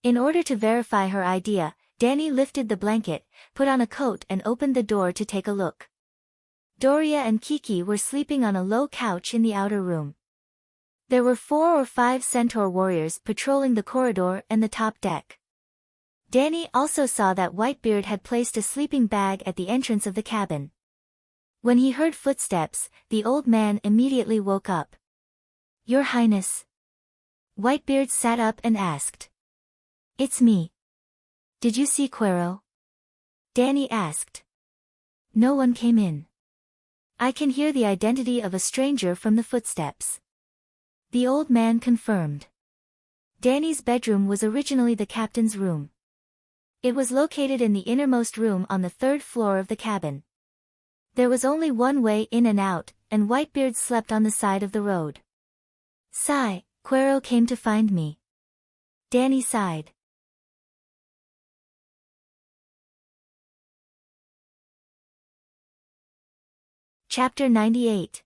In order to verify her idea, Danny lifted the blanket, put on a coat and opened the door to take a look. Doria and Kiki were sleeping on a low couch in the outer room. There were 4 or 5 centaur warriors patrolling the corridor and the top deck. Danny also saw that Whitebeard had placed a sleeping bag at the entrance of the cabin. When he heard footsteps, the old man immediately woke up. "Your Highness." Whitebeard sat up and asked. "It's me. Did you see Quero?" Danny asked. "No one came in. I can hear the identity of a stranger from the footsteps." The old man confirmed. Danny's bedroom was originally the captain's room. It was located in the innermost room on the 3rd floor of the cabin. There was only one way in and out, and Whitebeard slept on the side of the road. "Sigh, Quero came to find me." Danny sighed. Chapter 98.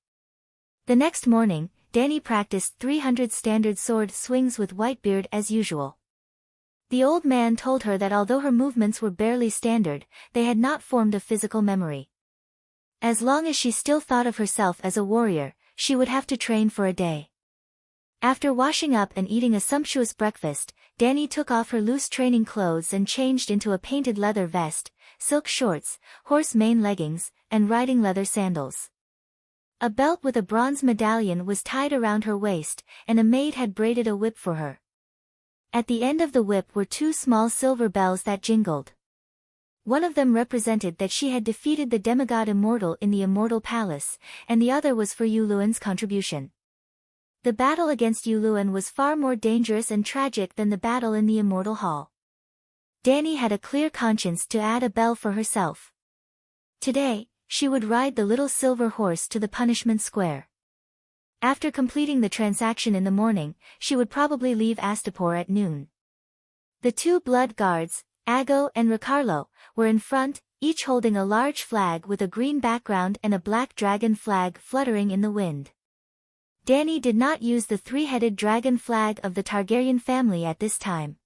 The next morning, Danny practiced 300 standard sword swings with Whitebeard as usual. The old man told her that although her movements were barely standard, they had not formed a physical memory. As long as she still thought of herself as a warrior, she would have to train for a day. After washing up and eating a sumptuous breakfast, Danny took off her loose training clothes and changed into a painted leather vest, silk shorts, horse mane leggings, and riding leather sandals. A belt with a bronze medallion was tied around her waist, and a maid had braided a whip for her. At the end of the whip were 2 small silver bells that jingled. One of them represented that she had defeated the demigod Immortal in the Immortal Palace, and the other was for Yuluan's contribution. The battle against Yuluan was far more dangerous and tragic than the battle in the Immortal Hall. Danny had a clear conscience to add a bell for herself. Today, she would ride the little silver horse to the punishment square. After completing the transaction in the morning, she would probably leave Astapor at noon. The 2 blood guards, Ago and Ricardo, were in front, each holding a large flag with a green background and a black dragon flag fluttering in the wind. Danny did not use the 3-headed dragon flag of the Targaryen family at this time.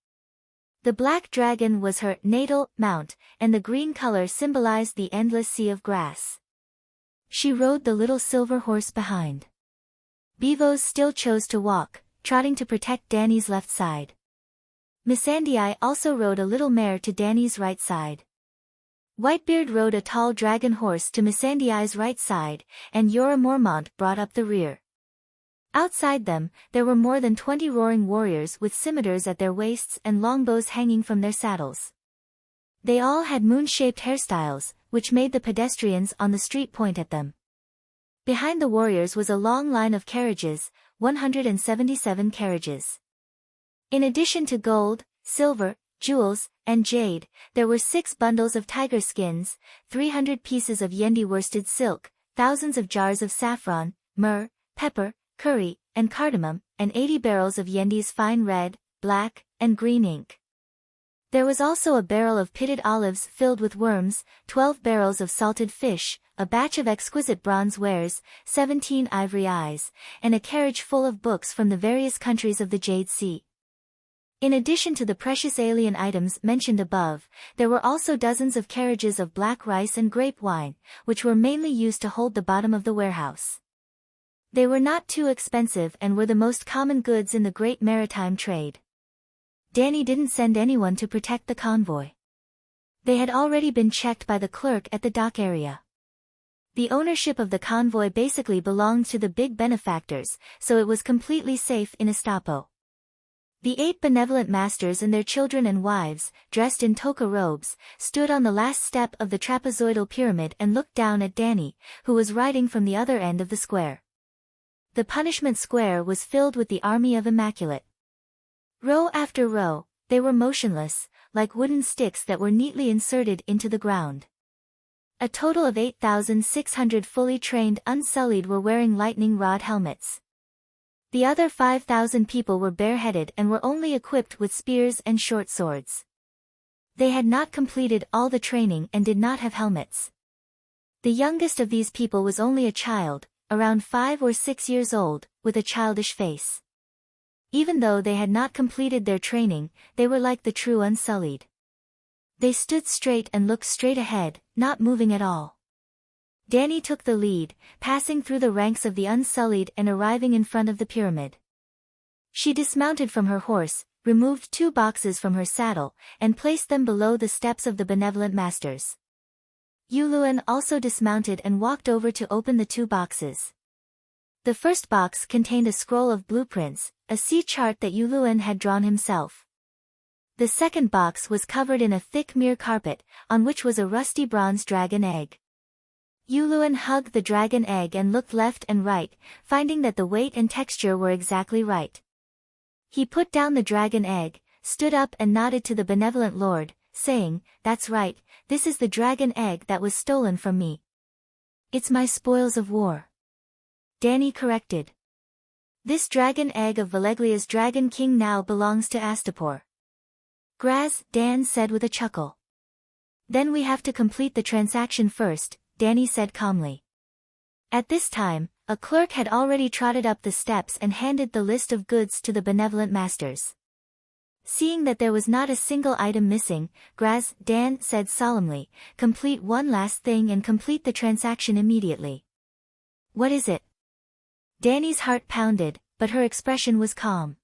The black dragon was her natal mount, and the green color symbolized the endless sea of grass. She rode the little silver horse behind. Bevos still chose to walk, trotting to protect Danny's left side. Missandei also rode a little mare to Danny's right side. Whitebeard rode a tall dragon horse to Missandei's right side, and Jorah Mormont brought up the rear. Outside them, there were more than 20 roaring warriors with scimitars at their waists and longbows hanging from their saddles. They all had moon-shaped hairstyles, which made the pedestrians on the street point at them. Behind the warriors was a long line of carriages, 177 carriages. In addition to gold, silver, jewels, and jade, there were 6 bundles of tiger skins, 300 pieces of Yendi worsted silk, thousands of jars of saffron, myrrh, pepper, curry, and cardamom, and 80 barrels of Yendi's fine red, black, and green ink. There was also a barrel of pitted olives filled with worms, 12 barrels of salted fish, a batch of exquisite bronze wares, 17 ivory eyes, and a carriage full of books from the various countries of the Jade Sea. In addition to the precious alien items mentioned above, there were also dozens of carriages of black rice and grape wine, which were mainly used to hold the bottom of the warehouse. They were not too expensive and were the most common goods in the great maritime trade. Danny didn't send anyone to protect the convoy. They had already been checked by the clerk at the dock area. The ownership of the convoy basically belonged to the big benefactors, so it was completely safe in Estapo. The 8 benevolent masters and their children and wives, dressed in toga robes, stood on the last step of the trapezoidal pyramid and looked down at Danny, who was riding from the other end of the square. The punishment square was filled with the army of Immaculate. Row after row, they were motionless, like wooden sticks that were neatly inserted into the ground. A total of 8,600 fully trained unsullied were wearing lightning rod helmets. The other 5,000 people were bareheaded and were only equipped with spears and short swords. They had not completed all the training and did not have helmets. The youngest of these people was only a child, around 5 or 6 years old, with a childish face. Even though they had not completed their training, they were like the true unsullied. They stood straight and looked straight ahead, not moving at all. Danny took the lead, passing through the ranks of the unsullied and arriving in front of the pyramid. She dismounted from her horse, removed 2 boxes from her saddle, and placed them below the steps of the benevolent masters. Yuluan also dismounted and walked over to open the 2 boxes. The first box contained a scroll of blueprints, a sea chart that Yuluan had drawn himself. The second box was covered in a thick mirror carpet, on which was a rusty bronze dragon egg. Yuluan hugged the dragon egg and looked left and right, finding that the weight and texture were exactly right. He put down the dragon egg, stood up and nodded to the benevolent lord, saying, "That's right, this is the dragon egg that was stolen from me. It's my spoils of war." Danny corrected. "This dragon egg of Valeglia's Dragon King now belongs to Astapor." "Graz," Dan said with a chuckle. "Then we have to complete the transaction first," Danny said calmly. At this time, a clerk had already trotted up the steps and handed the list of goods to the benevolent masters. Seeing that there was not a single item missing, Graz, Dan said solemnly, "Complete one last thing and complete the transaction immediately." "What is it?" Danny's heart pounded, but her expression was calm.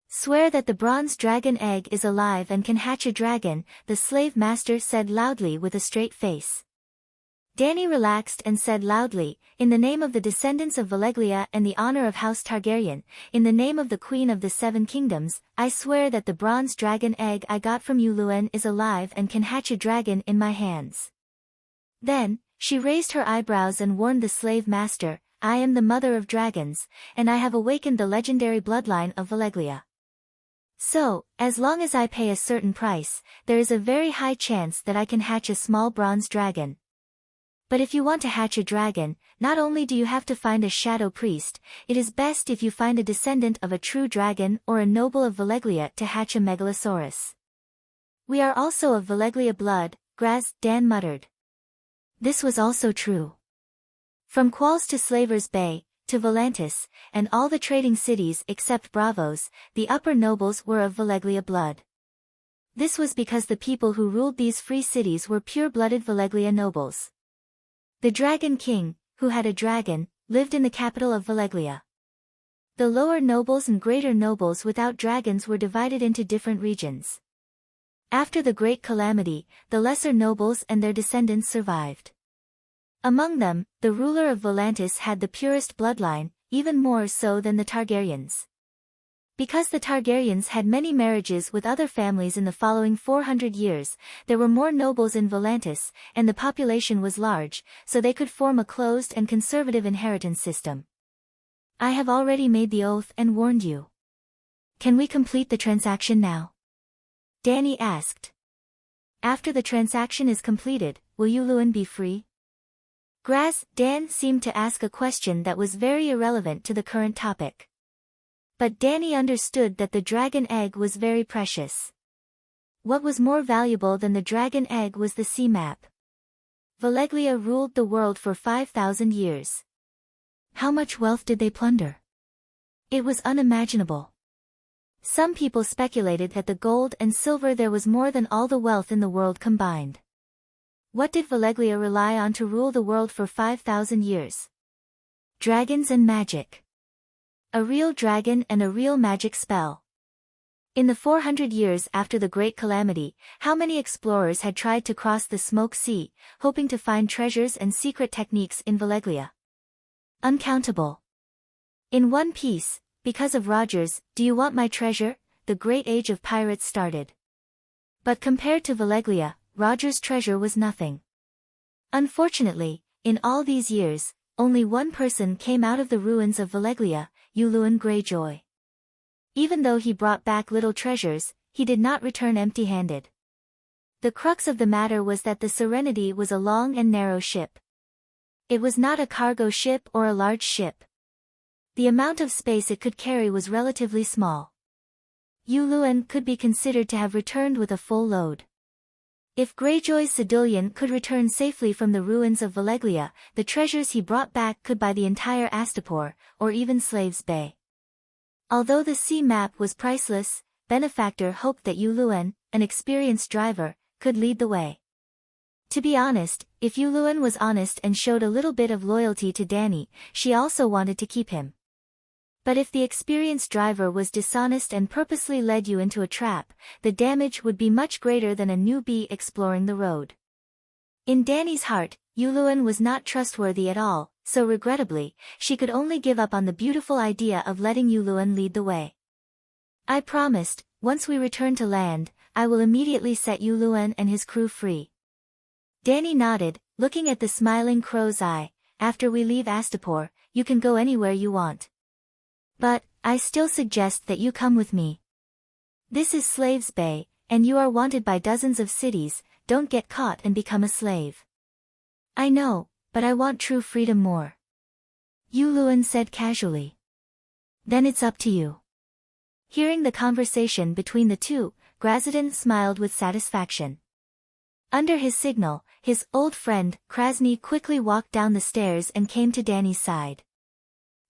"Swear that the bronze dragon egg is alive and can hatch a dragon," the slave master said loudly with a straight face. Danny relaxed and said loudly, "In the name of the descendants of Valeglia and the honor of House Targaryen, in the name of the Queen of the 7 Kingdoms, I swear that the bronze dragon egg I got from Yuluan is alive and can hatch a dragon in my hands." Then, she raised her eyebrows and warned the slave master, "I am the mother of dragons, and I have awakened the legendary bloodline of Valeglia. So, as long as I pay a certain price, there is a very high chance that I can hatch a small bronze dragon. But if you want to hatch a dragon, not only do you have to find a shadow priest, it is best if you find a descendant of a true dragon or a noble of Valeglia to hatch a megalosaurus. We are also of Valeglia blood," Graz, Dan muttered. This was also true. From Qualls to Slavers Bay, to Volantis, and all the trading cities except Bravos, the upper nobles were of Valeglia blood. This was because the people who ruled these free cities were pure-blooded Valeglia nobles. The Dragon King, who had a dragon, lived in the capital of Valeglia. The lower nobles and greater nobles without dragons were divided into different regions. After the Great Calamity, the lesser nobles and their descendants survived. Among them, the ruler of Volantis had the purest bloodline, even more so than the Targaryens. Because the Targaryens had many marriages with other families in the following 400 years, there were more nobles in Volantis, and the population was large, so they could form a closed and conservative inheritance system. I have already made the oath and warned you. Can we complete the transaction now? Danny asked. After the transaction is completed, will Yuluan be free? Graz, Dan seemed to ask a question that was very irrelevant to the current topic. But Danny understood that the dragon egg was very precious. What was more valuable than the dragon egg was the sea map. Valeglia ruled the world for 5,000 years. How much wealth did they plunder? It was unimaginable. Some people speculated that the gold and silver there was more than all the wealth in the world combined. What did Valeglia rely on to rule the world for 5,000 years? Dragons and magic. A real dragon and a real magic spell. In the 400 years after the Great Calamity, how many explorers had tried to cross the Smoke Sea, hoping to find treasures and secret techniques in Valeglia? Uncountable. In One Piece, because of Roger's "Do you want my treasure?" the great age of pirates started. But compared to Valeglia, Roger's treasure was nothing. Unfortunately, in all these years, only one person came out of the ruins of Valeglia, Uluin Greyjoy. Even though he brought back little treasures, he did not return empty-handed. The crux of the matter was that the Serenity was a long and narrow ship. It was not a cargo ship or a large ship. The amount of space it could carry was relatively small. Uluin could be considered to have returned with a full load. If Greyjoy's Cedillion could return safely from the ruins of Valeglia, the treasures he brought back could buy the entire Astapor, or even Slaves Bay. Although the sea map was priceless, Benefactor hoped that Uluin, an experienced driver, could lead the way. To be honest, if Uluin was honest and showed a little bit of loyalty to Dany, she also wanted to keep him. But if the experienced driver was dishonest and purposely led you into a trap, the damage would be much greater than a newbie exploring the road. In Dany's heart, Uluin was not trustworthy at all, so regrettably, she could only give up on the beautiful idea of letting Uluin lead the way. I promised, once we return to land, I will immediately set Uluin and his crew free. Dany nodded, looking at the smiling crow's eye. After we leave Astapor, you can go anywhere you want. But, I still suggest that you come with me. This is Slaves Bay, and you are wanted by dozens of cities. Don't get caught and become a slave. I know, but I want true freedom more. Uluin said casually. Then it's up to you. Hearing the conversation between the two, Grazidan smiled with satisfaction. Under his signal, his old friend, Krasny, quickly walked down the stairs and came to Dany's side.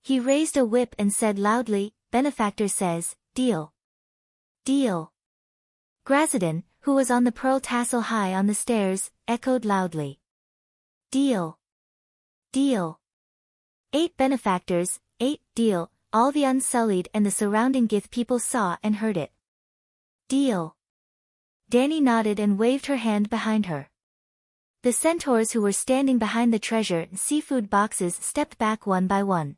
He raised a whip and said loudly, "Benefactor says, deal." Deal. Grazidan, who was on the pearl tassel high on the stairs, echoed loudly. Deal. Deal. 8 benefactors, 8, deal, all the Unsullied and the surrounding Gith people saw and heard it. Deal. Dany nodded and waved her hand behind her. The centaurs who were standing behind the treasure and seafood boxes stepped back one by one.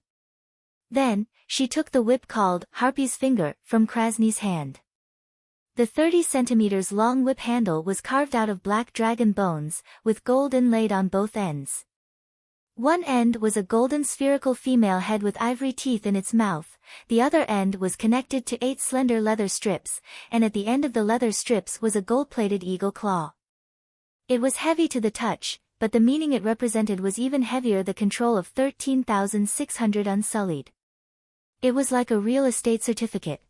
Then, she took the whip called Harpy's Finger from Krasny's hand. The 30 centimeters long whip handle was carved out of black dragon bones, with gold inlaid on both ends. One end was a golden spherical female head with ivory teeth in its mouth, the other end was connected to 8 slender leather strips, and at the end of the leather strips was a gold-plated eagle claw. It was heavy to the touch, but the meaning it represented was even heavier: the control of 13,600 Unsullied. It was like a real estate certificate.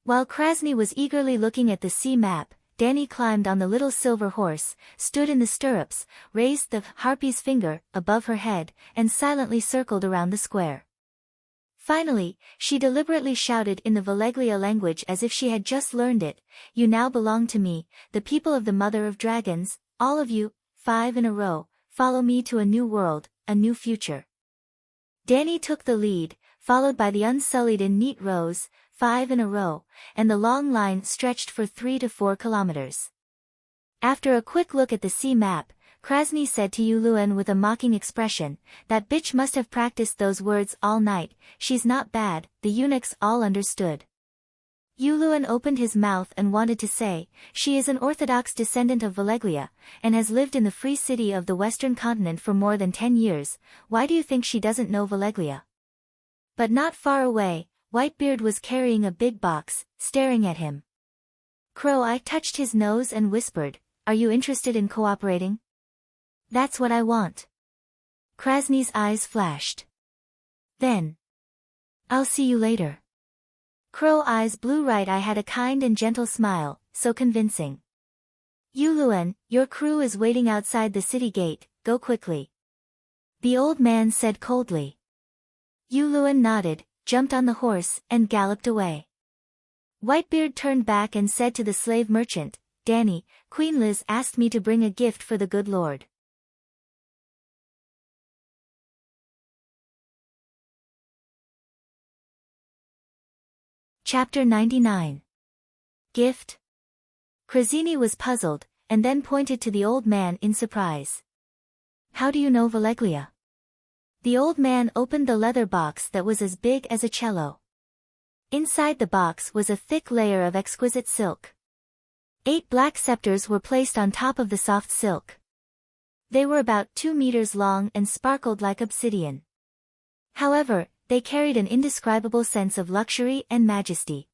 While Krasny was eagerly looking at the sea map, Dany climbed on the little silver horse, stood in the stirrups, raised the Harpy's Finger above her head, and silently circled around the square. Finally, she deliberately shouted in the Valeglia language as if she had just learned it, "You now belong to me, the people of the Mother of Dragons, all of you, 5 in a row, follow me to a new world, a new future." Dany took the lead, followed by the Unsullied in neat rows, 5 in a row, and the long line stretched for 3 to 4 kilometers. After a quick look at the sea map, Krasny said to Uluin with a mocking expression, "That bitch must have practiced those words all night, she's not bad." The eunuchs all understood. Uluin opened his mouth and wanted to say, "She is an orthodox descendant of Valeglia, and has lived in the free city of the western continent for more than 10 years, why do you think she doesn't know Valeglia?" But not far away, Whitebeard was carrying a big box, staring at him. Crow-Eye touched his nose and whispered, "Are you interested in cooperating?" "That's what I want." Krasny's eyes flashed. Then, "I'll see you later." Crow eyes blue right. I had a kind and gentle smile, so convincing. Yuluen, your crew is waiting outside the city gate, go quickly. The old man said coldly. Yuluen nodded, jumped on the horse, and galloped away. Whitebeard turned back and said to the slave merchant, Danny, Queen Liz asked me to bring a gift for the good Lord. Chapter 99. Gift? Krazini was puzzled, and then pointed to the old man in surprise. How do you know Valeglia? The old man opened the leather box that was as big as a cello. Inside the box was a thick layer of exquisite silk. 8 black scepters were placed on top of the soft silk. They were about 2 meters long and sparkled like obsidian. However, they carried an indescribable sense of luxury and majesty.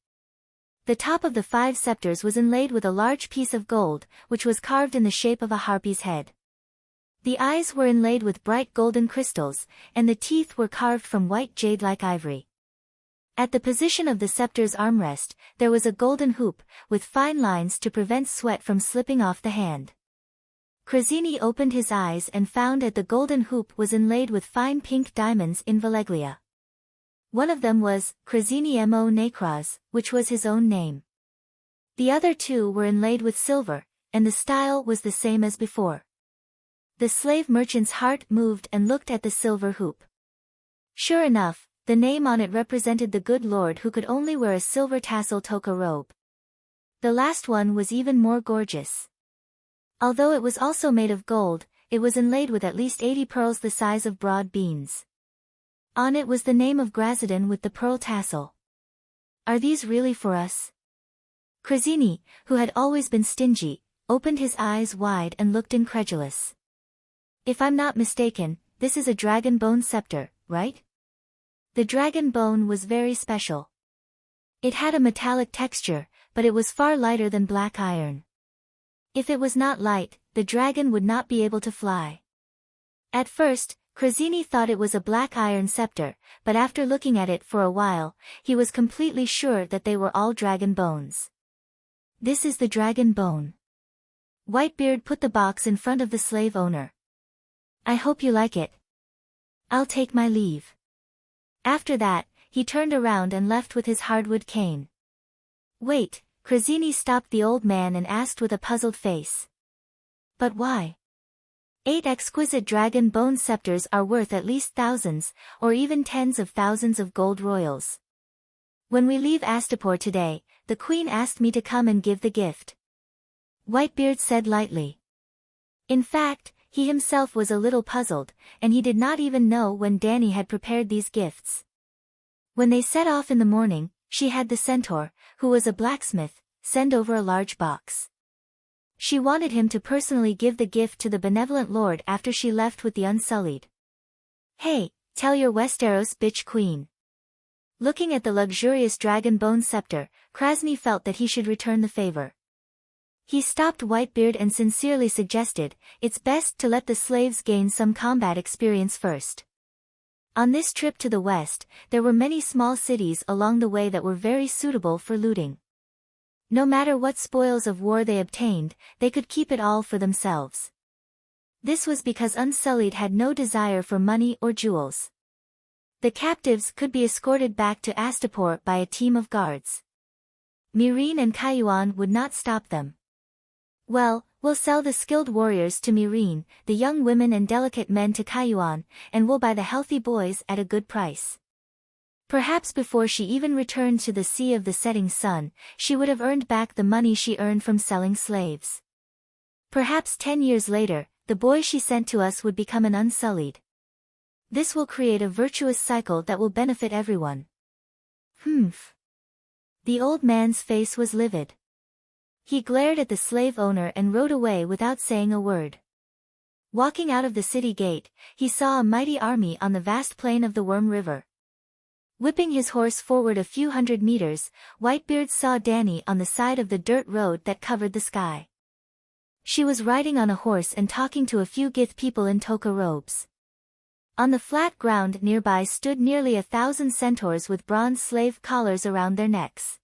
The top of the 5 scepters was inlaid with a large piece of gold, which was carved in the shape of a harpy's head. The eyes were inlaid with bright golden crystals, and the teeth were carved from white jade like ivory. At the position of the scepter's armrest, there was a golden hoop, with fine lines to prevent sweat from slipping off the hand. Krazini opened his eyes and found that the golden hoop was inlaid with fine pink diamonds in Valeglia. One of them was Krazini Mo Nekraz, which was his own name. The other 2 were inlaid with silver, and the style was the same as before. The slave merchant's heart moved and looked at the silver hoop. Sure enough, the name on it represented the good lord who could only wear a silver tassel toka robe. The last one was even more gorgeous. Although it was also made of gold, it was inlaid with at least 80 pearls the size of broad beans. On it was the name of Grazadin with the pearl tassel. Are these really for us? Krazini, who had always been stingy, opened his eyes wide and looked incredulous. If I'm not mistaken, this is a dragon bone scepter, right? The dragon bone was very special. It had a metallic texture, but it was far lighter than black iron. If it was not light, the dragon would not be able to fly. At first, Krazini thought it was a black iron scepter, but after looking at it for a while, he was completely sure that they were all dragon bones. This is the dragon bone. Whitebeard put the box in front of the slave owner. I hope you like it. I'll take my leave. After that, he turned around and left with his hardwood cane. Wait, Krazini stopped the old man and asked with a puzzled face. But why? 8 exquisite dragon bone scepters are worth at least thousands, or even tens of thousands of gold royals. When we leave Astapor today, the queen asked me to come and give the gift. Whitebeard said lightly. In fact, he himself was a little puzzled, and he did not even know when Danny had prepared these gifts. When they set off in the morning, she had the centaur, who was a blacksmith, send over a large box. She wanted him to personally give the gift to the benevolent lord after she left with the Unsullied. Hey, tell your Westeros bitch queen. Looking at the luxurious dragon bone scepter, Krasny felt that he should return the favor. He stopped Whitebeard and sincerely suggested, it's best to let the slaves gain some combat experience first. On this trip to the west, there were many small cities along the way that were very suitable for looting. No matter what spoils of war they obtained, they could keep it all for themselves. This was because Unsullied had no desire for money or jewels. The captives could be escorted back to Astapor by a team of guards. Mirin and Kayuan would not stop them. Well, we'll sell the skilled warriors to Mirin, the young women and delicate men to Kayuan, and we'll buy the healthy boys at a good price. Perhaps before she even returned to the Sea of the Setting Sun, she would have earned back the money she earned from selling slaves. Perhaps 10 years later, the boy she sent to us would become an Unsullied. This will create a virtuous cycle that will benefit everyone. Humph. The old man's face was livid. He glared at the slave owner and rode away without saying a word. Walking out of the city gate, he saw a mighty army on the vast plain of the Worm River. Whipping his horse forward a few hundred meters, Whitebeard saw Danny on the side of the dirt road that covered the sky. She was riding on a horse and talking to a few Gith people in toka robes. On the flat ground nearby stood nearly 1,000 centaurs with bronze slave collars around their necks.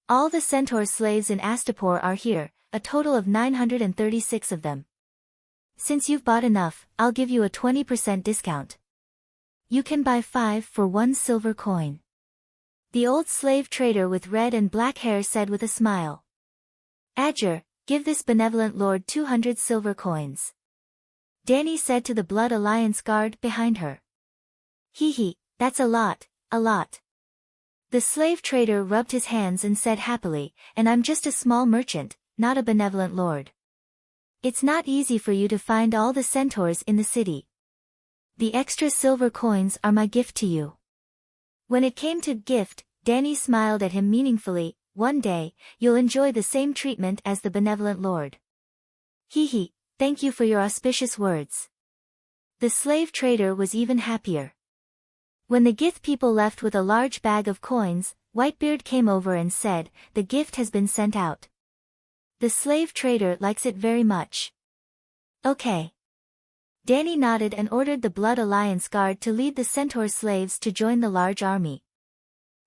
All the centaur slaves in Astapor are here, a total of 936 of them. Since you've bought enough, I'll give you a 20% discount. You can buy 5 for 1 silver coin. The old slave trader with red and black hair said with a smile. Adjur, give this benevolent lord 200 silver coins. Dany said to the Blood Alliance guard behind her. Hee, that's a lot, a lot. The slave trader rubbed his hands and said happily, and I'm just a small merchant, not a benevolent lord. It's not easy for you to find all the centaurs in the city. The extra silver coins are my gift to you. When it came to gift, Dany smiled at him meaningfully. One day, you'll enjoy the same treatment as the benevolent lord. Hee, thank you for your auspicious words. The slave trader was even happier. When the Gith people left with a large bag of coins, Whitebeard came over and said, the gift has been sent out. The slave trader likes it very much. Okay. Dany nodded and ordered the Blood Alliance guard to lead the centaur slaves to join the large army.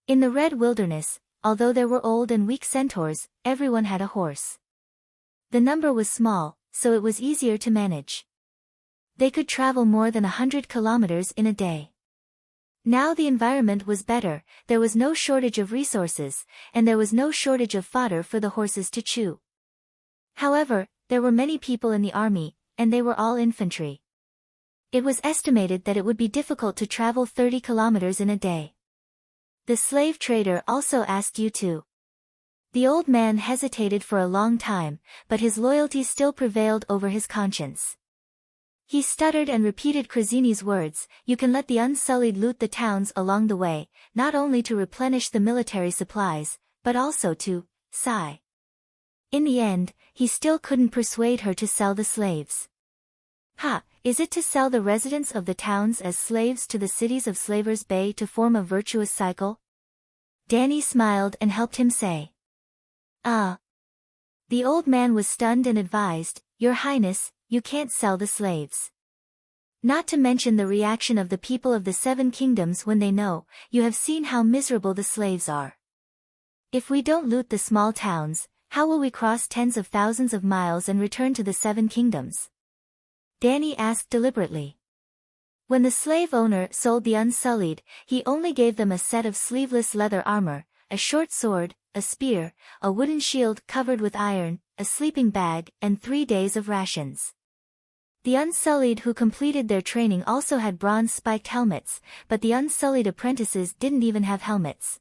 In the Red Wilderness, although there were old and weak centaurs, everyone had a horse. The number was small, so it was easier to manage. They could travel more than 100 kilometers in a day. Now the environment was better, there was no shortage of resources, and there was no shortage of fodder for the horses to chew. However, there were many people in the army, and they were all infantry. It was estimated that it would be difficult to travel 30 kilometers in a day. The slave trader also asked you to. The old man hesitated for a long time, but his loyalty still prevailed over his conscience. He stuttered and repeated Krazini's words, you can let the Unsullied loot the towns along the way, not only to replenish the military supplies, but also to sigh. In the end, he still couldn't persuade her to sell the slaves. Is it to sell the residents of the towns as slaves to the cities of Slavers Bay to form a virtuous cycle? Dany smiled and helped him say. The old man was stunned and advised, Your Highness, you can't sell the slaves. Not to mention the reaction of the people of the 7 kingdoms when they know, you have seen how miserable the slaves are. If we don't loot the small towns, how will we cross tens of thousands of miles and return to the 7 kingdoms? Dany asked deliberately. When the slave owner sold the Unsullied, he only gave them a set of sleeveless leather armor, a short sword, a spear, a wooden shield covered with iron, a sleeping bag, and 3 days of rations. The Unsullied who completed their training also had bronze-spiked helmets, but the Unsullied apprentices didn't even have helmets.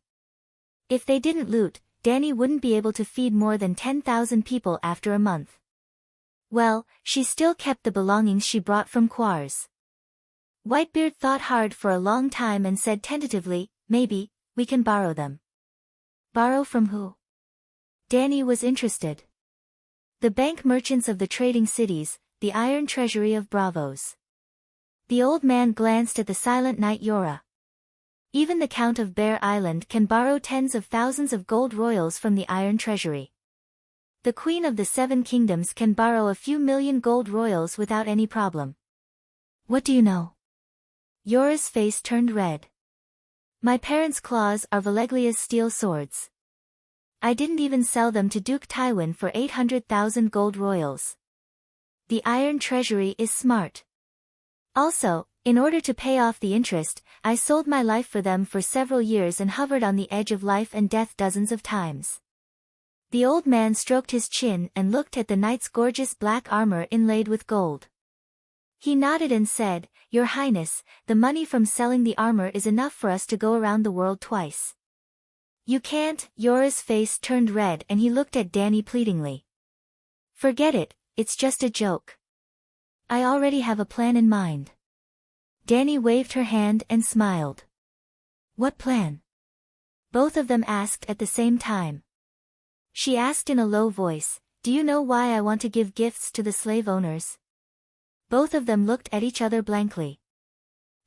If they didn't loot, Dany wouldn't be able to feed more than 10,000 people after a month. Well, she still kept the belongings she brought from Quars. Whitebeard thought hard for a long time and said tentatively, maybe, we can borrow them. Borrow from who? Dany was interested. The bank merchants of the trading cities, the iron treasury of Bravos. The old man glanced at the silent knight Yora. Even the Count of Bear Island can borrow tens of thousands of gold royals from the iron treasury. The Queen of the 7 Kingdoms can borrow a few million gold royals without any problem. What do you know? Yora's face turned red. My parents' claws are Valeglia's steel swords. I didn't even sell them to Duke Tywin for 800,000 gold royals. The iron treasury is smart. Also, in order to pay off the interest, I sold my life for them for several years and hovered on the edge of life and death dozens of times. The old man stroked his chin and looked at the knight's gorgeous black armor inlaid with gold. He nodded and said, Your Highness, the money from selling the armor is enough for us to go around the world twice. You can't. Yora's face turned red and he looked at Dany pleadingly. Forget it, it's just a joke. I already have a plan in mind. Dany waved her hand and smiled. What plan? Both of them asked at the same time. She asked in a low voice, Do you know why I want to give gifts to the slave owners? Both of them looked at each other blankly.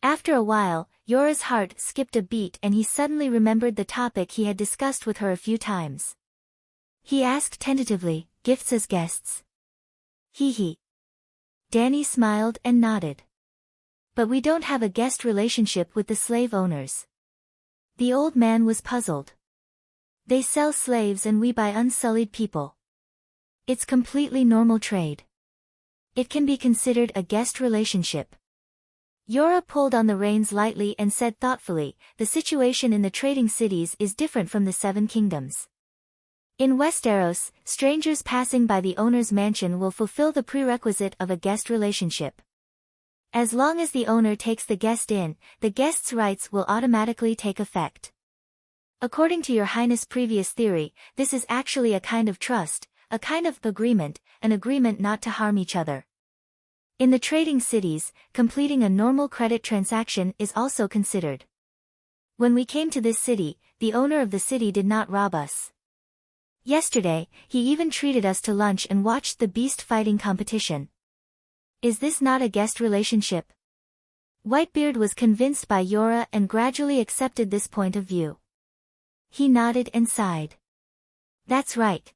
After a while, Yora's heart skipped a beat and he suddenly remembered the topic he had discussed with her a few times. He asked tentatively, Gifts as guests? Hee. Dany smiled and nodded. But we don't have a guest relationship with the slave owners. The old man was puzzled. They sell slaves and we buy unsullied people. It's completely normal trade. It can be considered a guest relationship. Yora pulled on the reins lightly and said thoughtfully, the situation in the trading cities is different from the Seven Kingdoms. In Westeros, strangers passing by the owner's mansion will fulfill the prerequisite of a guest relationship. As long as the owner takes the guest in, the guest's rights will automatically take effect. According to Your Highness' previous theory, this is actually a kind of trust, a kind of agreement, an agreement not to harm each other. In the trading cities, completing a normal credit transaction is also considered. When we came to this city, the owner of the city did not rob us. Yesterday, he even treated us to lunch and watched the beast fighting competition. Is this not a guest relationship? Whitebeard was convinced by Yora and gradually accepted this point of view. He nodded and sighed. That's right.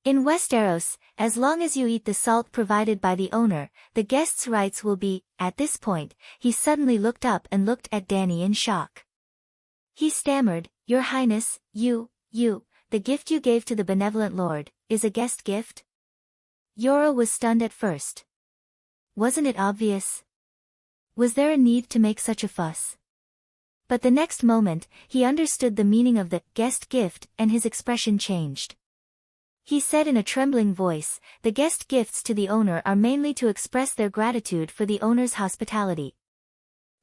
In Westeros, as long as you eat the salt provided by the owner, the guest's rights will be. At this point, he suddenly looked up and looked at Dany in shock. He stammered, Your Highness, the gift you gave to the benevolent lord, is a guest gift? Yora was stunned at first. Wasn't it obvious? Was there a need to make such a fuss? But the next moment, he understood the meaning of the guest gift and his expression changed. He said in a trembling voice, the guest gifts to the owner are mainly to express their gratitude for the owner's hospitality.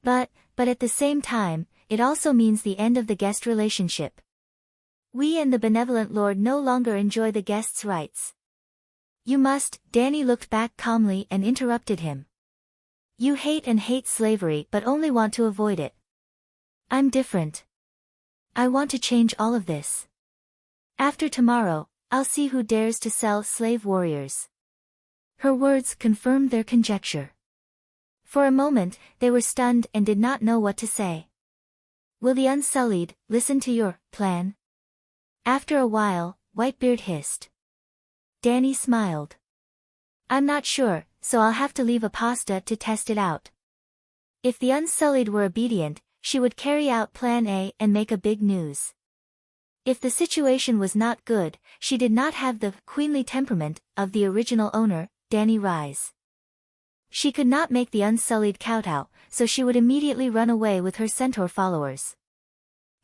But at the same time, it also means the end of the guest relationship. We and the benevolent lord no longer enjoy the guest's rights. You must. Dany looked back calmly and interrupted him. You hate slavery but only want to avoid it. I'm different. I want to change all of this. After tomorrow, I'll see who dares to sell slave warriors. Her words confirmed their conjecture. For a moment, they were stunned and did not know what to say. Will the Unsullied listen to your plan? After a while, Whitebeard hissed. Dany smiled. I'm not sure, so I'll have to leave a pasta to test it out. If the Unsullied were obedient, she would carry out Plan A and make a big news. If the situation was not good, she did not have the queenly temperament of the original owner, Dany Rise. She could not make the Unsullied kowtow, so she would immediately run away with her centaur followers.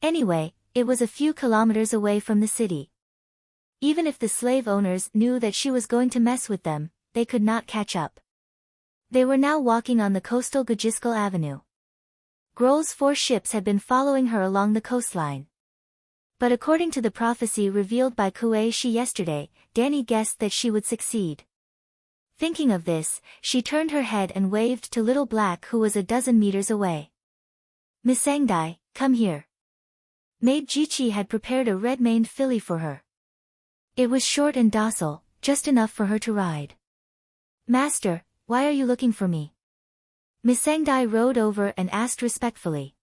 Anyway, it was a few kilometers away from the city. Even if the slave owners knew that she was going to mess with them, they could not catch up. They were now walking on the coastal Gajiskel Avenue. Grohl's 4 ships had been following her along the coastline. But according to the prophecy revealed by Kuei-shi yesterday, Dany guessed that she would succeed. Thinking of this, she turned her head and waved to Little Black, who was a dozen meters away. Missandei, come here. Maid Jichi had prepared a red-maned filly for her. It was short and docile, just enough for her to ride. Master, why are you looking for me? Missandei rode over and asked respectfully.